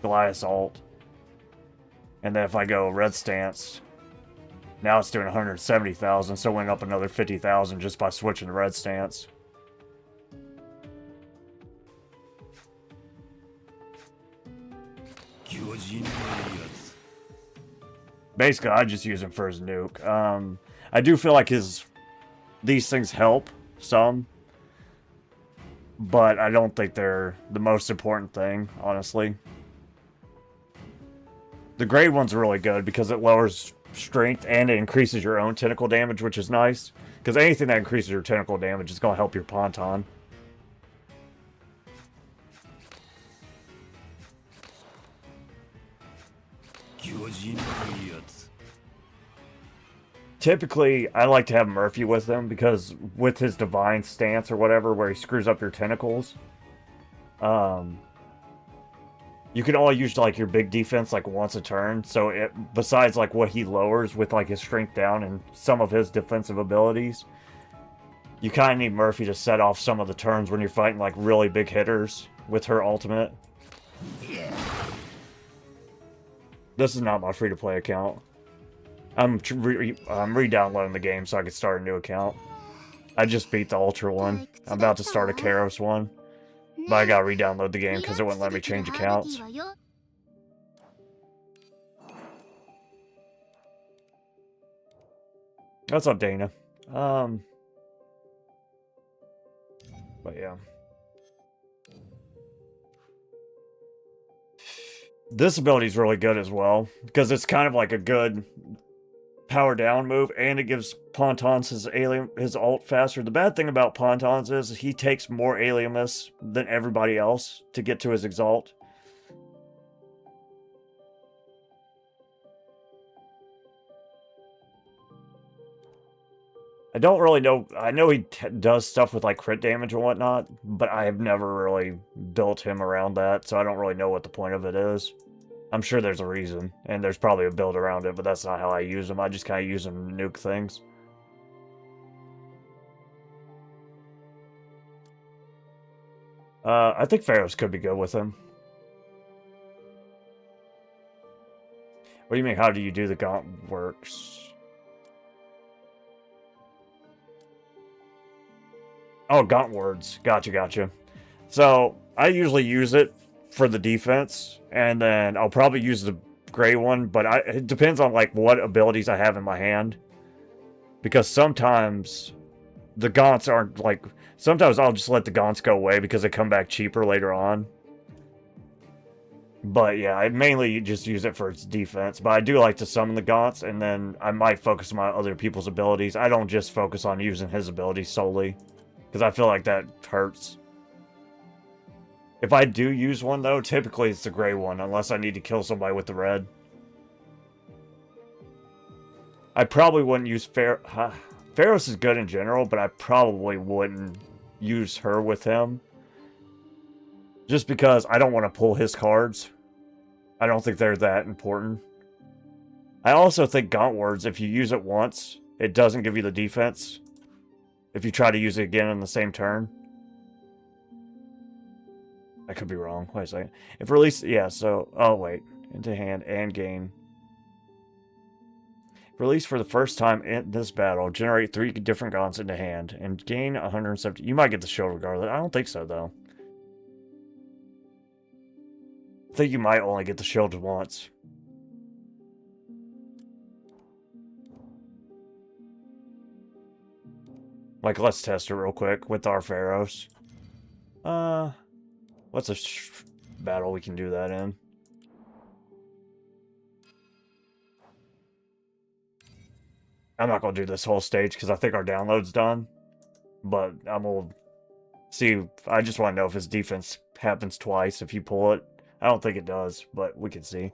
Goliath's ult. And then if I go red stance, now it's doing 170,000, so it went up another 50,000 just by switching to red stance. Basically, I just use him for his nuke. I do feel like these things help some, but I don't think they're the most important thing, honestly. The grade one's really good because it lowers strength and it increases your own tentacle damage, which is nice. Because anything that increases your tentacle damage is going to help your Ponton. Typically, I like to have Murphy with him because with his divine stance or whatever, where he screws up your tentacles, you can only use like your big defense like once a turn. So it, besides like what he lowers with like his strength down and some of his defensive abilities, you kind of need Murphy to set off some of the turns when you're fighting like really big hitters with her ultimate. This is not my free-to-play account. I'm re-downloading the game so I can start a new account. I just beat the Ultra one. I'm about to start a Karos one. But I gotta re-download the game because it wouldn't let me change accounts. リラックスできるハーブティーはよ。 But What's up, Dana? But yeah. This ability is really good as well, because it's kind of like a good power down move, and it gives Pontons his ult faster. The bad thing about Pontons is he takes more alienness than everybody else to get to his exalt. I don't really know. I know he does stuff with like crit damage and whatnot, but I have never really built him around that, so I don't really know what the point of it is. I'm sure there's a reason, and there's probably a build around it, but that's not how I use them. I just kind of use them to nuke things. I think Pharaohs could be good with him. What do you mean, how do you do the gaunt works? Oh, gaunt words. Gotcha. So, I usually use it for the defense, and then I'll probably use the gray one, but it depends on like what abilities I have in my hand. Because sometimes the gaunts aren't like... Sometimes I'll just let the gaunts go away because they come back cheaper later on. But yeah, I mainly just use it for its defense. But I do like to summon the gaunts, and then I might focus on other people's abilities. I don't just focus on using his abilities solely, because I feel like that hurts. If I do use one, though, typically it's the gray one, unless I need to kill somebody with the red. I probably wouldn't use Pharaohs is good in general, but I probably wouldn't use her with him. Just because I don't want to pull his cards. I don't think they're that important. I also think Gaunt Words, if you use it once, it doesn't give you the defense. If you try to use it again in the same turn. I could be wrong. Wait a second. If release... Yeah, so... Oh, wait. Into hand and gain. Release for the first time in this battle. Generate 3 different gaunts into hand. And gain 170... You might get the shield regardless. I don't think so, though. I think you might only get the shield once. Like, let's test it real quick with our Pharaohs. What's a battle we can do that in? I'm not going to do this whole stage because I think our download's done. But I'm going to see. I just want to know if his defense happens twice if you pull it. I don't think it does, but we can see.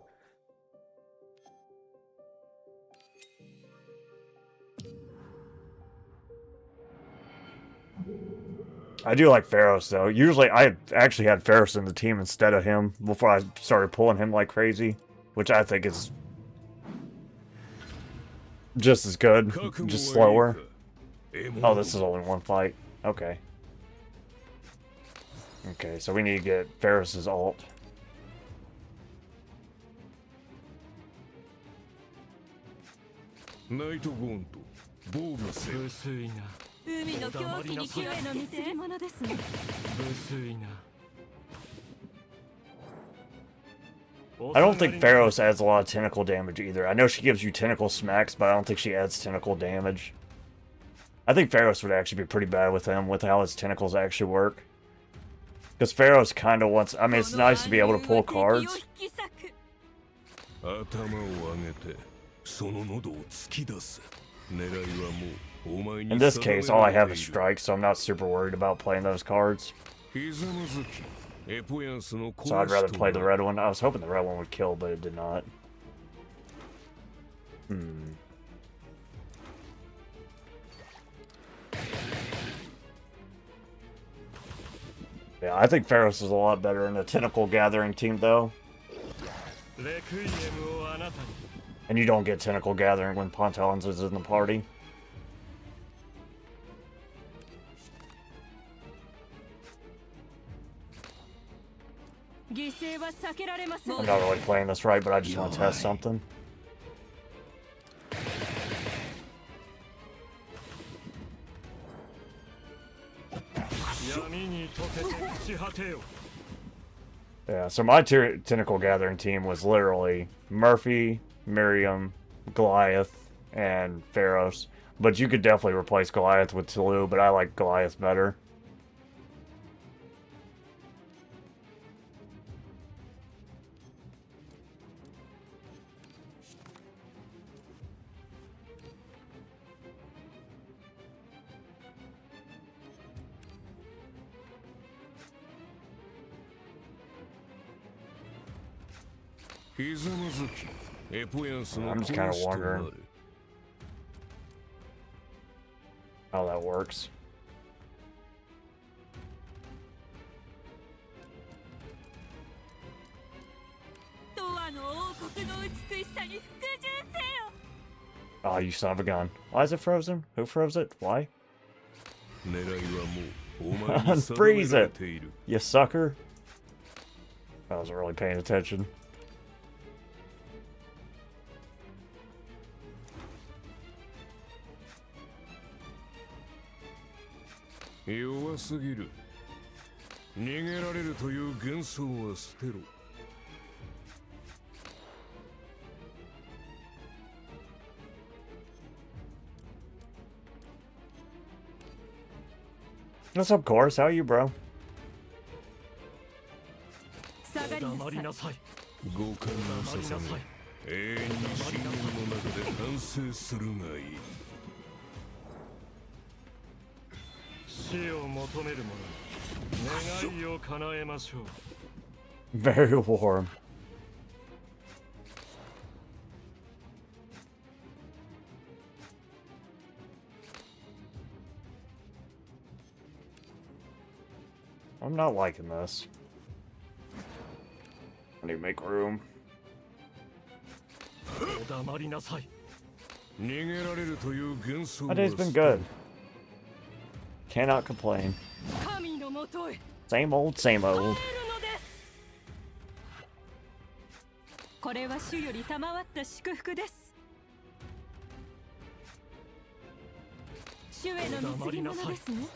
I do like Pharaohs, though. Usually, I actually had Pharaohs in the team instead of him before I started pulling him like crazy, which I think is just as good, just slower. Oh, this is only one fight. Okay. Okay, so we need to get Pharaohs' ult. I don't think Pharaohs adds a lot of tentacle damage either. I know she gives you tentacle smacks, but I don't think she adds tentacle damage. I think Pharaohs would actually be pretty bad with him, with how his tentacles actually work. Because Pharaohs kind of wants... I mean, it's nice to be able to pull cards. In this case, all I have is strike, so I'm not super worried about playing those cards. So I'd rather play the red one. I was hoping the red one would kill, but it did not. Yeah, I think Pharaohs is a lot better in the tentacle gathering team, though. And you don't get tentacle gathering when Pontons is in the party. I'm not really playing this right, but I just want to test something. Yeah, so my tentacle gathering team was literally Murphy, Miriam, Goliath, and Pharaohs. But you could definitely replace Goliath with Tulu, but I like Goliath better. I'm just kind of wondering how that works. Oh, you son of a gun. Why is it frozen? Who froze it? Why? Unfreeze it! You sucker! I wasn't really paying attention. What's up, Chorus? How are you, bro? 黙りなさい。五感のささげ、永遠に深淵の中で反省するがいい。死を求める者、願いを叶えましょう。Very warm. I'm not liking this. I need to make room. My day's been good. Cannot complain. Same old, same old. これは主より賜った祝福です。主への貢ぎ物ですね。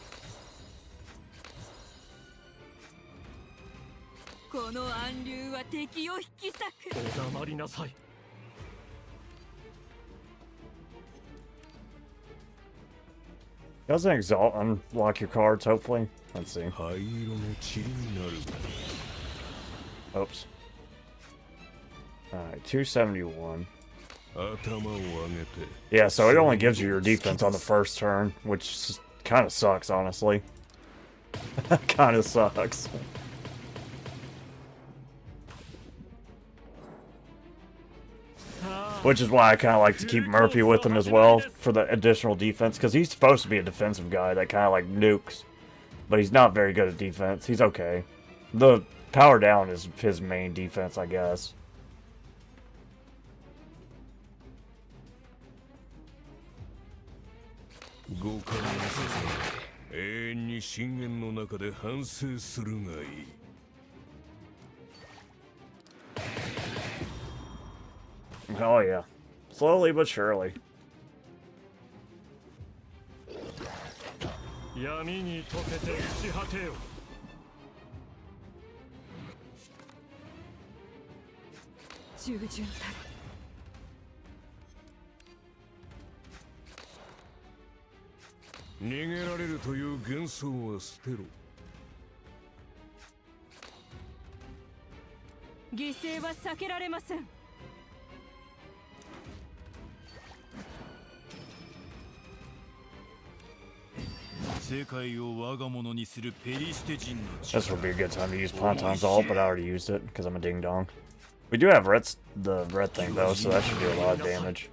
この暗流は敵を引き裂く。黙りなさい。Doesn't Exalt unlock your cards, hopefully? Let's see. Oops. Alright, 271. Yeah, so it only gives you your defense on the first turn, which kind of sucks, honestly. Kind of sucks. Which is why I kind of like to keep Murphy with him as well for the additional defense, because he's supposed to be a defensive guy that kind of like nukes, but he's not very good at defense. He's okay. The power down is his main defense, I guess. Oh yeah. Slowly but surely. This would be a good time to use Ponton's ult, but I already used it because I'm a ding dong. We do have the red thing though, so that should do a lot of damage.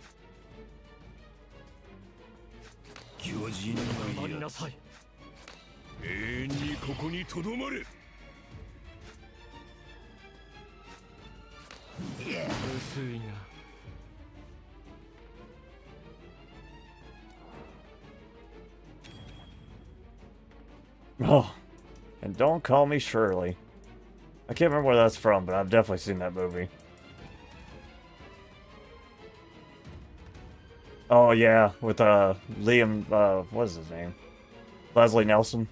Oh, and don't call me Shirley. I can't remember where that's from, but I've definitely seen that movie. Oh yeah, with Liam, what is his name? Leslie Nelson.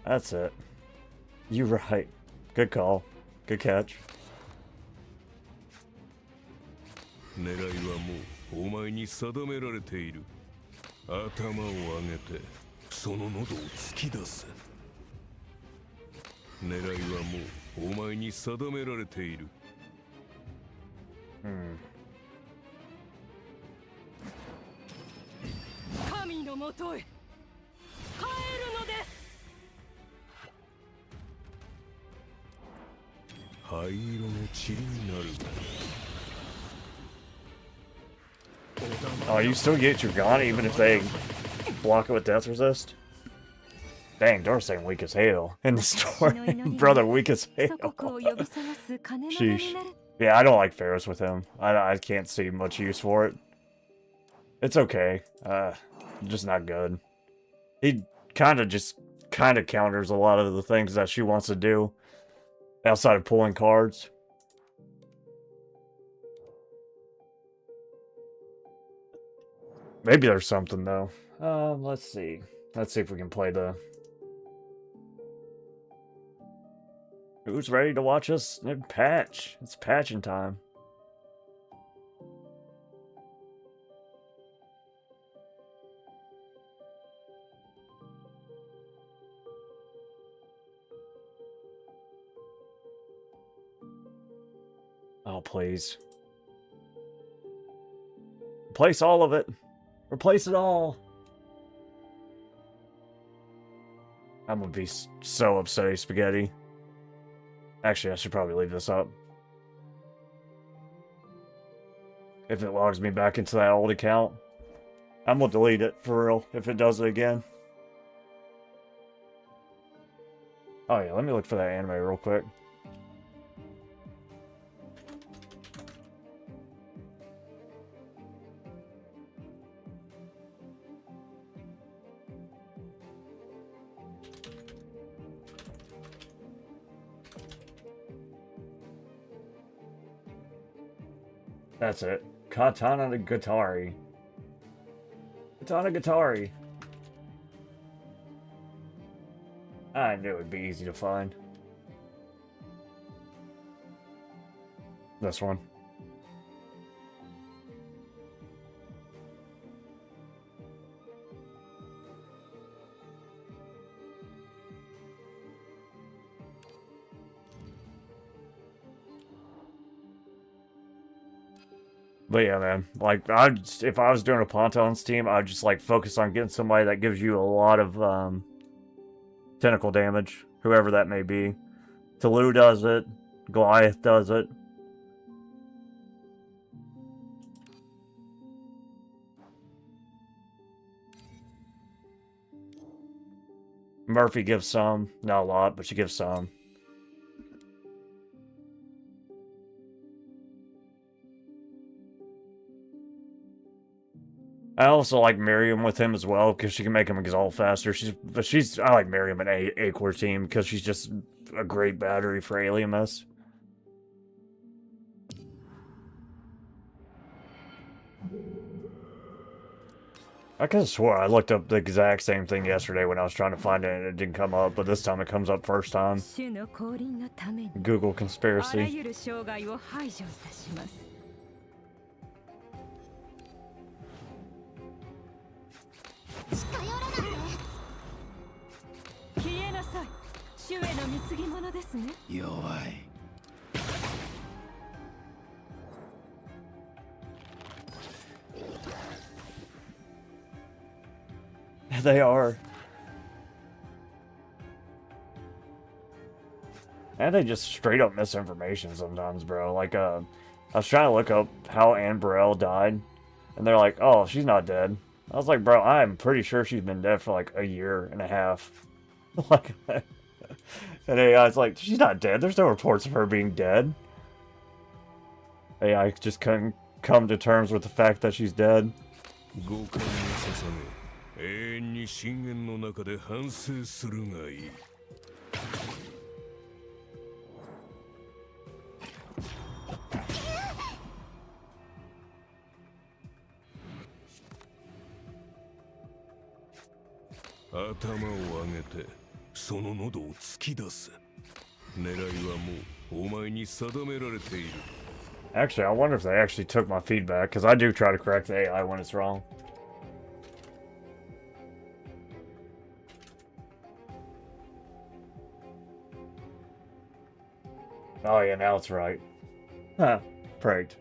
That's it. You're right. Good call. Good catch. 狙いはもうお前に定められている。頭を上げてその喉を突き出す。狙いはもうお前に定められている。神のもとへ帰るのです。灰色の塵になる。 Oh, you still get your gun even if they block it with death resist? Dang, Dorsey weak as hell in the story. Brother, weak as hell. Sheesh. Yeah, I don't like Ferris with him. I can't see much use for it. It's okay. Just not good. He kind of counters a lot of the things that she wants to do outside of pulling cards. Maybe there's something though. Let's see. Let's see if we can play the... Who's ready to watch us patch? It's patching time. Oh, please. Replace all of it. Replace it all. I'm gonna be so upset, Spaghetti. Actually, I should probably leave this up. If it logs me back into that old account, I'm gonna delete it for real if it does it again. Oh yeah, let me look for that anime real quick. That's it. Katana Gatari. Katana Gatari. I knew it'd be easy to find. This one. But yeah, man, like, if I was doing a Ponton's team, I'd just, like, focus on getting somebody that gives you a lot of, tentacle damage, whoever that may be. Tulu does it, Goliath does it. Murphy gives some, not a lot, but she gives some. I also like Miriam with him as well because she can make him exalt faster. I like Miriam in Acor team because she's just a great battery for alien mess. I could have swore I looked up the exact same thing yesterday when I was trying to find it and it didn't come up, but this time it comes up first time. Google conspiracy. They are. And they just straight up misinformation sometimes, bro. Like, I was trying to look up how Anne Burrell died, and they're like, oh, she's not dead. I was like, bro, I'm pretty sure she's been dead for like a year and a half. Like, and AI's like, she's not dead. There's no reports of her being dead. AI just couldn't come to terms with the fact that she's dead. 永遠に深淵の中で反省するがいい。頭を上げてその喉を突き出す。狙いはもうお前に定められている。Actually, I wonder if they actually took my feedback, because I do try to correct the AI when it's wrong. Oh yeah, now it's right. Huh. Pranked.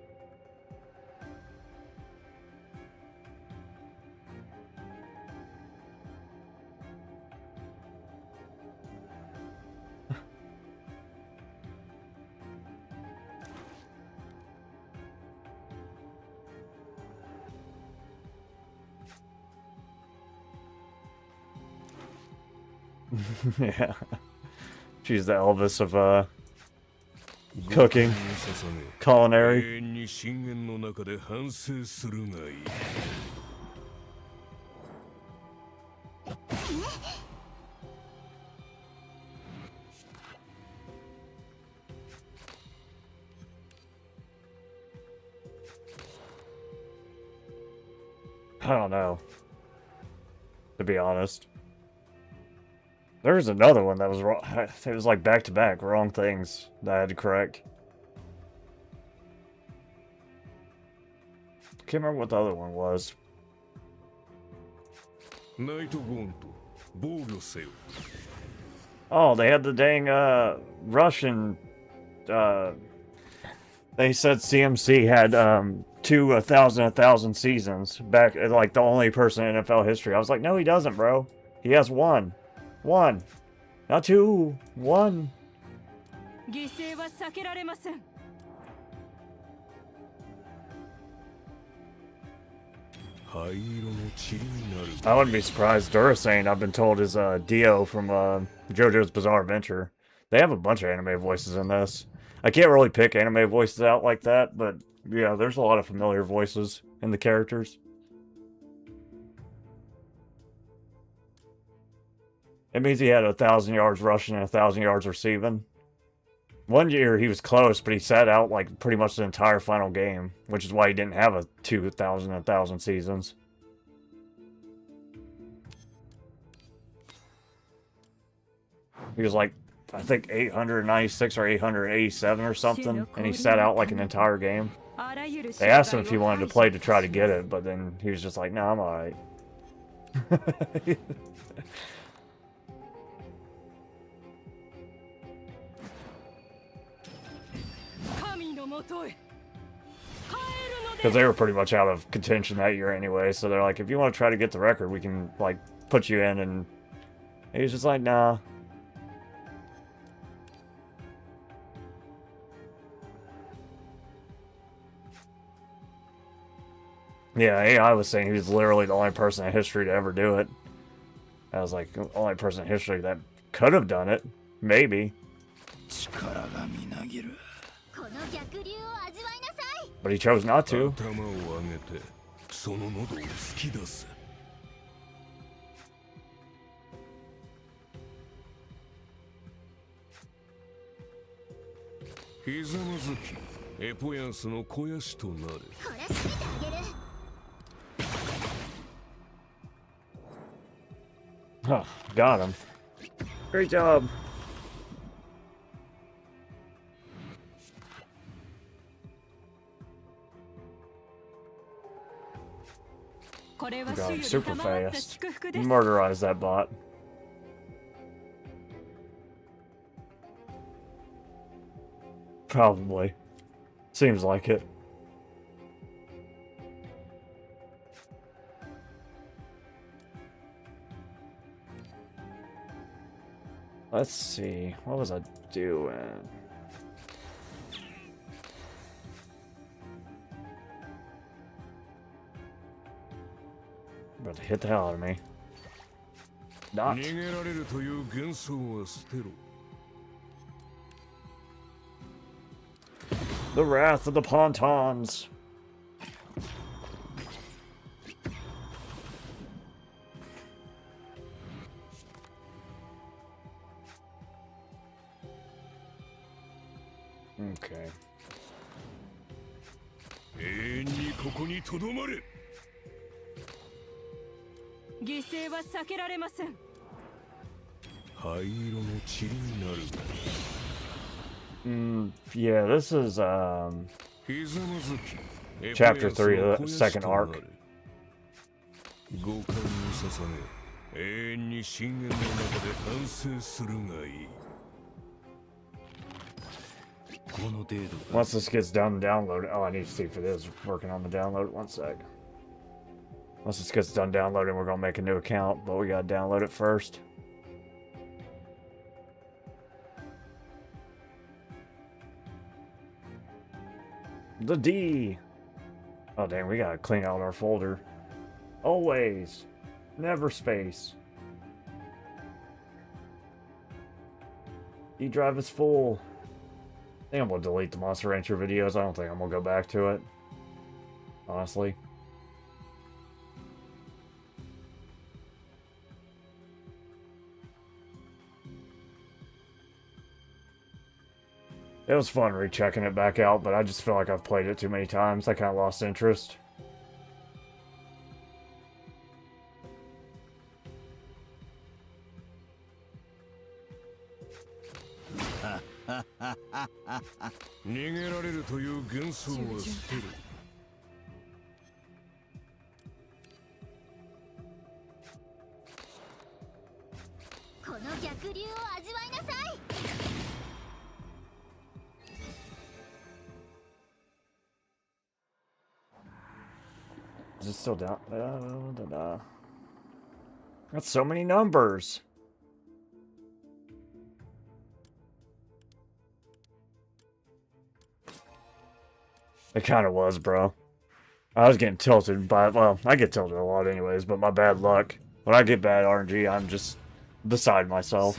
Yeah. She's the Elvis of cooking, culinary. 永遠に深淵の中で反省するがいい。I don't know, to be honest. There was another one that was wrong. It was like back to back wrong things that I had to correct. Can't remember what the other one was. ナイトゴーンと防御せよ。 Oh, they had the dang Russian. They said CMC had 1,000 seasons back, like the only person in NFL history. I was like, no, he doesn't, bro. He has one, not two, one. 犠牲は避けられません。 灰色の塵になる。 I wouldn't be surprised. Durasane, I've been told, is Dio from JoJo's Bizarre Adventure. They have a bunch of anime voices in this. I can't really pick anime voices out like that, but yeah, there's a lot of familiar voices in the characters. It means he had 1,000 yards rushing and 1,000 yards receiving. One year he was close, but he sat out like pretty much the entire final game, which is why he didn't have a 1,000 seasons. He was like, I think 896 or 887 or something, and he sat out like an entire game. They asked him if he wanted to play to try to get it, but then he was just like, "No, I'm alright." 神のもとへ帰るので Because they were pretty much out of contention that year anyway, so they're like, if you want to try to get the record, we can, like, put you in, and he was just like, nah. Yeah, AI was saying he was literally the only person in history to ever do it. I was like, the only person in history that could have done it. Maybe. 力がみなぎる。 この逆流を味わいなさい。 But he chose not to. 頭を上げてその喉を突き出す。ひざまずきエポヤンスの肥やしとなる。これ締めてあげる。 Huh, got him. Great job. これは Got 主 him より super 賜った fast. 祝福です。 Murderize that bot. Probably. Seems like it. Let's see. What was I doing? About to hit the hell out of me. Not. 逃げられるという幻想は捨てろ。 The Wrath of the Pontons. Okay. 永遠にここにとどまれ。 犠牲は避けられません。 灰色の塵になる。 Yeah, this is Chapter 3 of the second arc. 五感を捧げ永遠に深淵の中で反省するがいい Once this gets done downloading, oh, I need to see if it is working on the download. One sec. Once this gets done downloading, we're gonna make a new account, but we gotta download it first. The D. Oh dang, we gotta clean out our folder. Always, never space. D drive is full. I think I'm gonna delete the Monster Rancher videos. I don't think I'm gonna go back to it. Honestly. It was fun rechecking it back out, but I just feel like I've played it too many times. I kind of lost interest. Is it still down? That's so many numbers. It kind of was, bro. I was getting tilted by, well, I get tilted a lot anyways, but my bad luck. When I get bad RNG, I'm just beside myself.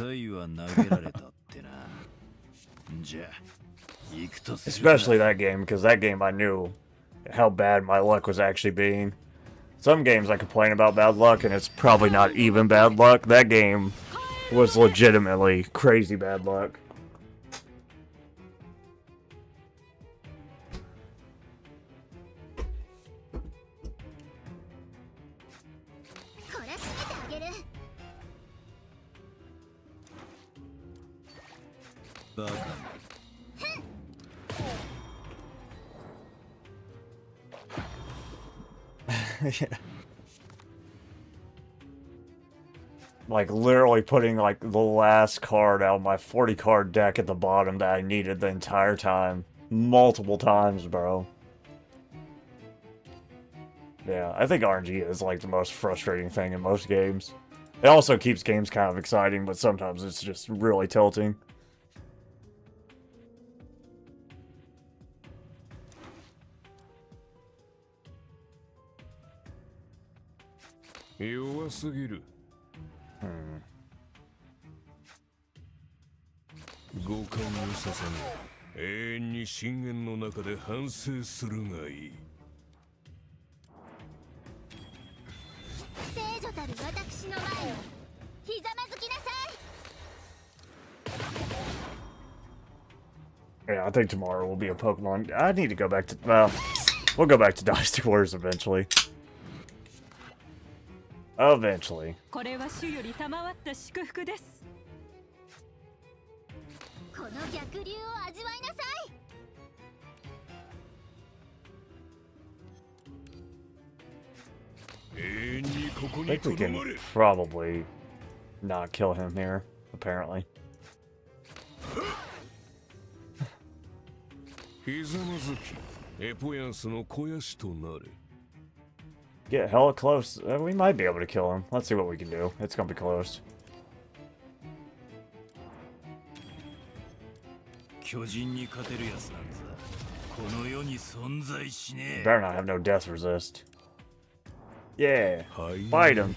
Especially that game, because that game I knew how bad my luck was actually being. Some games I complain about bad luck, and it's probably not even bad luck. That game was legitimately crazy bad luck. Yeah. Like literally putting like the last card out of my 40 card deck at the bottom that I needed the entire time. Multiple times, bro. Yeah, I think RNG is like the most frustrating thing in most games. It also keeps games kind of exciting, but sometimes it's just really tilting. Yeah, I think tomorrow will be a Pokemon. I need to go back to, well, we'll go back to Dynasty Warriors eventually. Eventually. I think we can probably not kill him here, apparently. Get hella close. We might be able to kill him. Let's see what we can do. It's gonna be close. Better not have no death resist. Yeah, fight him.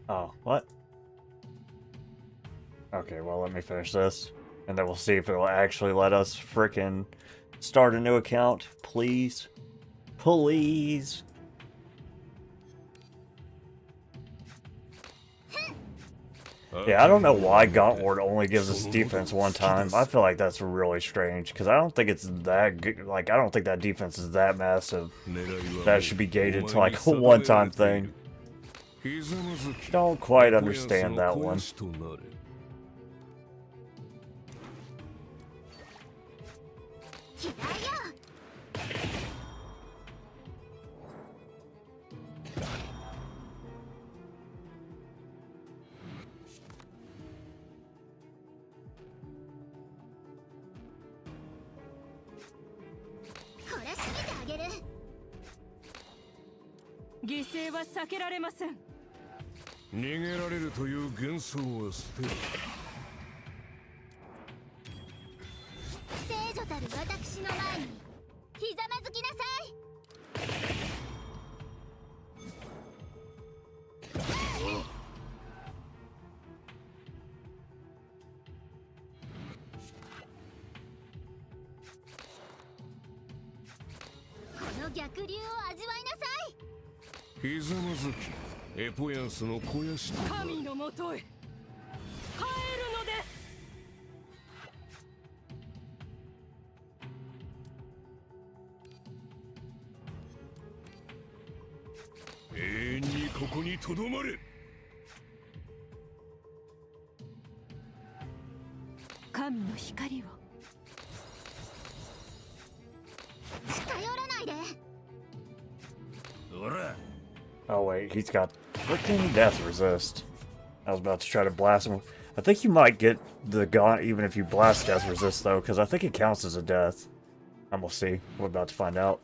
Oh, what? Okay, well, let me finish this, and then we'll see if it'll actually let us frickin' Start a new account, please. Please. Yeah, I don't know why Gauntlet only gives us defense one time. I feel like that's really strange, because I don't think it's that good. Like, I don't think that defense is that massive. That should be gated to, like, a one-time thing. Don't quite understand that one. 犠牲は避けられません。逃げられるという幻想は捨てる。聖女たる私の前にひざまずきなさい。この逆流を味わいなさい。ひざまずき、エポヤンスの肥やしとなる。神のもとへ帰るのです。永遠にここにとどまれ。神の光を。近寄らないで。 Oh wait, he's got freaking death resist. I was about to try to blast him. I think you might get the gaunt even if you blast death resist though, because I think it counts as a death. And we'll see. We're about to find out.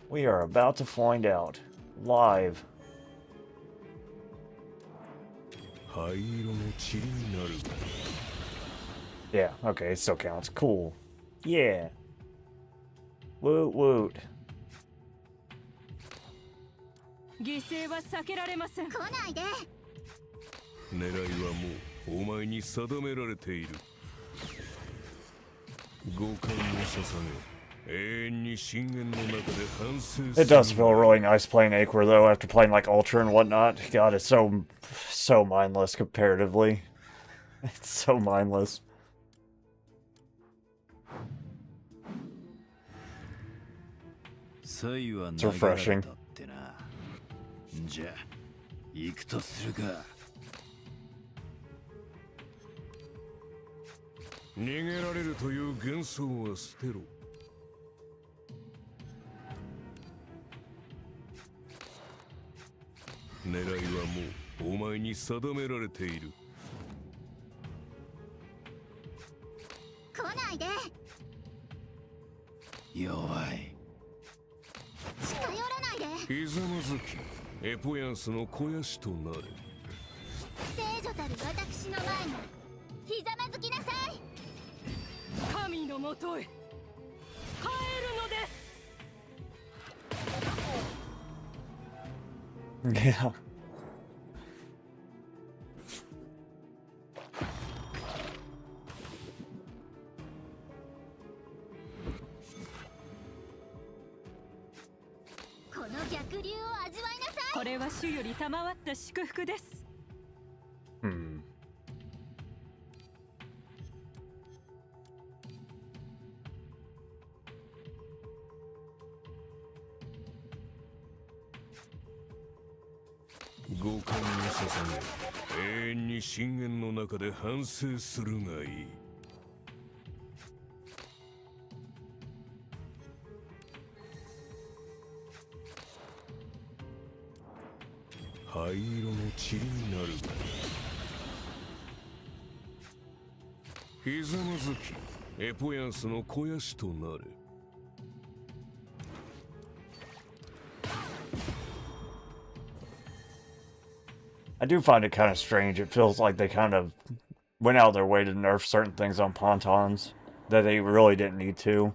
We are about to find out. Live. 灰色の塵になる。 Yeah, okay, it still counts. Cool. Yeah. Woot woot. 犠牲は避けられません。来ないで。狙いはもうお前に定められている。五感を捧げ、永遠に深淵の中で反省する。 It does feel really nice playing Aqua though after playing like Ultra and whatnot. God, it's so mindless comparatively. It's so mindless. サイは It's 投げられ refreshing. たってな。じゃあ行くとするか。逃げられるという幻想は捨てろ。狙いはもうお前に定められている。来ないで。弱い。近寄らないで。ひざまずき、エポヤンスの肥やしとなる。聖女たる私の前にひざまずきなさい。神のもとへ帰るのです。 Yeah. この逆流を味わいなさい。これは主より賜った祝福です。 Hmm. 五感を捧げ、永遠に深淵の中で反省するがいい。灰色の塵になるが。ひざまずき、エポヤンスの肥やしとなれ。 I do find it kind of strange. It feels like they kind of went out of their way to nerf certain things on Pontons that they really didn't need to.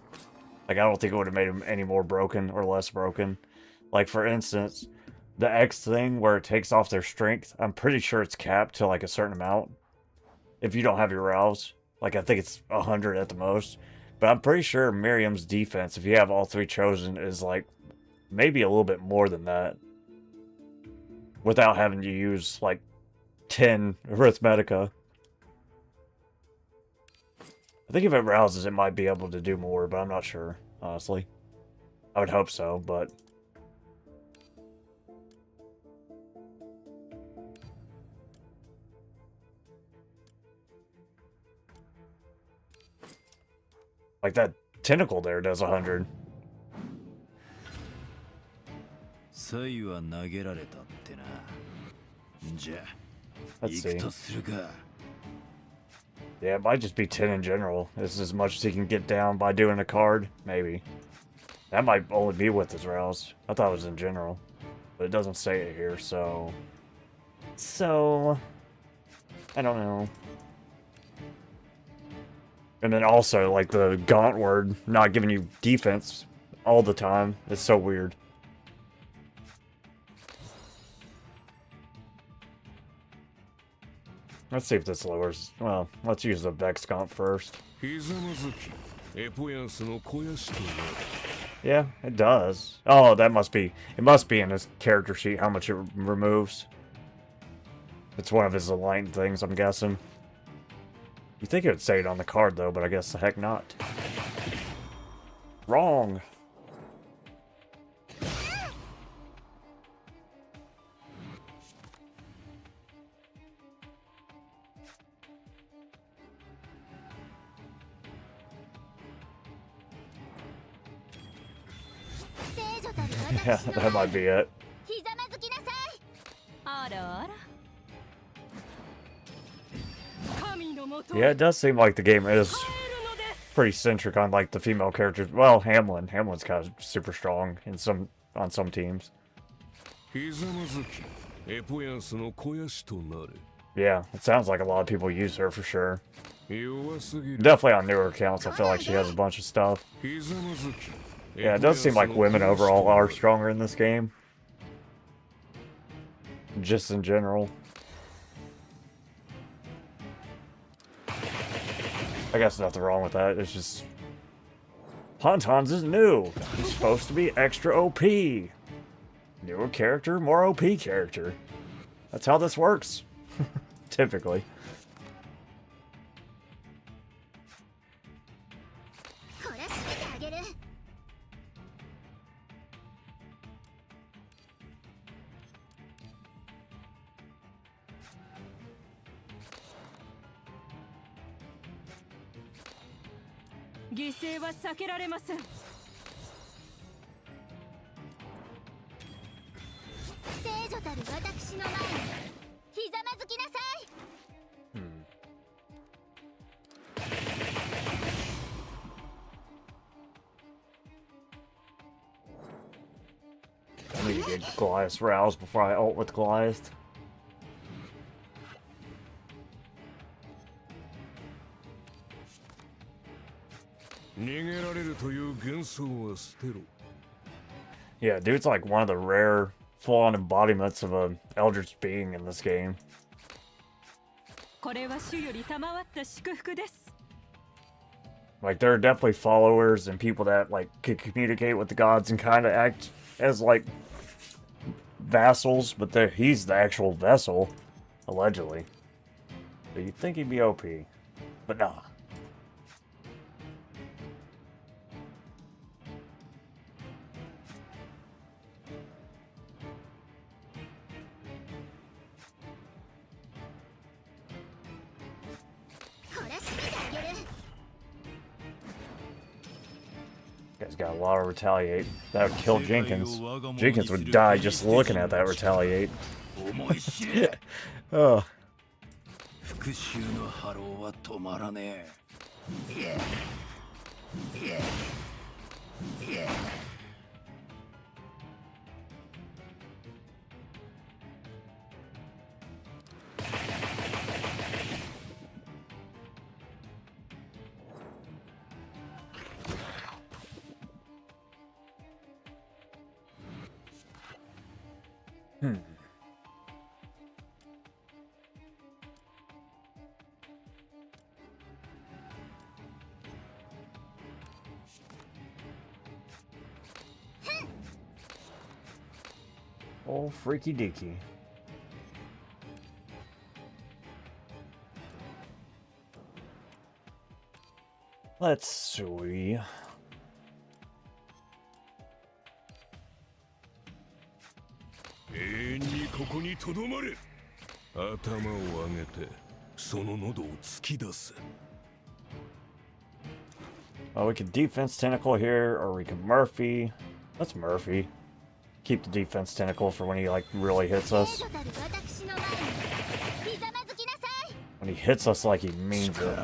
Like, I don't think it would have made them any more broken or less broken. Like, for instance, the X thing where it takes off their strength, I'm pretty sure it's capped to, like, a certain amount. If you don't have your rouse. Like, I think it's 100 at the most. But I'm pretty sure Miriam's defense, if you have all three chosen, is like maybe a little bit more than that. Without having to use like 10 Arithmetica. I think if it rouses, it might be able to do more, but I'm not sure, honestly. I would hope so, but... Like that tentacle there does 100. サイは投げられたってな。じゃあ、 Let's 行 see. くとするか。 Yeah, it might just be 10 in general. This is as much as he can get down by doing a card. Maybe. That might only be with his rouse. I thought it was in general. But it doesn't say it here, so... So... I don't know. And then also, like, the gaunt word not giving you defense all the time. It's so weird. Let's see if this lowers... Well, let's use the Vex Gaunt first. ひざまずきエポヤンスの肥やしとなる Yeah, it does. Oh, that must be... It must be in his character sheet how much it removes. It's one of his enlightened things, I'm guessing. You'd think it would say it on the card, though, but I guess the heck not. Wrong! Yeah, that might be it. ひざまずきなさい。あらあら神のもと Yeah, it does seem like the game is 帰るのです pretty centric on, like, the female characters. Well, Hamlin. Hamlin's kind of super strong in on some teams. ひざまずきエポヤンスの肥やしとなる Yeah, it sounds like a lot of people use her for sure. 弱すぎる Definitely on newer accounts, I feel like she has a bunch of stuff. ひざまずき Yeah, it does seem like women overall are stronger in this game. Just in general. I guess nothing wrong with that. It's just... Hauntons is new. He's supposed to be extra OP. Newer character, more OP character. That's how this works. Typically. これ閉めてあげる。犠牲は避けられません聖女たる私の前にひざまずきなさい。 I need to get Goliath roused before I ult with Goliath. Yeah, dude's like one of the rare full-on embodiments of a Eldritch being in this game. これは主より賜った祝福です Like, there are definitely followers and people that, like, could communicate with the gods and kind of act as, like, vassals, but he's the actual vessel, allegedly. So you'd think he'd be OP, but nah. Guy's got a lot of retaliate. That would kill Jenkins. Jenkins would die just looking at that retaliate. Oh. 復讐の波浪は止まらねえ。Oh, freaky deaky. Let's see. 永遠にここにとどまれ。頭を上げてその喉を突き出す。 Well, we can defense tentacle here, or we can Murphy. Let's Murphy. Keep the defense tentacle for when he like really hits us. When he hits us like he means it.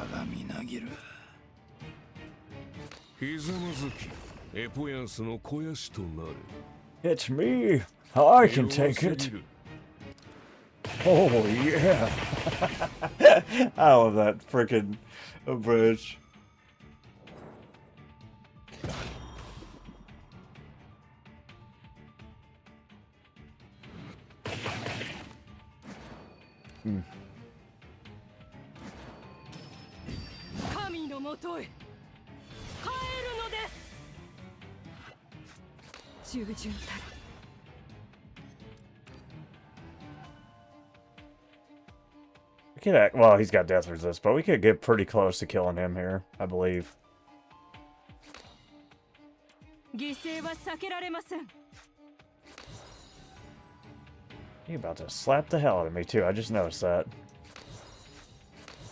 ひざまずき、エポヤンスの肥やしとなる。 It's me. I can take it. Oh yeah. I love that freaking bridge. Hmm. 神のもとへ帰るのです。従順たる。 We could act, well, he's got death resist, but we could get pretty close to killing him here, I believe. 犠牲は避けられません。 He about to slap the hell out of me too. I just noticed that.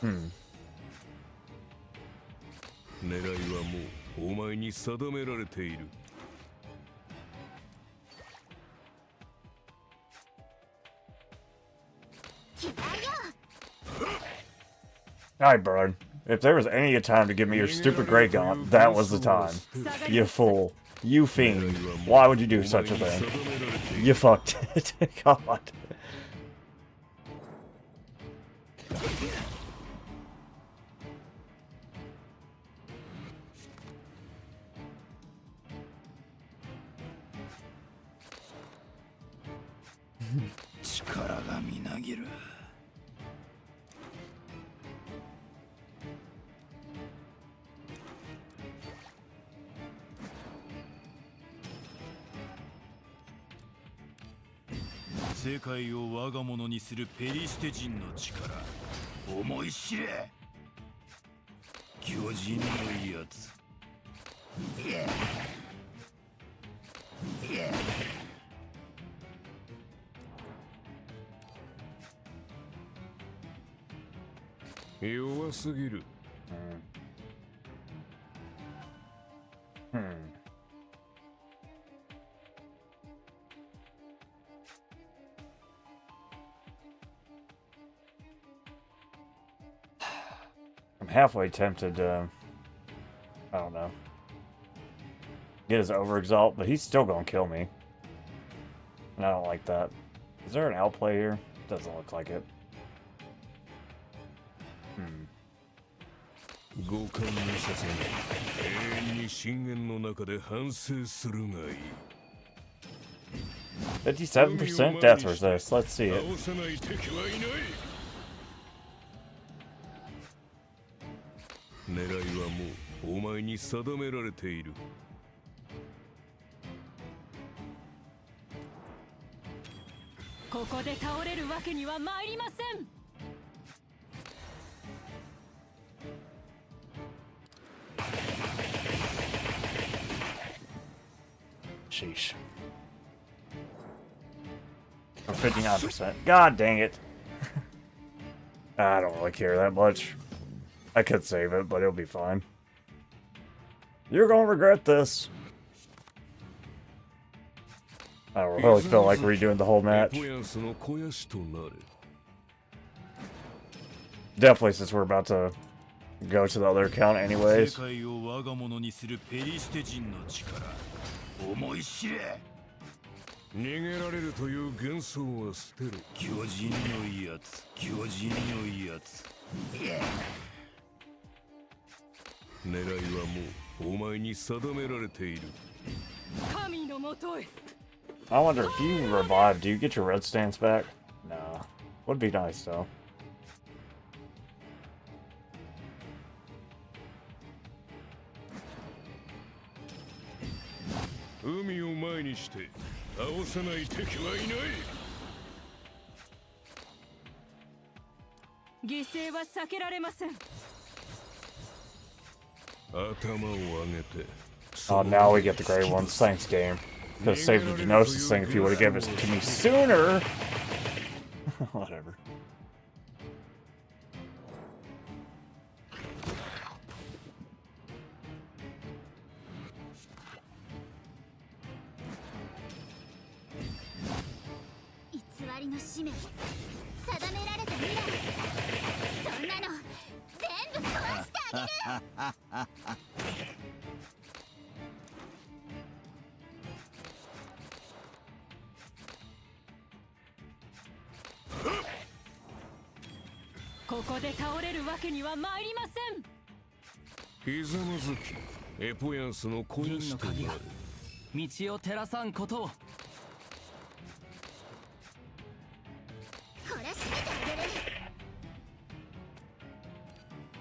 Hmm. 狙いはもうお前に定められている。 Alright, bro. If there was any time to give me your stupid Grey Gaunt, that was the time. You fool. You fiend. Why would you do such a thing? You fucked it. God. Chikara 世界を我が物にするペリシテ人の力思い知れ巨人のやつ弱すぎる。 I'm halfway tempted to, I don't know, get his overexalt, but he's still gonna kill me. And I don't like that. Is there an outplay here? Doesn't look like it. Hmm. 五感にさせない永遠に深淵の中で反省するがいい 57% death resist. Let's see it. 倒さない敵はいない狙いはもうお前に定められているここで倒れるわけには参りません。 Sheesh. Or 59%. God dang it. I don't really care that much. I could save it, but it'll be fine. You're gonna regret this. I don't really feel like redoing the whole match. Definitely since we're about to go to the other account anyways. 世界を我が物にするペリシテ人の力思い知れ逃げられるという幻想は捨てる巨人のやつ巨人のやつ狙いはもうお前に定められている神のもとへ I wonder if you revive, do you get your red stance back? Nah. Would be nice though. 倒さない敵はいない。犠牲は避けられません。頭を上げて。 Oh, now we get the great ones. Thanks, game. Could have saved the Genosis thing if you would have given it to me sooner. Whatever. "ここで倒れるわけには参りません。ひざまずきエポヤンスの肥やしとなる。道を照らさんことを。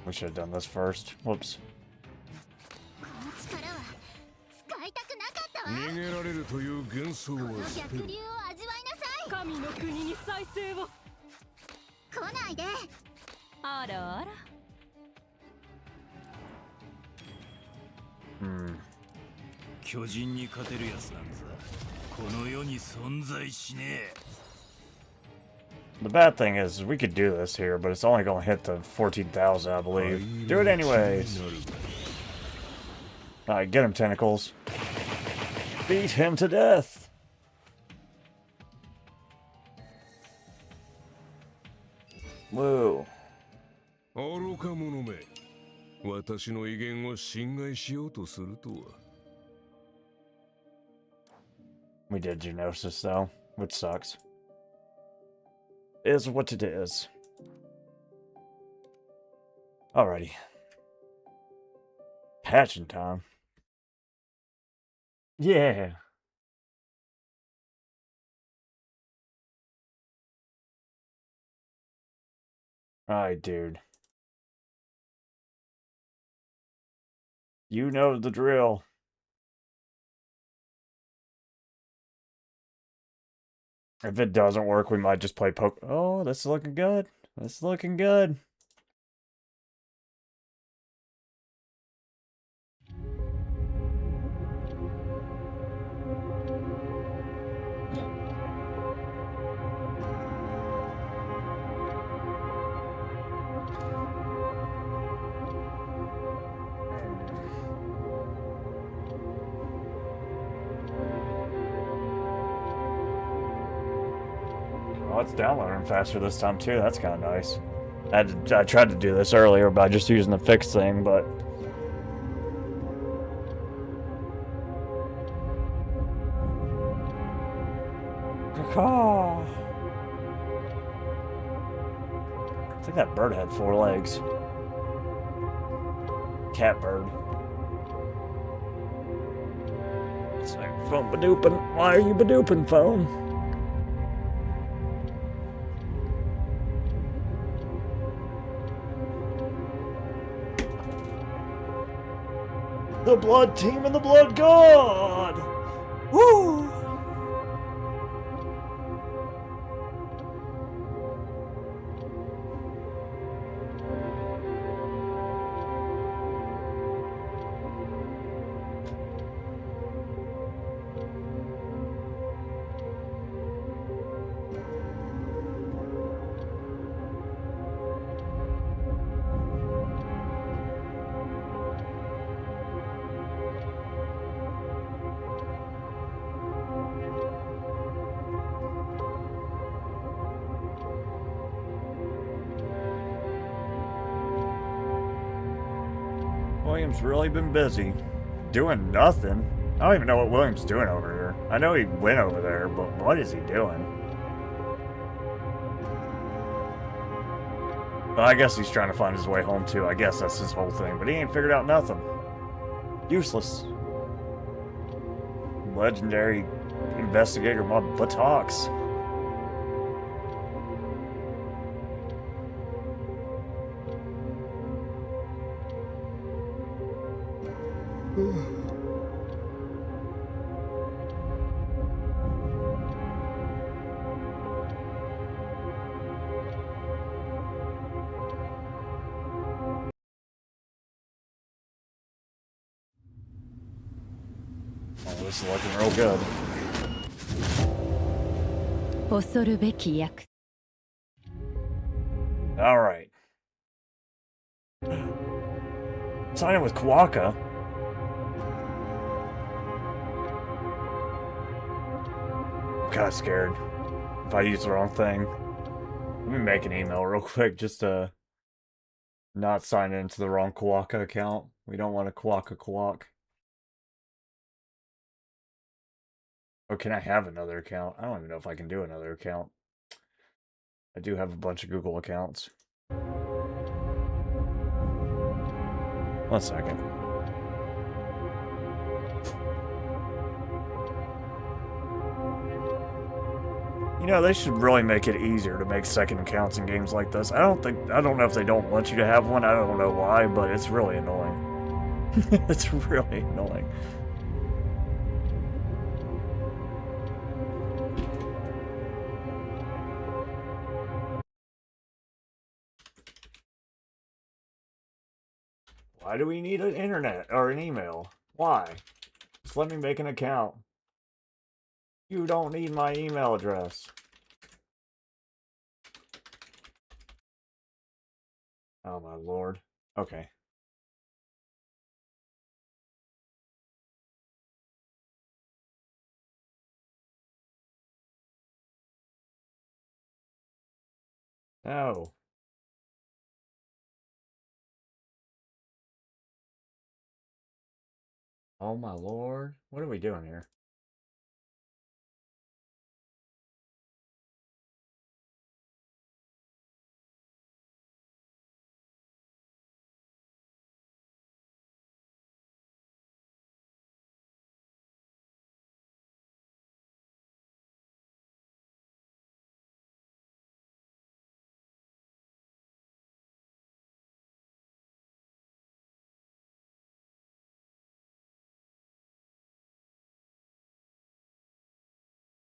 We should have done this first. Whoops. 逃げられるという幻想は捨てる。神の国に再生を。あらあら。 Hmm. 巨人に勝てるやつなんざこの世に存在しねえ。 The bad thing is, we could do this here, but it's only going to hit the 14,000, I believe. Do it anyways. Alright, get him, Tentacles. Beat him to death! Woo. 愚か者め。私の威厳を侵害しようとするとは。 We did Genosis, though, which sucks. Is what it is. Alrighty. Patching time. Yeah. Alright, dude. You know the drill. If it doesn't work, we might just play poke. Oh, this is looking good. This is looking good. Oh, it's downloading faster this time too. That's kind of nice. I tried to do this earlier by just using the fix thing, but caw. I think that bird had 4 legs. Cat bird. It's like phone badoopin'. Why are you badoopin', phone? The blood team and the blood god! Woo! William's really been busy. Doing nothing. I don't even know what William's doing over here. I know he went over there, but what is he doing? Well, I guess he's trying to find his way home too. I guess that's his whole thing, but he ain't figured out nothing. Useless. Legendary investigator my buttocks. this is looking real good. 恐るべき役 Alright. Sign in with Kawaka. I'm kinda scared if I use the wrong thing. Let me make an email real quick just to not sign into the wrong Kawaka account. We don't want a Kawak. Or can I have another account? I don't even know if I can do another account. I do have a bunch of Google accounts. 1 second. You know, they should really make it easier to make second accounts in games like this. I don't know if they don't want you to have one. I don't know why, but it's really annoying. It's really annoying. Why do we need an internet or an email? Why? Just let me make an account. You don't need my email address. Oh my lord. Okay. No. Oh my lord. What are we doing here?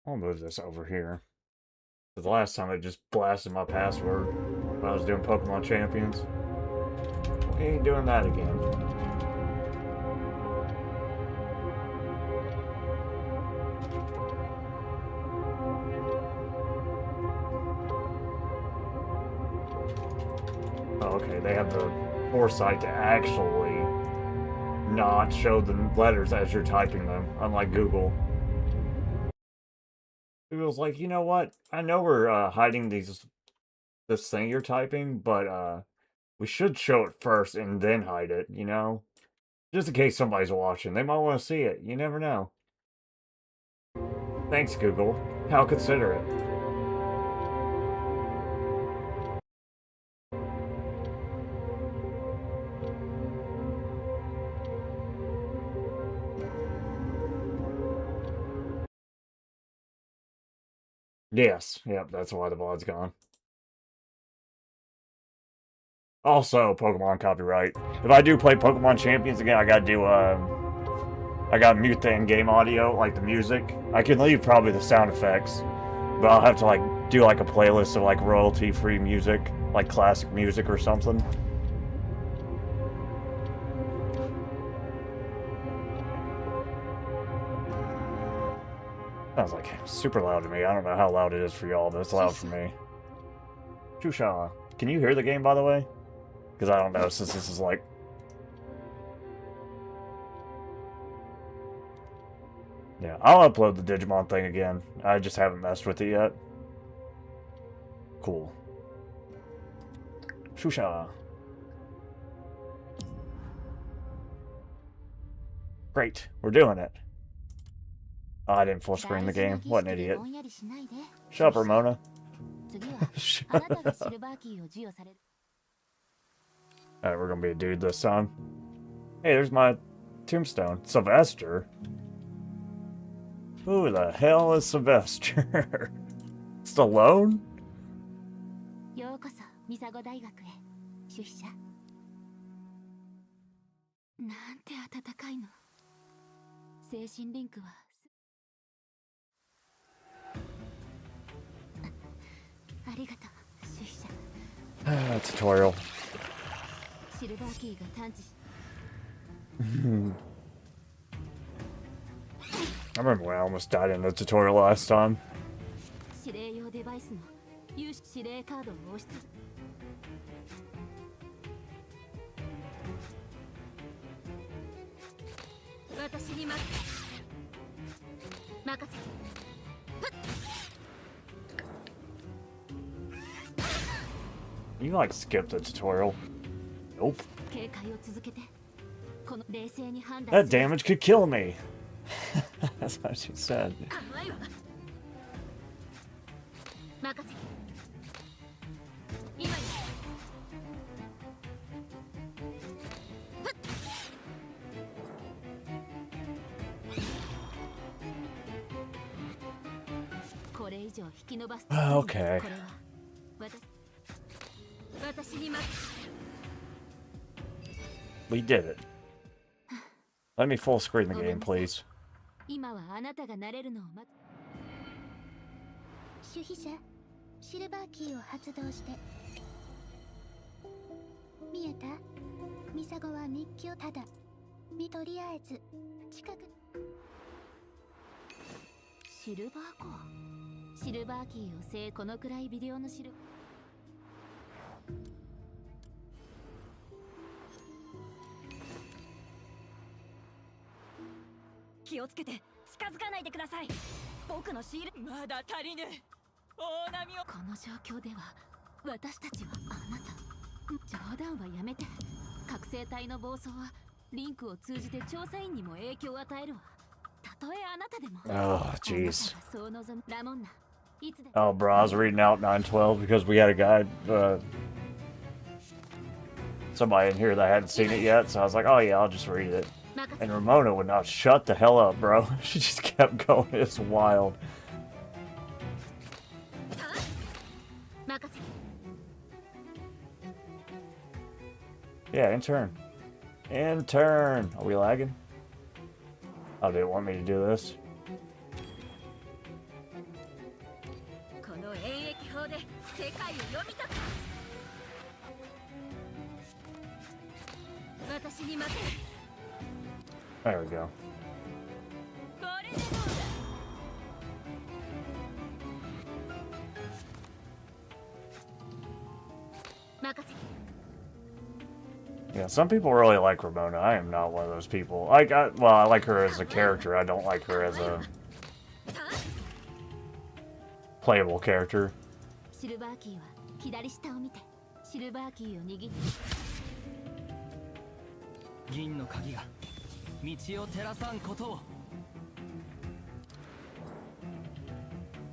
I'll move this over here. The last time it just blasted my password when I was doing Pokemon Champions. We ain't doing that again. Oh, okay, they have the foresight to actually not show the letters as you're typing them, unlike Google. Google's like, you know what? I know we're hiding this thing you're typing, but we should show it first and then hide it, you know? Just in case somebody's watching. They might want to see it. You never know. Thanks, Google. How considerate. Yes, yep, that's why the VOD's gone. Also, Pokemon copyright. If I do play Pokemon Champions again, I gotta mute the in-game audio, like the music. I can leave probably the sound effects, but I'll have to like do like a playlist of like royalty-free music, like classic music or something. Sounds like super loud to me. I don't know how loud it is for y'all, but it's loud for me. Shusha. Can you hear the game, by the way? Because I don't know, since this is like... Yeah, I'll upload the Digimon thing again. I just haven't messed with it yet. Cool. Shusha. Great, we're doing it. Oh, I didn't full screen the game. What an idiot. Shut up, Ramona. Shut up. Alright, we're gonna be a dude this time. Hey, there's my tombstone. Sylvester? Who the hell is Sylvester? Stallone? ようこそミサゴ大学へ出社なんて暖かいの精神リンクはありがとう出社 Tutorial. シルバーキーが探知し I remember when I almost died in the tutorial last time. 指令用デバイスの有志指令カードを押しつつ私に任せ You like skip the tutorial? Nope. 警戒を続けてこの冷静に判断 That damage could kill me. That's what she said. 甘いわ任せ今にこれ以上引き伸ばすと Okay. これは私に任せ We did it. Let me full screen the game, please. 今はあなたがなれるのを待つ主筆者シルバーキーを発動して見えたミサゴは日記をただとりあえず近くシルバーコアシルバーキーを制このくらい微量のシル気をつけて近づかないでください。僕のシールまだ足りぬ。大波をこの状況では私たちはあなた冗談はやめて覚醒体の暴走はリンクを通じて調査員にも影響を与えるわたとえあなたでも Oh, jeez. あなたがそう望むラモンナいつで Oh, bro, I was reading out 912 because we had a guy, somebody in here that hadn't seen it yet, so I was like, oh yeah, I'll just read it. 任せ And Ramona would not shut the hell up, bro. She just kept going. It's wild. 任せ Yeah, intern. Intern. Are we lagging? Oh, they want me to do this? この演疫法で世界を読み解く私に任せ There we go. これでどうだ 任せ Yeah, some people really like Ramona. I am not one of those people. Well, I like her as a character. I don't like her as a playable character. シルバーキーは左下を見てシルバーキーを握って銀の鍵が道を照らさんことを。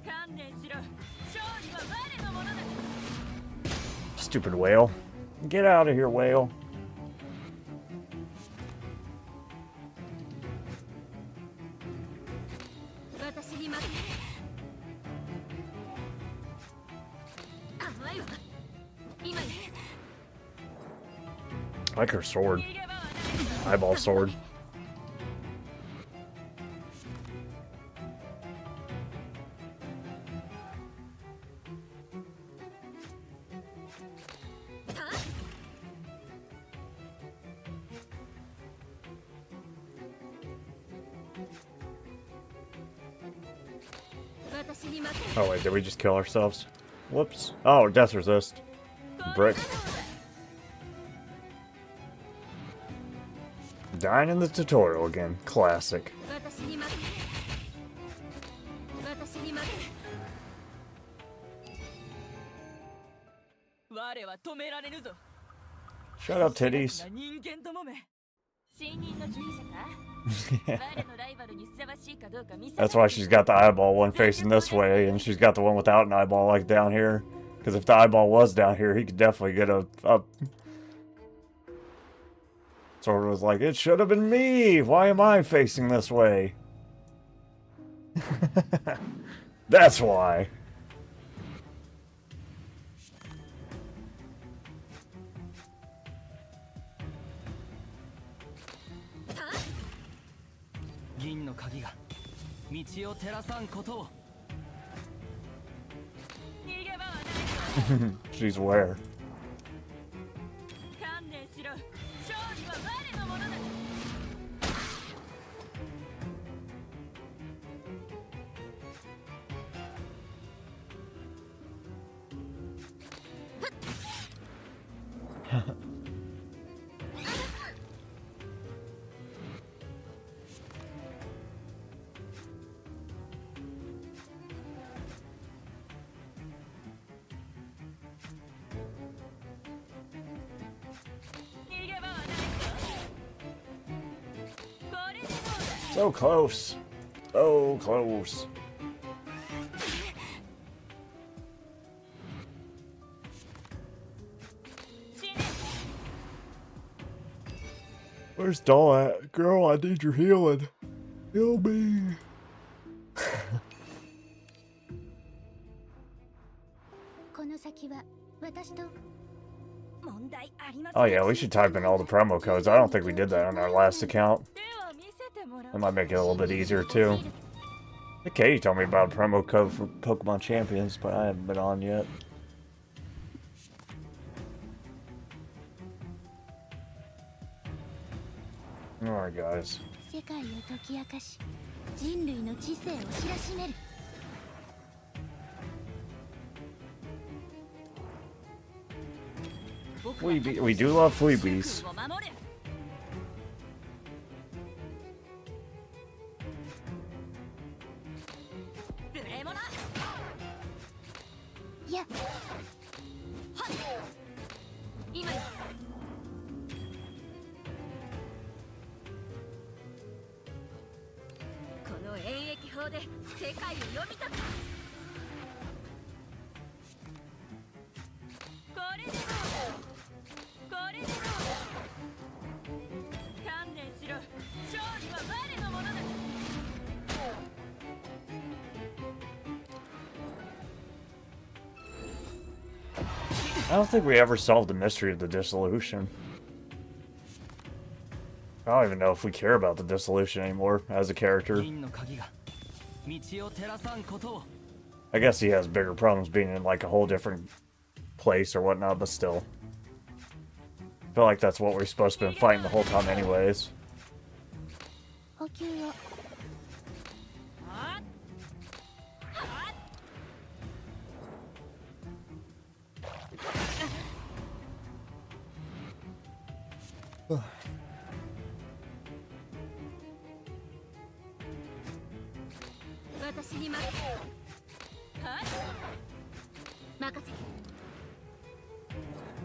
観念しろ勝利は我のものだ Stupid whale. Get out of here, whale. 私に任せ甘いわ今に I like her sword. 逃げ場はない Eyeball sword. 私に任せ Oh wait, did we just kill ourselves? Whoops. Oh, death resist. Brick. Dying in the tutorial again. Classic. 私に任せ私に任せ我は止められぬぞ Shut up, titties. 人間どもめ新任の従者か Yeah. 我のライバルにふさわしいかどうか見せ That's why she's got the eyeball one facing this way, and she's got the one without an eyeball like down here. Because if the eyeball was down here, he could definitely get a Sort of was like, it should have been me! Why am I facing this way? That's why. She's where? 観念しろ勝利は我のものだ So close. So close. Where's Doll at? Girl, I need your healing. Heal me. Oh yeah, we should type in all the promo codes. I don't think we did that on our last account. That might make it a little bit easier too. Katie told me about a promo code for Pokemon Champions, but I haven't been on yet. Alright guys. We do love Fleebies. Yeah. I don't think we ever solved the mystery of the dissolution. I don't even know if we care about the dissolution anymore as a character. I guess he has bigger problems being in like a whole different place or whatnot, but still. I feel like that's what we're supposed to be fighting the whole time anyways.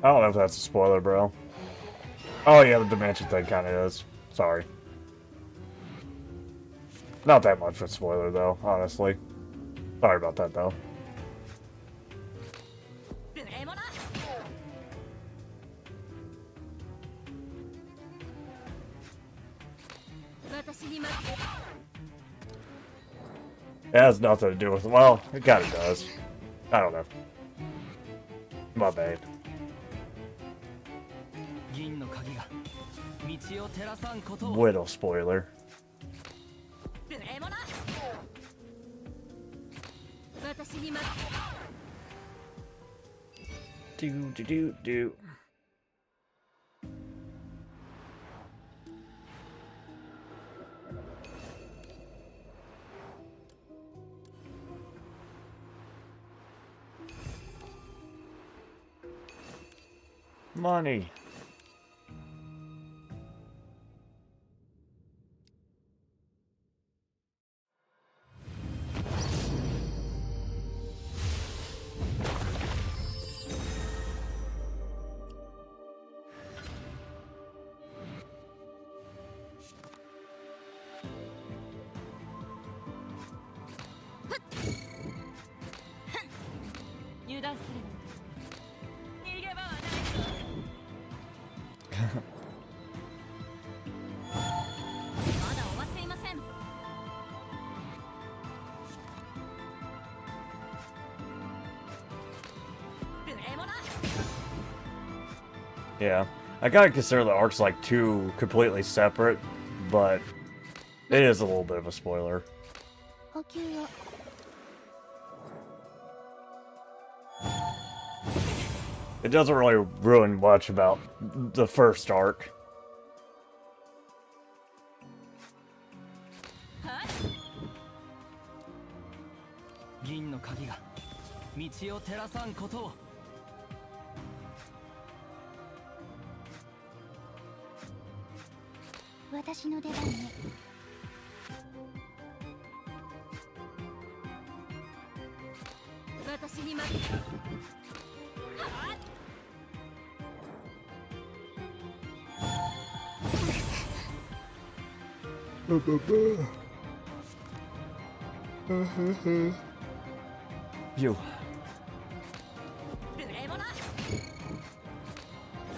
I don't know if that's a spoiler, bro. Oh yeah, the dimension thing kind of is. Sorry. Not that much of a spoiler, though, honestly. Sorry about that, though. It has nothing to do with... Well, it kind of does. I don't know. My bad. Little spoiler. Do. Money. Yeah, I gotta consider the arcs like two completely separate, but it is a little bit of a spoiler. It doesn't really ruin much about the first arc. 私の出番ね。私に任せ。You. 無礼者。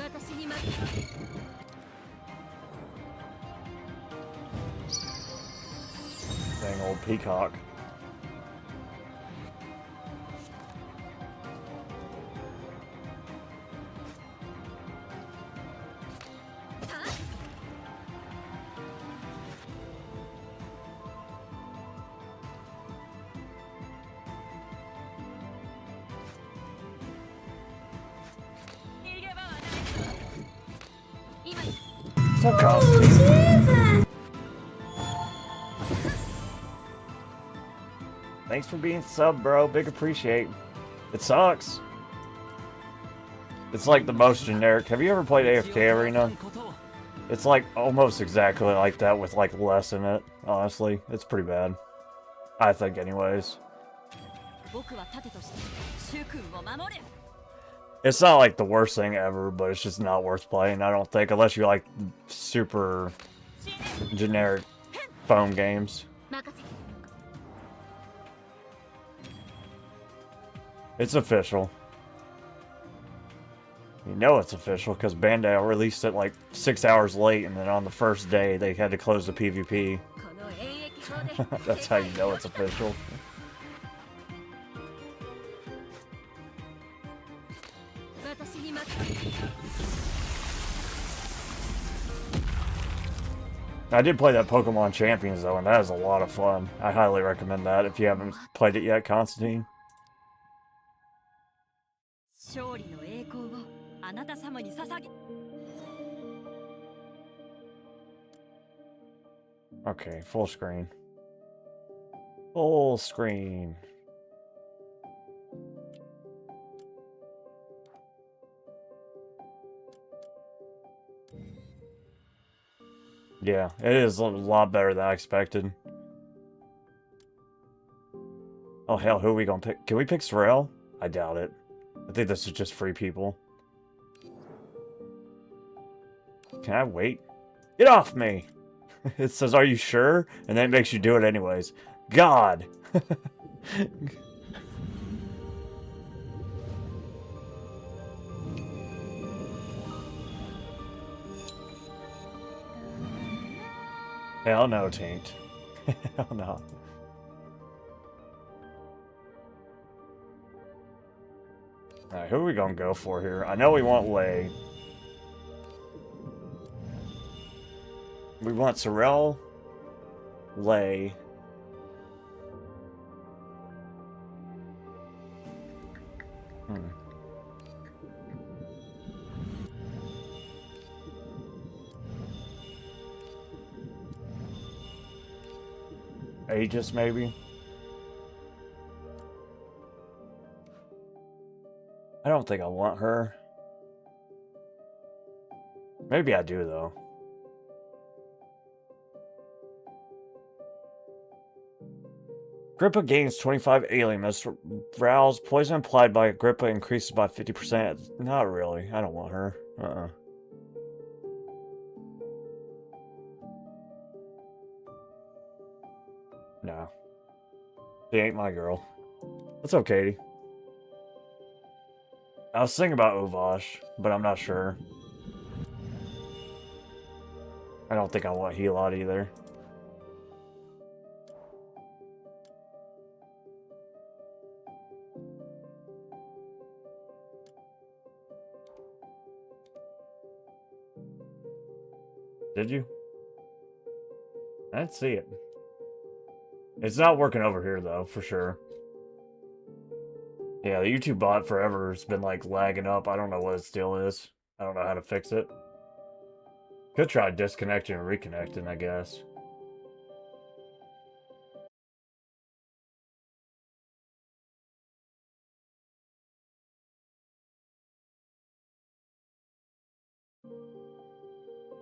私に任せ。Dang old peacock. Fuck off. Thanks for being sub, bro. Big appreciate. It sucks. It's like the most generic. Have you ever played AFK Arena? It's like almost exactly like that with like less in it, honestly. It's pretty bad. I think anyways. It's not like the worst thing ever, but it's just not worth playing, I don't think, unless you like super generic phone games. It's official. You know it's official because Bandai released it like 6 hours late, and then on the first day they had to close the PvP. That's how you know it's official. I did play that Pokemon Champions though, and that is a lot of fun. I highly recommend that if you haven't played it yet, Constantine. Okay, full screen. Full screen. Yeah, it is a lot better than I expected. Oh hell, who are we gonna pick? Can we pick Sorrel? I doubt it. I think this is just free people. Can I wait? Get off me! It says, are you sure? And then it makes you do it anyways. God! Hell no, Taint. Hell no. Alright, who are we gonna go for here? I know we want Lei. We want Sorrel, Lei. Aegis, maybe? I don't think I want her. Maybe I do, though. Grippa gains 25 alienness. Rouse. Poison applied by Grippa increases by 50%. Not really. I don't want her. No. She ain't my girl. What's up, Katie? I was thinking about Ovash, but I'm not sure. I don't think I want Helot either. Did you? I didn't see it. It's not working over here, though, for sure. Yeah, the YouTube bot forever has been, like, lagging up. I don't know what it still is. I don't know how to fix it. Could try disconnecting and reconnecting, I guess.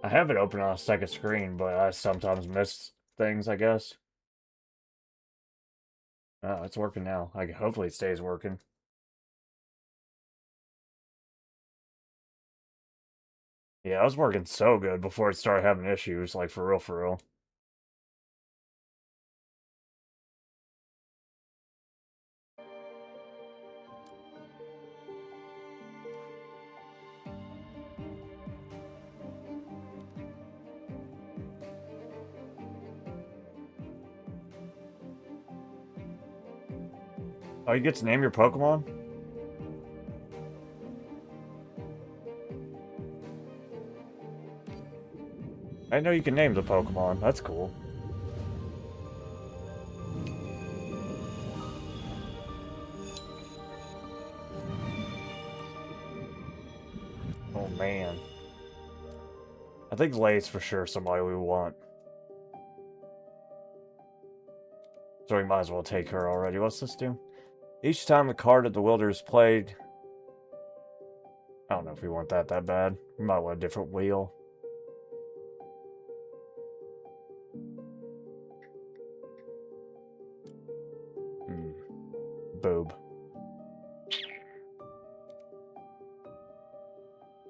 I have it open on a second screen, but I sometimes miss things, I guess. Oh, it's working now. Hopefully it stays working. Yeah, I was working so good before it started having issues, like for real, for real. Oh, you get to name your Pokemon? I know you can name the Pokemon. That's cool. Oh, man. I think Lay's for sure somebody we want. So we might as well take her already. What's this do? Each time the card of the wielder is played... I don't know if we want that bad. We might want a different wheel. Boob.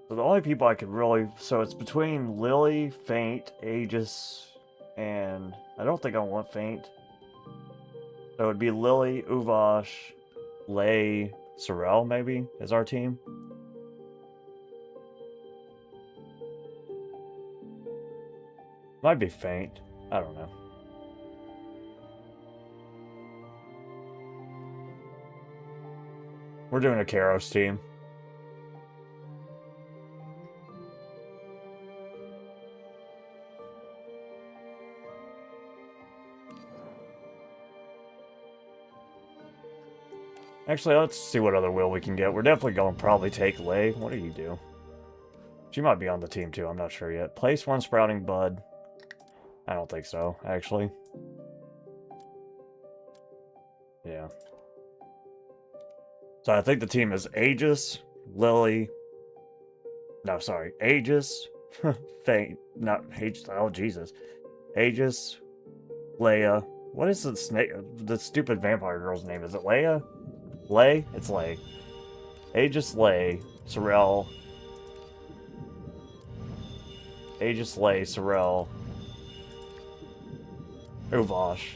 So the only people I could really... So it's between Lily, Faint, Aegis, and... I don't think I want Faint. So it would be Lily, Uvash, Lay, Sorrel, maybe, is our team. Might be Faint. I don't know. We're doing a Karos team. Actually, let's see what other wheel we can get. We're definitely going to probably take Lay. What do you do? She might be on the team too, I'm not sure yet. Place one Sprouting Bud. I don't think so, actually. Yeah. So I think the team is Aegis, Lily... No, sorry. Aegis, Faint... Not Aegis... Oh, Jesus. Aegis, Leia... What is the snake... The stupid vampire girl's name? Is it Leia? Lay? It's Lay. Aegis, Lay, Sorrel... Aegis, Lay, Sorrel... Uvash.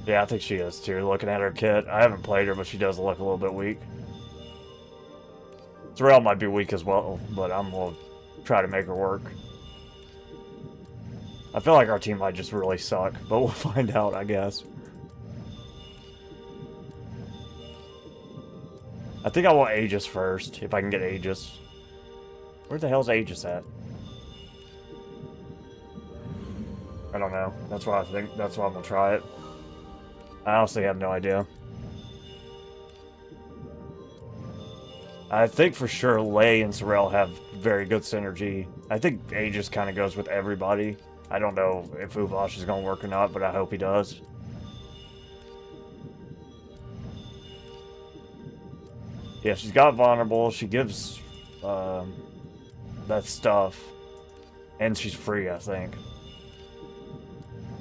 Yeah, I think she is too. Looking at her kit, I haven't played her, but she does look a little bit weak. Sorrel might be weak as well, but I'm gonna try to make her work. I feel like our team might just really suck, but we'll find out, I guess. I think I want Aegis first, if I can get Aegis. Where the hell's Aegis at? I don't know. That's why I think. That's why I'm gonna try it. I honestly have no idea. I think for sure Lay and Sorrel have very good synergy. I think Aegis kind of goes with everybody. I don't know if Uvash is gonna work or not, but I hope he does. Yeah, she's got vulnerable. She gives that stuff, and she's free, I think.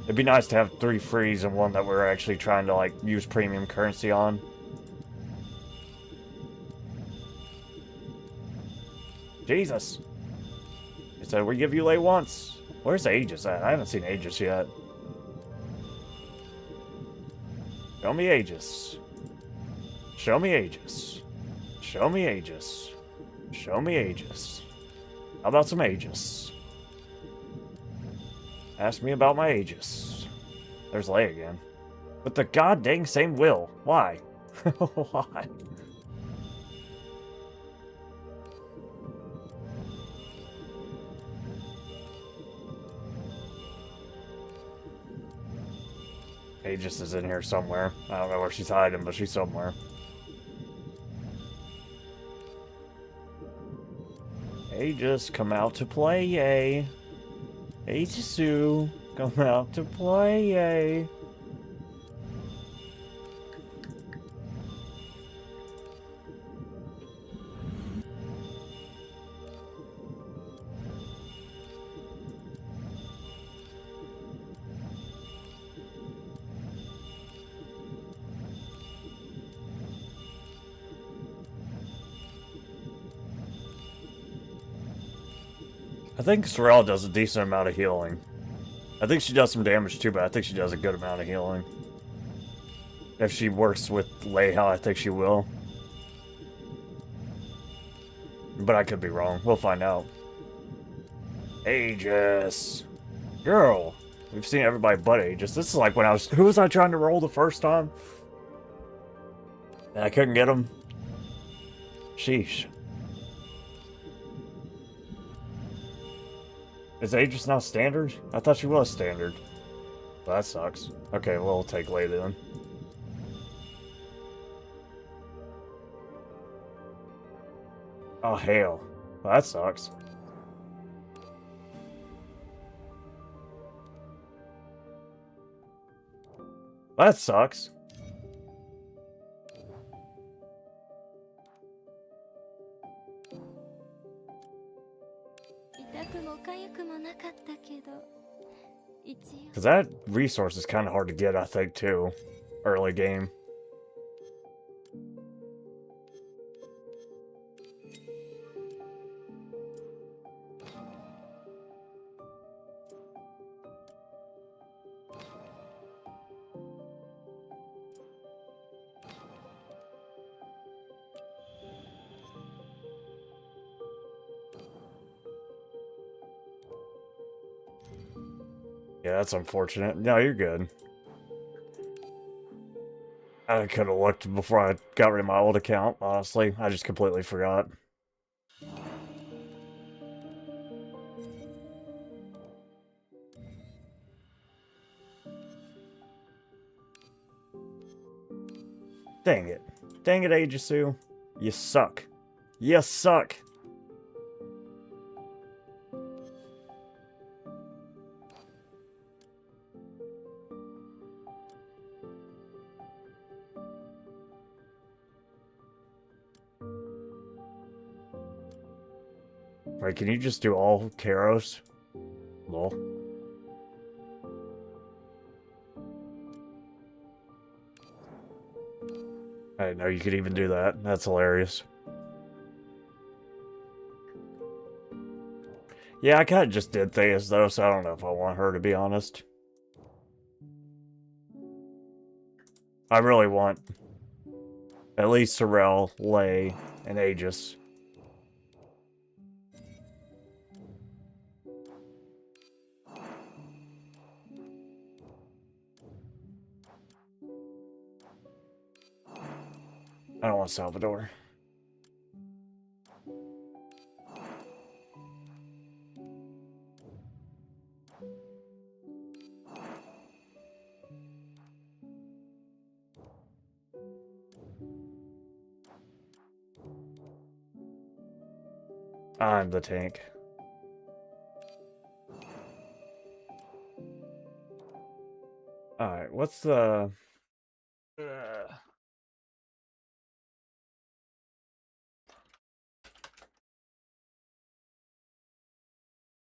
It'd be nice to have 3 frees and one that we're actually trying to, like, use premium currency on. Jesus! He said, we give you Lay once. Where's Aegis at? I haven't seen Aegis yet. Show me Aegis. Show me Aegis. Show me Aegis. Show me Aegis. How about some Aegis? Ask me about my Aegis. There's Lay again. With the goddamn same will. Why? Why? Aegis is in here somewhere. I don't know where she's hiding, but she's somewhere. Aegis, come out to play, yay. Aegisu, come out to play, yay. I think Sorrel does a decent amount of healing. I think she does some damage too, but I think she does a good amount of healing. If she works with Lei how I think she will. But I could be wrong. We'll find out. Aegis! Girl! We've seen everybody but Aegis. This is like when I was... Who was I trying to roll the first time? And I couldn't get him. Sheesh. Is Aegis now standard? I thought she was standard. Well, that sucks. Okay, we'll take Lei then. Oh, hell. Well, that sucks. That sucks. 痛くも痒くもなかったけど、一応 Because that resource is kind of hard to get, I think, too. Early game. Yeah, that's unfortunate. No, you're good. I could have looked before I got rid of my old account, honestly. I just completely forgot. Dang it. Dang it, Aegisu. You suck. You suck. Right, can you just do all Karos? Lol. I didn't know you could even do that. That's hilarious. Yeah, I kind of just did Theas though, so I don't know if I want her, to be honest. I really want at least Sorrel, Lei, and Aegis. I don't want Salvador. I'm the tank. Alright, what's the...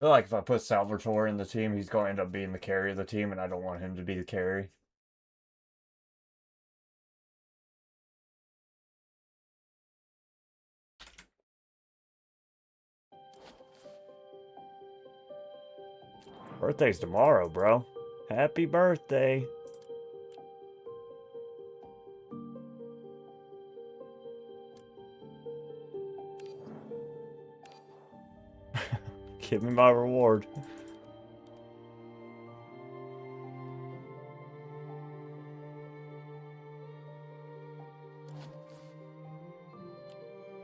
I feel like if I put Salvatore in the team, he's going to end up being the carry of the team, and I don't want him to be the carry. Birthday's tomorrow, bro. Happy birthday. Give me my reward.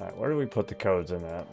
Alright, where do we put the codes in at?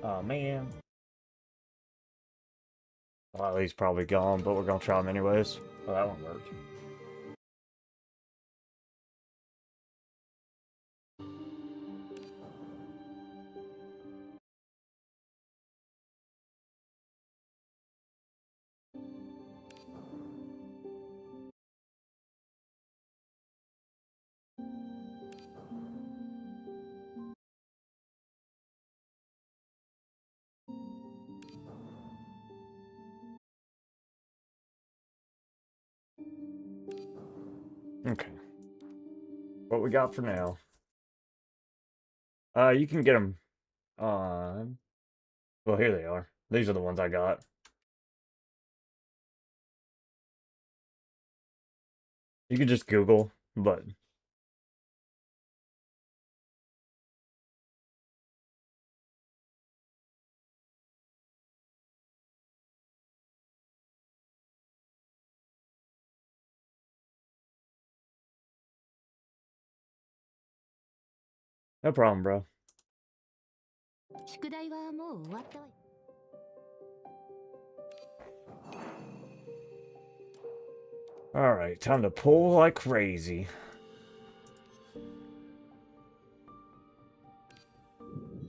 Oh man. Well, he's probably gone, but we're gonna try him anyways. Oh, that one worked. Okay. What we got for now? You can get them on. Well, here they are. These are the ones I got. You can just Google, but no problem, bro. 宿題はもう終わったわよ。 Alright, time to pull like crazy.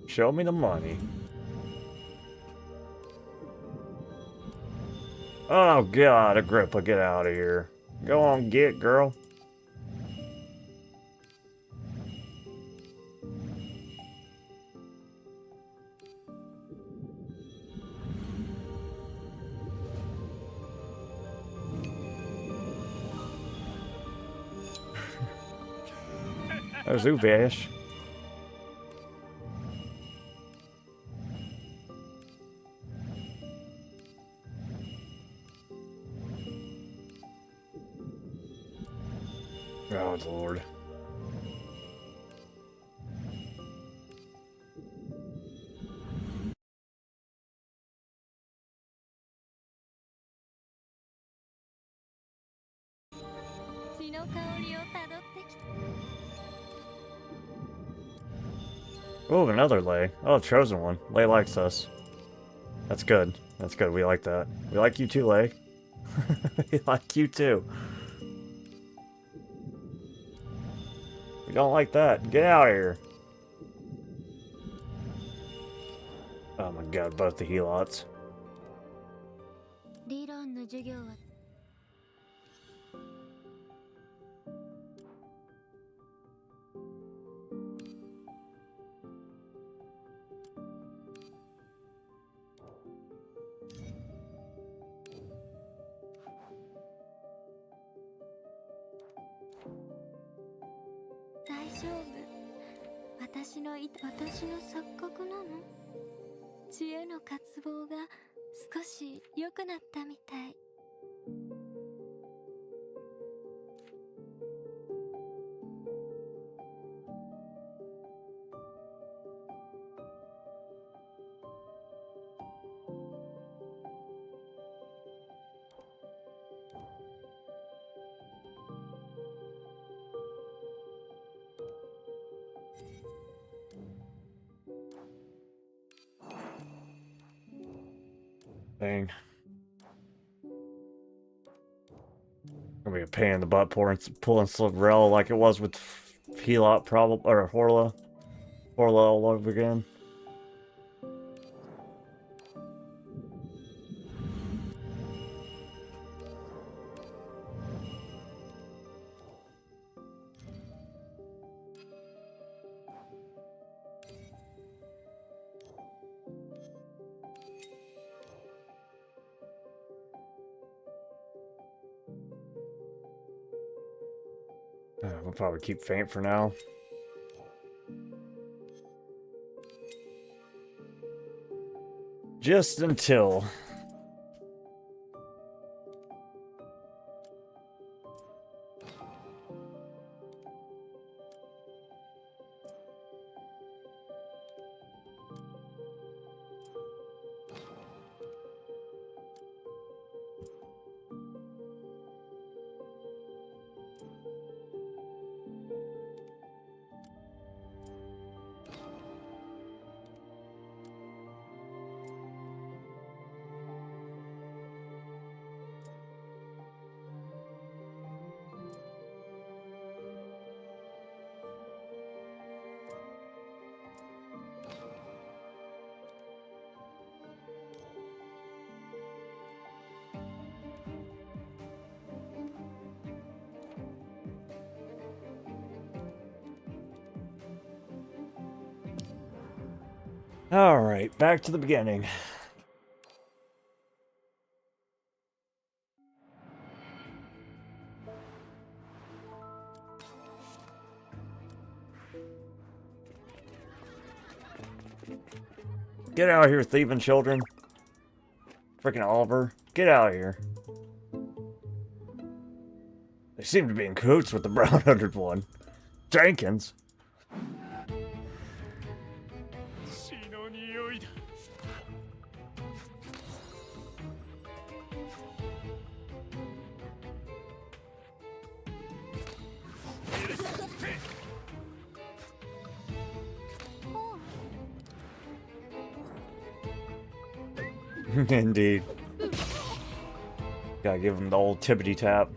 Show me the money. Oh god, Agrippa, get out of here. Go on, get, girl. There's Uvash. Oh, Lord. Oh, another Lay. Oh, chosen one. Lay likes us. That's good. That's good. We like that. We like you too, Lay. We like you too. We don't like that. Get out of here. Oh my god, both the helots. 理論の授業は 大丈夫。私の錯覚なの？知恵の渇望が少し良くなったみたい。Dang. Gonna be a pain in the butt pulling Sligrel like it was with Helot probably or Horla. Horla all over again. We'll probably keep Faint for now. Just until. Alright, back to the beginning. Get out of here, thieving children. Freaking Oliver. Get out of here. They seem to be in cahoots with the brown-hunted one. Jenkins. Indeed. Gotta give him the old tippity tap.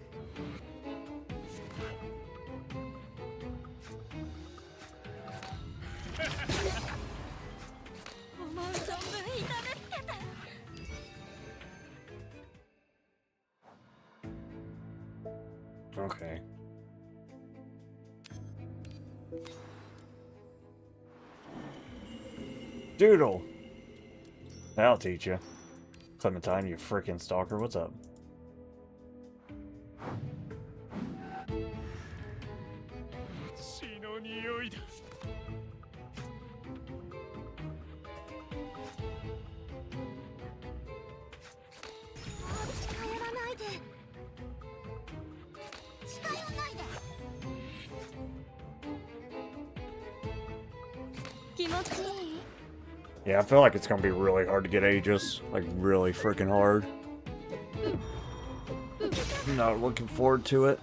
Okay. Doodle! That'll teach you. Clementine, you freaking stalker, what's up? Yeah, I feel like it's gonna be really hard to get Aegis. Like, really freaking hard. I'm not looking forward to it.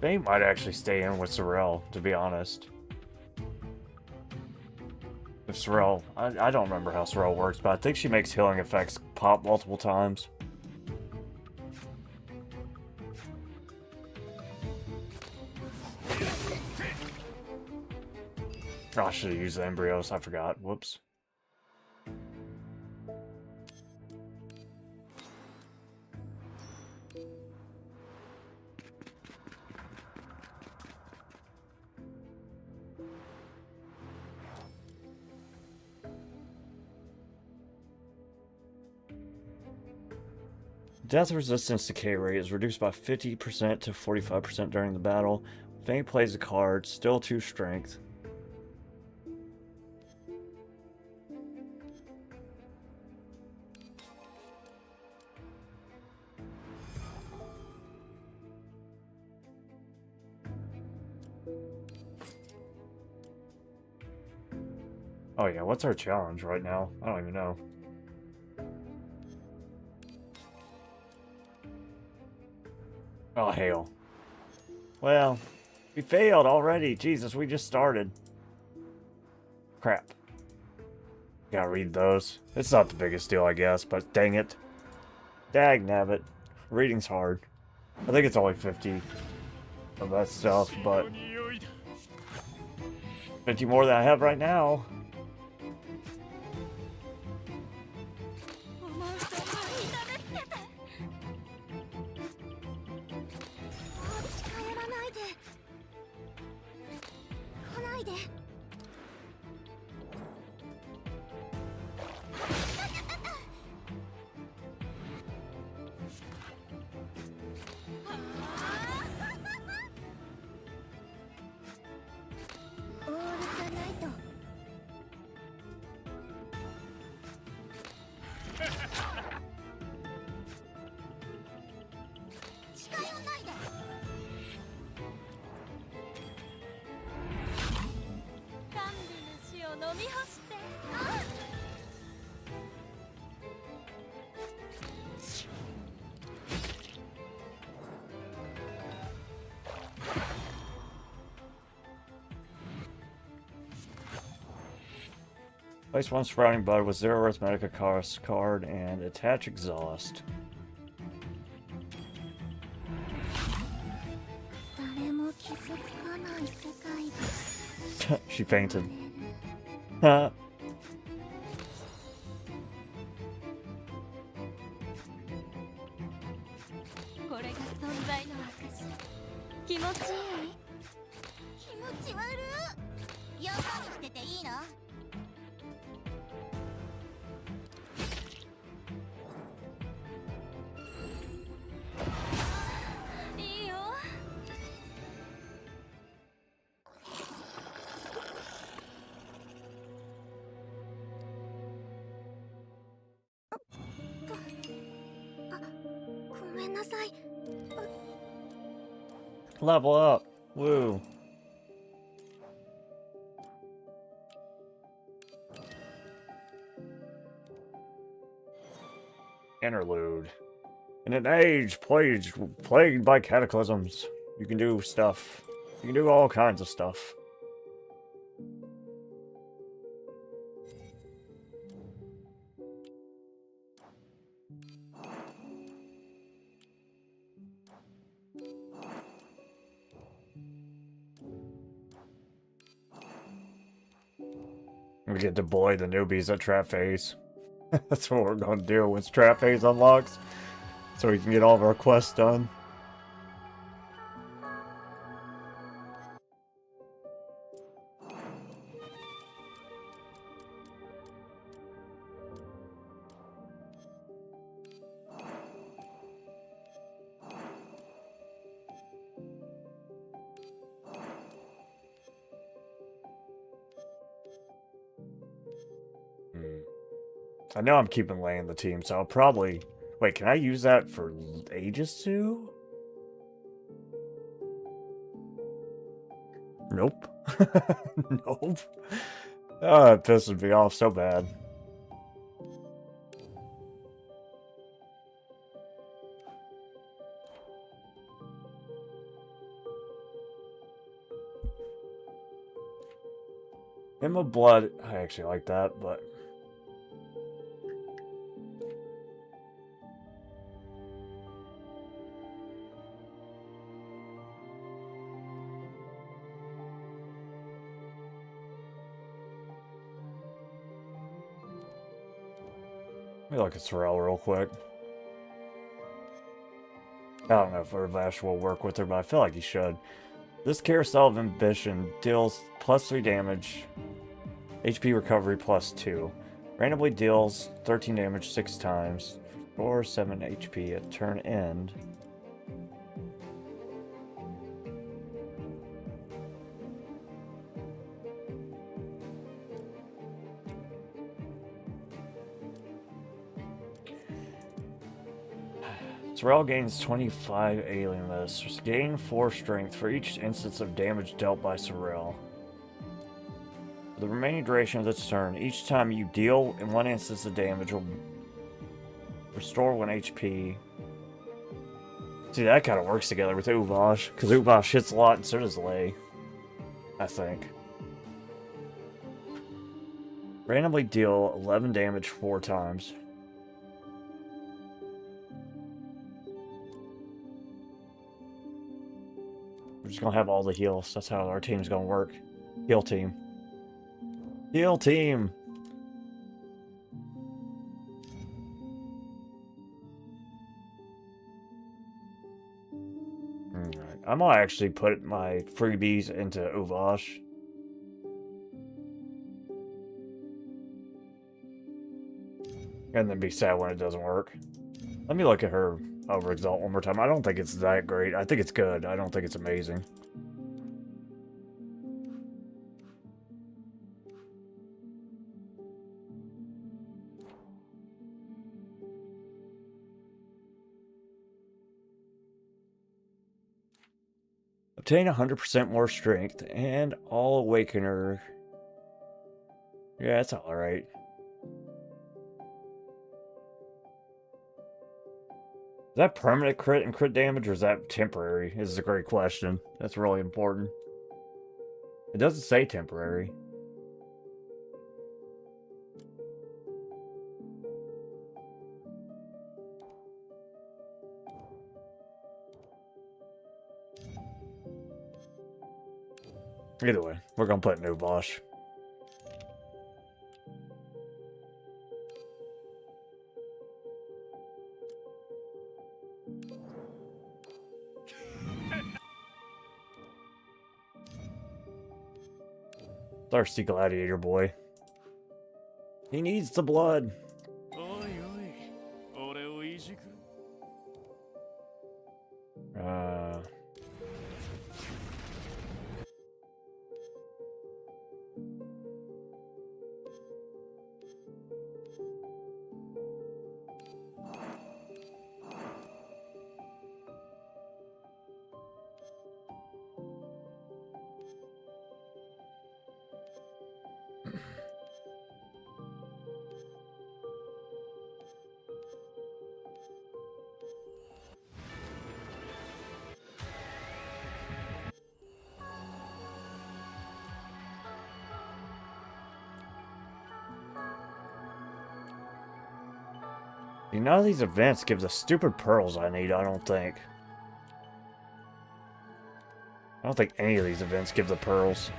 They might actually stay in with Sorrel, to be honest. If Sorrel... I don't remember how Sorrel works, but I think she makes healing effects pop multiple times. Oh, I should have used the embryos, I forgot. Whoops. Death resistance decay rate is reduced by 50% to 45% during the battle. Fang plays a card, still 2 strength. Oh yeah, what's our challenge right now? I don't even know. Oh, hell. Well, we failed already. Jesus, we just started. Crap. Gotta read those. It's not the biggest deal, I guess, but dang it. Dagnabbit. Reading's hard. I think it's only 50 of that stuff, but 50 more than I have right now. 飲み干して。Place one sprouting bud with 0 arithmetic cost card and attach exhaust. 誰も傷つかない世界が She fainted. Ha. これが存在の証。気持ちいい？気持ち悪い。よそにしてていいの？いいよ。ごめんなさい。 Level up. Woo. Interlude. In an age plagued by cataclysms, you can do stuff. You can do all kinds of stuff. We get to bully the newbies at trap phase. That's what we're gonna do once trap phase unlocks. So we can get all of our quests done. I know I'm keeping Lei in the team, so I'll probably... Wait, can I use that for Aegis too? Nope. Nope. Oh, that pisses me off so bad. Hymn of Blood, I actually like that, but... Let me look at Sorrel real quick. I don't know if Urvash will work with her, but I feel like he should. This Carousel of Ambition deals +3 damage, HP recovery +2. Randomly deals 13 damage 6 times, or 7 HP at turn end. Sorrel gains 25 alienness. Gain 4 strength for each instance of damage dealt by Sorrel. For the remaining duration of this turn, each time you deal in 1 instance of damage will restore 1 HP. See, that kind of works together with Uvash, because Uvash hits a lot and so does Lei. I think. Randomly deal 11 damage 4 times. We're just gonna have all the heals. That's how our team's gonna work. Heal team. Heal team! Alright. I'm gonna actually put my freebies into Uvash. And then be sad when it doesn't work. Let me look at her over Exalt one more time. I don't think it's that great. I think it's good. I don't think it's amazing. Obtain 100% more strength and all Awakener Yeah, it's alright. Is that permanent crit and crit damage, or is that temporary? This is a great question. That's really important. It doesn't say temporary. Either way, we're gonna put new boss. Thirsty gladiator boy. He needs the blood. おいおい、俺をいじく。None of these events give the stupid pearls I need, I don't think. I don't think any of these events give the pearls.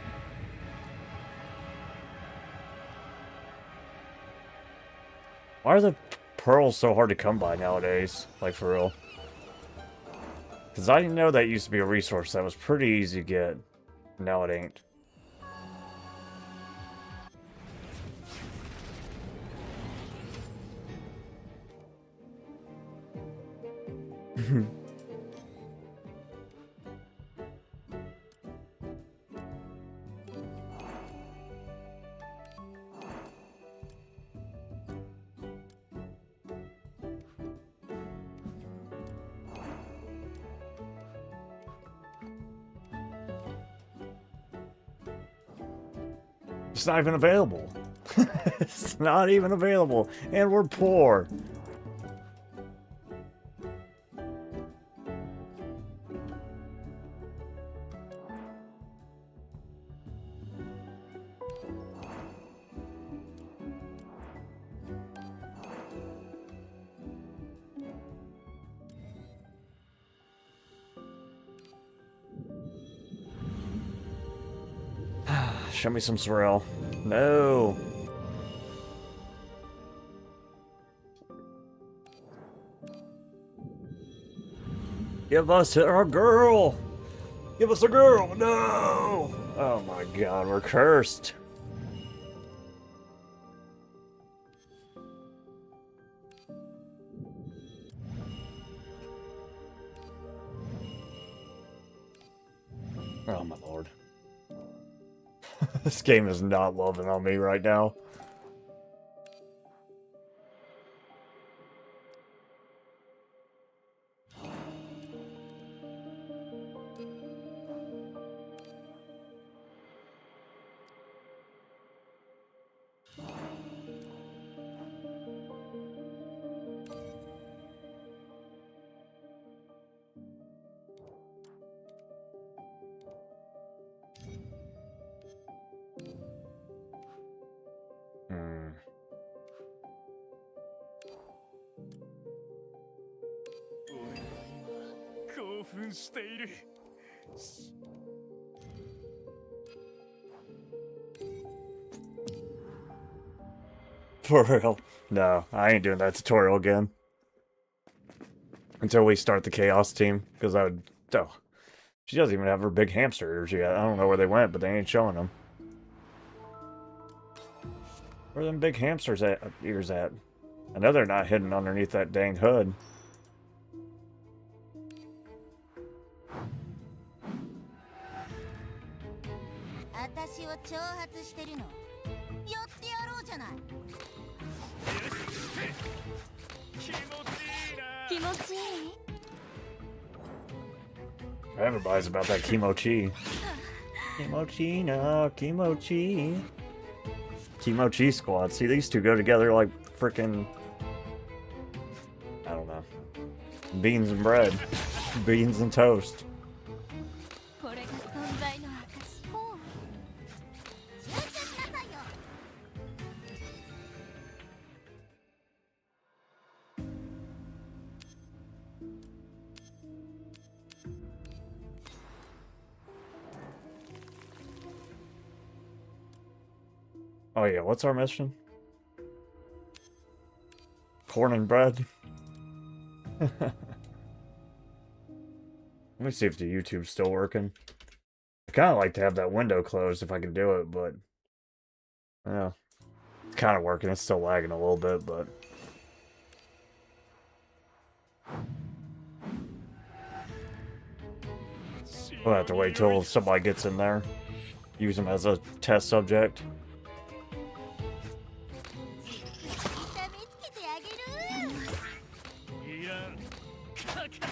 Why are the pearls so hard to come by nowadays? Like, for real. Because I didn't know that used to be a resource that was pretty easy to get. Now it ain't. It's not even available. It's not even available. And we're poor. Show me some Sorrel. No. Give us our girl. Give us a girl. No. Oh my god, we're cursed. Oh my lord. This game is not loving on me right now. For real. No, I ain't doing that tutorial again. Until we start the Chaos team. Because I would... Oh. She doesn't even have her big hamsters yet. I don't know where they went, but they ain't showing them. Where are them big hamsters ears at? I know they're not hidden underneath that dang hood. Everybody's about that kimochi. Kimochi, no, kimochi. Timochi squad. See, these two go together like freaking, I don't know, beans and bread, beans and toast. これが存在の証。ほう。集中しなさいよ。Oh yeah, what's our mission? Corn and bread? Let me see if the YouTube's still working. I kind of like to have that window closed if I can do it, but... Yeah. It's kind of working. It's still lagging a little bit, but... We'll have to wait till somebody gets in there. Use them as a test subject. 痛めつけてあげる。いやかか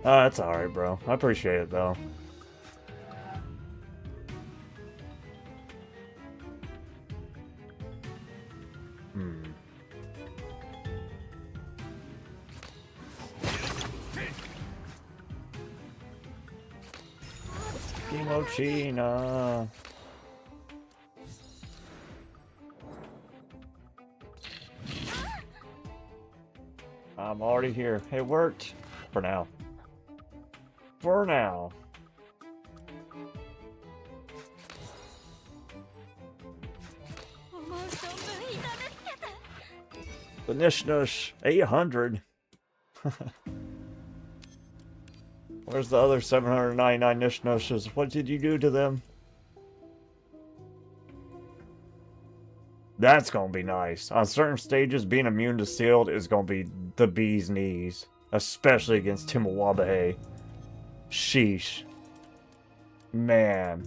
Oh, that's alright, bro. I appreciate it, though. Kimochina. I'm already here. It worked. For now. For now. The Nishnush 800. Where's the other 799 Nishnushes? What did you do to them? That's gonna be nice. On certain stages, being immune to sealed is gonna be the bee's knees. Especially against Timhouwabahe. Sheesh. Man.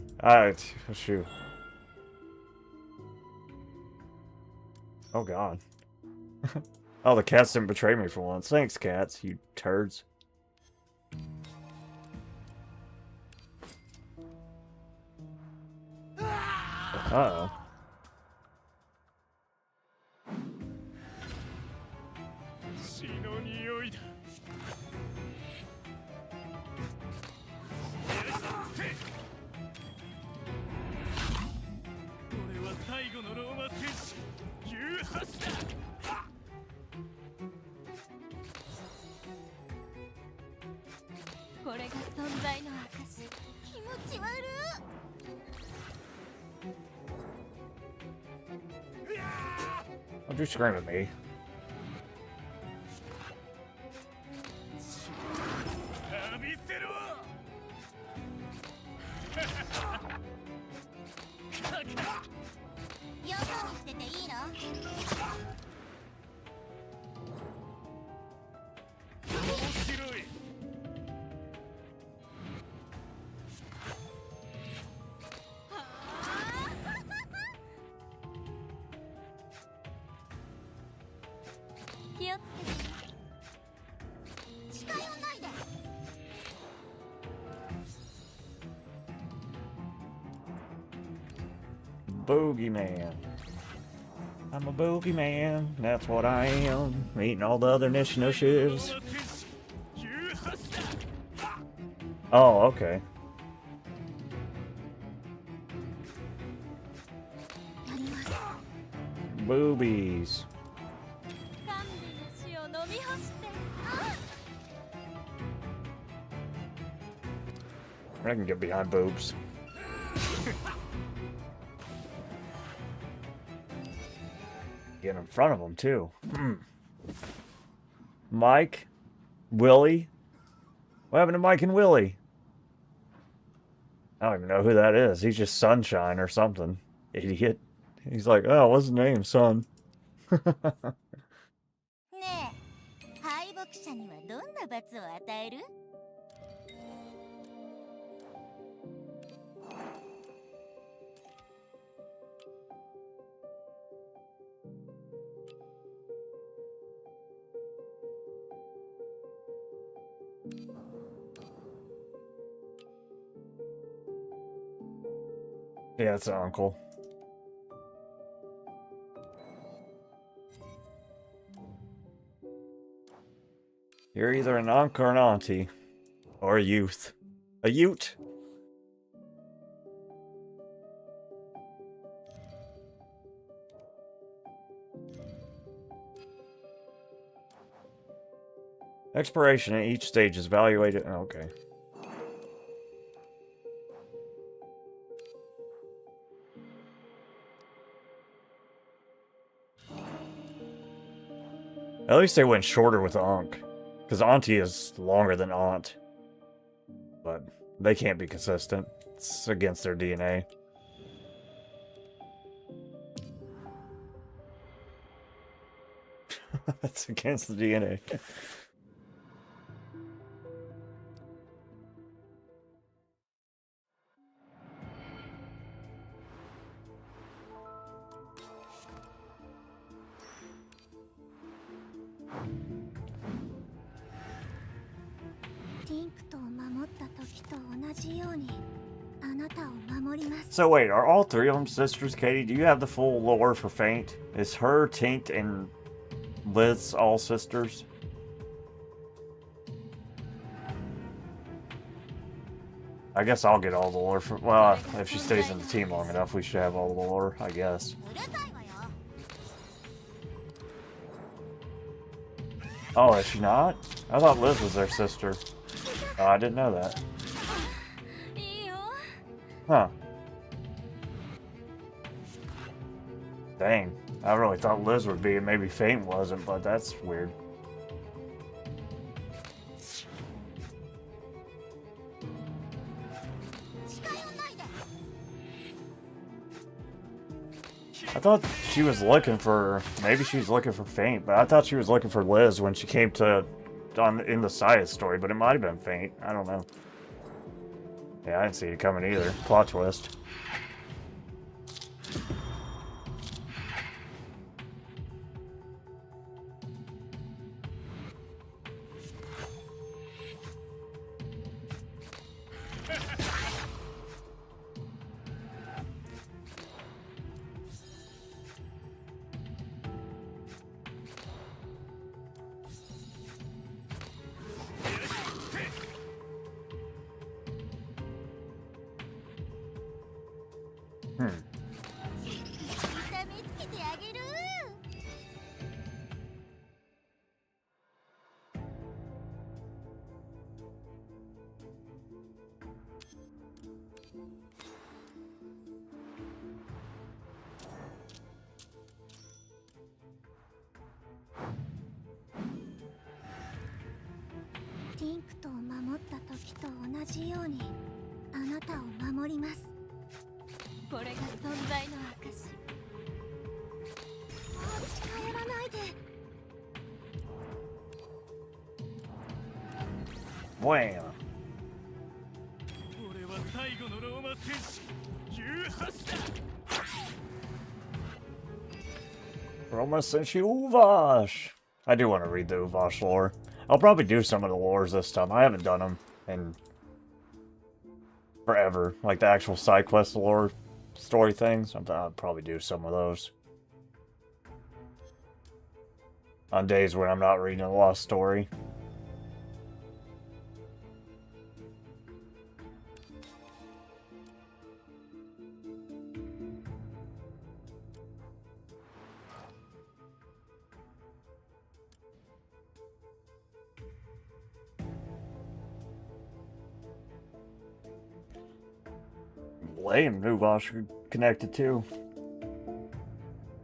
Shoot. Oh god. Oh, the cats didn't betray me for once. Thanks, cats, you turds. Uh-oh. Don't you scream at me. Boogeyman. I'm a boogeyman, that's what I am. Eating all the other Nishnushes. Oh, okay. Boobies. I can get behind boobs. Get in front of them, too. Mike? Willie? What happened to Mike and Willie? I don't even know who that is. He's just Sunshine or something. Idiot. He's like, oh, what's his name, son? ねえ、敗北者にはどんな罰を与える？ Yeah, it's an uncle. You're either an uncle or an auntie. Or a youth. A ute! Expiration at each stage is evaluated. Okay. At least they went shorter with Ankh. Because Auntie is longer than Aunt. But they can't be consistent. It's against their DNA. It's against the DNA. So wait, are all three of them sisters, Katie? Do you have the full lore for Faint? Is her, Tink, and Liz all sisters? I guess I'll get all the lore for... Well, if she stays in the team long enough, we should have all the lore, I guess. Oh, is she not? I thought Liz was their sister. Oh, I didn't know that. Huh. Dang. I really thought Liz would be, and maybe Faint wasn't, but that's weird. I thought she was looking for... Maybe she's looking for Faint, but I thought she was looking for Liz when she came to... in the side story, but it might have been Faint. I don't know. Yeah, I didn't see it coming either. Plot twist. Wham! Roma Senshi Uvash! I do want to read the Uvash lore. I'll probably do some of the lores this time. I haven't done them in forever. Like the actual side quest lore story things. I'll probably do some of those. On days when I'm not reading a lost story. Lame, Nuvash connected too.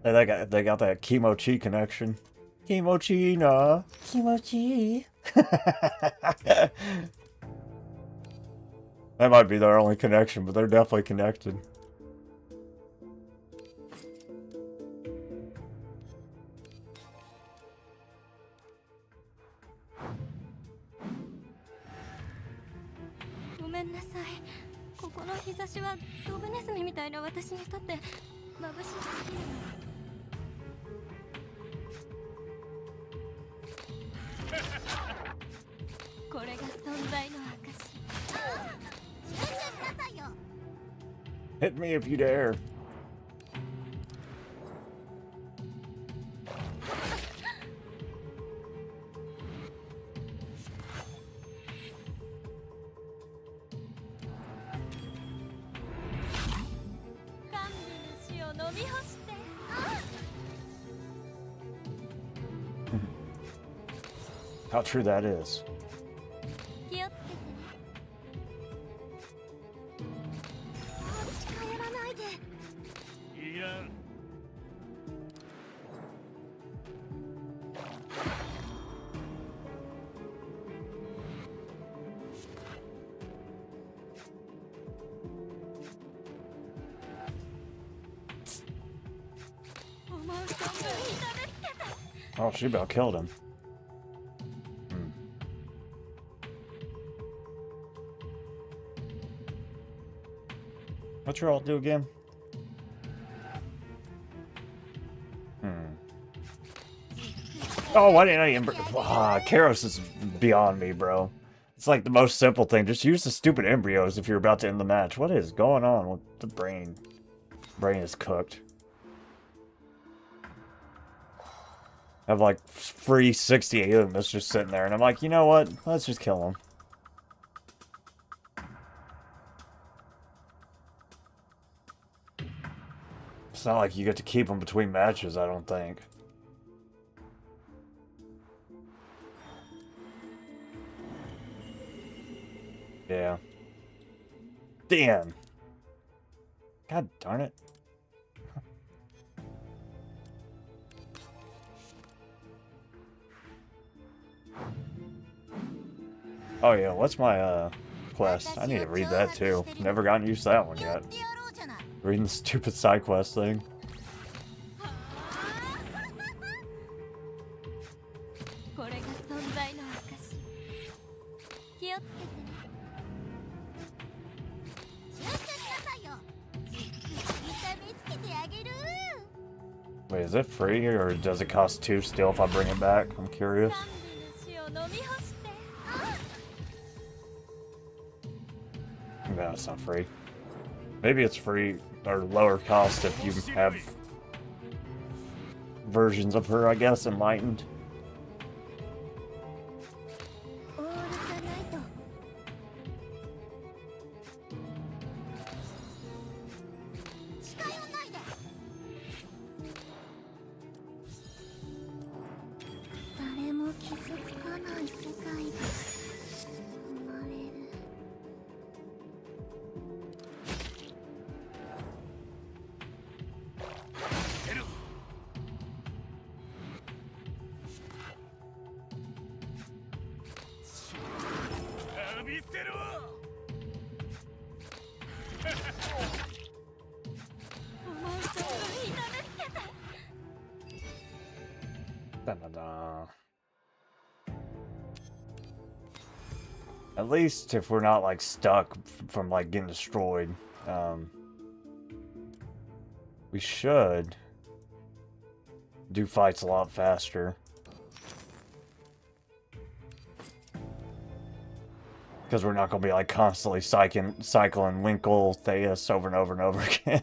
And they got that Kimochi connection. Kimochi na. Kimochi. That might be their only connection, but they're definitely connected. Hit me if you dare. How true that is. 気をつけてね。近寄らないで。いらん。Oh, she about killed him. What's your ult do again? Oh, why didn't I Karos is beyond me, bro. It's like the most simple thing. Just use the stupid embryos if you're about to end the match. What is going on with the brain? Brain is cooked. I have like free 68 of them that's just sitting there, and I'm like, you know what? Let's just kill them. It's not like you get to keep them between matches, I don't think. Yeah. Damn. God darn it. Oh yeah, what's my quest? I need to read that too. Never gotten used to that one yet. Reading the stupid side quest thing. これが存在の証。気をつけてね。シュッとしなさいよ。痛めつけてあげる。 Wait, is it free or does it cost 2 still if I bring it back? I'm curious. No, it's not free. Maybe it's free or lower cost if you have versions of her, I guess, enlightened. At least if we're not like stuck from like getting destroyed, we should do fights a lot faster. Because we're not going to be like constantly cycling Winkle, Theus over and over and over again.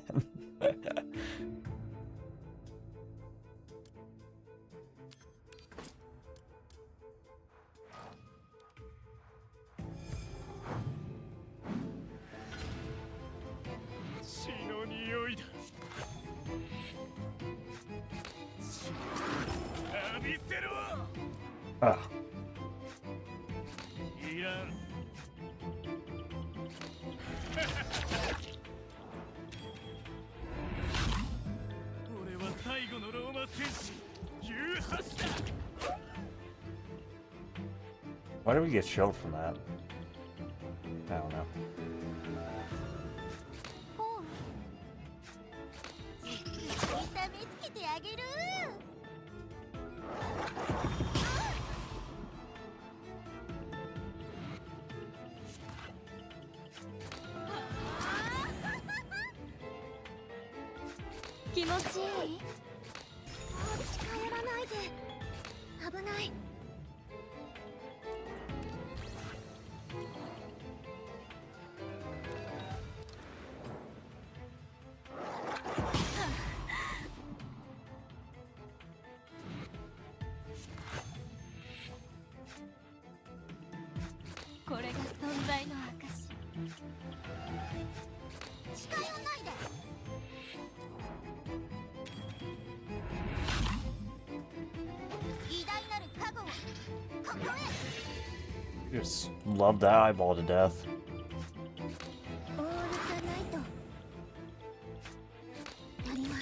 Ah. Why do we get shelled from that? I don't know. これが存在の証。近寄んないで。偉大なる加護をここへ。 Just love that eyeball to death. オールザナイトやります。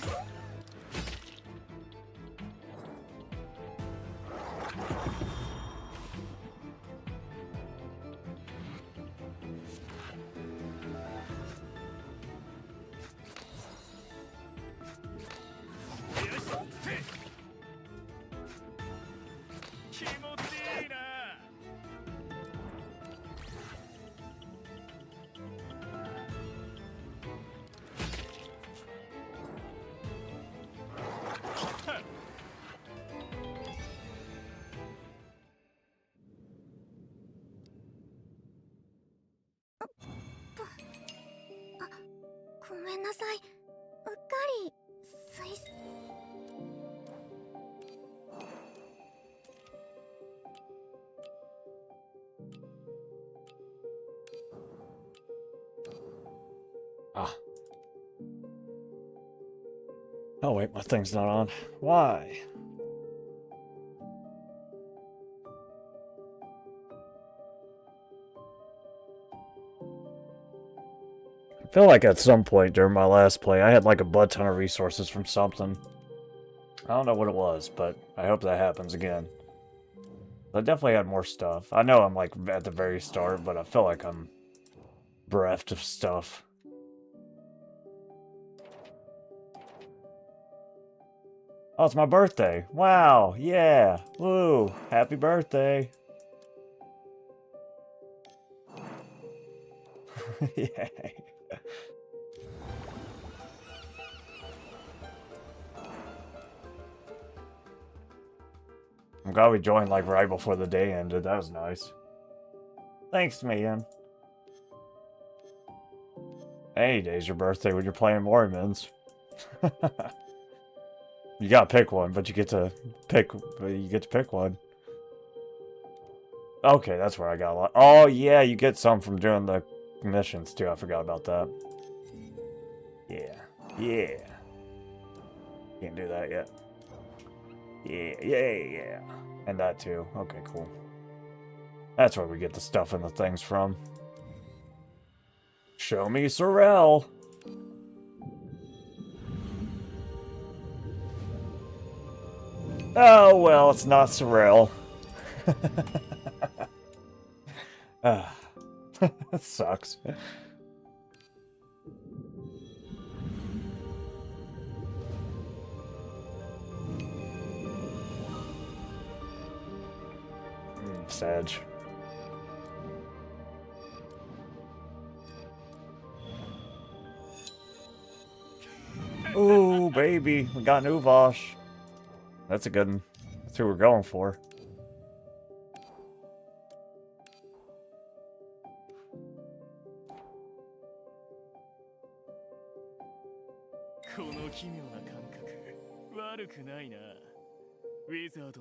ごめんなさい。うっかりAh. Oh wait, my thing's not on. Why? I feel like at some point during my last play, I had like a butt ton of resources from something. I don't know what it was, but I hope that happens again. I definitely had more stuff. I know I'm like at the very start, but I feel like I'm bereft of stuff. Oh, it's my birthday. Wow, yeah. Woo, happy birthday. Yay. I'm glad we joined like right before the day ended. That was nice. Thanks, man. Any day's your birthday when you're playing Mormons. You gotta pick one, but you get to pick one. Okay, that's where I got a lot. Oh yeah, you get some from doing the missions too. I forgot about that. Yeah. Yeah. Can't do that yet. Yeah. And that too. Okay, cool. That's where we get the stuff and the things from. Show me Sorrel. Oh, well, it's not Sorrel. That sucks. Sag. Ooh, baby. We got an Uvosh. That's a good one. That's who we're going for.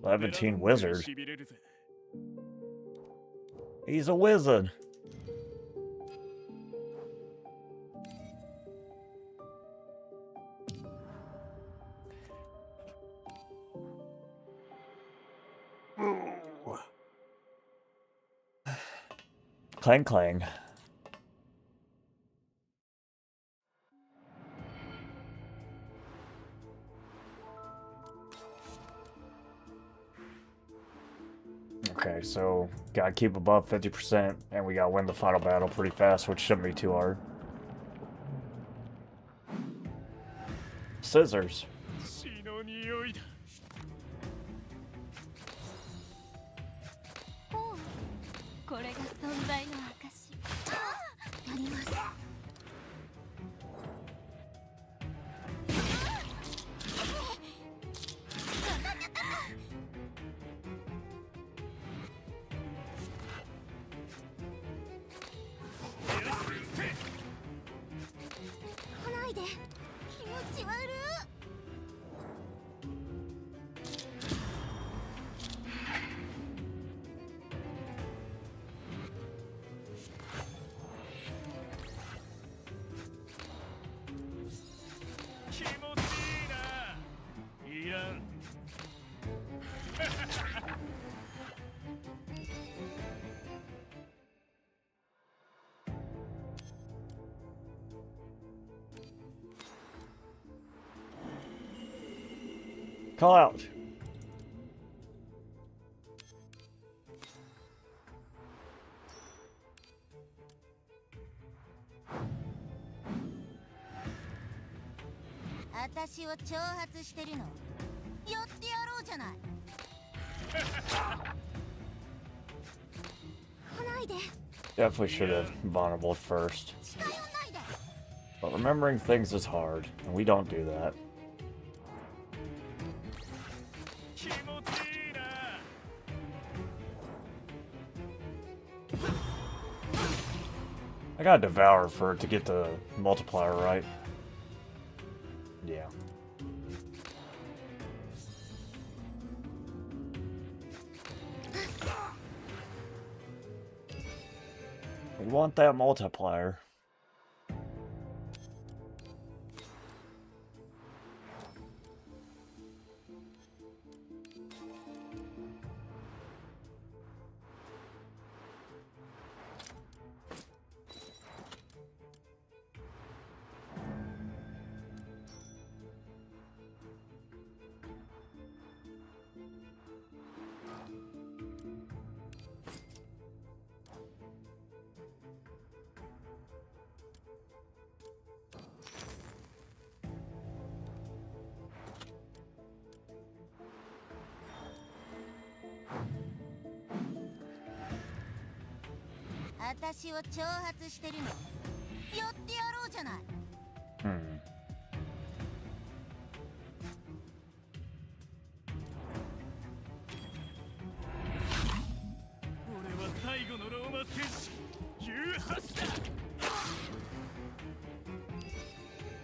Levantine Wizard. He's a wizard. Clang clang. Okay, so gotta keep above 50%, and we gotta win the final battle pretty fast, which shouldn't be too hard. Scissors. これが存在の証。やります。来ないで。気持ち悪い。 Ooh, Call out. Definitely should have vulnerable first. But remembering things is hard, and we don't do that. I gotta devour for it to get the multiplier right. Yeah. We want that multiplier. Hmm.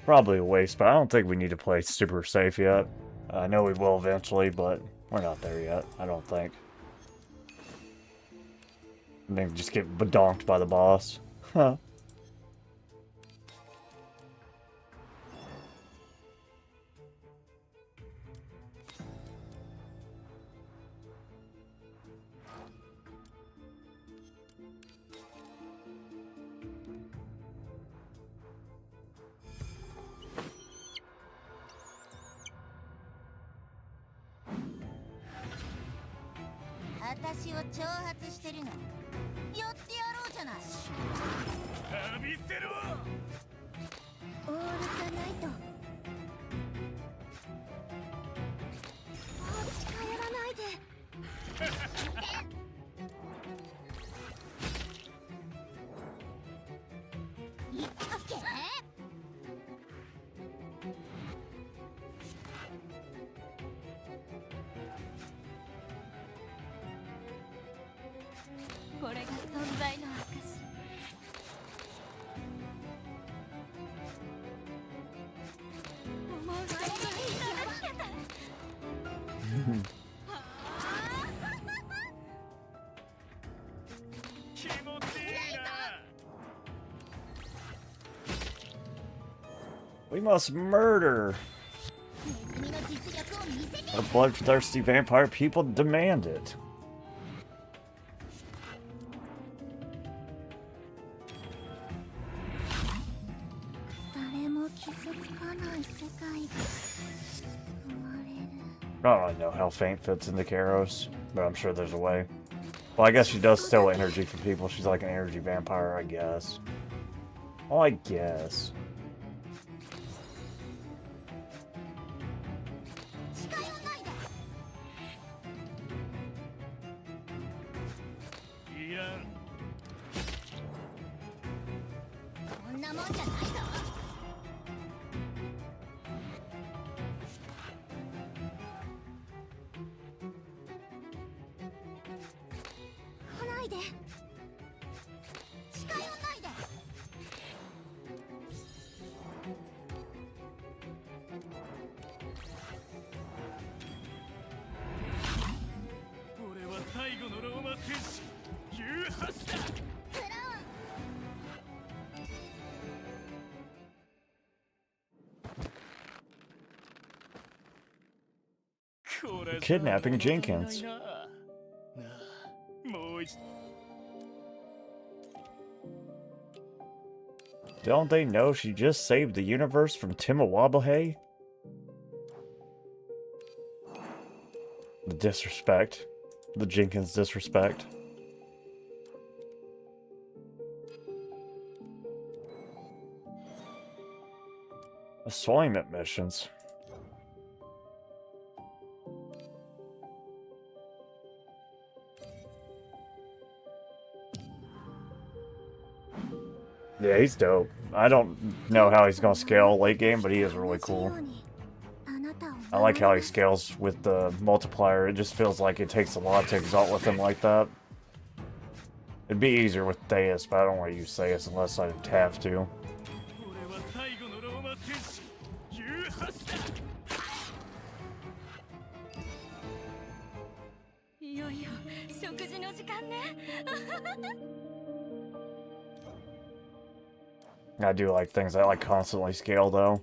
Probably a waste, but I don't think we need to play super safe yet. I know we will eventually, but we're not there yet, I don't think. And then just get badonked by the boss. Huh. We must murder! Our bloodthirsty vampire people demand it. I don't really know how Faint fits into Karos, but I'm sure there's a way. Well, I guess she does steal energy from people. She's like an energy vampire, I guess. Oh, I guess. Kidnapping Jenkins. Don't they know she just saved the universe from Timhouwabahe? The disrespect. The Jenkins disrespect. Assignment missions. Yeah, he's dope. I don't know how he's gonna scale late game, but he is really cool. I like how he scales with the multiplier. It just feels like it takes a lot to exalt with him like that. It'd be easier with Theus, but I don't want to use Theus unless I have to. 俺は最後のローマ戦士18だ。いよいよ食事の時間ね。 I do like things that like constantly scale though.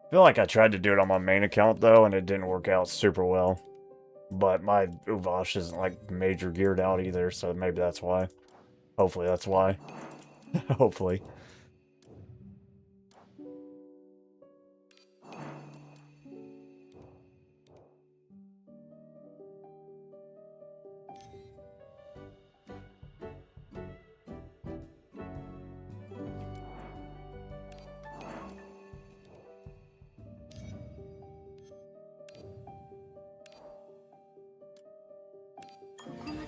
I feel like I tried to do it on my main account though, and it didn't work out super well. But my Uvash isn't like major geared out either, so maybe that's why. Hopefully that's why. Hopefully.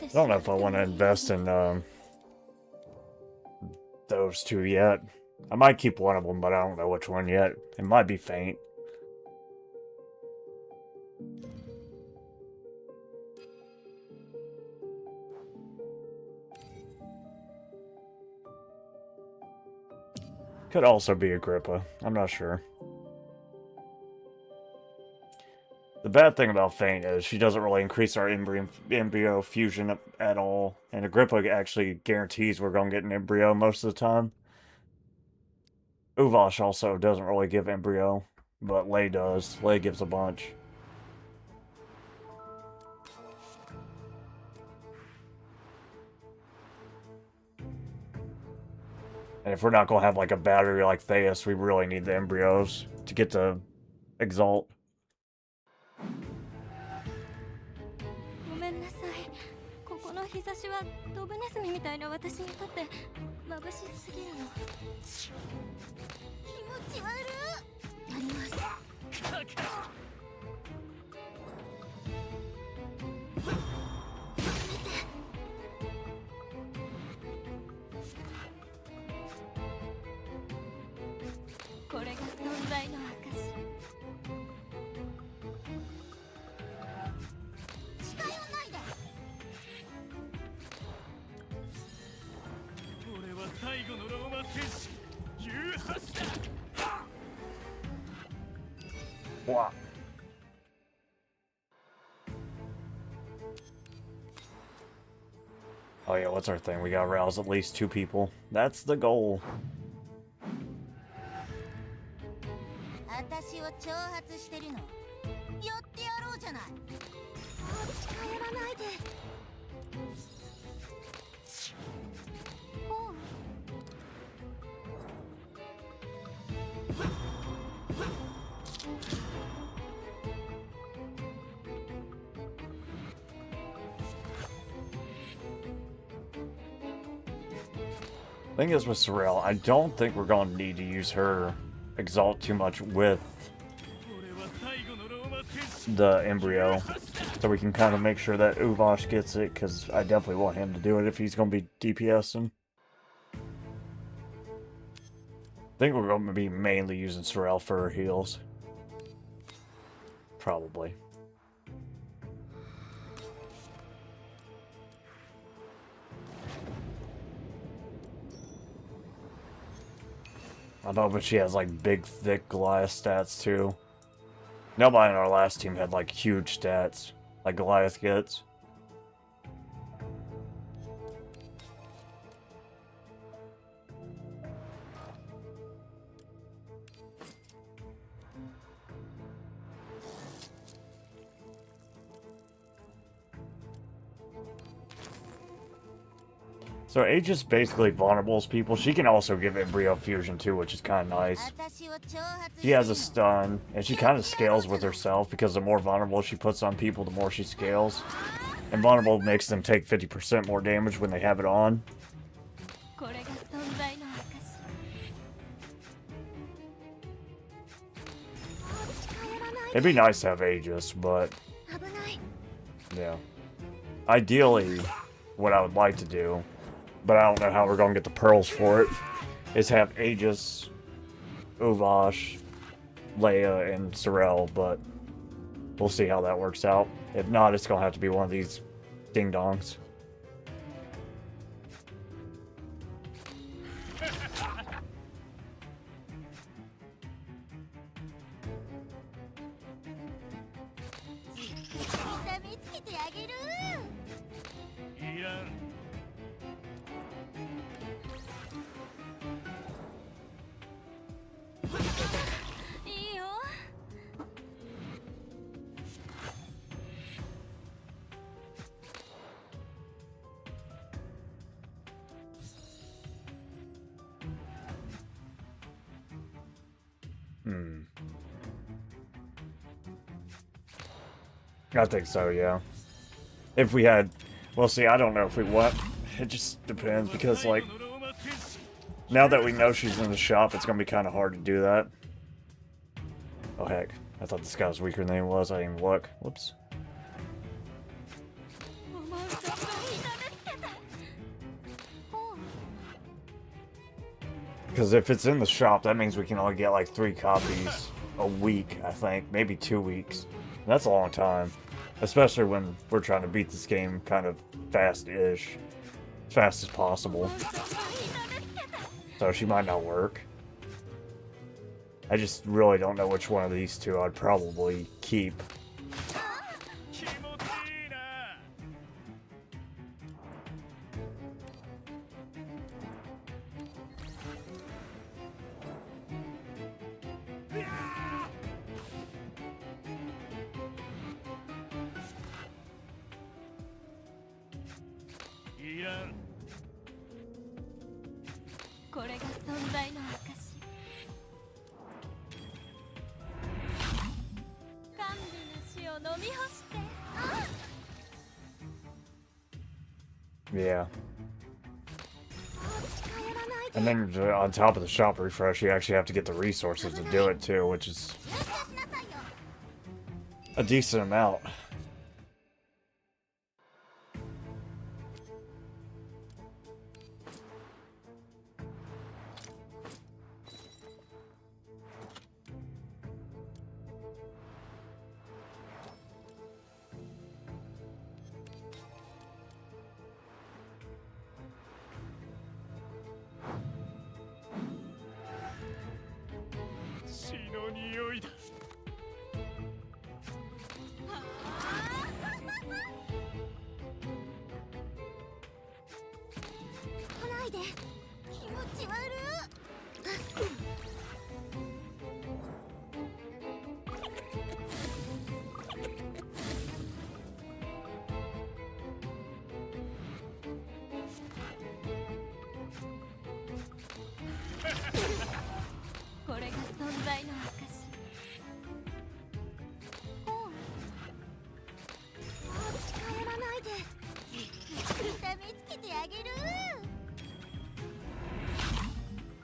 I don't know if I want to invest in those two yet. I might keep one of them, but I don't know which one yet. It might be Faint. Could also be Agrippa. I'm not sure. The bad thing about Faint is she doesn't really increase our embryo fusion at all. And Agrippa actually guarantees we're going to get an embryo most of the time. Uvash also doesn't really give embryo, but Lei does. Lei gives a bunch. And if we're not going to have like a battery like Theus, we really need the embryos to get to Exalt. ごめんなさい。ここの日差しはドブネズミみたいな私にとって眩しすぎるの。気持ち悪い。やります。これが存在の証。近寄んないで。俺は最後のローマ戦士18だ。 Wow. Oh yeah, what's our thing? We gotta rouse at least 2 people. That's the goal. 私を挑発してるの。やってやろうじゃない。近寄らないで。おう。 Thing is with Sorrel, I don't think we're going to need to use her Exalt too much with the embryo. So we can kind of make sure that Uvash gets it, because I definitely want him to do it if he's going to be DPSing. I think we're going to be mainly using Sorrel for her heals. Probably. I know, but she has like big, thick Goliath stats too. Nobody in our last team had like huge stats, like Goliath gets. So Aegis basically vulnerables people. She can also give embryo fusion too, which is kind of nice. She has a stun, and she kind of scales with herself because the more vulnerable she puts on people, the more she scales. And vulnerable makes them take 50% more damage when they have it on. It'd be nice to have Aegis, but yeah. Ideally, what I would like to do, but I don't know how we're going to get the pearls for it, is have Aegis, Uvash, Leia, and Sorel, but we'll see how that works out. If not, it's going to have to be one of these ding-dongs. I think so, yeah. If we had... Well, see, I don't know if we what. It just depends, because, like... Now that we know she's in the shop, it's gonna be kind of hard to do that. Oh, heck. I thought this guy was weaker than he was. I didn't even look. Whoops. Because if it's in the shop, that means we can only get like 3 copies a week, I think. Maybe 2 weeks. That's a long time. Especially when we're trying to beat this game kind of fast-ish. As fast as possible. So she might not work. I just really don't know which one of these two I'd probably keep. Yeah. And then on top of the shop refresh, you actually have to get the resources to do it too, which is a decent amount.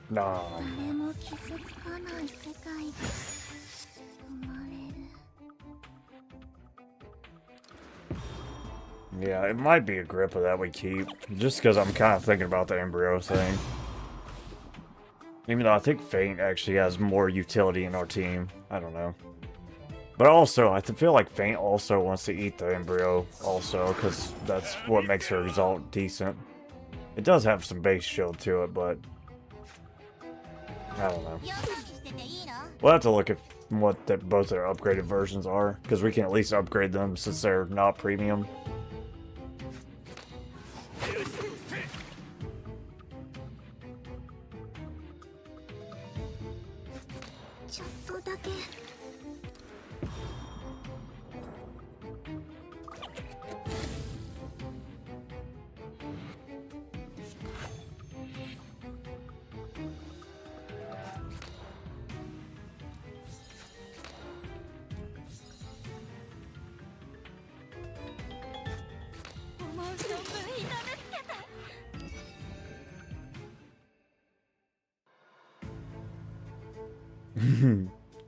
Nah. Yeah, it might be a Agrippa that we keep, just because I'm kind of thinking about the embryo thing. Even though I think Feint actually has more utility in our team. I don't know. But also, I feel like Feint also wants to eat the embryo also, because that's what makes her result decent. It does have some base shield to it, but I don't know. We'll have to look at what both their upgraded versions are, because we can at least upgrade them since they're not premium.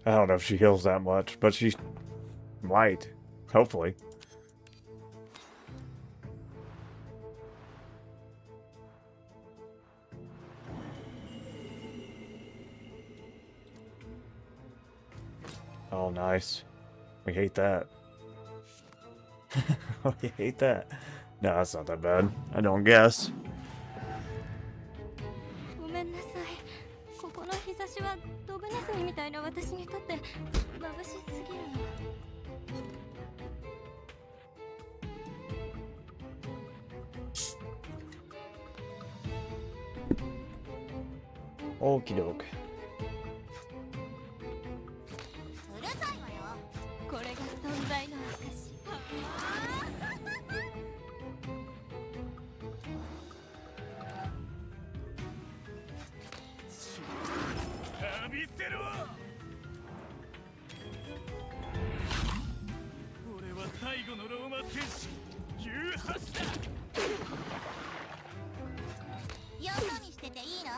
I don't know if she heals that much, but she might. Hopefully. Oh, nice. We hate that. We hate that. No, that's not that bad. I don't guess. ごめんなさい。ここの日差しはドブネズミみたいな私にとって眩しすぎるの。Okie doke. うるさいわよ。これが存在の証。浴びせろ。俺は最後のローマ戦士18だ。よそ見してていいの？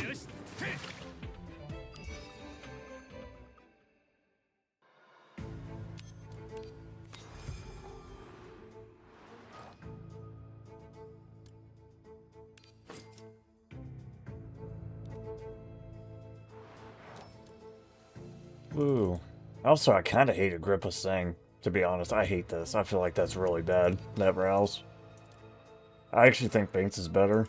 よし、せい。Ooh. Also, I kind of hate Agrippa's thing. To be honest, I hate this. I feel like that's really bad. That rouse. I actually think Binks is better.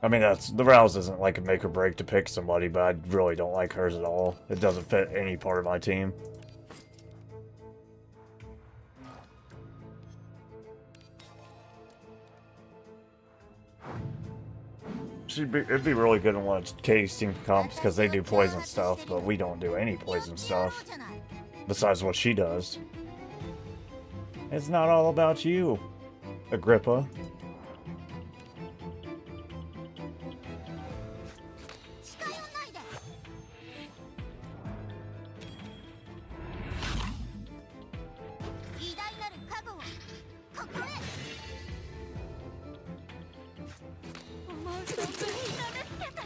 I mean, the rouse isn't like a make or break to pick somebody, but I really don't like hers at all. It doesn't fit any part of my team. It'd be really good in one of Katie's team comps because they do poison stuff, but we don't do any poison stuff. Besides what she does. It's not all about you, Agrippa. 近寄んないで。偉大なる加護をここへ。思う存分痛めつけて。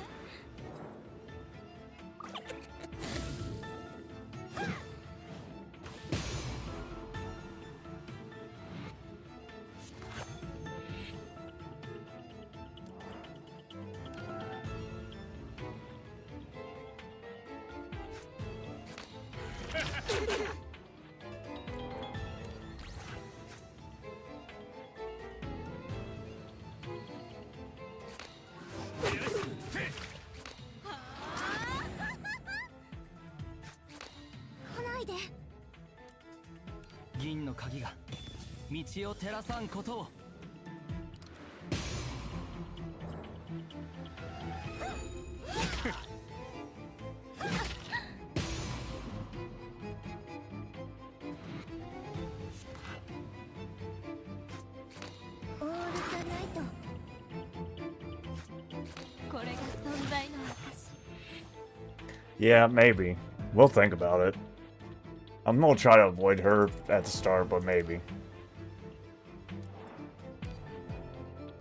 来ないで。銀の鍵が道を照らさんことを。オールじゃないと。これが存在の証。 Yeah, maybe. We'll think about it. I'm gonna try to avoid her at the start, but maybe.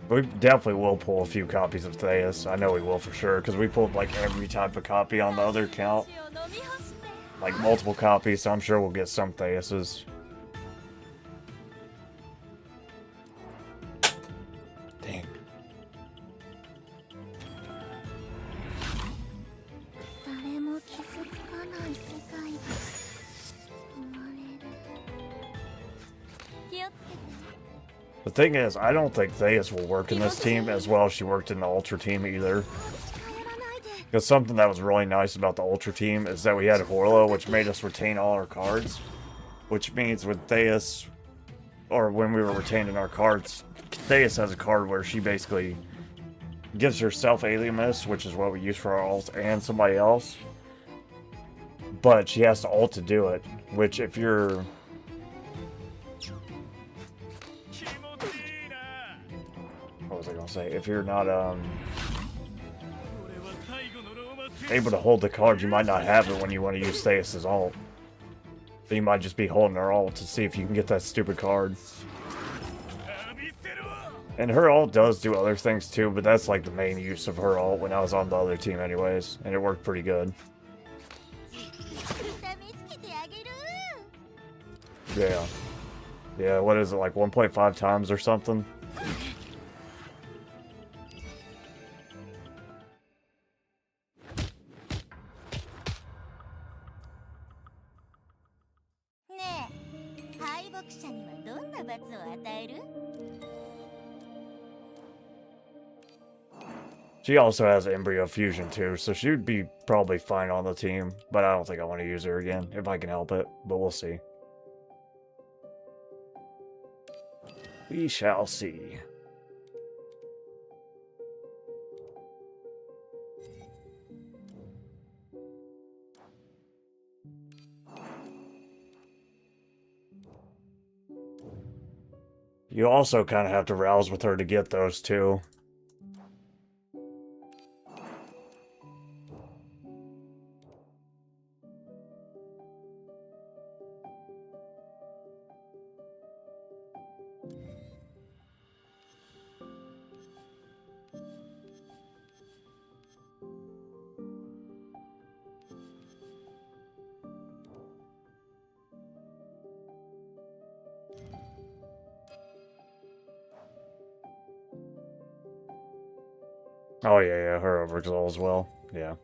We definitely will pull a few copies of Theus. I know we will for sure, because we pulled like every type of copy on the other account. Like multiple copies, so I'm sure we'll get some Theuses. Dang. 誰も傷つかない世界が生まれる。気をつけて。 The thing is, I don't think Theus will work in this team as well as she worked in the Ultra team either. Because something that was really nice about the Ultra team is that we had Horlo, which made us retain all our cards. Which means with Theus, or when we were retaining our cards, Theus has a card where she basically gives herself Alien Mist, which is what we use for our ult, and somebody else. But she has to ult to do it, which if you're was I gonna say? If you're not able to hold the card, you might not have it when you want to use Theus's ult. Then you might just be holding her ult to see if you can get that stupid card. And her ult does do other things too, but that's like the main use of her ult when I was on the other team anyways, and it worked pretty good. Yeah. Yeah, what is it, like 1.5 times or something? She also has embryo fusion too, so she would be probably fine on the team, but I don't think I want to use her again, if I can help it, but we'll see. We shall see. You also kind of have to rouse with her to get those too. Oh yeah, her overexalt as well. Yeah.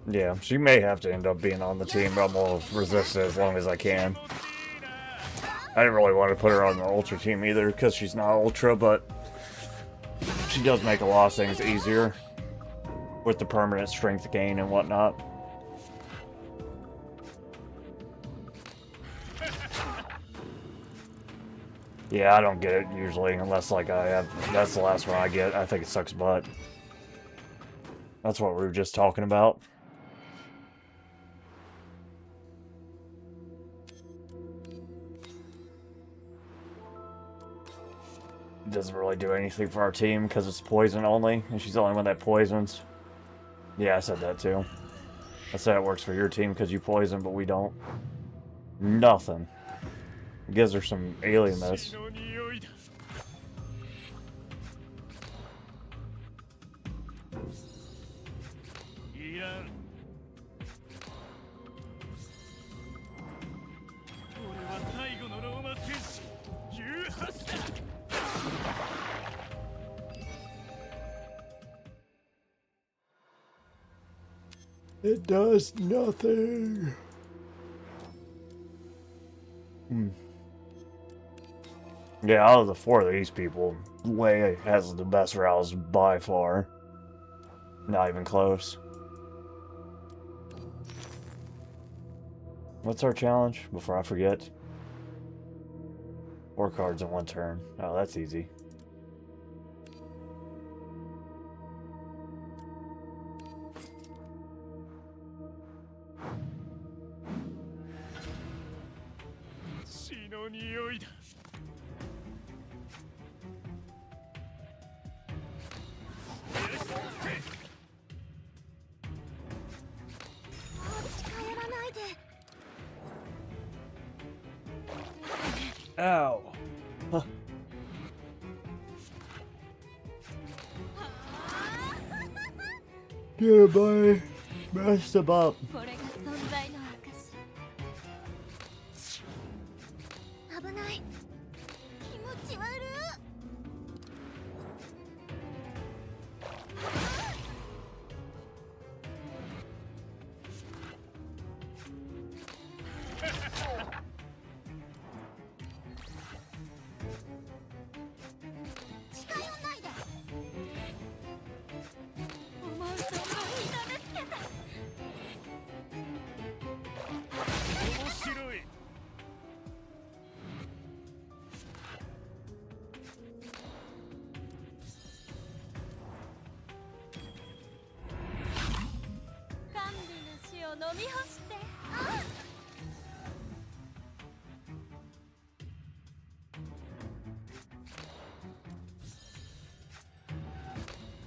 Yeah, she may have to end up being on the team, but I'm gonna resist it as long as I can. I didn't really want to put her on the Ultra team either, because she's not Ultra, but she does make a lot of things easier with the permanent strength gain and whatnot. Yeah, I don't get it usually, unless like I have, that's the last one I get. I think it sucks butt. That's what we were just talking about. It doesn't really do anything for our team because it's poison only, and she's the only one that poisons. Yeah, I said that too. I said it works for your team because you poison, but we don't. Nothing. It gives her some alienness. It does nothing. Yeah, out of the four of these people, Lei has the best rouse by far. Not even close. What's our challenge? Before I forget. 4 cards in 1 turn. Oh, that's easy. Ow. Huh. Yeah, buddy. Messed him up. 飲み干して。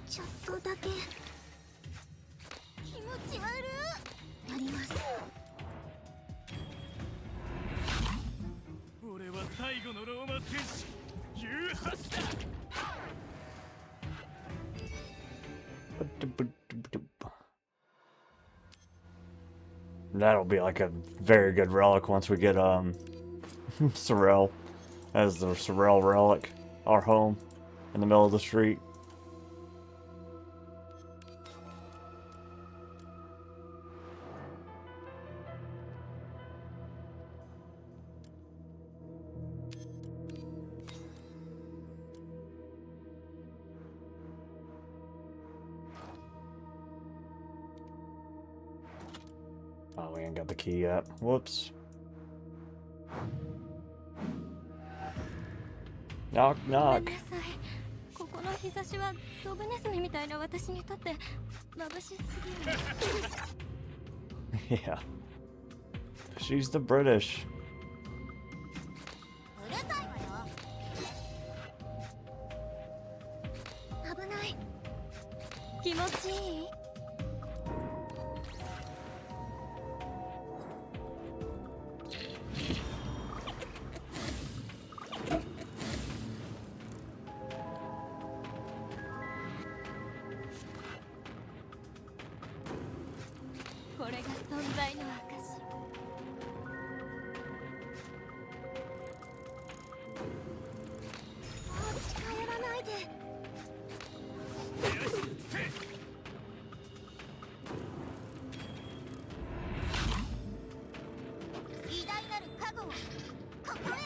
ちょっとだけ気持ち悪い。やります。俺は最後のローマ戦士ユーハスだ。That'll be like a very good relic once we get Sorrel as the Sorrel relic, our home in the middle of the street. Oh, we ain't got the key yet. Whoops. Knock, ごめん knock. なさい。ここの日差しはドブネズミみたいな私にとって眩しすぎる。Yeah. She's the British. うるさいわよ。危ない。気持ちいい？これが存在の証。近寄らないで。偉大なる加護をここへ。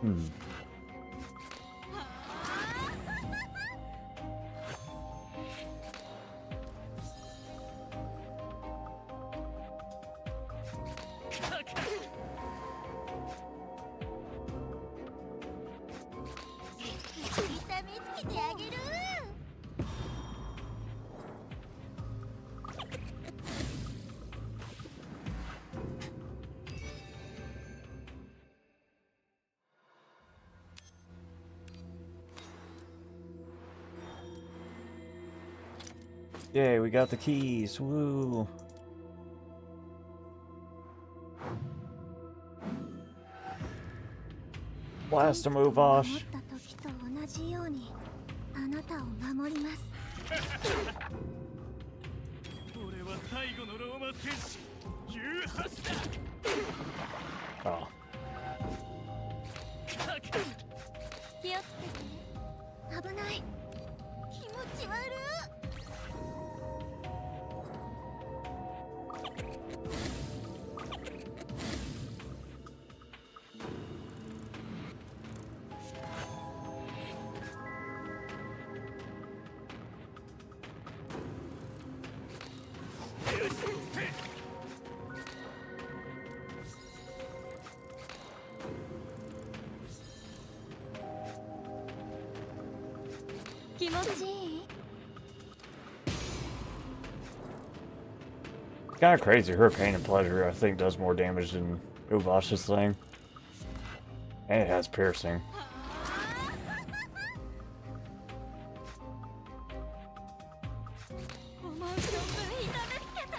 Hmm. 痛めつけてあげる。Yay, we got the keys. Woo. Blast him, 守 Uvash. った時と同じようにあなたを守ります。俺は最後のローマ戦士ユーハスだ。 Oh. 気をつけて。危ない。気持ち悪い。気持ちいい？ Kind of crazy. Her pain and pleasure, I think, does more damage than Uvash's thing. And it has piercing. 思う存分痛めつけた。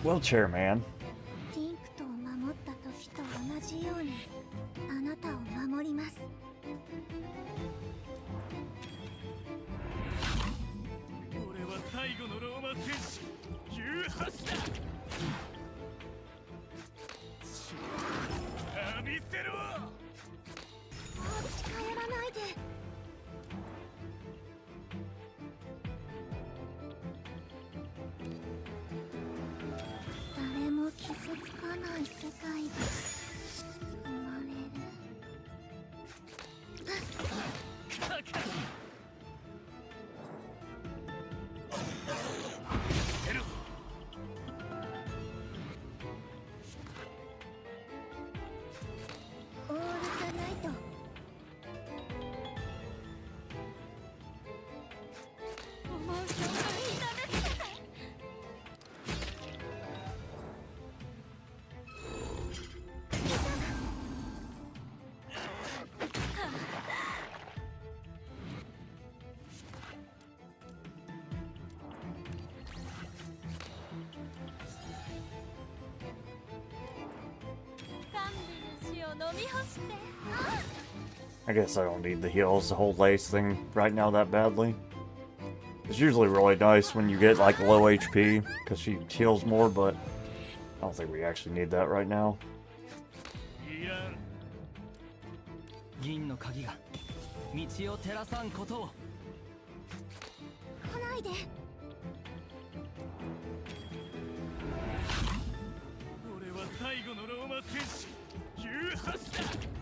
Wheelchair man. ティンクトを守った時と同じようにあなたを守ります。俺は最後のローマ戦士ユーハスだ。浴びせろ。近寄らないで。ない世界が生まれる。オール・ザ・ナイト。思う存分痛めつけて。神秘の死を飲み干して。I guess I don't need the heals, the whole lace thing right now that badly. It's usually really nice when you get like low HP, because she heals more, but I don't think we actually need that right now. いらん。銀の鍵が道を照らさんことを。来ないで。俺は最後のローマ戦士18だ。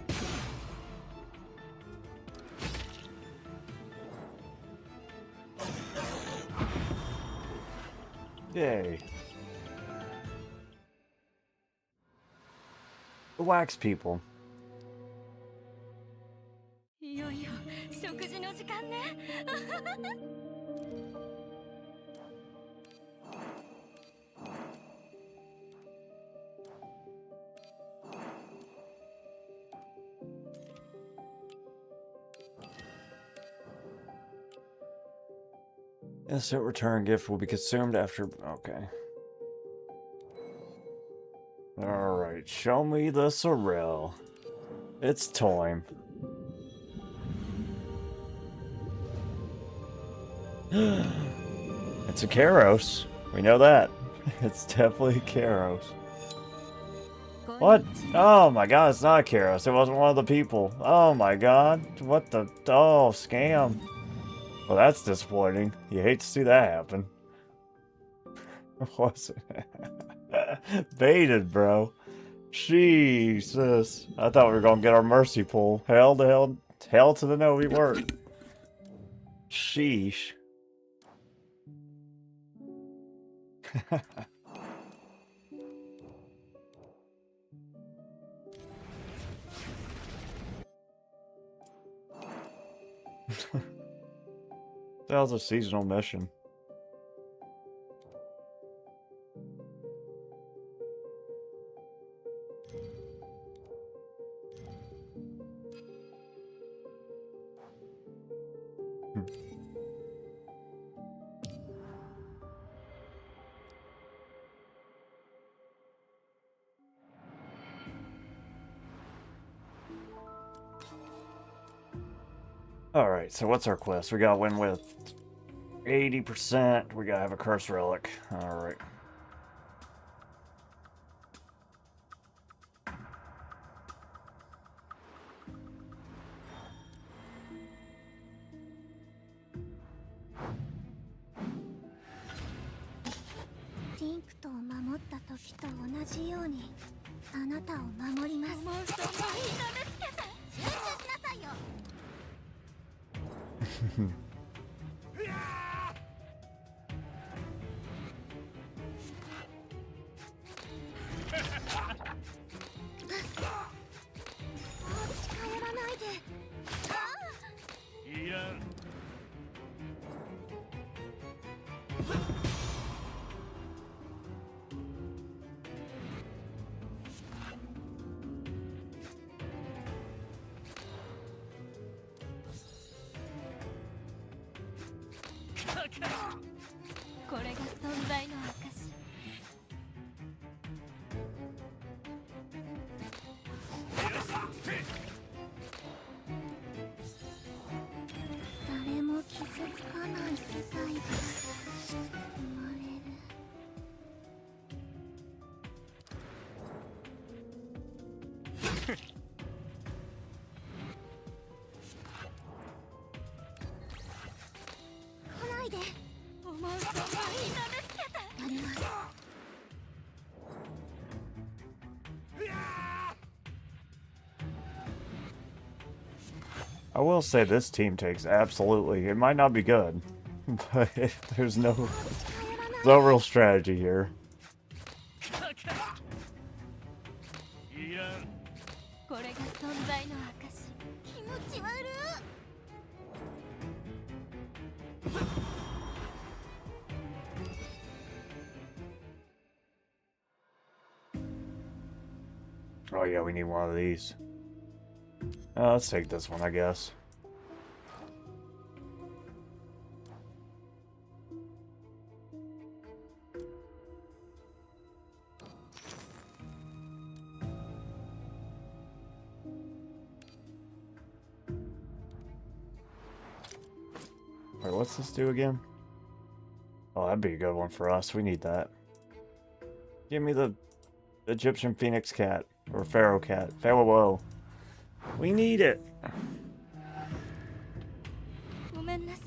Yay. The wax people. いよいよ食事の時間ね。Instant return gift will be consumed after. Okay. Alright, show me the Sorrel. It's time. It's a Karos. We know that. It's definitely Karos. What? Oh my god, it's not Karos. It wasn't one of the people. Oh my god. What the? Oh, scam. Well, that's disappointing. You hate to see that happen. Was it? Baited, bro. Jesus. I thought we were gonna get our mercy pull. Hell to the no, we weren't. Sheesh. That was a seasonal mission. Alright, so what's our quest? We gotta win with 80%. We gotta have a curse relic. Alright.リンクトを守った時と同じようにあなたを守ります。思う存分痛めつけて。集中しなさいよ。近寄らないで。いらん。これが存在の証。誰も傷つかない世界が生まれる。来ないで。思う存分痛めつけて。やります。I will say this team takes absolutely. It might not be good, but there's no real strategy here. これが存在の証。気持ち悪い。 Oh yeah, we need one of these. Let's take this one, I guess. Wait, what's this do again? Oh, that'd be a good one for us. We need that. Give me the Egyptian phoenix cat. Or pharaoh cat. Pharaoh. We need it. ごめんなさい。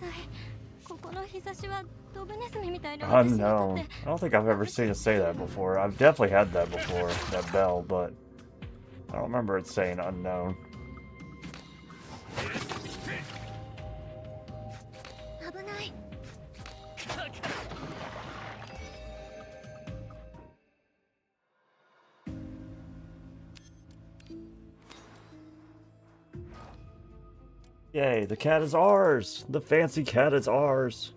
ここの日差しはドブネズミみたいな。 Unknown. I don't think I've ever seen it say that before. I've definitely had that before, that bell, but I don't remember it saying unknown. 危ない。 Yay, the cat is ours! The fancy cat is ours!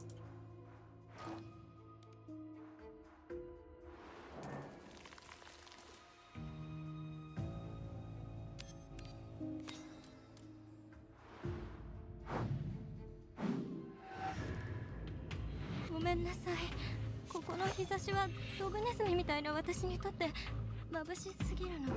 ごめんなさい。ここの日差しはドブネズミみたいな私にとって眩しすぎるの。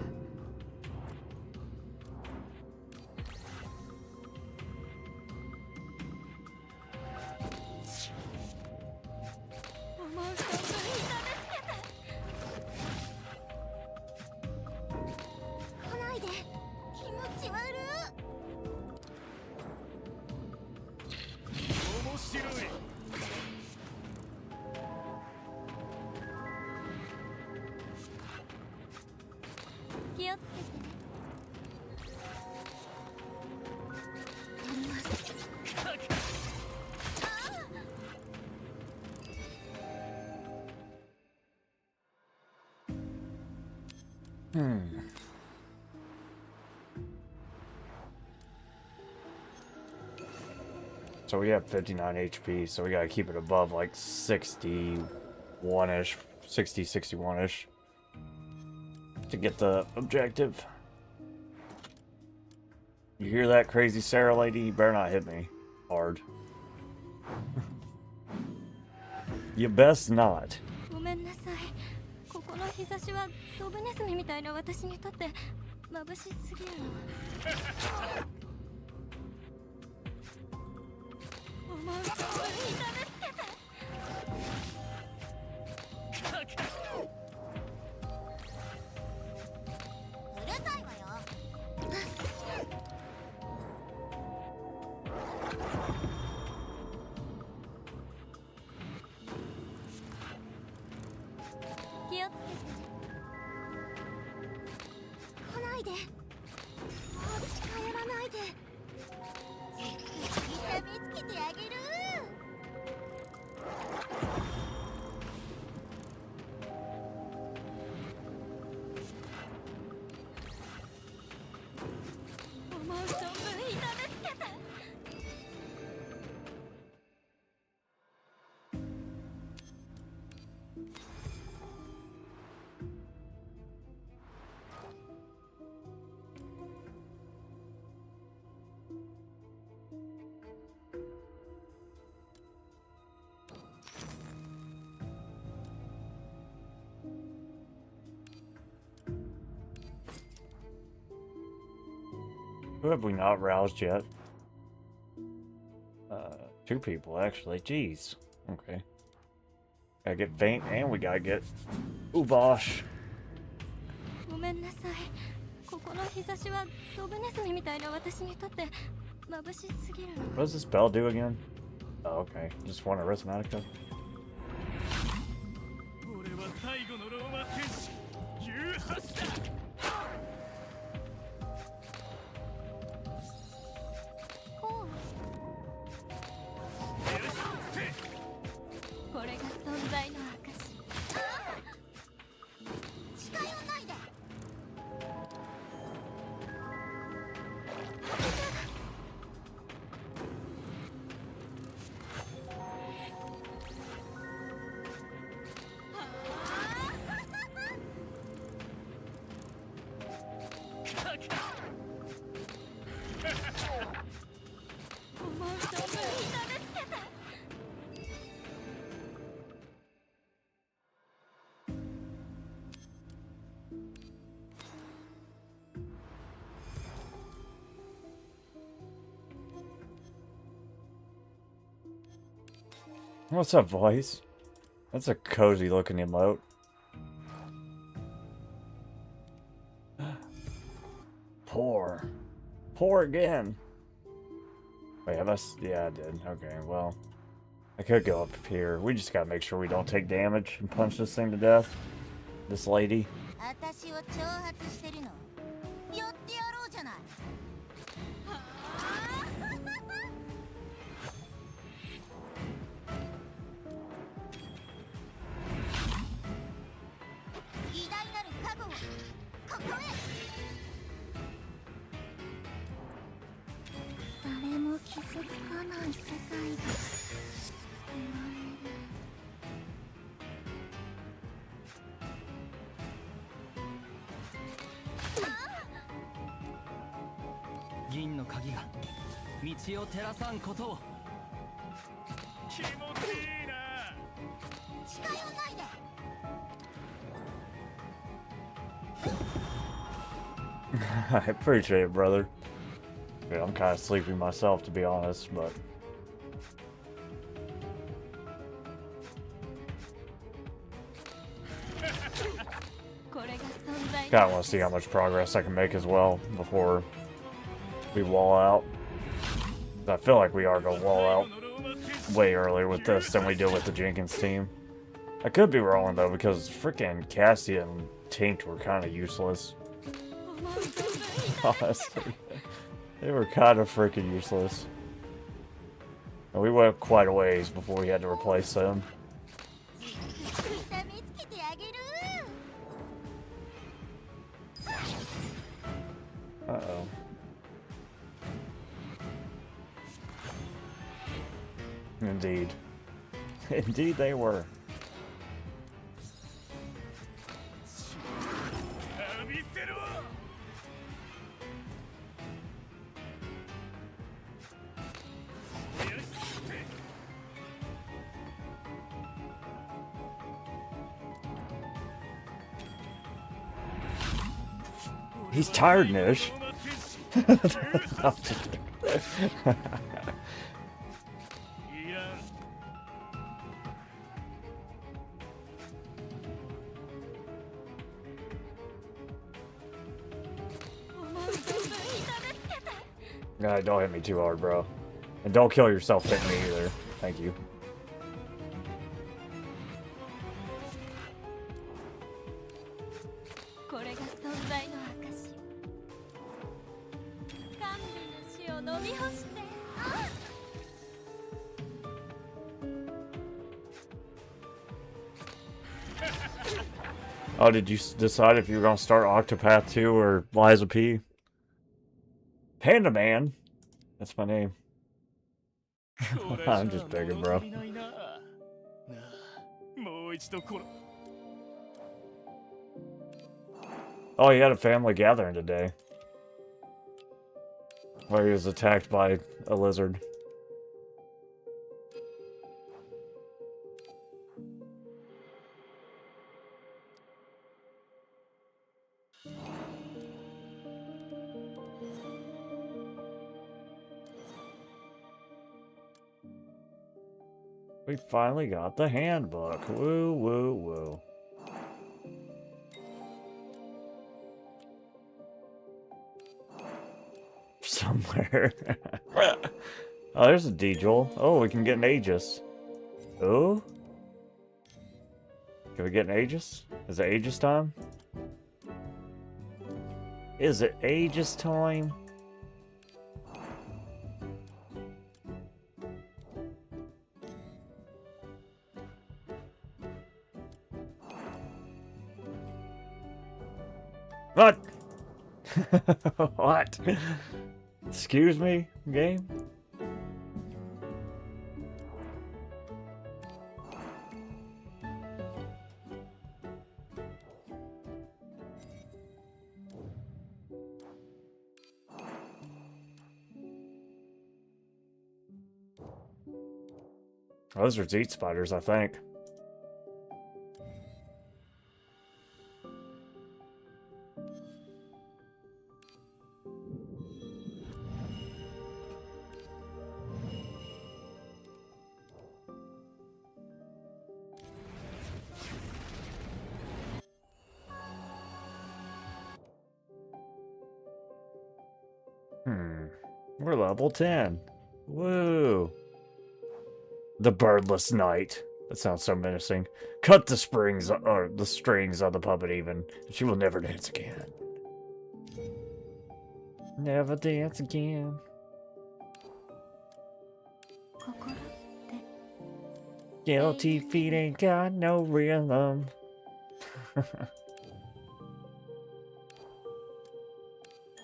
気をつけてね。 So we have 59 HP, so we gotta keep it above like 61-ish, 60, 61-ish to get the objective. You hear that, crazy Sarah lady? You better not hit me hard. You best not. ごめんなさい。ここの日差しはドブネズミみたいな私にとって眩しすぎるの。 思う存分痛めつけて。 うるさいわよ。 気をつけて。 来ないで。もう近寄らないで。 痛めつけてあげる。 思う存分痛めつけて。 Who have we not roused yet? 2 people actually. Jeez. Okay. Gotta get Faint and we gotta get Ubosh. ごめんなさい。ここの日差しはドブネズミみたいな私にとって眩しすぎるの。 What does this spell do again? Oh, okay. Just one arithmetic. 俺は最後のローマ戦士ユーハシだ。What's up, voice? That's a cozy looking emote. Pour. Pour again. Wait, yeah, I did. Okay, well. I could go up here. We just gotta make sure we don't take damage and punch this thing to death. This lady. 私を挑発してるの。寄ってやろうじゃない。偉大なる覚悟をここへ。誰も傷つかない世界が生まれる。銀の鍵が道を照らさんことを。気持ちいいな。近寄んないで。I appreciate it, brother. Yeah, I'm kind of sleepy myself, to be honest, but... Kinda want to see how much progress I can make as well before we wall out. I feel like we are going to wall out way earlier with this than we did with the Jenkins team. I could be wrong, though, because freaking Cassie and Tink were kind of useless. Honestly. They were kind of freaking useless. And we went quite a ways before we had to replace them. Uh-oh. Indeed. Indeed they were. He's tired, Nish. Don't hit me too hard, bro. And don't kill yourself hitting me either. Thank you. Oh, did you decide if you were going to start Octopath 2 or Liza P? Panda Man. That's my name. I'm just begging, bro. Oh, he had a family gathering today. Where he was attacked by a lizard. We finally got the handbook. Woo, woo, woo. Somewhere. Oh, there's a D-Joel. Oh, we can get an Aegis. Oh? Can we get an Aegis? Is it Aegis time? Is it Aegis time? What? What? Excuse me, game? Oh, those are Zeet spiders, I think. We're level 10. Woo! The birdless knight. That sounds so menacing. Cut the springs, or the strings on the puppet even. She will never dance again. Never dance again. 心って Guilty feet ain't got no rhythm.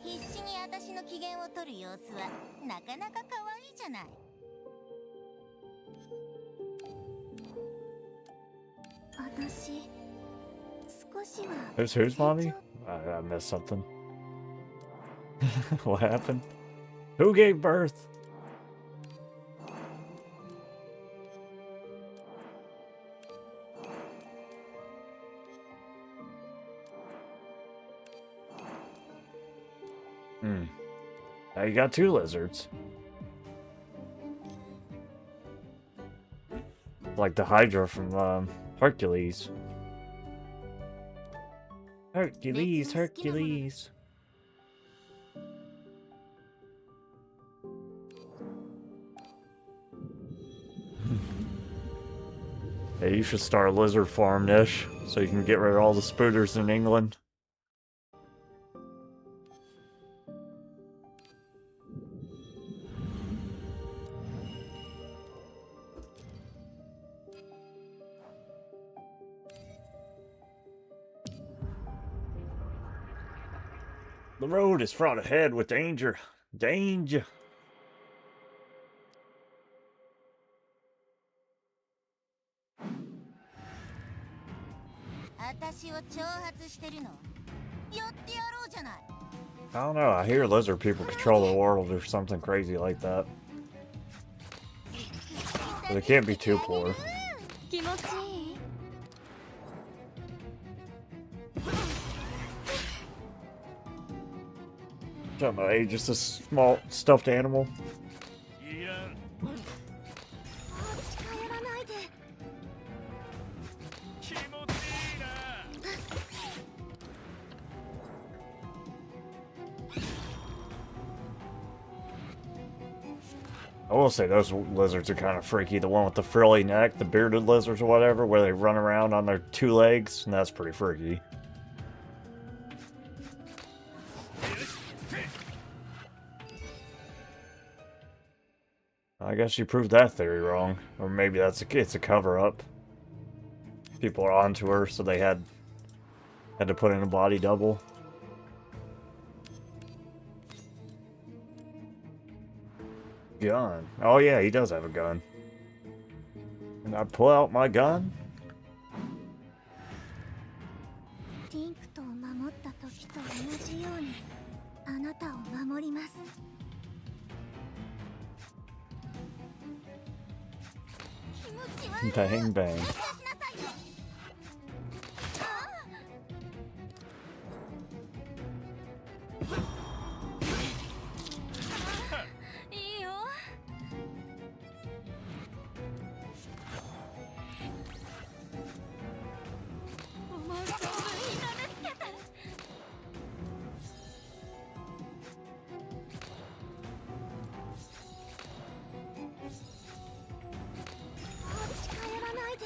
必死に私の機嫌を取る様子はなかなか可愛いじゃない。私少しは Who's mommy? I missed something. What happened? Who gave birth? Now you got 2 lizards. Like the Hydra from Hercules. Hercules, Hercules. Hey, you should start a lizard farm, Nish, so you can get rid of all the spooters in England. The road is fraught ahead with danger. Danger. 私を挑発してるの。やってやろうじゃない。 I don't know, I hear lizard people control the world or something crazy like that. But they can't be too poor. 気持ちいい。 Don't know, hey, just a small stuffed animal. いらん。近寄らないで。気持ちいいな。 I will say those lizards are kind of freaky. The one with the frilly neck, the bearded lizards or whatever, where they run around on their 2 legs, and that's pretty freaky. I guess you proved that theory wrong. Or maybe it's a cover-up. People are onto her, so they had to put in a body double. Gun. Oh yeah, he does have a gun. And I pull out my gun? ティンクトを守った時と同じようにあなたを守ります。 Bang bang. いいよ。思う存分痛めつけて。 近寄らないで。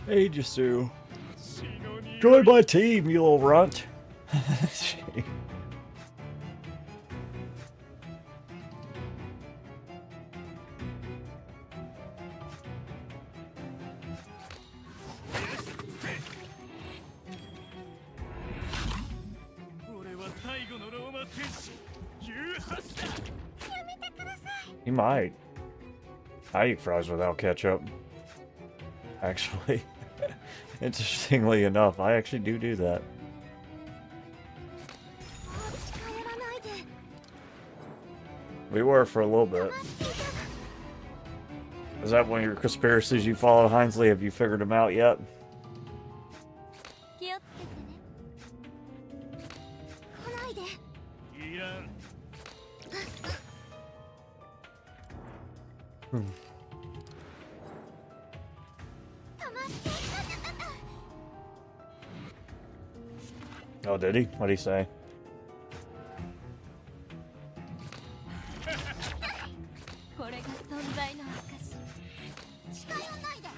Hey, Jasu. Join my team, you little runt. He might. I eat fries without ketchup. Actually, interestingly enough, I actually do that. We were for a little bit. Is that one of your conspiracies you follow, Hinesley? Have you figured them out yet? 気をつけてね。来ないで。いらん。 Oh, did he? What'd he say? これが存在の証。近寄んないで。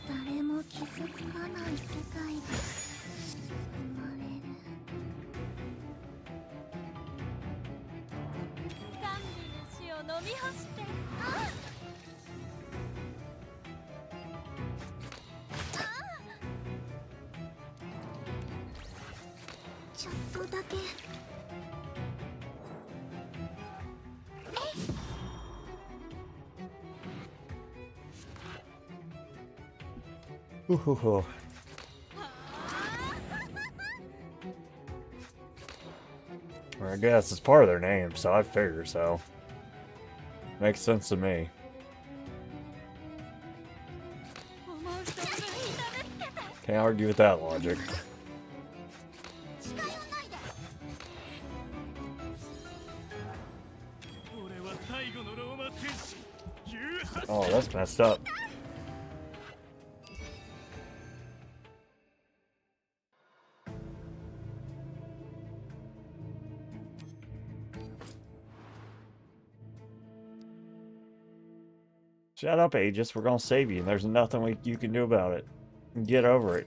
誰も傷つかない世界が生まれる。甘美な死を飲み干して。ちょっとだけ。Ooh. Well, I guess it's part of their name, so I figure so. Makes sense to me. Can't argue with that logic. Oh, that's messed up. Shut up, Aegis. We're gonna save you, and there's nothing you can do about it. Get over it.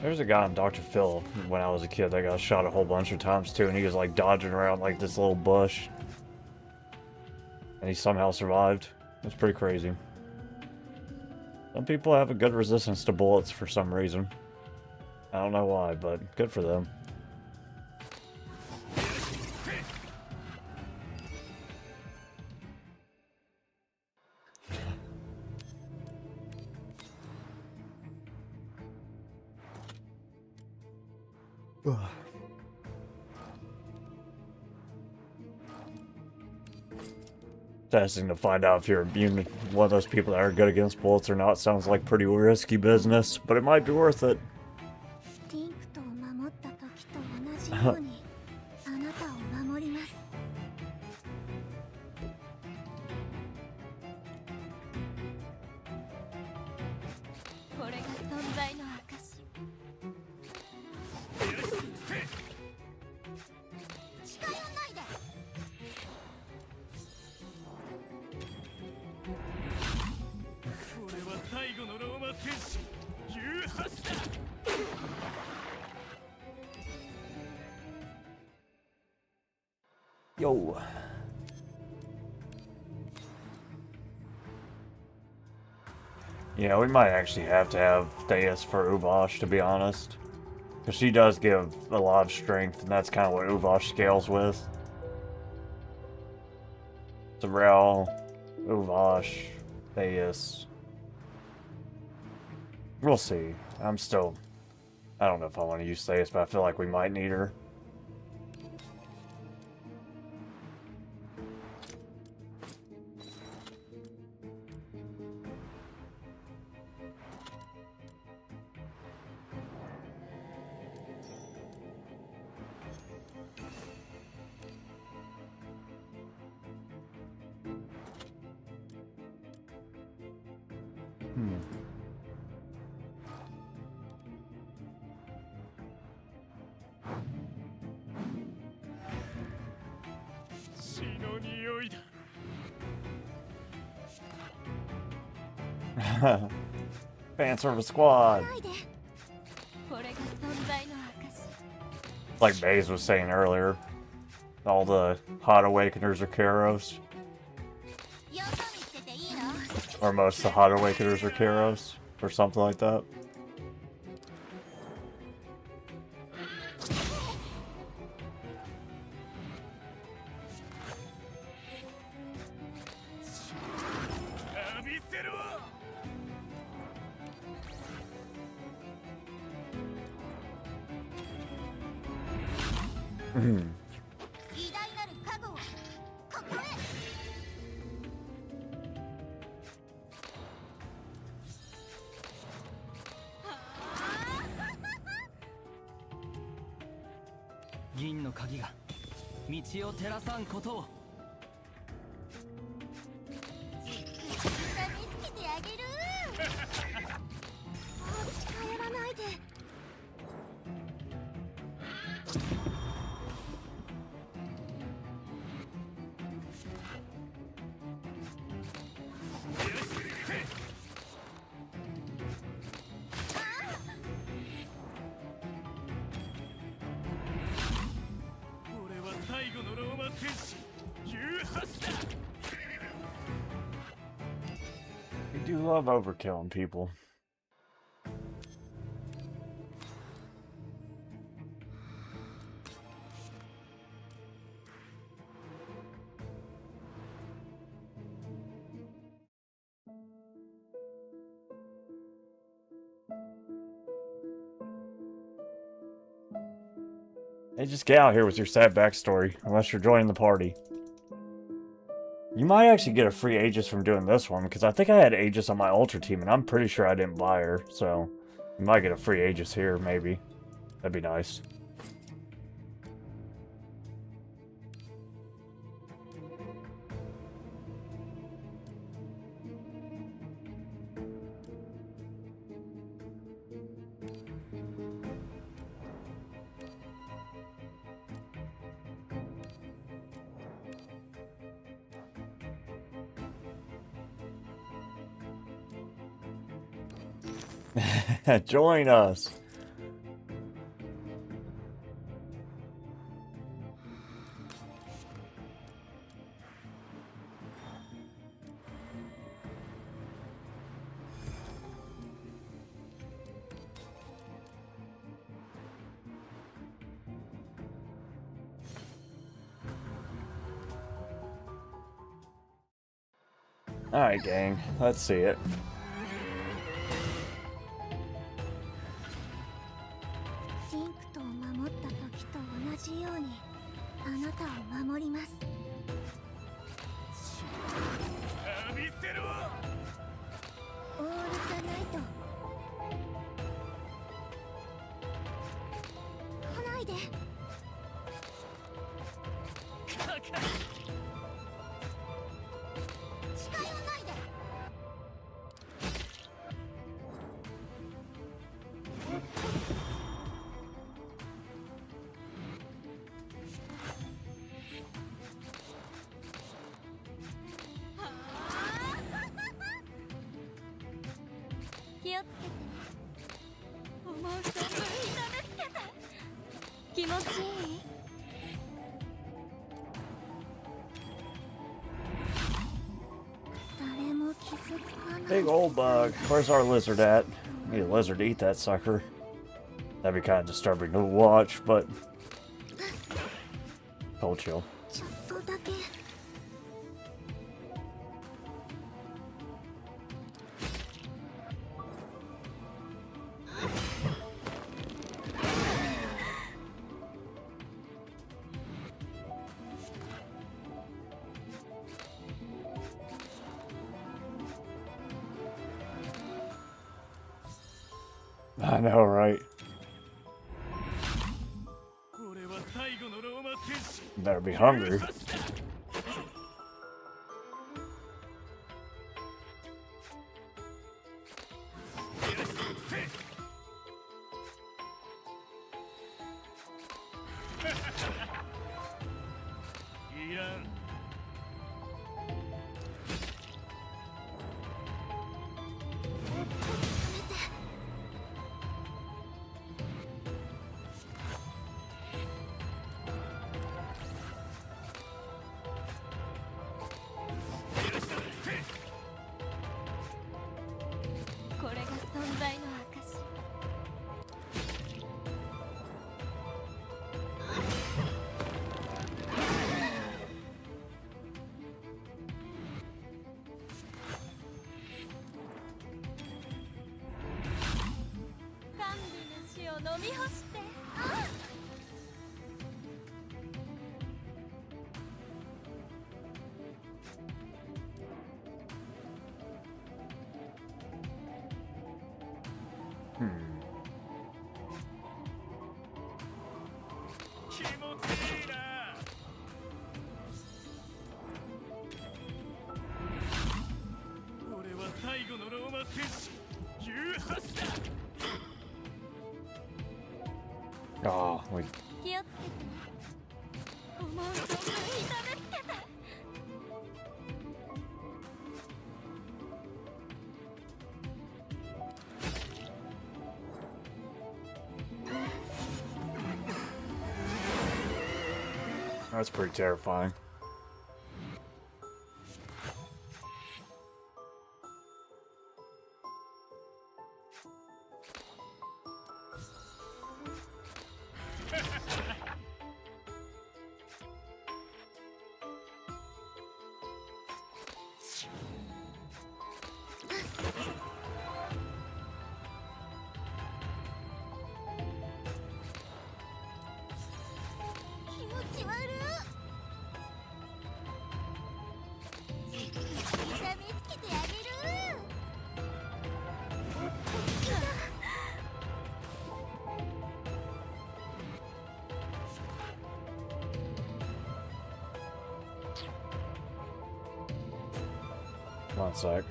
There's a guy in Dr. Phil when I was a kid that got shot a whole bunch of times too, and he was like dodging around like this little bush. And he somehow survived. It's pretty crazy. Some people have a good resistance to bullets for some reason. I don't know why, but good for them. Testing to find out if you're immune, one of those people that are good against bullets or not, sounds like pretty risky business, but it might be worth it. ティンクトを守った時と同じようにあなたを守ります。これが存在の証。近寄んないで。これは最後のローマ戦士誘発だ。 Yo. Yeah, we might actually have to have Theus for Uvosh, to be honest. Because she does give a lot of strength, and that's kind of what Uvosh scales with. Zarel, Uvosh, Theus. We'll see. I don't know if I want to use Theus, but I feel like we might need her. Fan service squad. これが存在の証。 Like Maze was saying earlier, all the hot awakeners are Karos. よそ見してていいの？ Or most of the hot awakeners are Karos. Or something like that. Hmm. 偉大なる加護をここへ。銀の鍵が道を照らさんことを。じっくり見つけてあげる。近寄らないで。 We do love overkilling people. Hey, just get out here with your sad backstory, unless you're joining the party. You might actually get a free Aegis from doing this one, because I think I had Aegis on my Ultra team, and I'm pretty sure I didn't buy her, so you might get a free Aegis here, maybe. That'd be nice. Join us. All right, gang. Let's see it. シンクトを守った時と同じようにあなたを守ります。オール・ザ・ナイト。来ないで。近寄らないで。 気をつけてね。思う存分に舐めつけて。気持ちいい？ 誰も傷つかない。 Big old bug. Where's our lizard at? Need a lizard to eat that sucker. That'd be kind of disturbing to watch, but... Cold chill. ちょっとだけ。 I know, right? Better be hungry. これが存在の証。甘美な死を飲み干して。気持ちいいな。俺は最後のローマ戦士誘発だ。Ah, we 気をつけて。思う存分痛めつけて。that's pretty terrifying. One sec.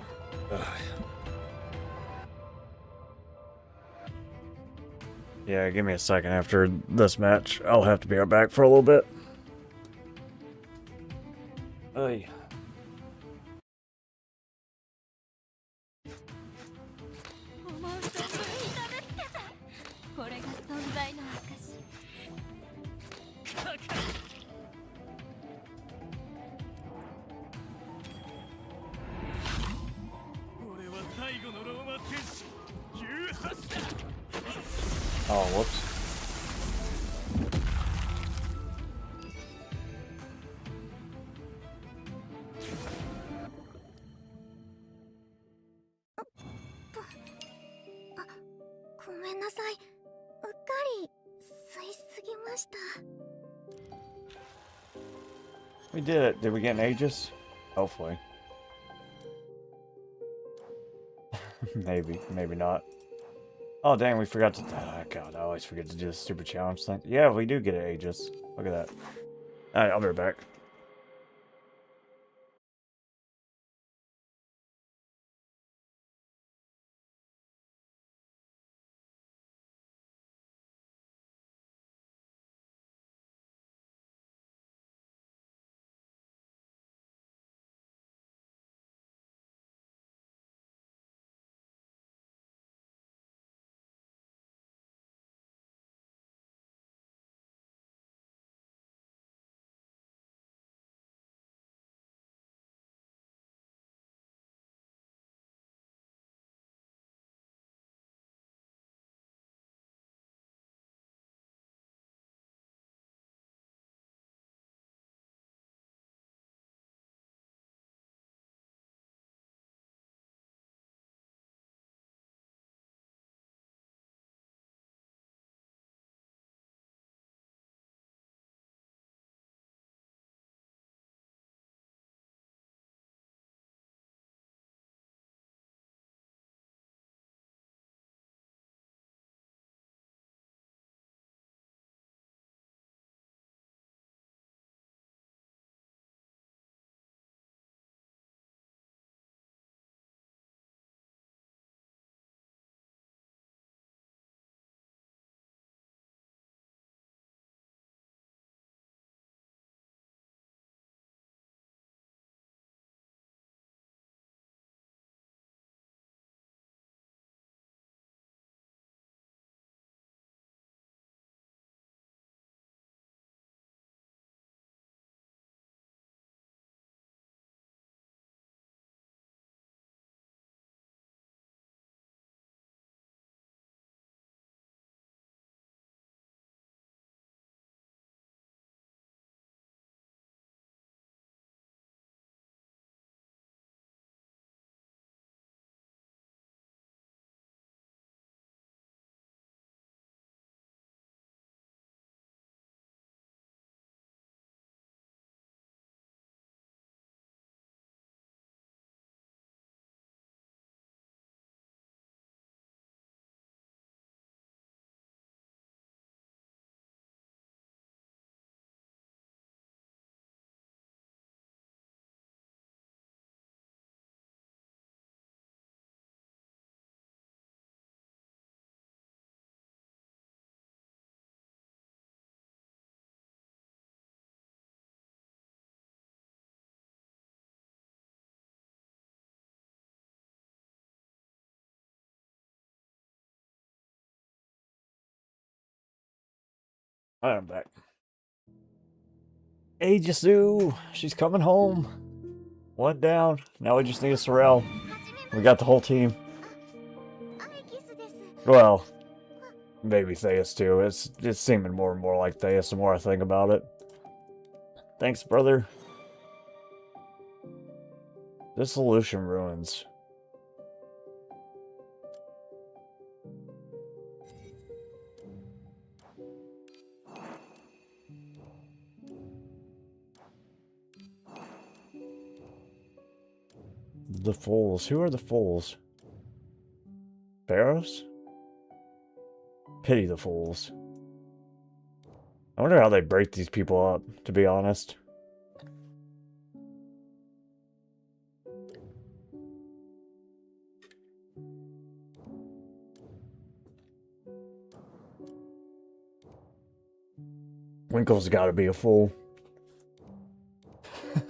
Yeah, give me a second after this match. I'll have to be right back for a little bit. Hey. 思う存分痛めつけて。これが存在の証。俺は最後のローマ戦士誘発だ。 Oh, whoops. ごめんなさい。うっかり吸いすぎました。 We did it. Did we get an Aegis? Hopefully. Maybe, maybe not. Oh, dang, we forgot to... Oh, God, I always forget to do this stupid challenge thing. Yeah, we do get an Aegis. Look at that. Alright, I'll be right back. I'm back. Hey, Jasu! She's coming home. One down. Now we just need a Sorrel. We got the whole team. Well, maybe Theus too. It's seeming more and more like Theus the more I think about it. Thanks, brother. Dissolution ruins. The fools. Who are the fools? Pharaohs? Pity the fools. I wonder how they break these people up, to be honest. Winkle's gotta be a fool.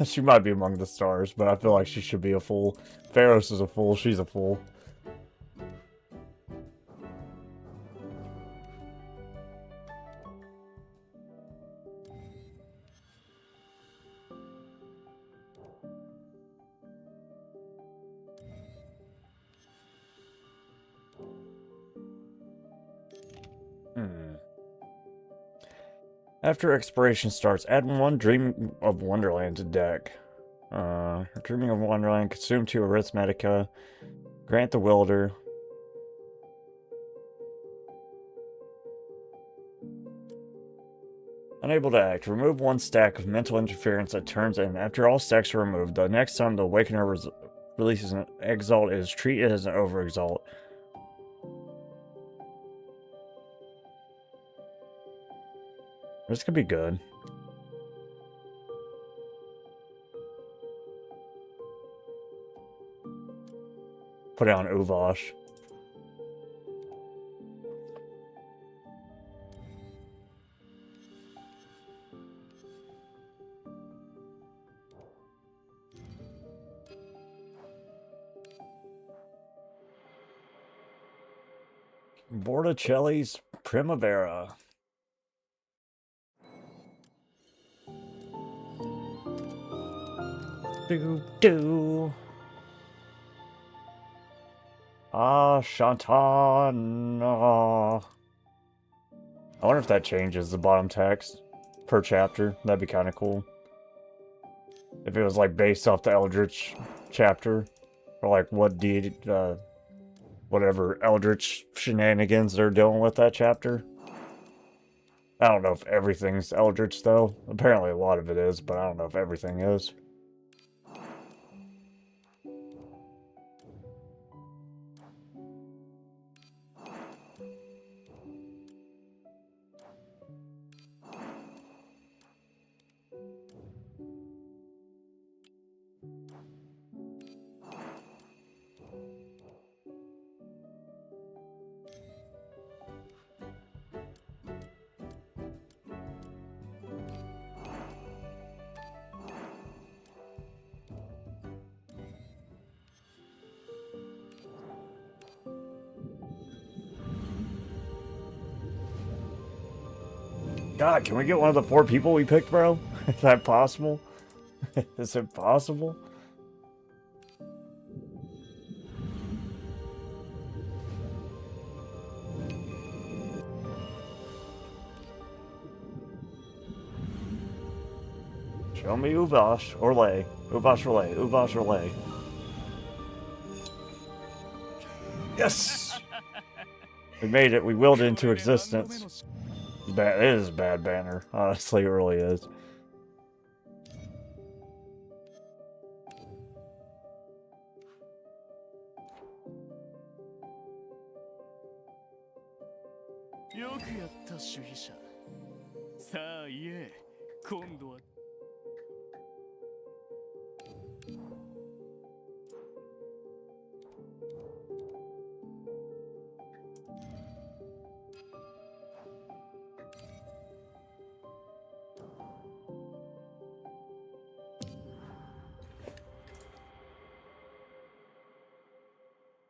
She might be among the stars, but I feel like she should be a fool. Pharaohs is a fool, she's a fool. After exploration starts, add one Dream of Wonderland to deck. Dreaming of Wonderland, consume 2 Arithmetica, grant the Wielder. Unable to act. Remove 1 stack of mental interference that turns in. After all stacks are removed, the next time the Awakener releases an Exalt is treat it as an Over-Exalt. This could be good. Put it on Uvash. Borticelli's Primavera. Do. Ah, Shantana. I wonder if that changes the bottom text per chapter. That'd be kind of cool. If it was like based off the Eldritch chapter, or like what deity, whatever Eldritch shenanigans they're dealing with that chapter. I don't know if everything's Eldritch though. Apparently a lot of it is, but I don't know if everything is. God, can we get one of the 4 people we picked, bro? Is that possible? Is it possible? Show me Uvash or Lay. Uvash or Lay. Uvash or Lay. Yes! We made it. We willed it into existence. It is a bad banner. Honestly, it really is.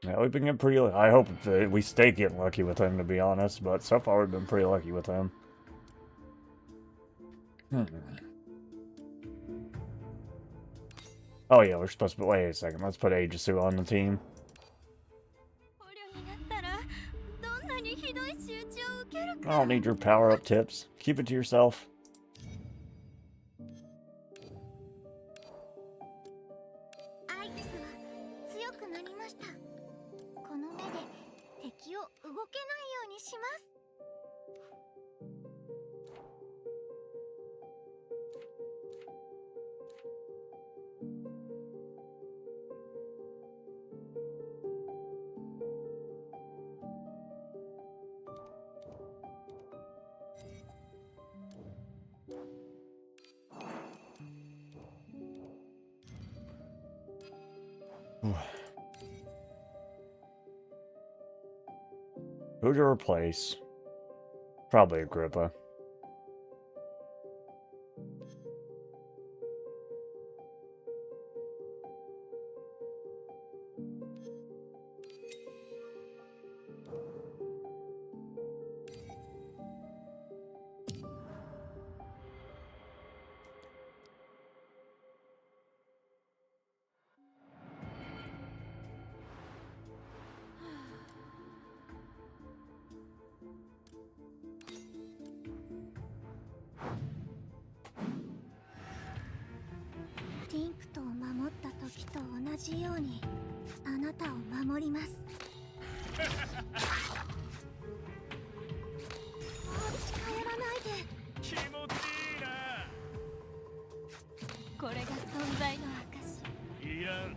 Yeah, we've been getting pretty. I hope that we stay getting lucky with him, to be honest. But so far, we've been pretty lucky with him. Hmm. Oh yeah, we're supposed to. Wait a second. Let's put Aegisu on the team. 捕虜になったらどんなにひどい仕打ちを受ける I か don't need your power-up tips. Keep it to yourself. アイティスは強くなりました。この目で敵を動けないようにします。Who to replace? Probably Agrippa. F2P ティンプトを守った時と同じようにあなたを守ります。近寄らないで。気持ちいいな。これが存在の証。いらん。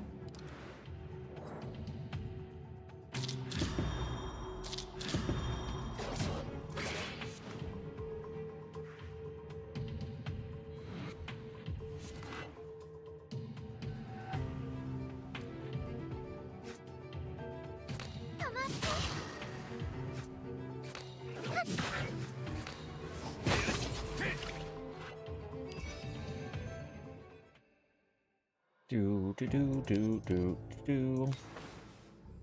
Do.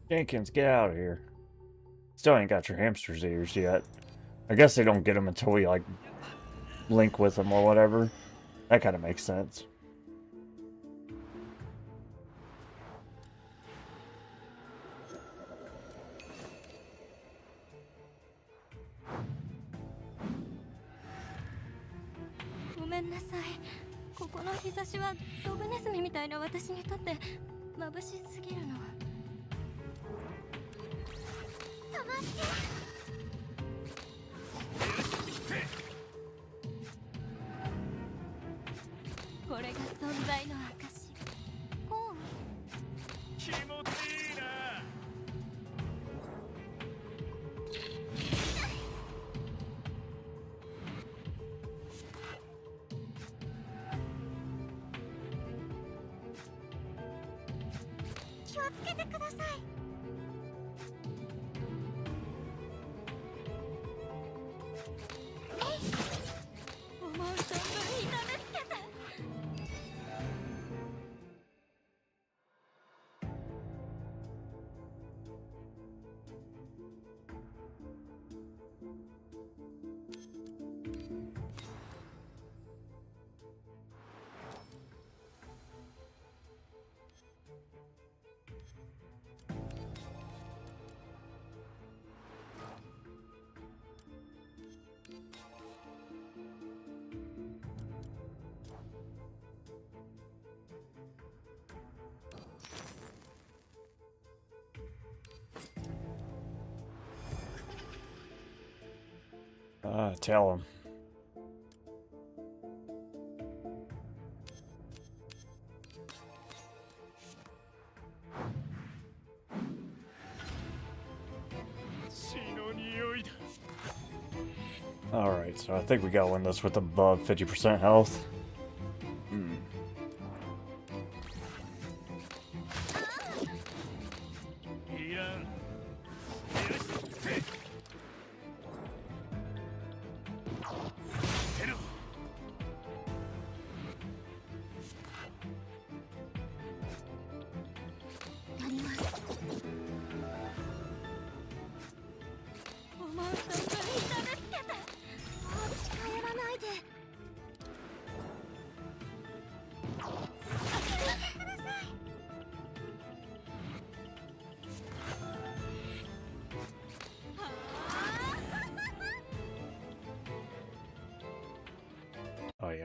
Jenkins, get out of here. Still ain't got your hamster's ears yet. I guess they don't get them until we, like, link with them or whatever. That kind of makes sense. Goめんなさい。ここの日差しはドブネズミみたいな私にとって眩しすぎるの。止まって。これが存在の証。こう。気持ちいいな。気をつけてください。思う存分痛めつけて。Tell him. Alright, so I think we gotta win this with above 50% health.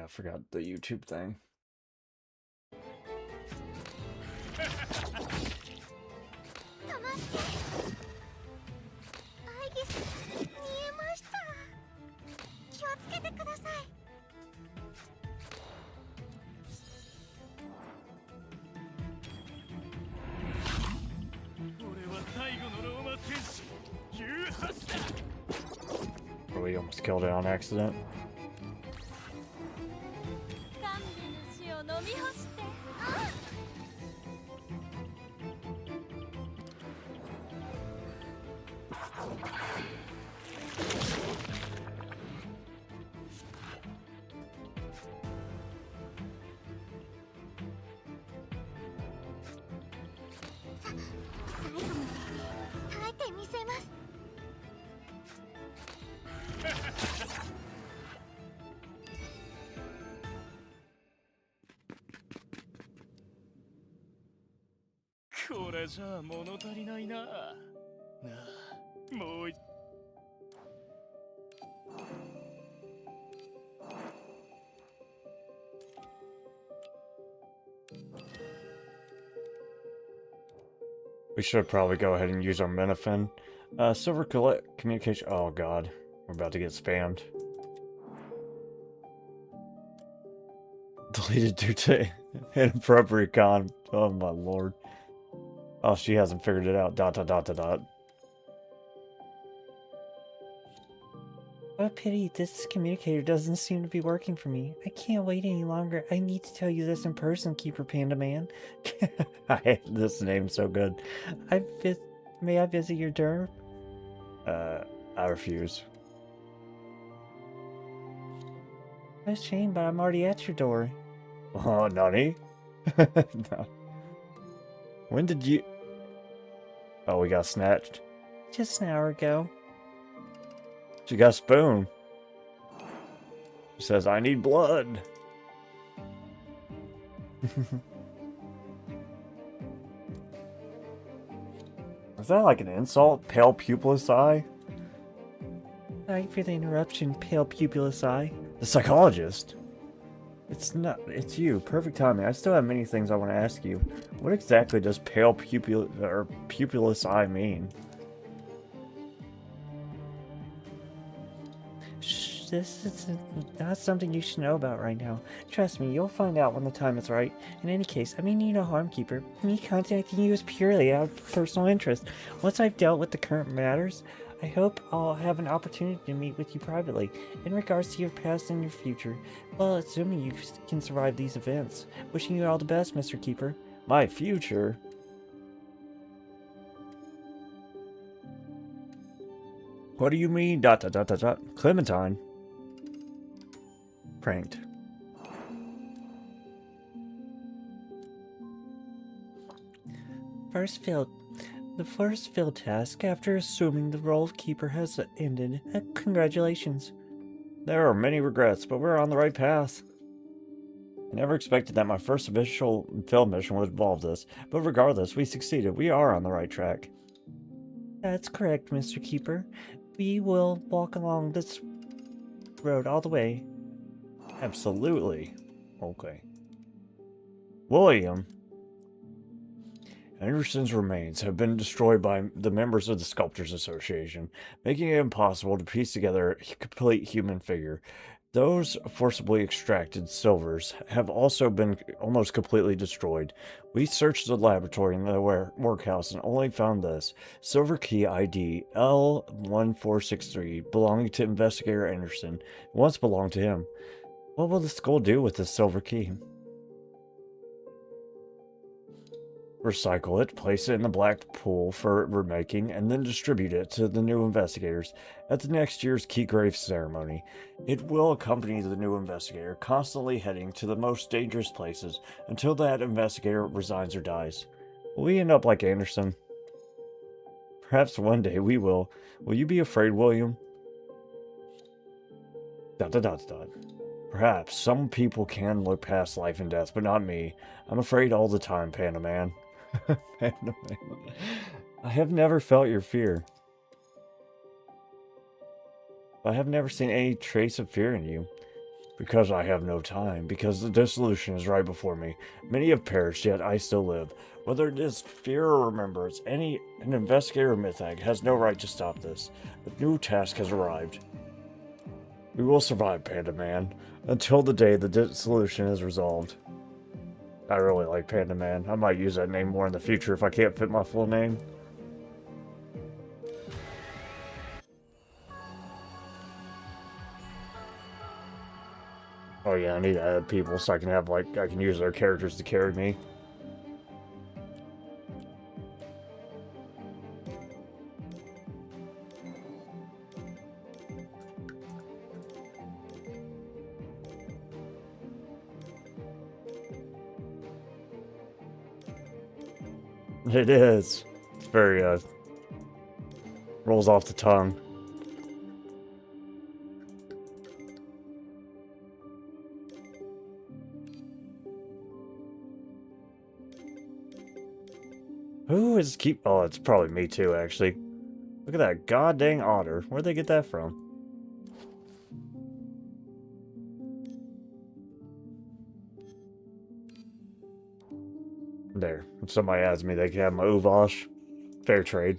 yeah, I forgot the YouTube thing. 止まってアイギス見えました。気をつけてください。俺は最後のローマ戦士18だ。 Really almost killed it on accident. 神主の死を飲み干して。あっ 最後まで耐えてみせます。これじゃあ物足りないな。なあ、もう一 We should probably go ahead and use our Minifin. Silver communication. Oh god, we're about to get spammed. Deleted due to inappropriate con. Oh my lord. Oh, she hasn't figured it out. Dot dot dot dot dot. What a pity, this communicator doesn't seem to be working for me. I can't wait any longer. I need to tell you this in person, Keeper Panda Man. I hate this name so good. May I visit your dorm? I refuse. What a shame, but I'm already at your door. Oh, Nani? No. When did you... Oh, we got snatched. Just an hour ago. She got a spoon. She says, I need blood. Is that like an insult? Pale pupilless eye? Sorry for the interruption, pale pupilless eye. The psychologist? It's not, it's you. Perfect timing. I still have many things I want to ask you. What exactly does pale pupilless eye mean? Shh, this is not something you should know about right now. Trust me, you'll find out when the time is right. In any case, I mean you no harm, Keeper. Me contacting you is purely out of personal interest. Once I've dealt with the current matters, I hope I'll have an opportunity to meet with you privately, in regards to your past and your future. Well, assuming you can survive these events. Wishing you all the best, Mr. Keeper. My future? What do you mean? Dot dot dot dot dot. Clementine. Pranked. The first field task after assuming the role of Keeper has ended. Congratulations. There are many regrets, but we're on the right path. I never expected that my first official field mission would involve this, but regardless, we succeeded. We are on the right track. That's correct, Mr. Keeper. We will walk along this road all the way. Absolutely. Okay. William. Anderson's remains have been destroyed by the members of the Sculptors Association, making it impossible to piece together a complete human figure. Those forcibly extracted silvers have also been almost completely destroyed. We searched the laboratory and the workhouse and only found this. Silver key ID L1463 belonging to Investigator Anderson. It once belonged to him. What will the skull do with this silver key? Recycle it, place it in the black pool for remaking, and then distribute it to the new investigators at the next year's Keygrave ceremony. It will accompany the new investigator, constantly heading to the most dangerous places until that investigator resigns or dies. Will we end up like Anderson? Perhaps one day we will. Will you be afraid, William? ... Perhaps some people can look past life and death, but not me. I'm afraid all the time, Panda Man. Panda Man. I have never felt your fear. I have never seen any trace of fear in you. Because I have no time, because the dissolution is right before me. Many have perished, yet I still live. Whether it is fear or remembrance, an investigator or mythag has no right to stop this. A new task has arrived. We will survive, Panda Man, until the day the dissolution is resolved. I really like Panda Man. I might use that name more in the future if I can't fit my full name. Oh yeah, I need to add people so I can have, like, I can use their characters to carry me. It is. It's very, rolls off the tongue. Who is keep... Oh, it's probably me too, actually. Look at that goddamn otter. Where'd they get that from? There. If somebody adds me, they can have my Uvosh. Fair trade.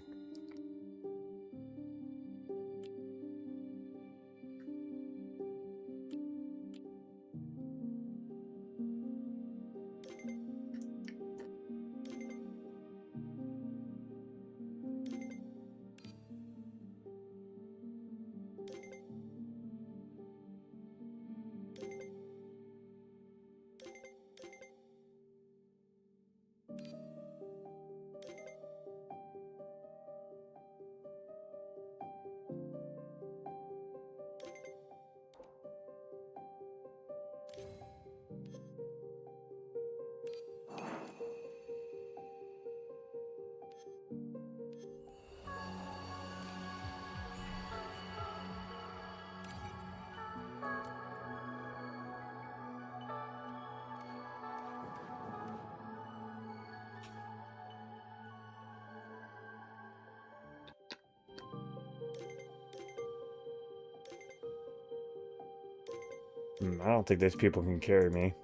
I don't think these people can carry me.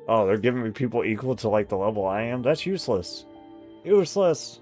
Oh, they're giving me people equal to, like, the level I am? That's useless. Useless!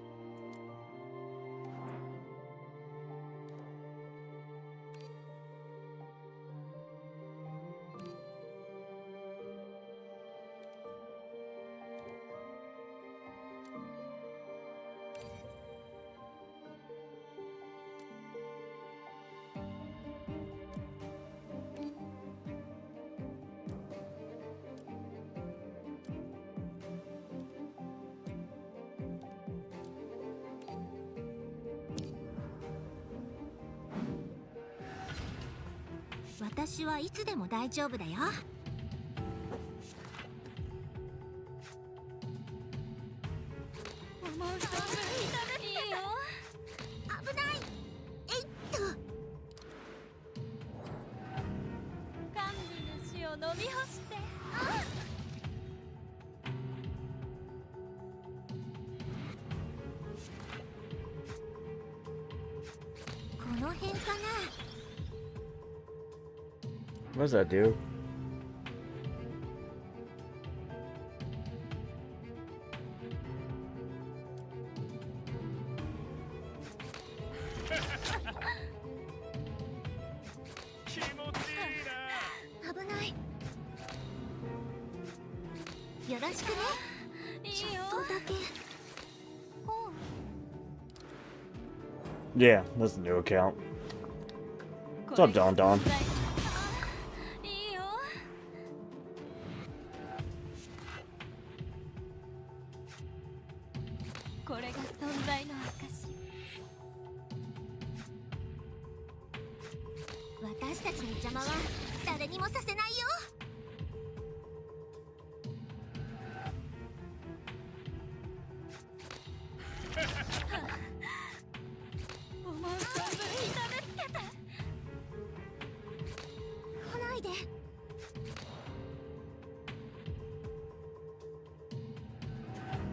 私はいつでも大丈夫だよ。思う存分いただいいよ。危ない。えいっと。甘美の死を飲み干して。この辺かな。What does that do? Yeah, that's a new account. What's up, Don Don?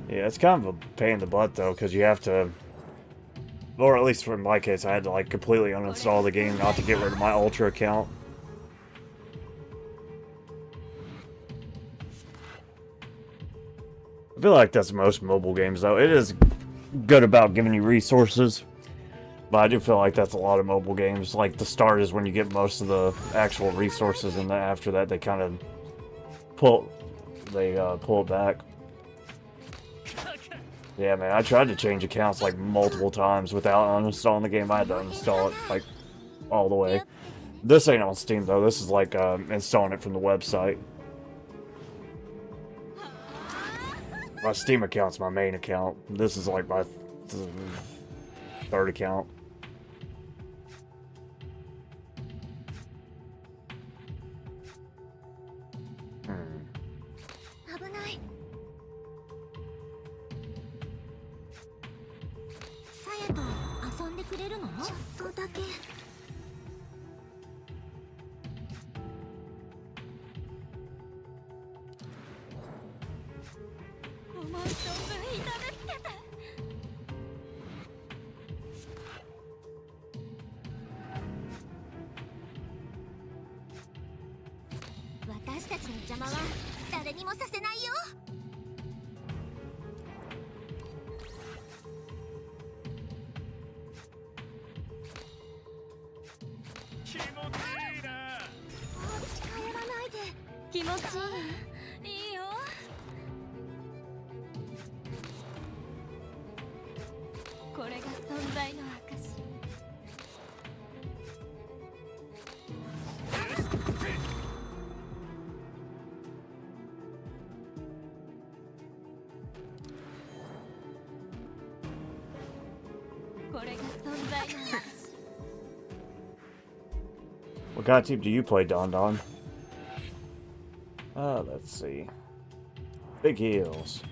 Yeah, it's kind of a pain in the butt though, because you have to Or at least in my case, I had to like completely uninstall the game not to get rid of my Ultra account. I feel like that's most mobile games though. It is good about giving you resources, but I do feel like that's a lot of mobile games. Like the start is when you get most of the actual resources, and then after that they kind of pull it back. Yeah, man, I tried to change accounts like multiple times without uninstalling the game. I had to uninstall it like all the way. This ain't on Steam though. This is like installing it from the website. My Steam account's my main account. This is like my third account. What kind of team do you play, Don Don? Let's see. Big heels.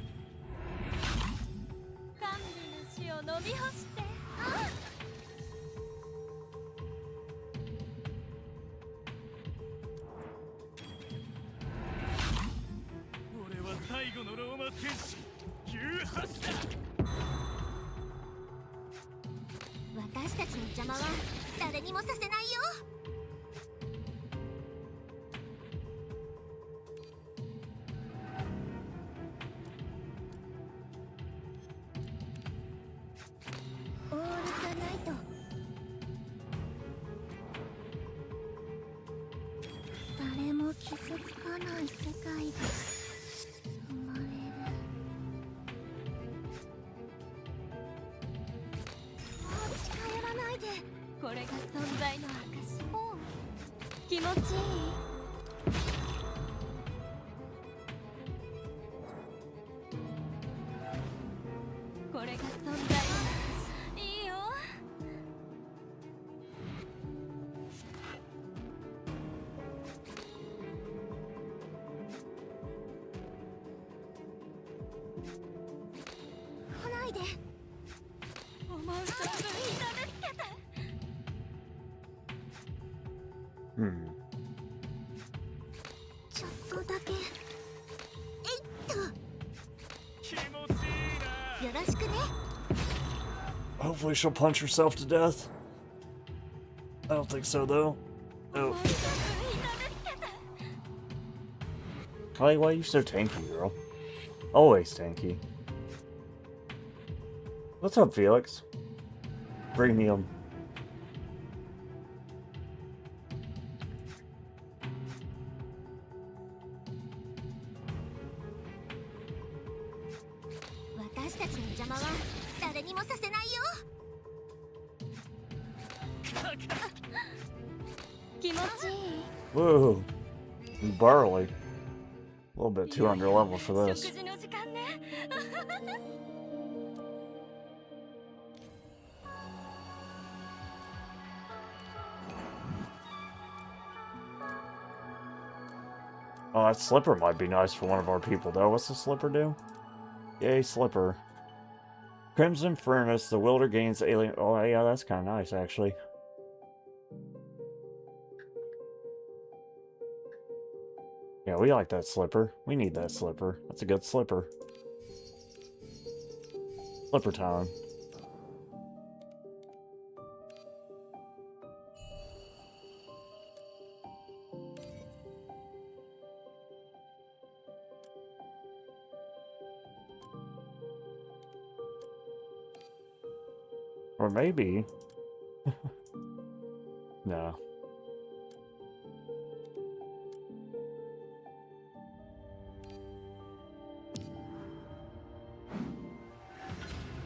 Hopefully she'll punch herself to death. I don't think so though. Oh. Kylie, why are you so tanky, girl? Always tanky. What's up, Felix? Premium. Whoa. Burly. A little bit too under level for this. Oh, that slipper might be nice for one of our people, though. What's the slipper do? Yay, slipper. Crimson Furnace, the Wilder gains alien... Oh, yeah, that's kind of nice, actually. Yeah, we like that slipper. We need that slipper. That's a good slipper. Slipper time. Or maybe. No.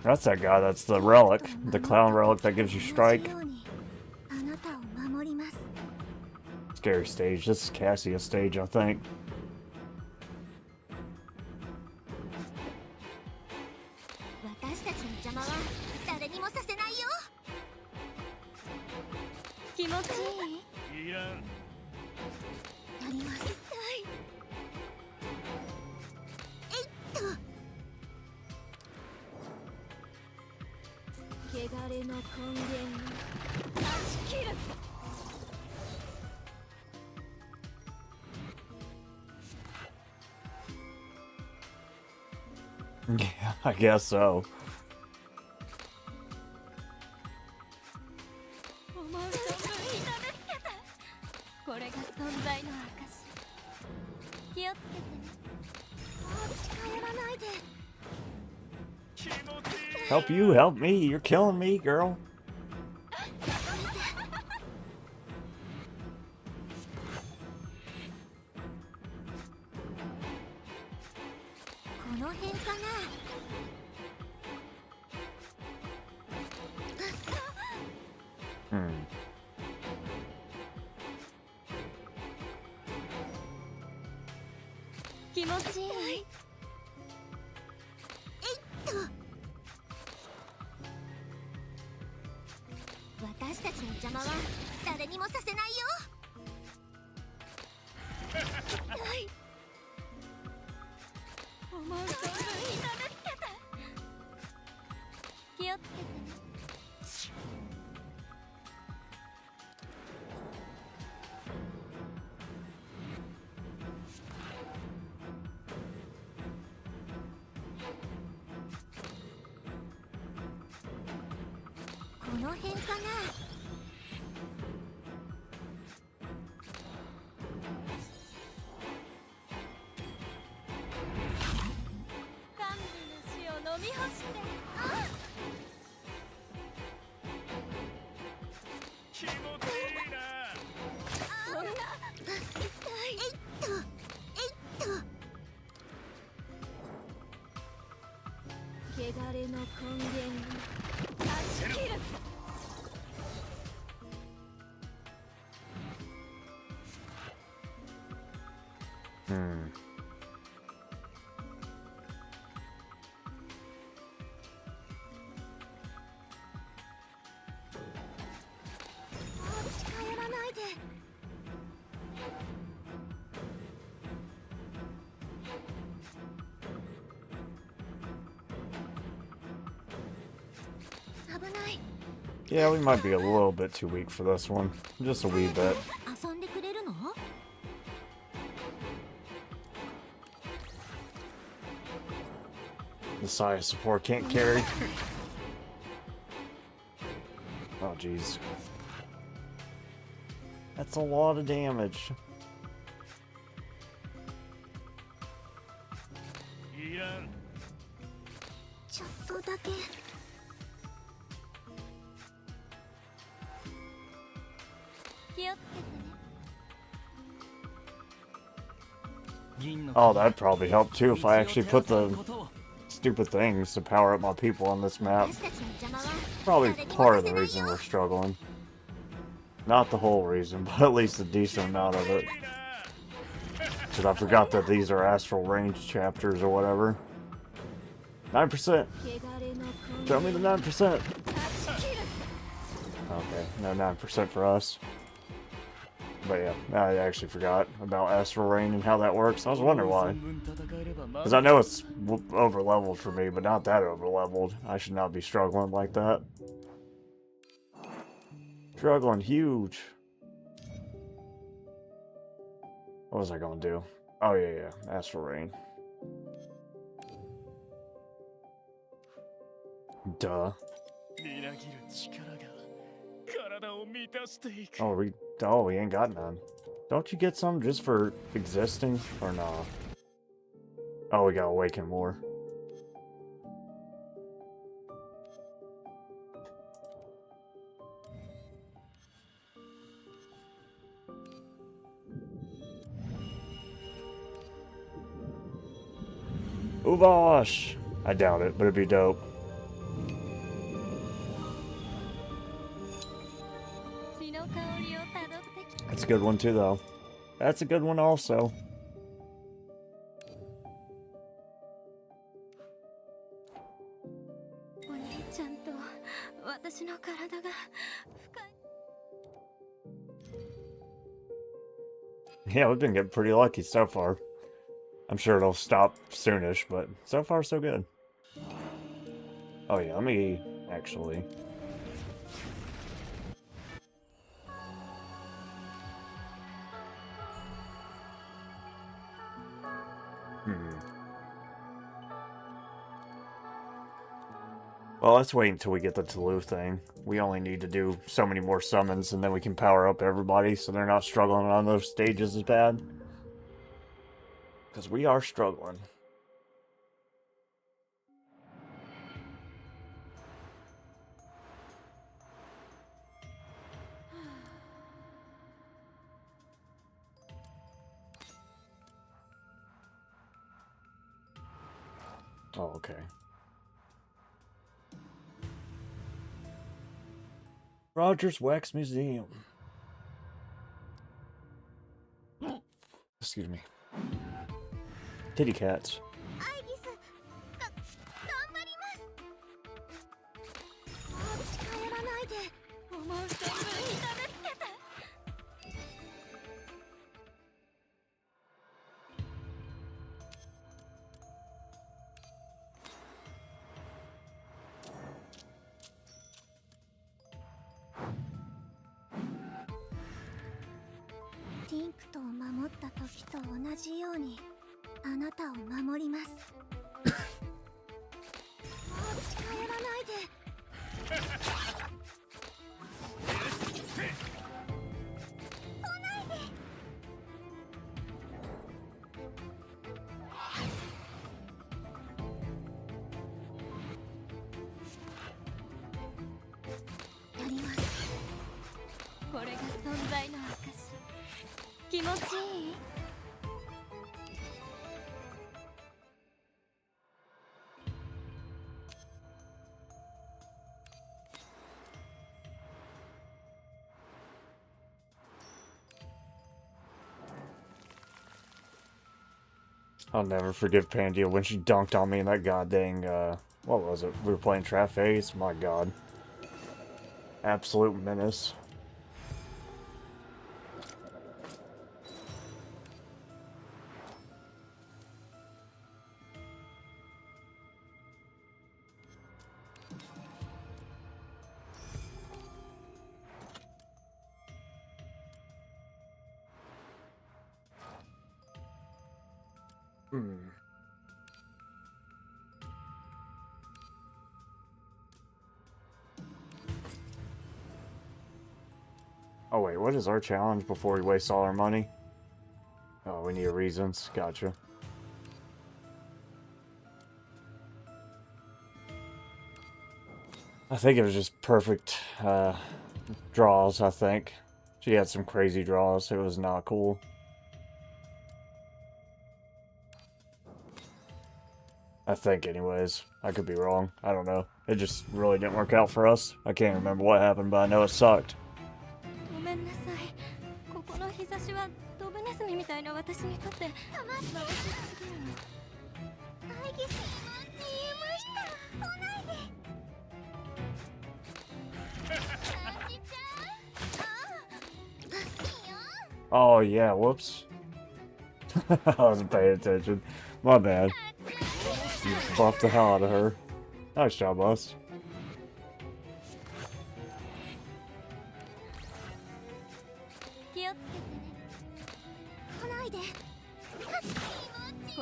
That's that guy, that's the relic. The clown relic that gives you strike. あなたを守ります。 Scary stage. This is Cassia's stage, I think. 私たちの邪魔は誰にもさせないよ。気持ちいい？いらん。やります。汚れの根源に断ち切る。 Yeah, I guess so. 思う存分痛めつけて。これが存在の証。気をつけてね。近寄らないで。 Help you, help me. You're killing me, girl. この辺かな。 Hmm. 気持ちいい？ 私たちの邪魔は誰にもさせないよ。思う存分痛めつけて。気をつけてね。 この辺かな。 甘美な死を飲み干して。気持ちいいな。そんな。汚れの根源に断ち切る。 Hmm. Yeah, we might be a little bit too weak for this one. Just a wee bit. 遊んでくれるの？ The side support can't carry. Oh, jeez. That's a lot of damage. いらん。ちょっとだけ。 気をつけてね。 Oh, that'd probably help too if I actually put the stupid things to power up my people on this map. Probably part of the reason we're struggling. Not the whole reason, but at least a decent amount of it. Because I forgot that these are astral range chapters or whatever. 9%! Show me the 9%! Okay, no 9% for us. But yeah, I actually forgot about Astral Rain and how that works. I was wondering why. Because I know it's over-leveled for me, but not that over-leveled. I should not be struggling like that. Struggling huge. What was I going to do? Oh yeah, Astral Rain. Duh. Oh, we ain't got none. Don't you get some just for existing? Or nah? Oh, we gotta awaken more. Uvash! I doubt it, but it'd be dope. That's a good one too, though. That's a good one also. Yeah, we've been getting pretty lucky so far. I'm sure it'll stop soonish, but so far so good. Oh yeah, let me actually... Well, let's wait until we get the Toulouse thing. We only need to do so many more summons, and then we can power up everybody so they're not struggling on those stages as bad. Because we are struggling. Oh, okay. Rogers Wax Museum. Excuse me. Titty cats.ティンクトを守った時と同じようにあなたを守ります。近寄らないで。やります。これが存在の証。気持ちいいI'll never forgive Pandia when she dunked on me in that goddamn, what was it? We were playing Traphace? My god. Absolute menace. Oh wait, what is our challenge before we waste all our money? Oh, we need reasons. Gotcha. I think it was just perfect draws, I think. She had some crazy draws. It was not cool. I think anyways. I could be wrong. I don't know. It just really didn't work out for us. I can't remember what happened, but I know it sucked. ごめんなさい。ここの日差しはドブネズミみたいな私にとって眩しすぎるの。会議室に言いました。来ないで。あちちゃん。Oh yeah, whoops. I wasn't paying attention. My bad. You buffed the hell out of her. Nice job, us.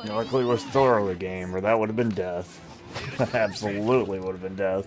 Luckily, we're thorough the game, or that would have been death. Absolutely would have been death.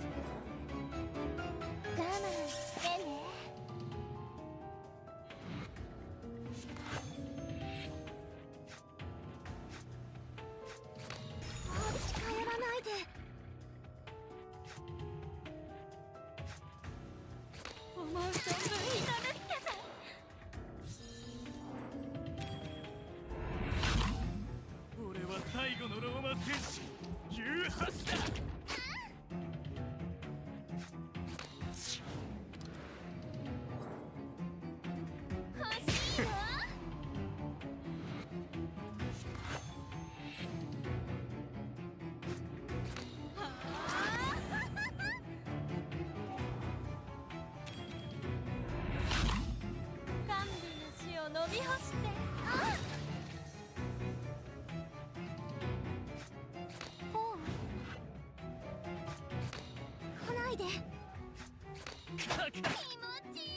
来ないで。気持ちいい。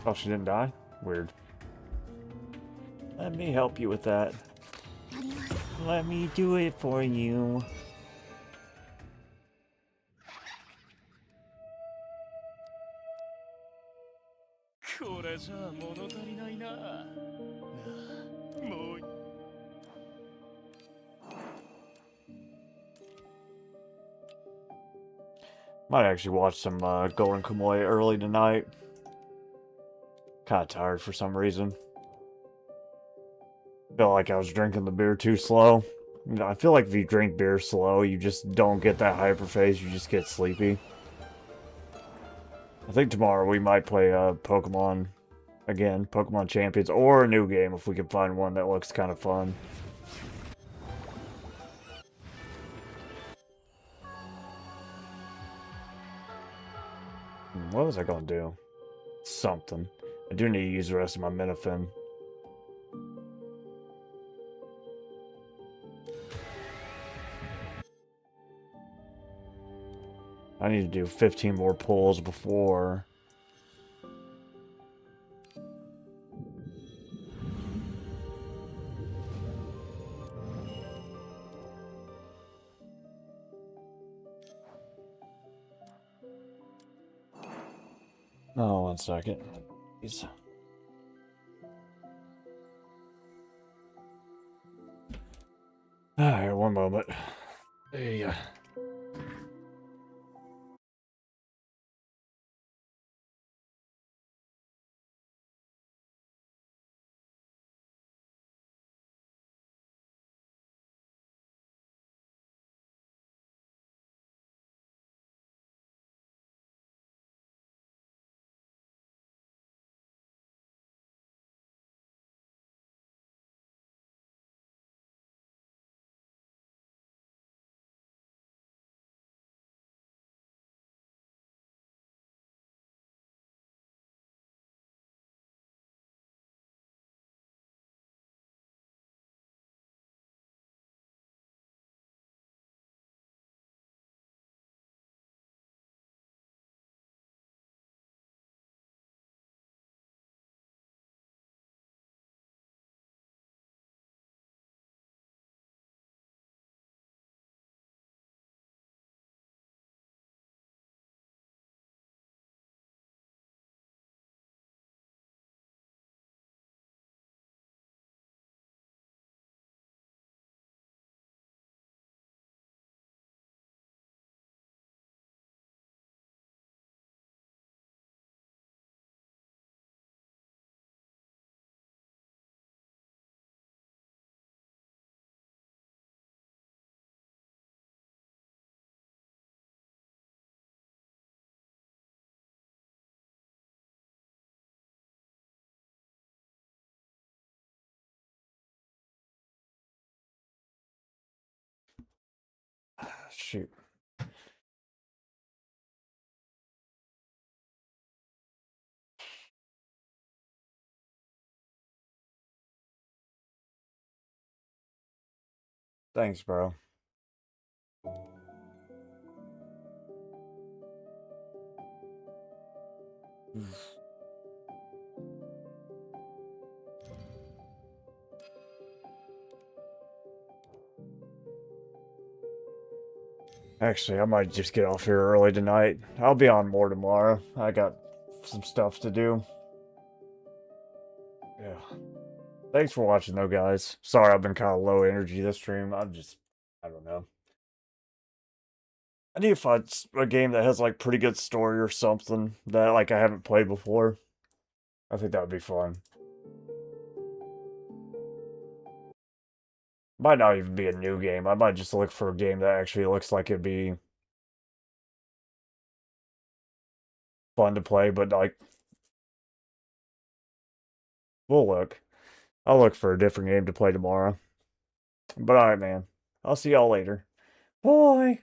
Oh, she didn't die? Weird. Let me help you with that. Let me do it for you. Might actually watch some Golden Kamuy early tonight. Kind of tired for some reason. Felt like I was drinking the beer too slow. You know, I feel like if you drink beer slow, you just don't get that hyper phase, you just get sleepy. I think tomorrow we might play Pokemon again, Pokemon Champions, or a new game if we can find one that looks kind of fun. What was I gonna do? Something. I do need to use the rest of my Minifin. I need to do 15 more pulls before... Oh, 1 second. Please. Alright, 1 moment. There you go. Shoot. Thanks, bro. Actually, I might just get off here early tonight. I'll be on more tomorrow. I got some stuff to do. Yeah. Thanks for watching, though, guys. Sorry I've been kind of low energy this stream. I don't know. I need to find a game that has, like, pretty good story or something that, like, I haven't played before. I think that would be fun. Might not even be a new game. I might just look for a game that actually looks like it'd be fun to play, but like, we'll look. I'll look for a different game to play tomorrow. But alright, man. I'll see y'all later. Bye!